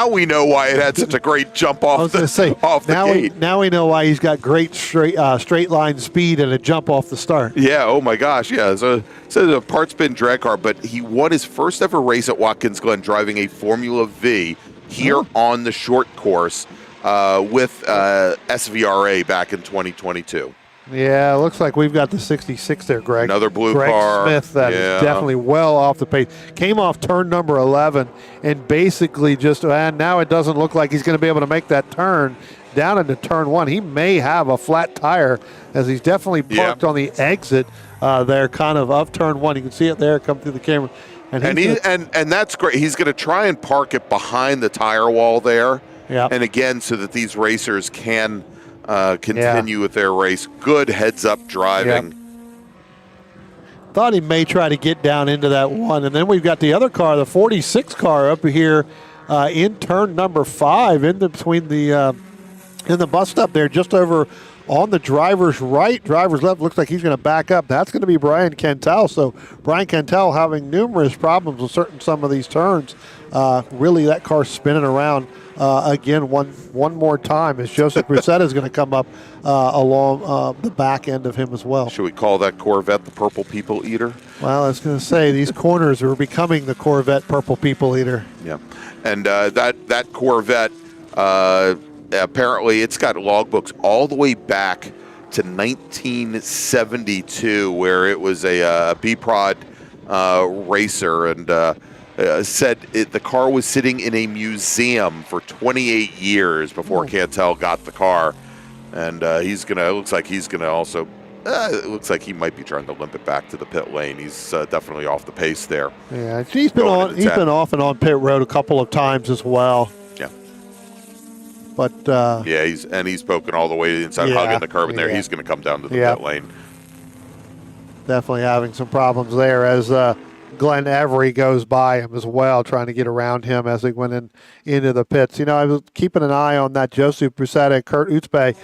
we know why it had such a great jump off the gate.
Now we know why he's got great straight line speed and a jump off the start.
Yeah. Oh my gosh. Yeah. So it's a parts bin drag car, but he won his first ever race at Watkins Glen driving a Formula V here on the short course. With SVRA back in 2022.
Yeah, it looks like we've got the 66 there, Greg.
Another blue
Greg
car.
Smith, that is definitely well off the pace. Came off turn number 11 and basically now it doesn't look like he's going to be able to make that turn down into turn 1. He may have a flat tire as he's definitely parked on the exit there kind of turn 1. You can see it there come through the camera.
And that's great. He's going to try and park it behind the tire wall there.
Yeah.
And again, so that these racers can continue with their race. Good heads-up driving.
Yep. Thought he may try to get down into that one. And then we've got the other car, the 46 car up here in turn number 5, in between the bus stop there, just over on the driver's right, driver's left. Looks like he's going to back up. That's going to be Brian Cantel. So Brian Cantel having numerous problems with some of these turns. Really, that car spinning around again one more time as Joseph Brusetta is going to come up along the back end of him as well.
Should we call that Corvette the Purple People Eater?
Well, I was going to say these corners are becoming the Corvette Purple People Eater.
Yeah, and that Corvette apparently it's got logbooks all the way back to 1972, where it was a B-Prod racer, and said the car was sitting in a museum for 28 years before Cantel got the car, and it looks like he might be trying to limp it back to the pit lane. He's definitely off the pace there.
Yeah, he's been off and on pit road a couple of times as well.
Yeah.
But
he's poking all the way inside, hugging the curb in there. He's going to come down to the pit lane.
Definitely having some problems there as Glenn Every goes by him as well, trying to get around him as he went into the pits. I was keeping an eye on that Joseph Brusetta, Kurt Utzpe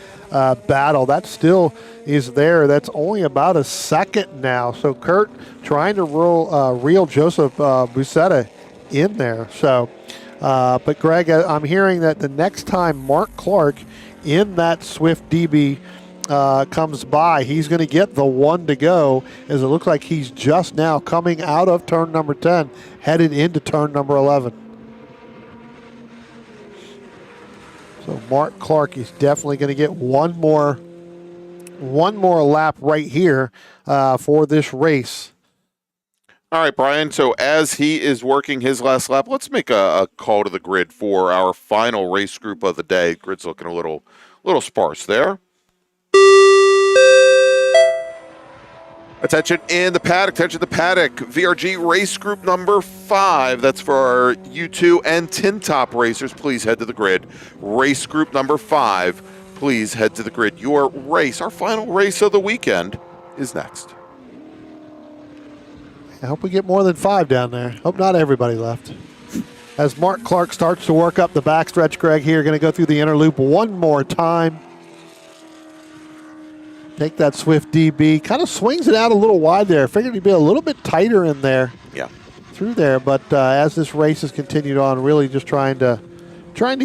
battle. That still is there. That's only about a second now. So Kurt trying to reel Joseph Brusetta in there. So, but Greg, I'm hearing that the next time Mark Clark in that Swift DB comes by, he's going to get the 1 to go, as it looks like he's just now coming out of turn number 10, headed into turn number 11. So Mark Clark is definitely going to get one more lap right here for this race.
All right, Brian. So as he is working his last lap, let's make a call to the grid for our final race group of the day. Grid's looking a little Attention in the paddock, attention the paddock. VRG Race Group number 5. That's for our U2 and Tin Top racers. Please head to the grid. Race Group number 5. Please head to the grid. Your race, our final race of the weekend, is next.
I hope we get more than 5 down there. Hope not everybody left. As Mark Clark starts to work up the backstretch, Greg, here, going to go through the inner loop one more time. Take that Swift DB. Kind of swings it out a little wide there. Figured he'd be a little bit tighter in there.
Yeah.
Through there, but as this race has continued on, really just trying to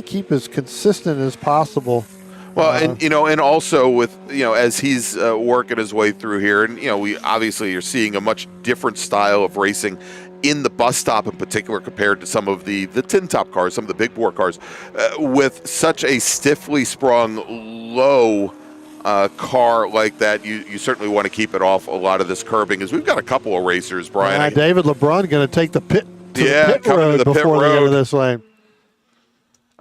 keep as consistent as possible.
Well, and also with, as he's working his way through here, and, we obviously are seeing a much different style of racing in the bus stop in particular compared to some of the tin top cars, some of the big bore cars, with such a stiffly sprung low car like that. You certainly want to keep it off a lot of this curbing, as we've got a couple of racers, Brian.
David LeBrun going to take the pit
coming
road
to the pit
before
road.
the end of this lane.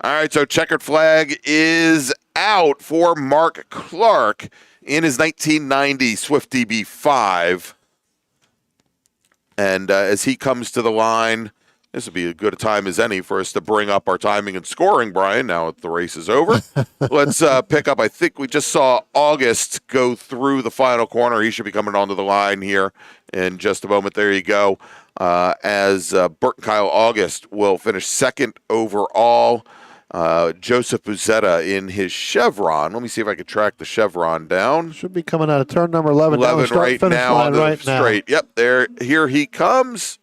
All right, so checkered flag is out for Mark Clark in his 1990 Swift DB5. And as he comes to the line, this would be as good a time as any for us to bring up our timing and scoring, Brian, now that the race is over. Let's pick up, I think we just saw August go through the final corner. He should be coming onto the line here in just a moment. There you go. As Burt and Kyle August will finish second overall. Joseph Buzetta in his Chevron. Let me see if I can track the Chevron down.
Should be coming out of turn number 11.
11 right now on the straight. Yep, here he comes.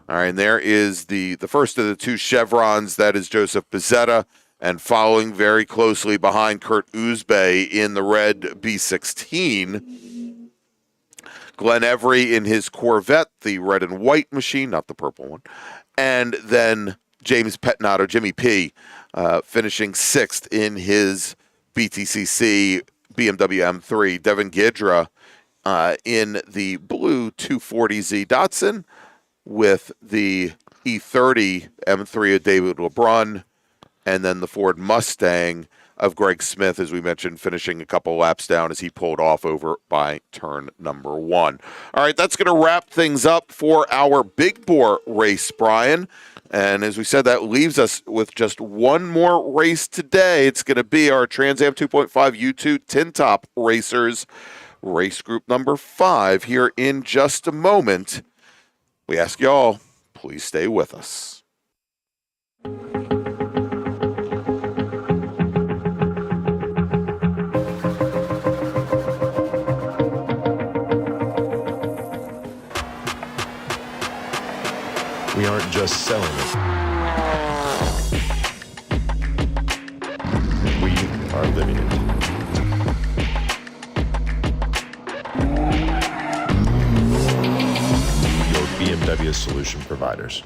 All right, and there is the first of the 2 Chevrons. That is Joseph Buzetta, and following very closely behind Kurt Uzbey in the red B16. Glenn Every in his Corvette, the red and white machine, not the purple one. And then James Petnato, Jimmy P, finishing 6th in his BTCC BMW M3. Devin Gidra in the blue 240Z Datsun with the E30 M3 of David LeBrun, and then the Ford Mustang of Greg Smith, as we mentioned, finishing a couple laps down as he pulled off over by turn number 1. All right, that's going to wrap things up for our big bore race, Brian. And as we said, that leaves us with just one more race today. It's going to be our Trans Am 2.5 U2 Tin Top Racers, race group number 5, here in just a moment. We ask y'all, please stay with us.
We aren't just selling it. We are living it. Your BMW solution providers.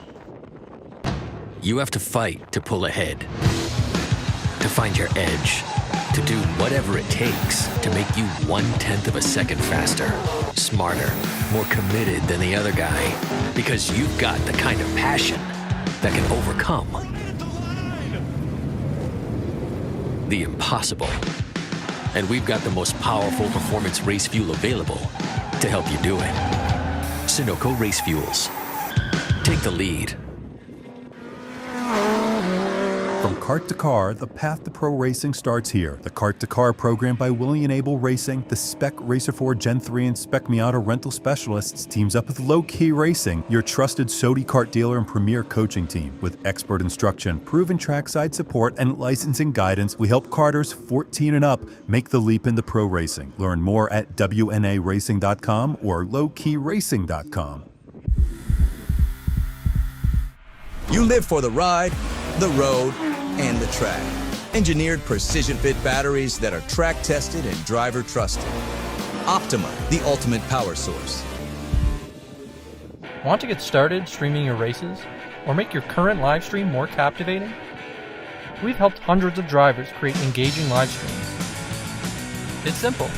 You have to fight to pull ahead, to find your edge, to do whatever it takes to make you 1/10 of a second faster, smarter, more committed than the other guy, because you've got the kind of passion that can overcome the impossible. And we've got the most powerful performance race fuel available to help you do it. Sunoco Race Fuels. Take the lead.
From kart to car, the path to pro racing starts here. The Kart to Car program by William Able Racing, the Spec Racer 4 Gen 3 and Spec Miata rental specialists teams up with Low Key Racing, your trusted Sodi kart dealer and premier coaching team. With expert instruction, proven trackside support, and licensing guidance, we help karters 14 and up make the leap into pro racing. Learn more at WNARacing.com or lowkeyracing.com.
You live for the ride, the road, and the track. Engineered precision fit batteries that are track tested and driver trusted. Optima, the ultimate power source.
Want to get started streaming your races or make your current live stream more captivating? We've helped hundreds of drivers create engaging live streams. It's simple.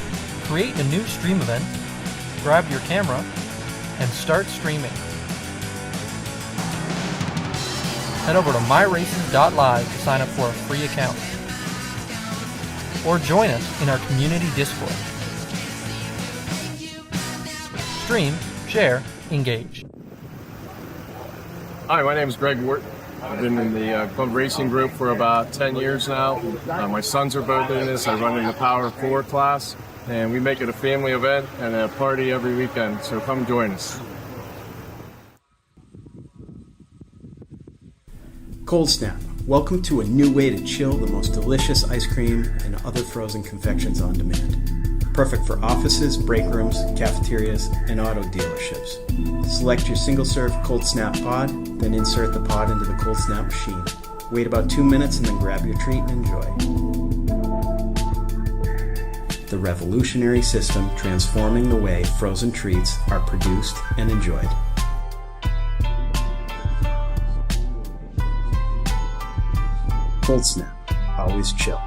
Create a new stream event, grab your camera, and start streaming. Head over to myraces.live to sign up for a free account. Or join us in our community Discord. Stream, share, engage.
Hi, my name is Greg Wharton. I've been in the Club Racing Group for about 10 years now. My sons are both in this. I run in the Power 4 class, and we make it a family event and a party every weekend, so come join us.
Cold Snap. Welcome to a new way to chill the most delicious ice cream and other frozen confections on demand. Perfect for offices, break rooms, cafeterias, and auto dealerships. Select your single-serve Cold Snap pod, then insert the pod into the Cold Snap machine. Wait about 2 minutes and then grab your treat and enjoy. The revolutionary system transforming the way frozen treats are produced and enjoyed. Cold Snap, always chill.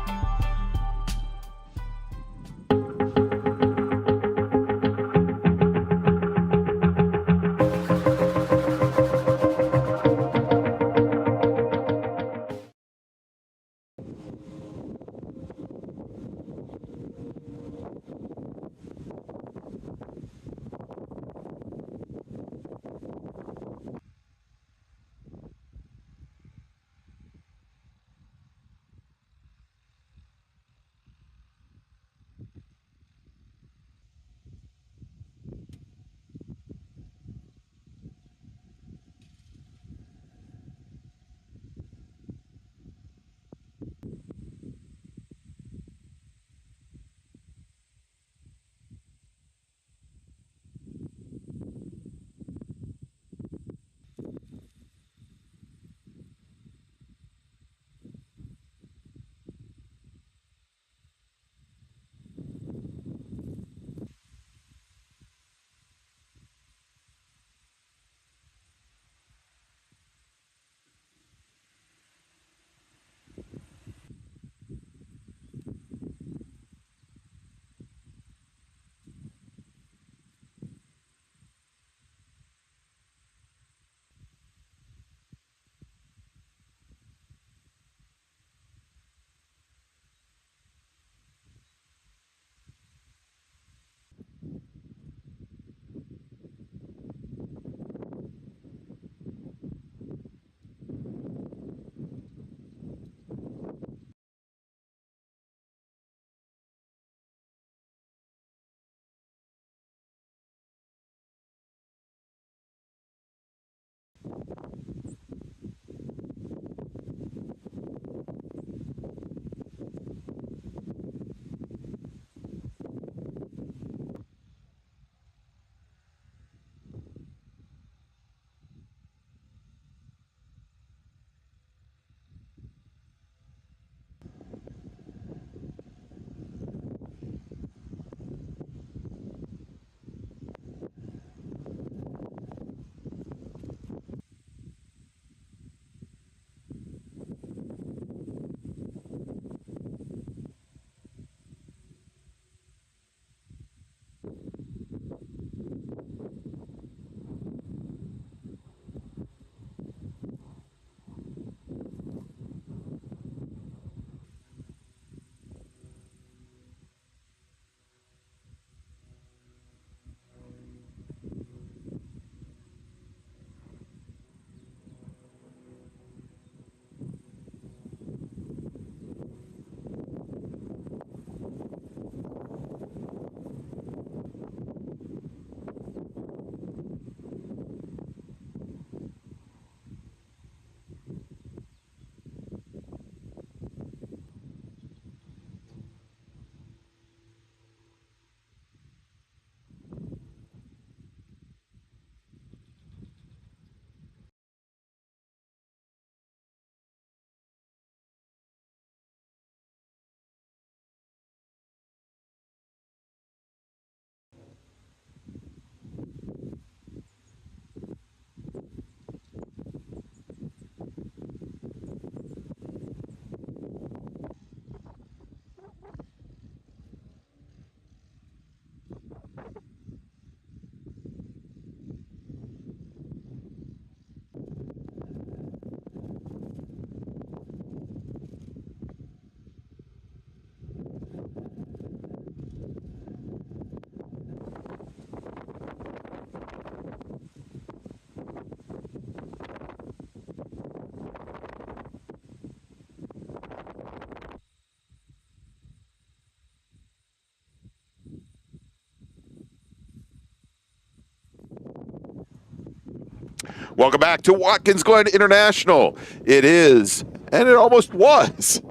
Welcome back to Watkins Glen International. It is, and it almost was,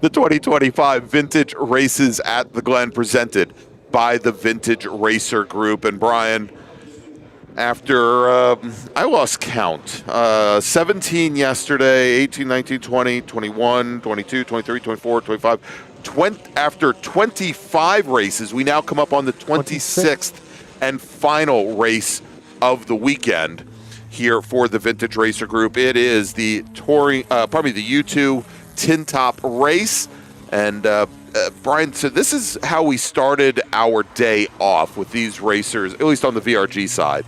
the 2025 Vintage Races at the Glen presented by the Vintage Racer Group. And Brian, after, I lost count, 17 yesterday, 18, 19, 20, 21, 22, 23, 24, 25, after 25 races, we now come up on the 26th and final race of the weekend here for the Vintage Racer Group. It is the U2 Tin Top race. And Brian, so this is how we started our day off with these racers, at least on the VRG side,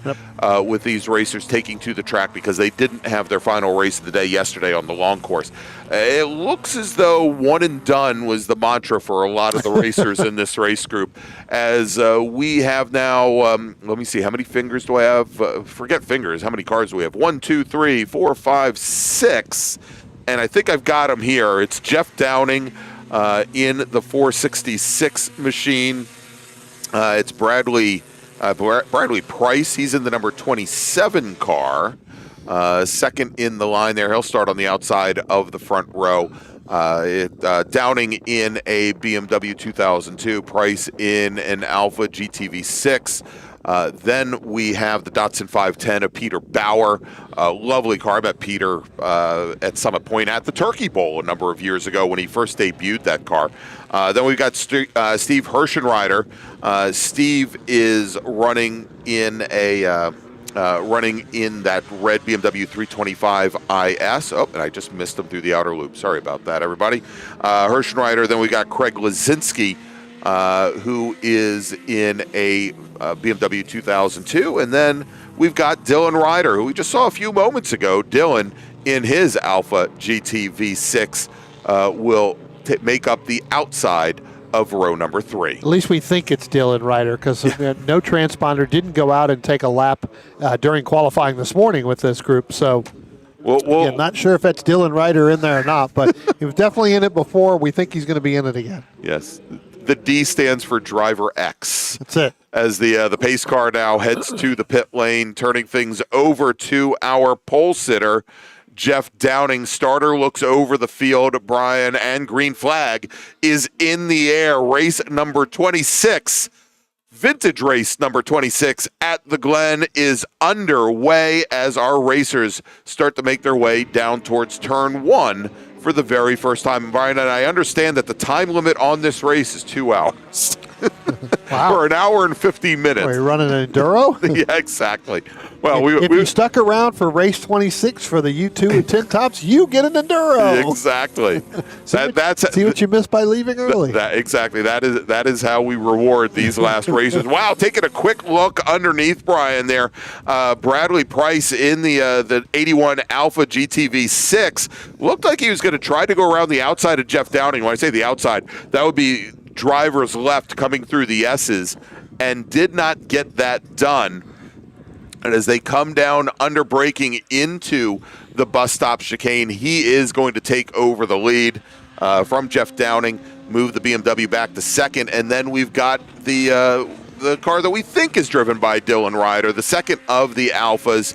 with these racers taking to the track because they didn't have their final race of the day yesterday on the long course. It looks as though one and done was the mantra for a lot of the racers in this race group, as we have now, let me see, how many fingers do I have? Forget fingers, how many cars do we have? 1, 2, 3, 4, 5, 6, and I think I've got them here. It's Jeff Downing, in the 466 machine. It's Bradley Price. He's in the number 27 car. Second in the line there. He'll start on the outside of the front row. Downing in a BMW 2002. Price in an Alfa GTV6. Then we have the Datsun 510 of Peter Bauer. Lovely car. I met Peter at Summit Point at the Turkey Bowl a number of years ago when he first debuted that car. Then we've got Steve Herschenreiter. Steve is running in that red BMW 325 IS. Oh, and I just missed him through the outer loop. Sorry about that, everybody. Herschenreiter. Then we got Craig Lazinski, who is in a BMW 2002. And then we've got Dylan Ryder, who we just saw a few moments ago. Dylan, in his Alfa GT V6, will make up the outside of row number 3.
At least we think it's Dylan Ryder, because no transponder didn't go out and take a lap during qualifying this morning with this group. So again, not sure if that's Dylan Ryder in there or not, but he was definitely in it before. We think he's going to be in it again.
Yes. The D stands for Driver X.
That's it.
As the pace car now heads to the pit lane, turning things over to our pole sitter, Jeff Downing. Starter looks over the field, Brian, and green flag is in the air. Race number 26, vintage race number 26 at the Glen is underway as our racers start to make their way down towards turn 1 for the very first time. Brian, and I understand that the time limit on this race is 2 hours.
Wow.
For an hour and 50 minutes.
Are you running an enduro?
Yeah, exactly. Well,
if you stuck around for race 26 for the U2 and Tin Tops, you get an enduro.
Exactly.
See what you missed by leaving early.
Exactly. That is how we reward these last races. Wow, taking a quick look underneath Brian there. Bradley Price in the 81 Alfa GTV6 looked like he was going to try to go around the outside of Jeff Downing. When I say the outside, that would be drivers left coming through the S's, and did not get that done. And as they come down under braking into the bus stop chicane, he is going to take over the lead from Jeff Downing, move the BMW back to second, and then we've got the car that we think is driven by Dylan Ryder, the second of the Alfas.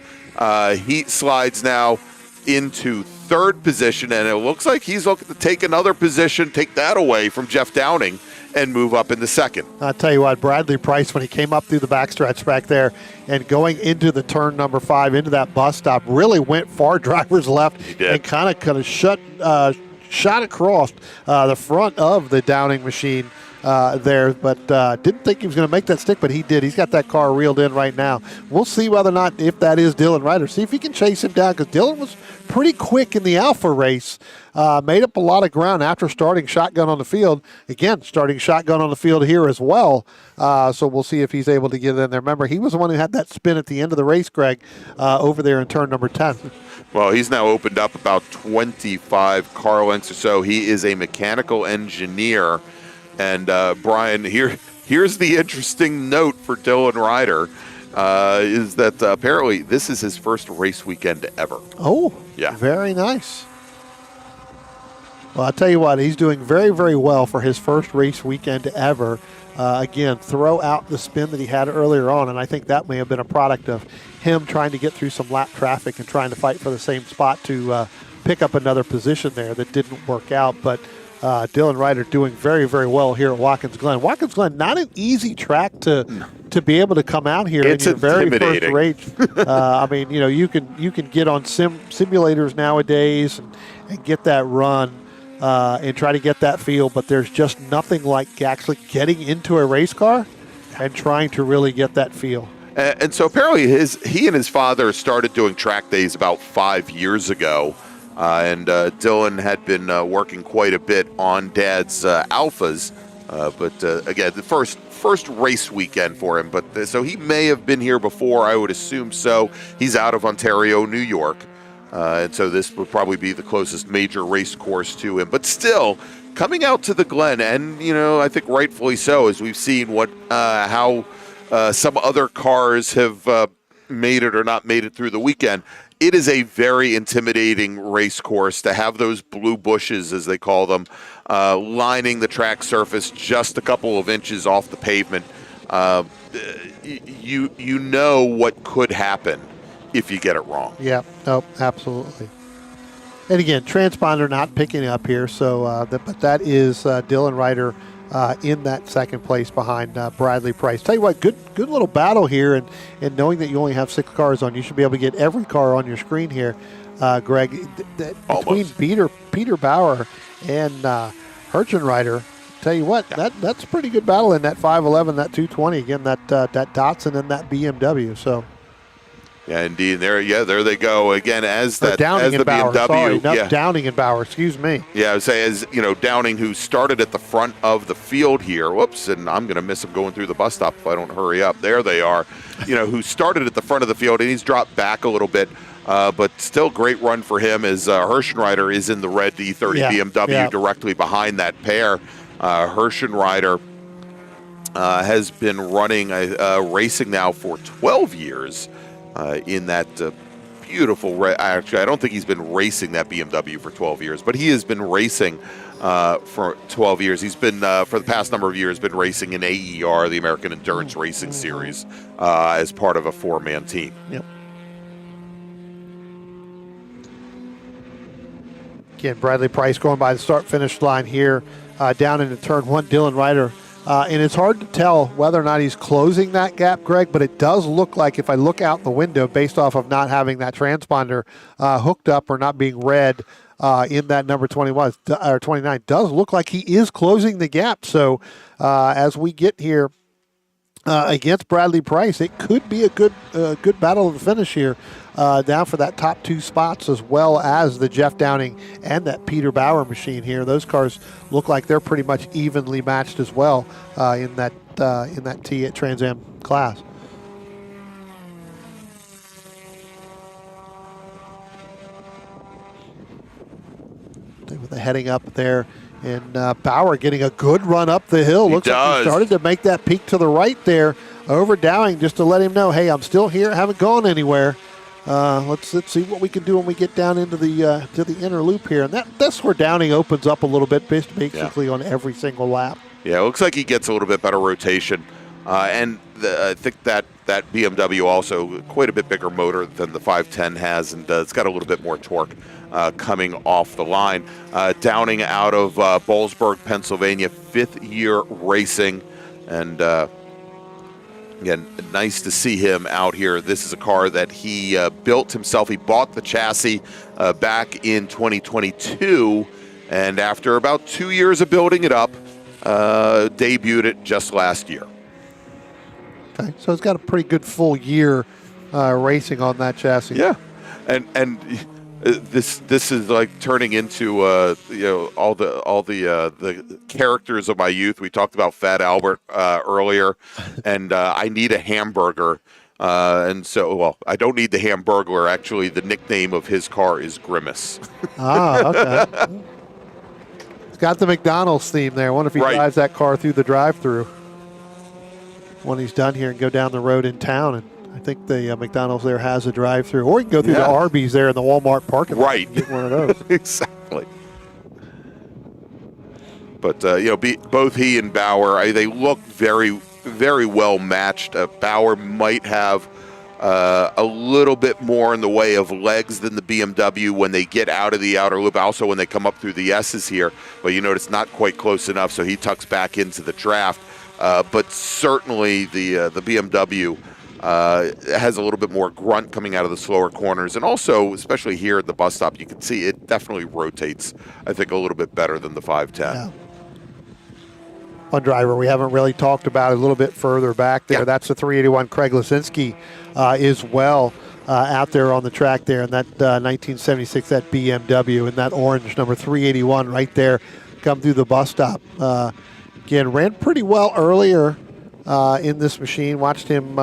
He slides now into third position, and it looks like he's looking to take another position, take that away from Jeff Downing, and move up in the second.
I'll tell you what, Bradley Price, when he came up through the backstretch back there and going into the turn number 5, into that bus stop, really went far driver's left and kind of shot across the front of the Downing machine there, but didn't think he was going to make that stick, but he did. He's got that car reeled in right now. We'll see whether or not, if that is Dylan Ryder, see if he can chase him down, because Dylan was pretty quick in the Alfa race, made up a lot of ground after starting shotgun on the field. Again, starting shotgun on the field here as well, so we'll see if he's able to get in there. Remember, he was the one who had that spin at the end of the race, Greg, over there in turn number 10.
Well, he's now opened up about 25 car lengths or so. He is a mechanical engineer. And Brian, here's the interesting note for Dylan Ryder, is that apparently this is his first race weekend ever.
Oh,
yeah,
very nice. Well, I'll tell you what, he's doing very, very well for his first race weekend ever. Again, throw out the spin that he had earlier on, and I think that may have been a product of him trying to get through some lap traffic and trying to fight for the same spot to pick up another position there that didn't work out. But Dylan Ryder doing very, very well here at Watkins Glen. Watkins Glen, not an easy track to be able to come out here in your very first race. I mean, you can get on simulators nowadays and get that run and try to get that feel, but there's just nothing like actually getting into a race car and trying to really get that feel.
And so apparently he and his father started doing track days about 5 years ago. And Dylan had been working quite a bit on Dad's Alfas, but again, the first race weekend for him. But so he may have been here before. I would assume so. He's out of Ontario, New York, and so this would probably be the closest major race course to him. But still, coming out to the Glen, and I think rightfully so, as we've seen how some other cars have made it or not made it through the weekend. It is a very intimidating race course to have those blue bushes, as they call them, lining the track surface just a couple of inches off the pavement. You know what could happen if you get it wrong.
Yeah, no, absolutely. And again, transponder not picking up here, so but that is Dylan Ryder in that second place behind Bradley Price. Tell you what, good little battle here, and knowing that you only have 6 cars on, you should be able to get every car on your screen here, Greg. Between Peter Bauer and Hirschenreiter, tell you what, that's a pretty good battle in that 511, that 220. Again, that Datsun and that BMW. So.
Yeah, indeed. There they go again. As the
Bauer.
BMW.
Sorry, Downing and Bauer. Excuse me.
Yeah, I would say as Downing, who started at the front of the field here. Whoops, and I'm going to miss him going through the bus stop if I don't hurry up. There they are. Who started at the front of the field, and he's dropped back a little bit, but still great run for him. As Hirschenreiter is in the red E30 BMW directly behind that pair. Hirschenreiter has been running racing now for 12 years. In that beautiful actually, I don't think he's been racing that BMW for 12 years, but he has been racing for 12 years. He's been, for the past number of years, been racing in AER, the American Endurance Racing Series, as part of a 4-man team.
Yep. Again, Bradley Price going by the start-finish line here down into turn 1. Dylan Ryder. And it's hard to tell whether or not he's closing that gap, Greg, but it does look like, if I look out the window based off of not having that transponder hooked up or not being read in that number 21 or 29, does look like he is closing the gap. So as we get here against Bradley Price, it could be a good battle of the finish here down for that top 2 spots, as well as the Jeff Downing and that Peter Bauer machine here. Those cars look like they're pretty much evenly matched as well in that Trans Am class. With the heading up there, and Bauer getting a good run up the hill. Looks like he started to make that peak to the right there over Downing, just to let him know, hey, I'm still here, haven't gone anywhere. Let's see what we can do when we get down into the to the inner loop here, and that's where Downing opens up a little bit, basically on every single lap.
Yeah, it looks like he gets a little bit better rotation, and I think that BMW also quite a bit bigger motor than the 510 has, and it's got a little bit more torque coming off the line. Downing out of Boalsburg, Pennsylvania, 5th year racing, and again, nice to see him out here. This is a car that he built himself. He bought the chassis back in 2022, and after about 2 years of building it up, debuted it just last year.
Okay, so it's got a pretty good full year racing on that chassis.
Yeah, and this is like turning into all the characters of my youth. We talked about Fat Albert earlier, and I need a hamburger, and so I don't need the Hamburglar. Actually, the nickname of his car is Grimace.
Okay. It's got the McDonald's theme there. I wonder if he drives that car through the drive-through when he's done here and go down the road in town. And I think the McDonald's there has a drive-through, or you can go through the Arby's there in the Walmart parking lot and get one of those.
Exactly. But both he and Bauer, they look very, very well matched. Bauer might have a little bit more in the way of legs than the BMW when they get out of the outer loop, also when they come up through the S's here. But you notice not quite close enough, so he tucks back into the draft. But certainly the BMW has a little bit more grunt coming out of the slower corners. And also, especially here at the bus stop, you can see it definitely rotates, I think, a little bit better than the 510.
Yeah. One driver we haven't really talked about a little bit further back there. Yeah. That's the 381 Craig Lisinski as well out there on the track there. And that 1976, that BMW and that orange number 381 right there come through the bus stop. Again, ran pretty well earlier in this machine. Watched him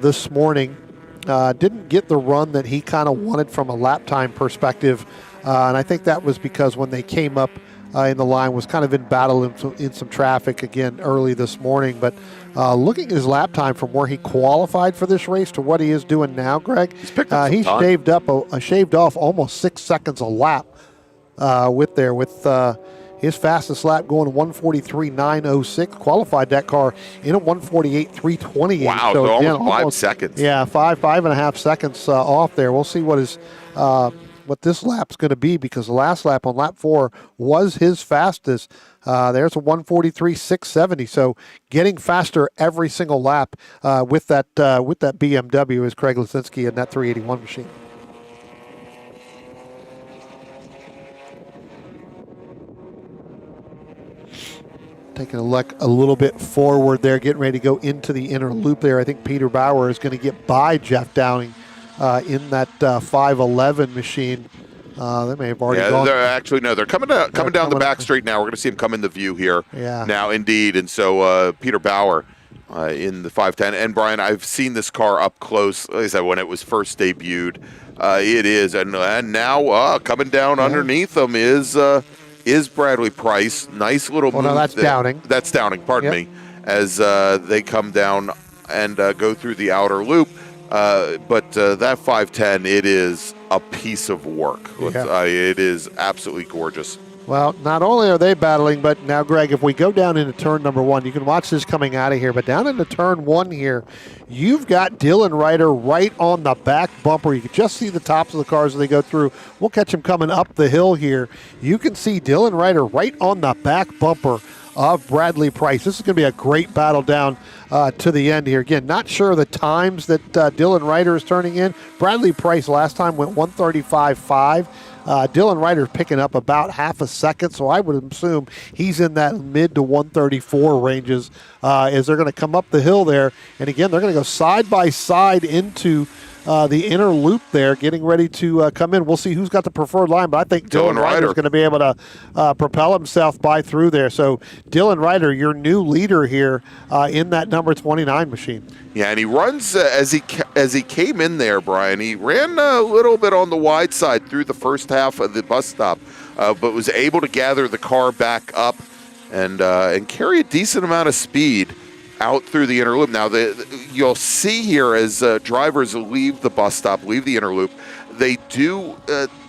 this morning. Didn't get the run that he kind of wanted from a lap time perspective. And I think that was because when they came up in the line, was kind of in battle in some traffic again early this morning. But looking at his lap time from where he qualified for this race to what he is doing now, Greg, he shaved off almost 6 seconds a lap with his fastest lap going 1:43.906. Qualified that car in a 1:48.328.
Wow, so again, almost 5 seconds.
Yeah, five and a half seconds off there. We'll see what this lap's going to be, because the last lap on lap 4 was his fastest. There's a 1:43.670. So getting faster every single lap with that BMW is Craig Lisinski in that 381 machine. Taking a look a little bit forward there, getting ready to go into the inner loop there. I think Peter Bauer is going to get by Jeff Downing in that 511 machine. They may have already gone.
They're coming down the back straight now. We're going to see him come in the view here.
Yeah.
Now, indeed. And so Peter Bauer in the 510. And, Brian, I've seen this car up close, like I said, when it was first debuted. It is. And now coming down underneath them is Bradley Price. Nice little move.
No, that's Downing.
That's Downing, pardon me, as they come down and go through the outer loop. But that 510, it is a piece of work.
Yeah.
It is absolutely gorgeous.
Well, not only are they battling, but now, Greg, if we go down into turn number 1, you can watch this coming out of here, but down into turn 1 here, you've got Dylan Ryder right on the back bumper. You can just see the tops of the cars as they go through. We'll catch him coming up the hill here. You can see Dylan Ryder right on the back bumper of Bradley Price. This is going to be a great battle down to the end here. Again, not sure the times that Dylan Ryder is turning in. Bradley Price last time went 1:35.5. Dylan Ryder's picking up about half a second, so I would assume he's in that mid to 1:34 ranges as they're going to come up the hill there. And again, they're going to go side by side into the inner loop there, getting ready to come in. We'll see who's got the preferred line, but I think Dylan Ryder's going to be able to propel himself by through there. So Dylan Ryder, your new leader here in that number 29 machine.
Yeah, and he runs as he came in there, Brian. He ran a little bit on the wide side through the first half of the bus stop, but was able to gather the car back up and carry a decent amount of speed out through the inner loop. Now, you'll see here as drivers leave the bus stop, leave the inner loop, they do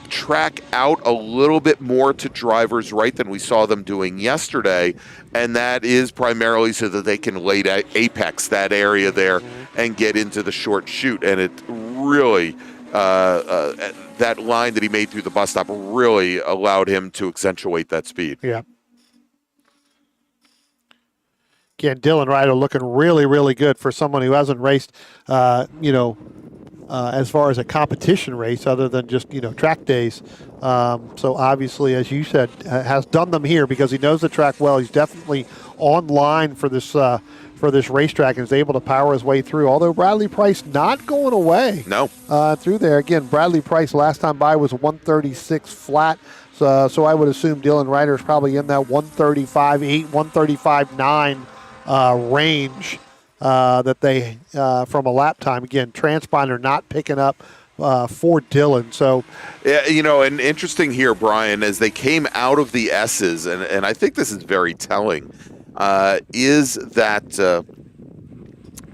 track out a little bit more to drivers right than we saw them doing yesterday, and that is primarily so that they can lay apex that area there and get into the short chute. And it really, that line that he made through the bus stop really allowed him to accentuate that speed.
Yeah. Again, Dylan Ryder looking really, really good for someone who hasn't raced, as far as a competition race other than just, track days. So obviously, as you said, has done them here because he knows the track well. He's definitely online for this racetrack and is able to power his way through. Although Bradley Price not going away.
No.
Through there. Again, Bradley Price last time by was 136 flat. So I would assume Dylan Ryder is probably in that 135.8, 135.9 range that they from a lap time. Again, transponder not picking up for Dylan. So,
yeah, and interesting here, Brian, as they came out of the S's, and I think this is very telling, is that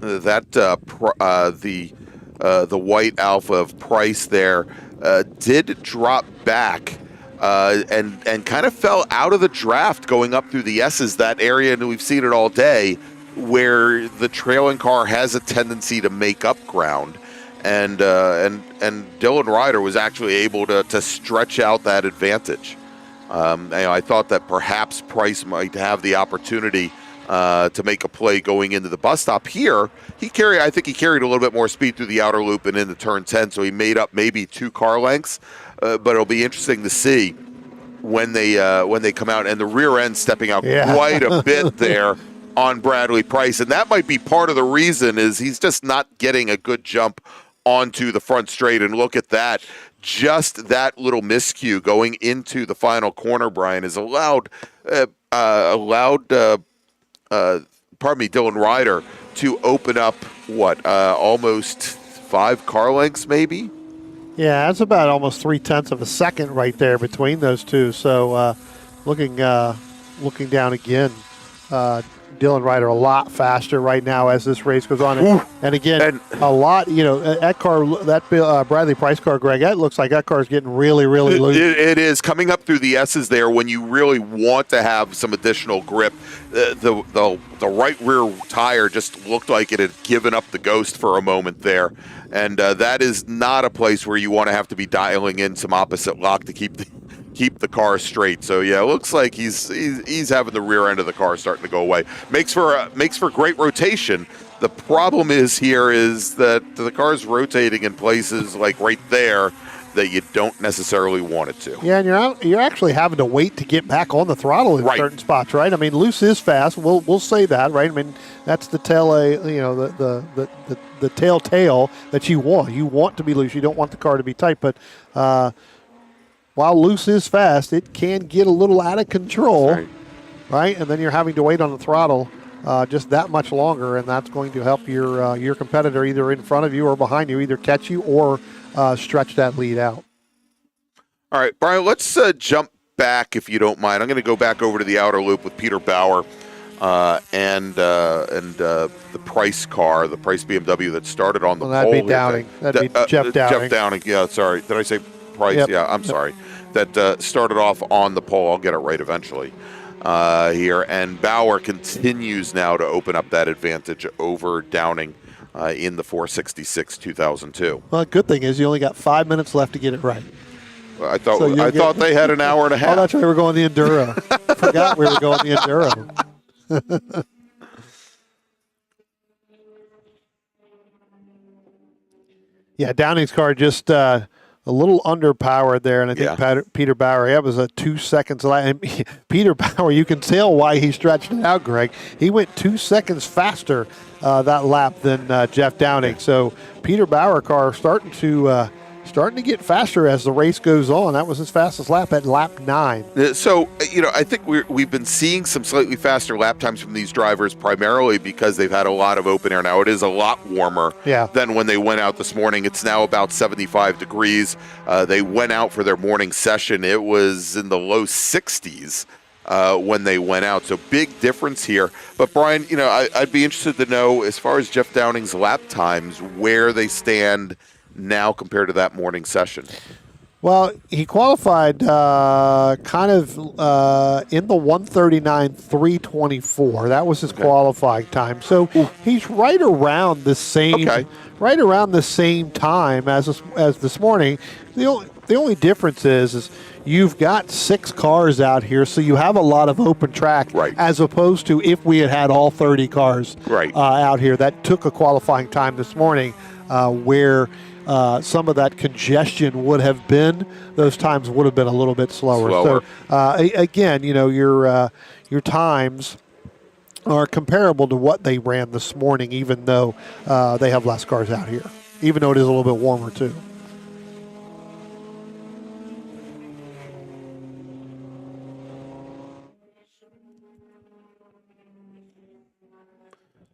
the white Alpha of Price there did drop back. And kind of fell out of the draft going up through the S's, that area, and we've seen it all day. where the trailing car has a tendency to make up ground. And Dylan Ryder was actually able to stretch out that advantage. I thought that perhaps Price might have the opportunity to make a play going into the bus stop. Here, I think he carried a little bit more speed through the outer loop and into turn 10, so he made up maybe 2 car lengths. But it'll be interesting to see when they come out, and the rear end stepping out quite a bit there on Bradley Price, and that might be part of the reason is he's just not getting a good jump onto the front straight. And look at that. Just that little miscue going into the final corner, Brian, is allowed Dylan Ryder to open up, almost 5 car lengths maybe?
Yeah, that's about almost 0.3 of a second right there between those two. So looking down again, Dylan Ryder a lot faster right now as this race goes on. And again, a lot, that car, Bradley Price car, Greg, that looks like that car is getting really, really loose.
It is. Coming up through the S's there when you really want to have some additional grip. The right rear tire just looked like it had given up the ghost for a moment there. And that is not a place where you want to have to be dialing in some opposite lock to keep the car straight. So yeah, it looks like he's having the rear end of the car starting to go away. Makes for great rotation. The problem is that the car's rotating in places like right there that you don't necessarily want it to.
Yeah, and you're actually having to wait to get back on the throttle in certain spots, right? I mean, loose is fast. We'll say that, right? I mean, that's the the telltale that you want. You want to be loose. You don't want the car to be tight, but while loose is fast, it can get a little out of control, right? And then you're having to wait on the throttle just that much longer, and that's going to help your competitor either in front of you or behind you either catch you or stretch that lead out.
All right, Brian, let's jump back, if you don't mind. I'm going to go back over to the outer loop with Peter Bauer and the Price car, the Price BMW that started on the pole.
That'd be Downing. That'd be Jeff Downing.
Jeff Downing, yeah, sorry. Did I say Price?
Yep.
Yeah, I'm sorry. That started off on the pole. I'll get it right eventually here. And Bauer continues now to open up that advantage over Downing in the 466 2002.
Well, the good thing is you only got 5 minutes left to get it right.
I thought they had an hour and a half.
Oh, that's right. We're going the Enduro. I forgot we were going the Enduro. Yeah, Downing's car just a little underpowered there, and I think Peter Bauer, that was a 2 seconds. And Peter Bauer, you can tell why he stretched it out, Greg. He went 2 seconds faster that lap than Jeff Downing. So Peter Bauer car starting to get faster as the race goes on. That was his fastest lap at lap 9.
So, I think we've been seeing some slightly faster lap times from these drivers primarily because they've had a lot of open air. Now, it is a lot warmer than when they went out this morning. It's now about 75 degrees. They went out for their morning session. It was in the low 60s. When they went out. So big difference here. But Brian, I'd be interested to know, as far as Jeff Downing's lap times, where they stand now compared to that morning session.
Well, he qualified kind of in the 1:39.324. That was his qualifying time. So he's right around the same time as this morning. The only difference is you've got 6 cars out here, so you have a lot of open track, as opposed to if we had all 30 cars out here. That took a qualifying time this morning where some of that congestion would have been. Those times would have been a little bit slower. So again, your times are comparable to what they ran this morning, even though they have less cars out here, even though it is a little bit warmer too.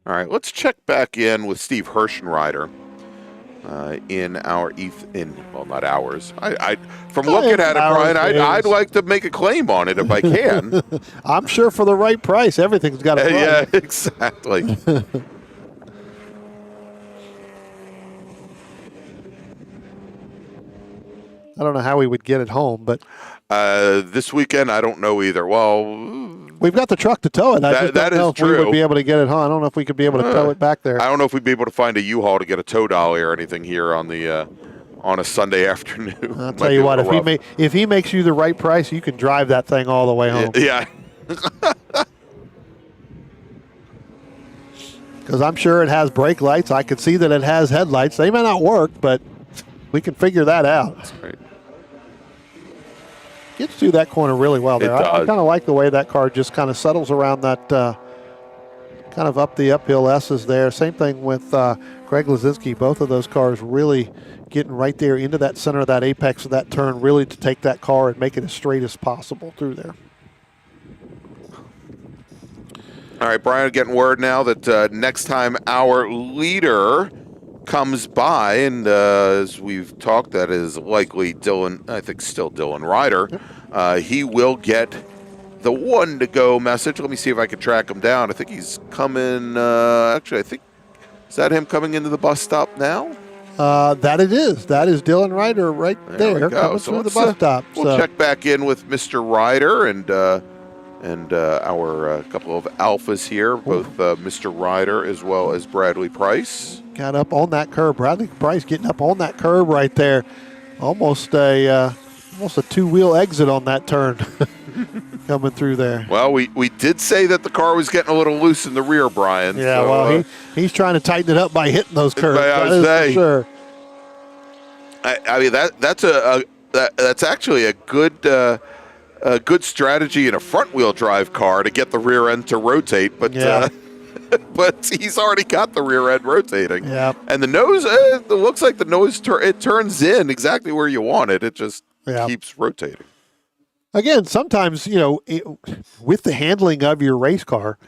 All right, let's check back in with Steve Hirschenrider in our not ours. From looking at it, Brian, I'd like to make a claim on it if I can.
I'm sure for the right price, everything's got to run.
Yeah, exactly.
I don't know how we would get it home, but
this weekend I don't know either. Well,
We've got the truck to tow it. I just don't know if we would
true.
be able to get it, I don't know if we could be able to tow it back there.
I don't know if we'd be able to find a U-Haul to get a tow dolly or anything here on the on a Sunday afternoon.
I'll tell you what, if he makes you the right price, you can drive that thing all the way home.
Yeah.
Because I'm sure it has brake lights. I could see that it has headlights. They may not work, but we can figure that out.
That's right.
Gets through that corner really well there. I kind of like the way that car just kind of settles around that kind of up the uphill S's there. Same thing with Craig Lazinski. Both of those cars really getting right there into that center of that apex of that turn, really to take that car and make it as straight as possible through there.
All right, Brian, getting word now that next time our leader comes by, and as we've talked, that is likely Dylan, I think still Dylan Ryder, he will get the 1 to go message. Let me see if I can track him down. I think he's coming, actually, I think, is that him coming into the bus stop now?
That it is. That is Dylan Ryder right there coming through the bus stop.
We'll check back in with Mr. Ryder and our couple of Alfas here, both Mr. Ryder as well as Bradley Price.
Got up on that curb. Bradley Price getting up on that curb right there. Almost a two-wheel exit on that turn coming through there.
Well, we did say that the car was getting a little loose in the rear, Brian.
Yeah,
so,
well, he's trying to tighten it up by hitting those curbs.
I would say,
for sure.
I mean, that's actually a good strategy in a front-wheel drive car to get the rear end to rotate, but but he's already got the rear end rotating.
Yeah.
And the nose, it looks like the nose it turns in exactly where you want it. It just keeps rotating.
Again, sometimes, with the handling of your race car,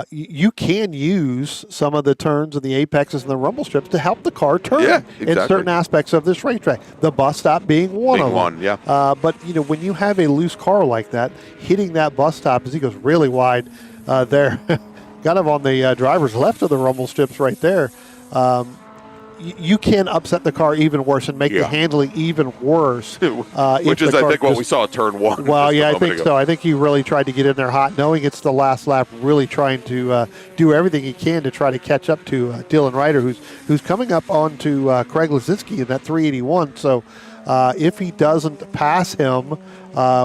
you can use some of the turns and the apexes and the rumble strips to help the car turn in certain aspects of this racetrack. The bus stop being one of them. But, when you have a loose car like that, hitting that bus stop as he goes really wide there, kind of on the driver's left of the rumble strips right there, you can upset the car even worse and make the handling even worse.
Which is, I think, what we saw at turn 1.
Well, yeah, I think so. I think he really tried to get in there hot, knowing it's the last lap, really trying to do everything he can to try to catch up to Dylan Ryder, who's coming up onto Craig Lazinski in that 381. So if he doesn't pass him,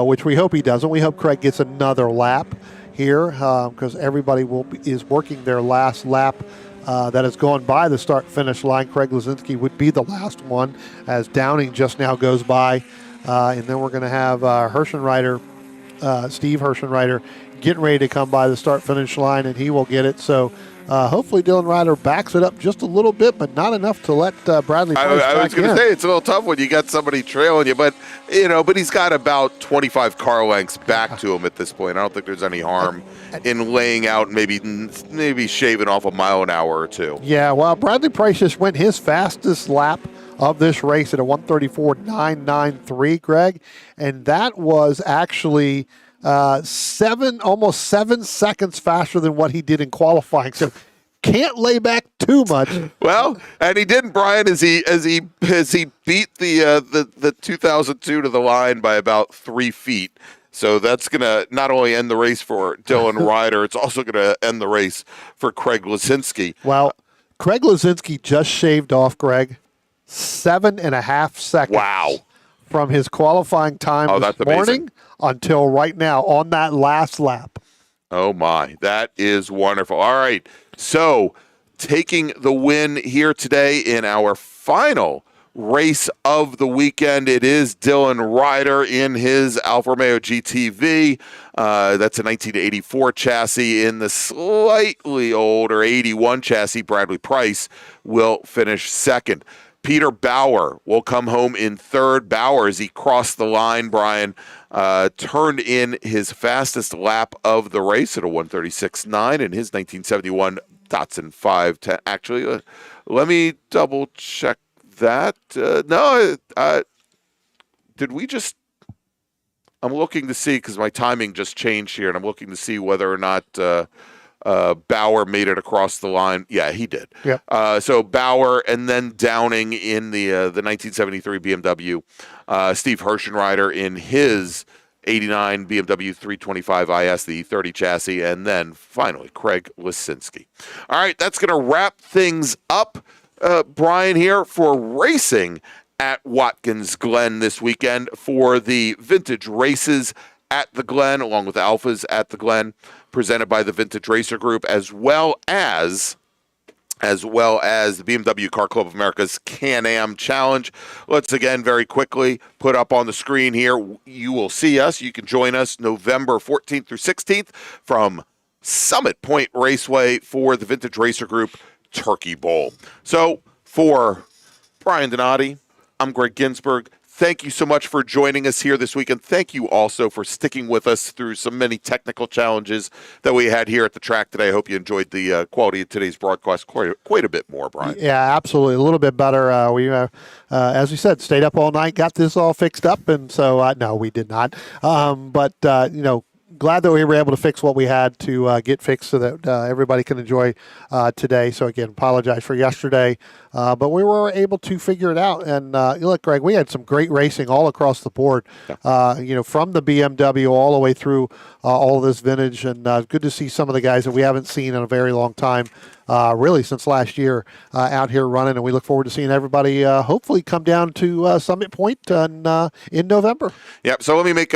which we hope he doesn't, we hope Craig gets another lap here because everybody is working their last lap that has gone by the start-finish line. Craig Lazinski would be the last one as Downing just now goes by. And then we're going to have Steve Hirschenreiter, getting ready to come by the start-finish line, and he will get it. So hopefully Dylan Ryder backs it up just a little bit, but not enough to let Bradley Price
I was going to say, it's a little tough when you got somebody trailing you, but he's got about 25 car lengths back to him at this point. I don't think there's any harm in laying out, maybe shaving off a mile an hour or two.
Yeah, well, Bradley Price just went his fastest lap of this race at a 1:34.993, Greg, and that was actually almost 7 seconds faster than what he did in qualifying. So can't lay back too much.
Well, and he didn't, Brian, as he beat the 2002 to the line by about 3 feet. So that's going to not only end the race for Dylan Ryder, it's also going to end the race for Craig Lazinski.
Well, Craig Lazinski just shaved off, Greg, 7.5 seconds.
Wow.
From his qualifying time this morning until right now on that last lap.
Oh, my. That is wonderful. All right. So taking the win here today in our final race of the weekend, it is Dylan Ryder in his Alfa Romeo GTV. That's a 1984 chassis. In the slightly older 81 chassis, Bradley Price will finish second. Peter Bauer will come home in third. Bauer, as he crossed the line, Brian, turned in his fastest lap of the race at a 1:36.9 in his 1971 Datsun 510. Actually, let me double check that. Did we just... I'm looking to see, because my timing just changed here, and I'm looking to see whether or not Bauer made it across the line. Yeah, he did.
Yep.
So Bauer and then Downing in the 1973 BMW. Steve Hirschenreiter in his '89 BMW 325 IS, the 30 chassis, and then finally Craig Lisinski. All right, that's going to wrap things up, Brian, here for racing at Watkins Glen this weekend for the Vintage Races at the Glen, along with Alfas at the Glen, presented by the Vintage Racer Group, as well as the BMW Car Club of America's Can-Am Challenge. Let's again very quickly put up on the screen here. You will see us. You can join us November 14th through 16th from Summit Point Raceway for the Vintage Racer Group Turkey Bowl. So for Brian Donati, I'm Greg Ginsburg. Thank you so much for joining us here this week, and thank you also for sticking with us through so many technical challenges that we had here at the track today. I hope you enjoyed the quality of today's broadcast quite a bit more, Brian.
Yeah, absolutely. A little bit better. We, as we said, stayed up all night, got this all fixed up, and so, no, we did not. Glad that we were able to fix what we had to get fixed so that everybody can enjoy today. So, again, apologize for yesterday, but we were able to figure it out. And, look, Greg, we had some great racing all across the board, from the BMW all the way through all of this vintage. And good to see some of the guys that we haven't seen in a very long time, really since last year, out here running. And we look forward to seeing everybody hopefully come down to Summit Point in November.
Yeah, so let me make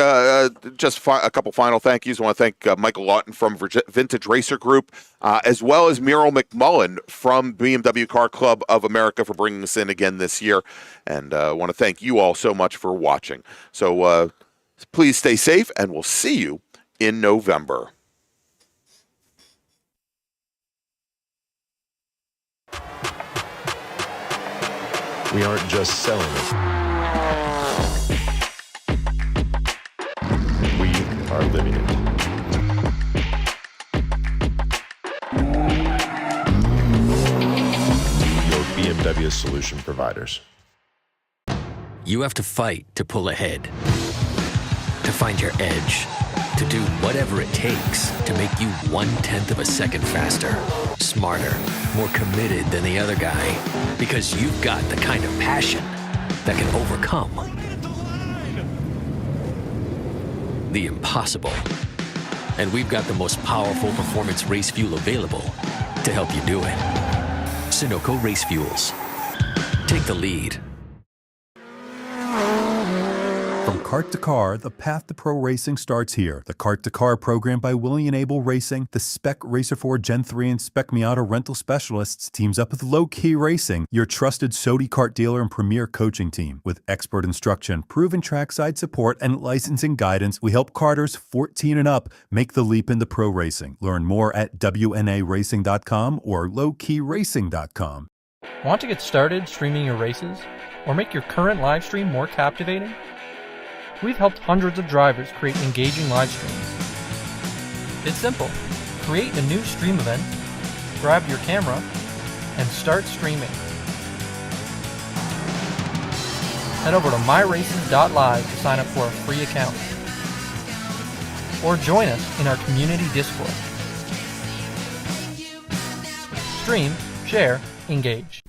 just a couple final thank yous. I want to thank Michael Lawton from Vintage Racer Group, as well as Muriel McMullen from BMW Car Club of America for bringing us in again this year. And I want to thank you all so much for watching. So please stay safe, and we'll see you in November.
We aren't just selling it. We are living it. Your BMW solution providers.
You have to fight to pull ahead, to find your edge, to do whatever it takes to make you 1/10 of a second faster, smarter, more committed than the other guy, because you've got the kind of passion that can overcome the impossible. And we've got the most powerful performance race fuel available to help you do it. Sunoco Race Fuels. Take the lead.
From kart to car, the path to pro racing starts here. The Kart to Car program by William Able Racing, the Spec Racer 4 Gen 3 and Spec Miata rental specialists teams up with Low Key Racing, your trusted Sodi kart dealer and premier coaching team. With expert instruction, proven trackside support, and licensing guidance, we help karters 14 and up make the leap into pro racing. Learn more at WNARacing.com or lowkeyracing.com.
Want to get started streaming your races or make your current live stream more captivating? We've helped hundreds of drivers create engaging live streams. It's simple. Create a new stream event, grab your camera, and start streaming. Head over to myraces.live to sign up for a free account. Or join us in our community Discord. Stream, share, engage.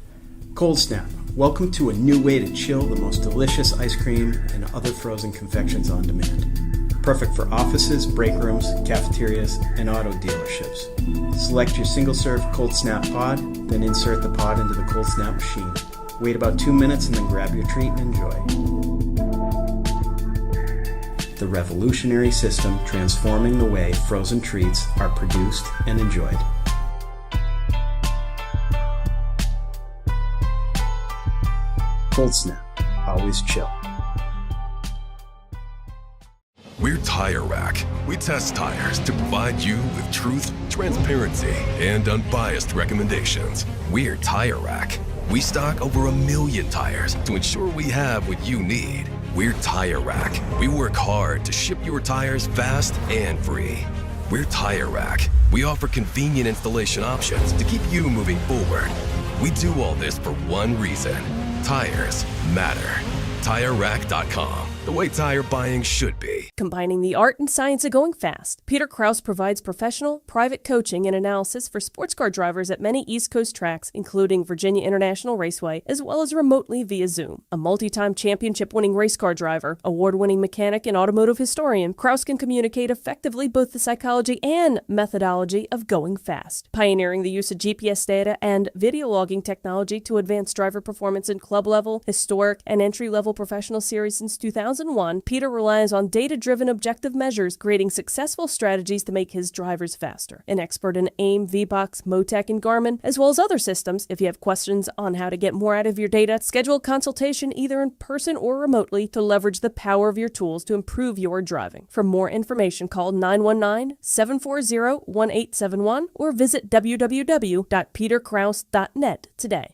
Cold Snap. Welcome to a new way to chill the most delicious ice cream and other frozen confections on demand. Perfect for offices, break rooms, cafeterias, and auto dealerships. Select your single-serve Cold Snap pod, then insert the pod into the Cold Snap machine. Wait about 2 minutes and then grab your treat and enjoy. The revolutionary system transforming the way frozen treats are produced and enjoyed. Cold Snap, always chill.
We're Tire Rack. We test tires to provide you with truth, transparency, and unbiased recommendations. We're Tire Rack. We stock over 1 million tires to ensure we have what you need. We're Tire Rack. We work hard to ship your tires fast and free. We're Tire Rack. We offer convenient installation options to keep you moving forward. We do all this for one reason. Tires matter. TireRack.com. the way tire buying should be.
Combining the art and science of going fast, Peter Krause provides professional, private coaching and analysis for sports car drivers at many East Coast tracks, including Virginia International Raceway, as well as remotely via Zoom. A multi-time championship-winning race car driver, award-winning mechanic, and automotive historian, Krause can communicate effectively both the psychology and methodology of going fast, pioneering the use of GPS data and video logging technology to advance driver performance in club-level, historic, and entry-level professional series since 2001. Peter relies on data-driven objective measures, creating successful strategies to make his drivers faster. An expert in AIM, VBox, Motec, and Garmin, as well as other systems. If you have questions on how to get more out of your data, schedule a consultation either in person or remotely to leverage the power of your tools to improve your driving. For more information, call 919-740-1871 or visit www.peterkrause.net today.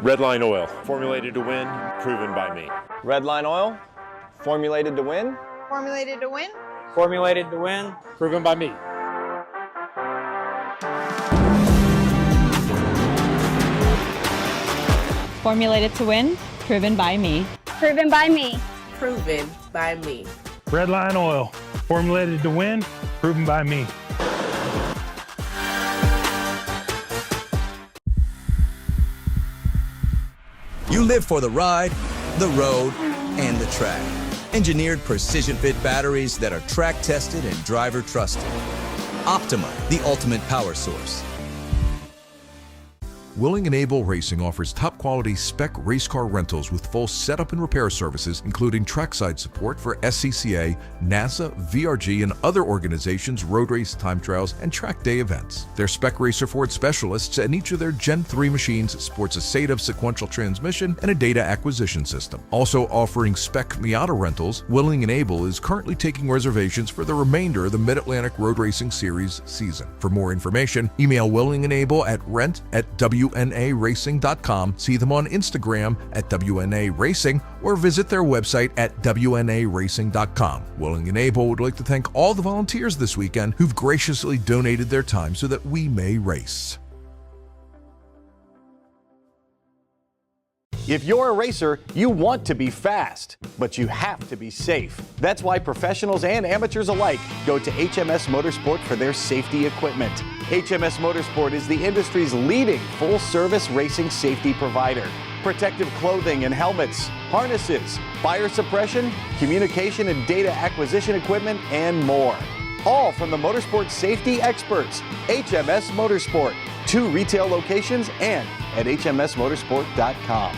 Redline Oil, formulated to win, proven by me.
Redline Oil, formulated to win.
Formulated to win.
Formulated to win, proven by me.
Formulated to win, proven by me.
Proven by me.
Proven by me.
Redline Oil, formulated to win, proven by me.
You live for the ride, the road, and the track. Engineered precision fit batteries that are track tested and driver trusted. Optima, the ultimate power source.
Willing and Able Racing offers top-quality spec race car rentals with full setup and repair services, including trackside support for SCCA, NASA, VRG, and other organizations' road race time trials and track day events. Their Spec Racer Ford specialists and each of their Gen 3 machines sports a SATAV sequential transmission and a data acquisition system. Also offering Spec Miata rentals, Willing and Able is currently taking reservations for the remainder of the Mid-Atlantic Road Racing Series season. For more information, email Willing and Able at rent@WNARacing.com, see them on Instagram at WNA Racing, or visit their website at WNARacing.com. Willing and Able would like to thank all the volunteers this weekend who've graciously donated their time so that we may race.
If you're a racer, you want to be fast, but you have to be safe. That's why professionals and amateurs alike go to HMS Motorsport for their safety equipment. HMS Motorsport is the industry's leading full-service racing safety provider. Protective clothing and helmets, harnesses, fire suppression, communication and data acquisition equipment, and more. All from the motorsport safety experts, HMS Motorsport. 2 retail locations and at hmsmotorsport.com.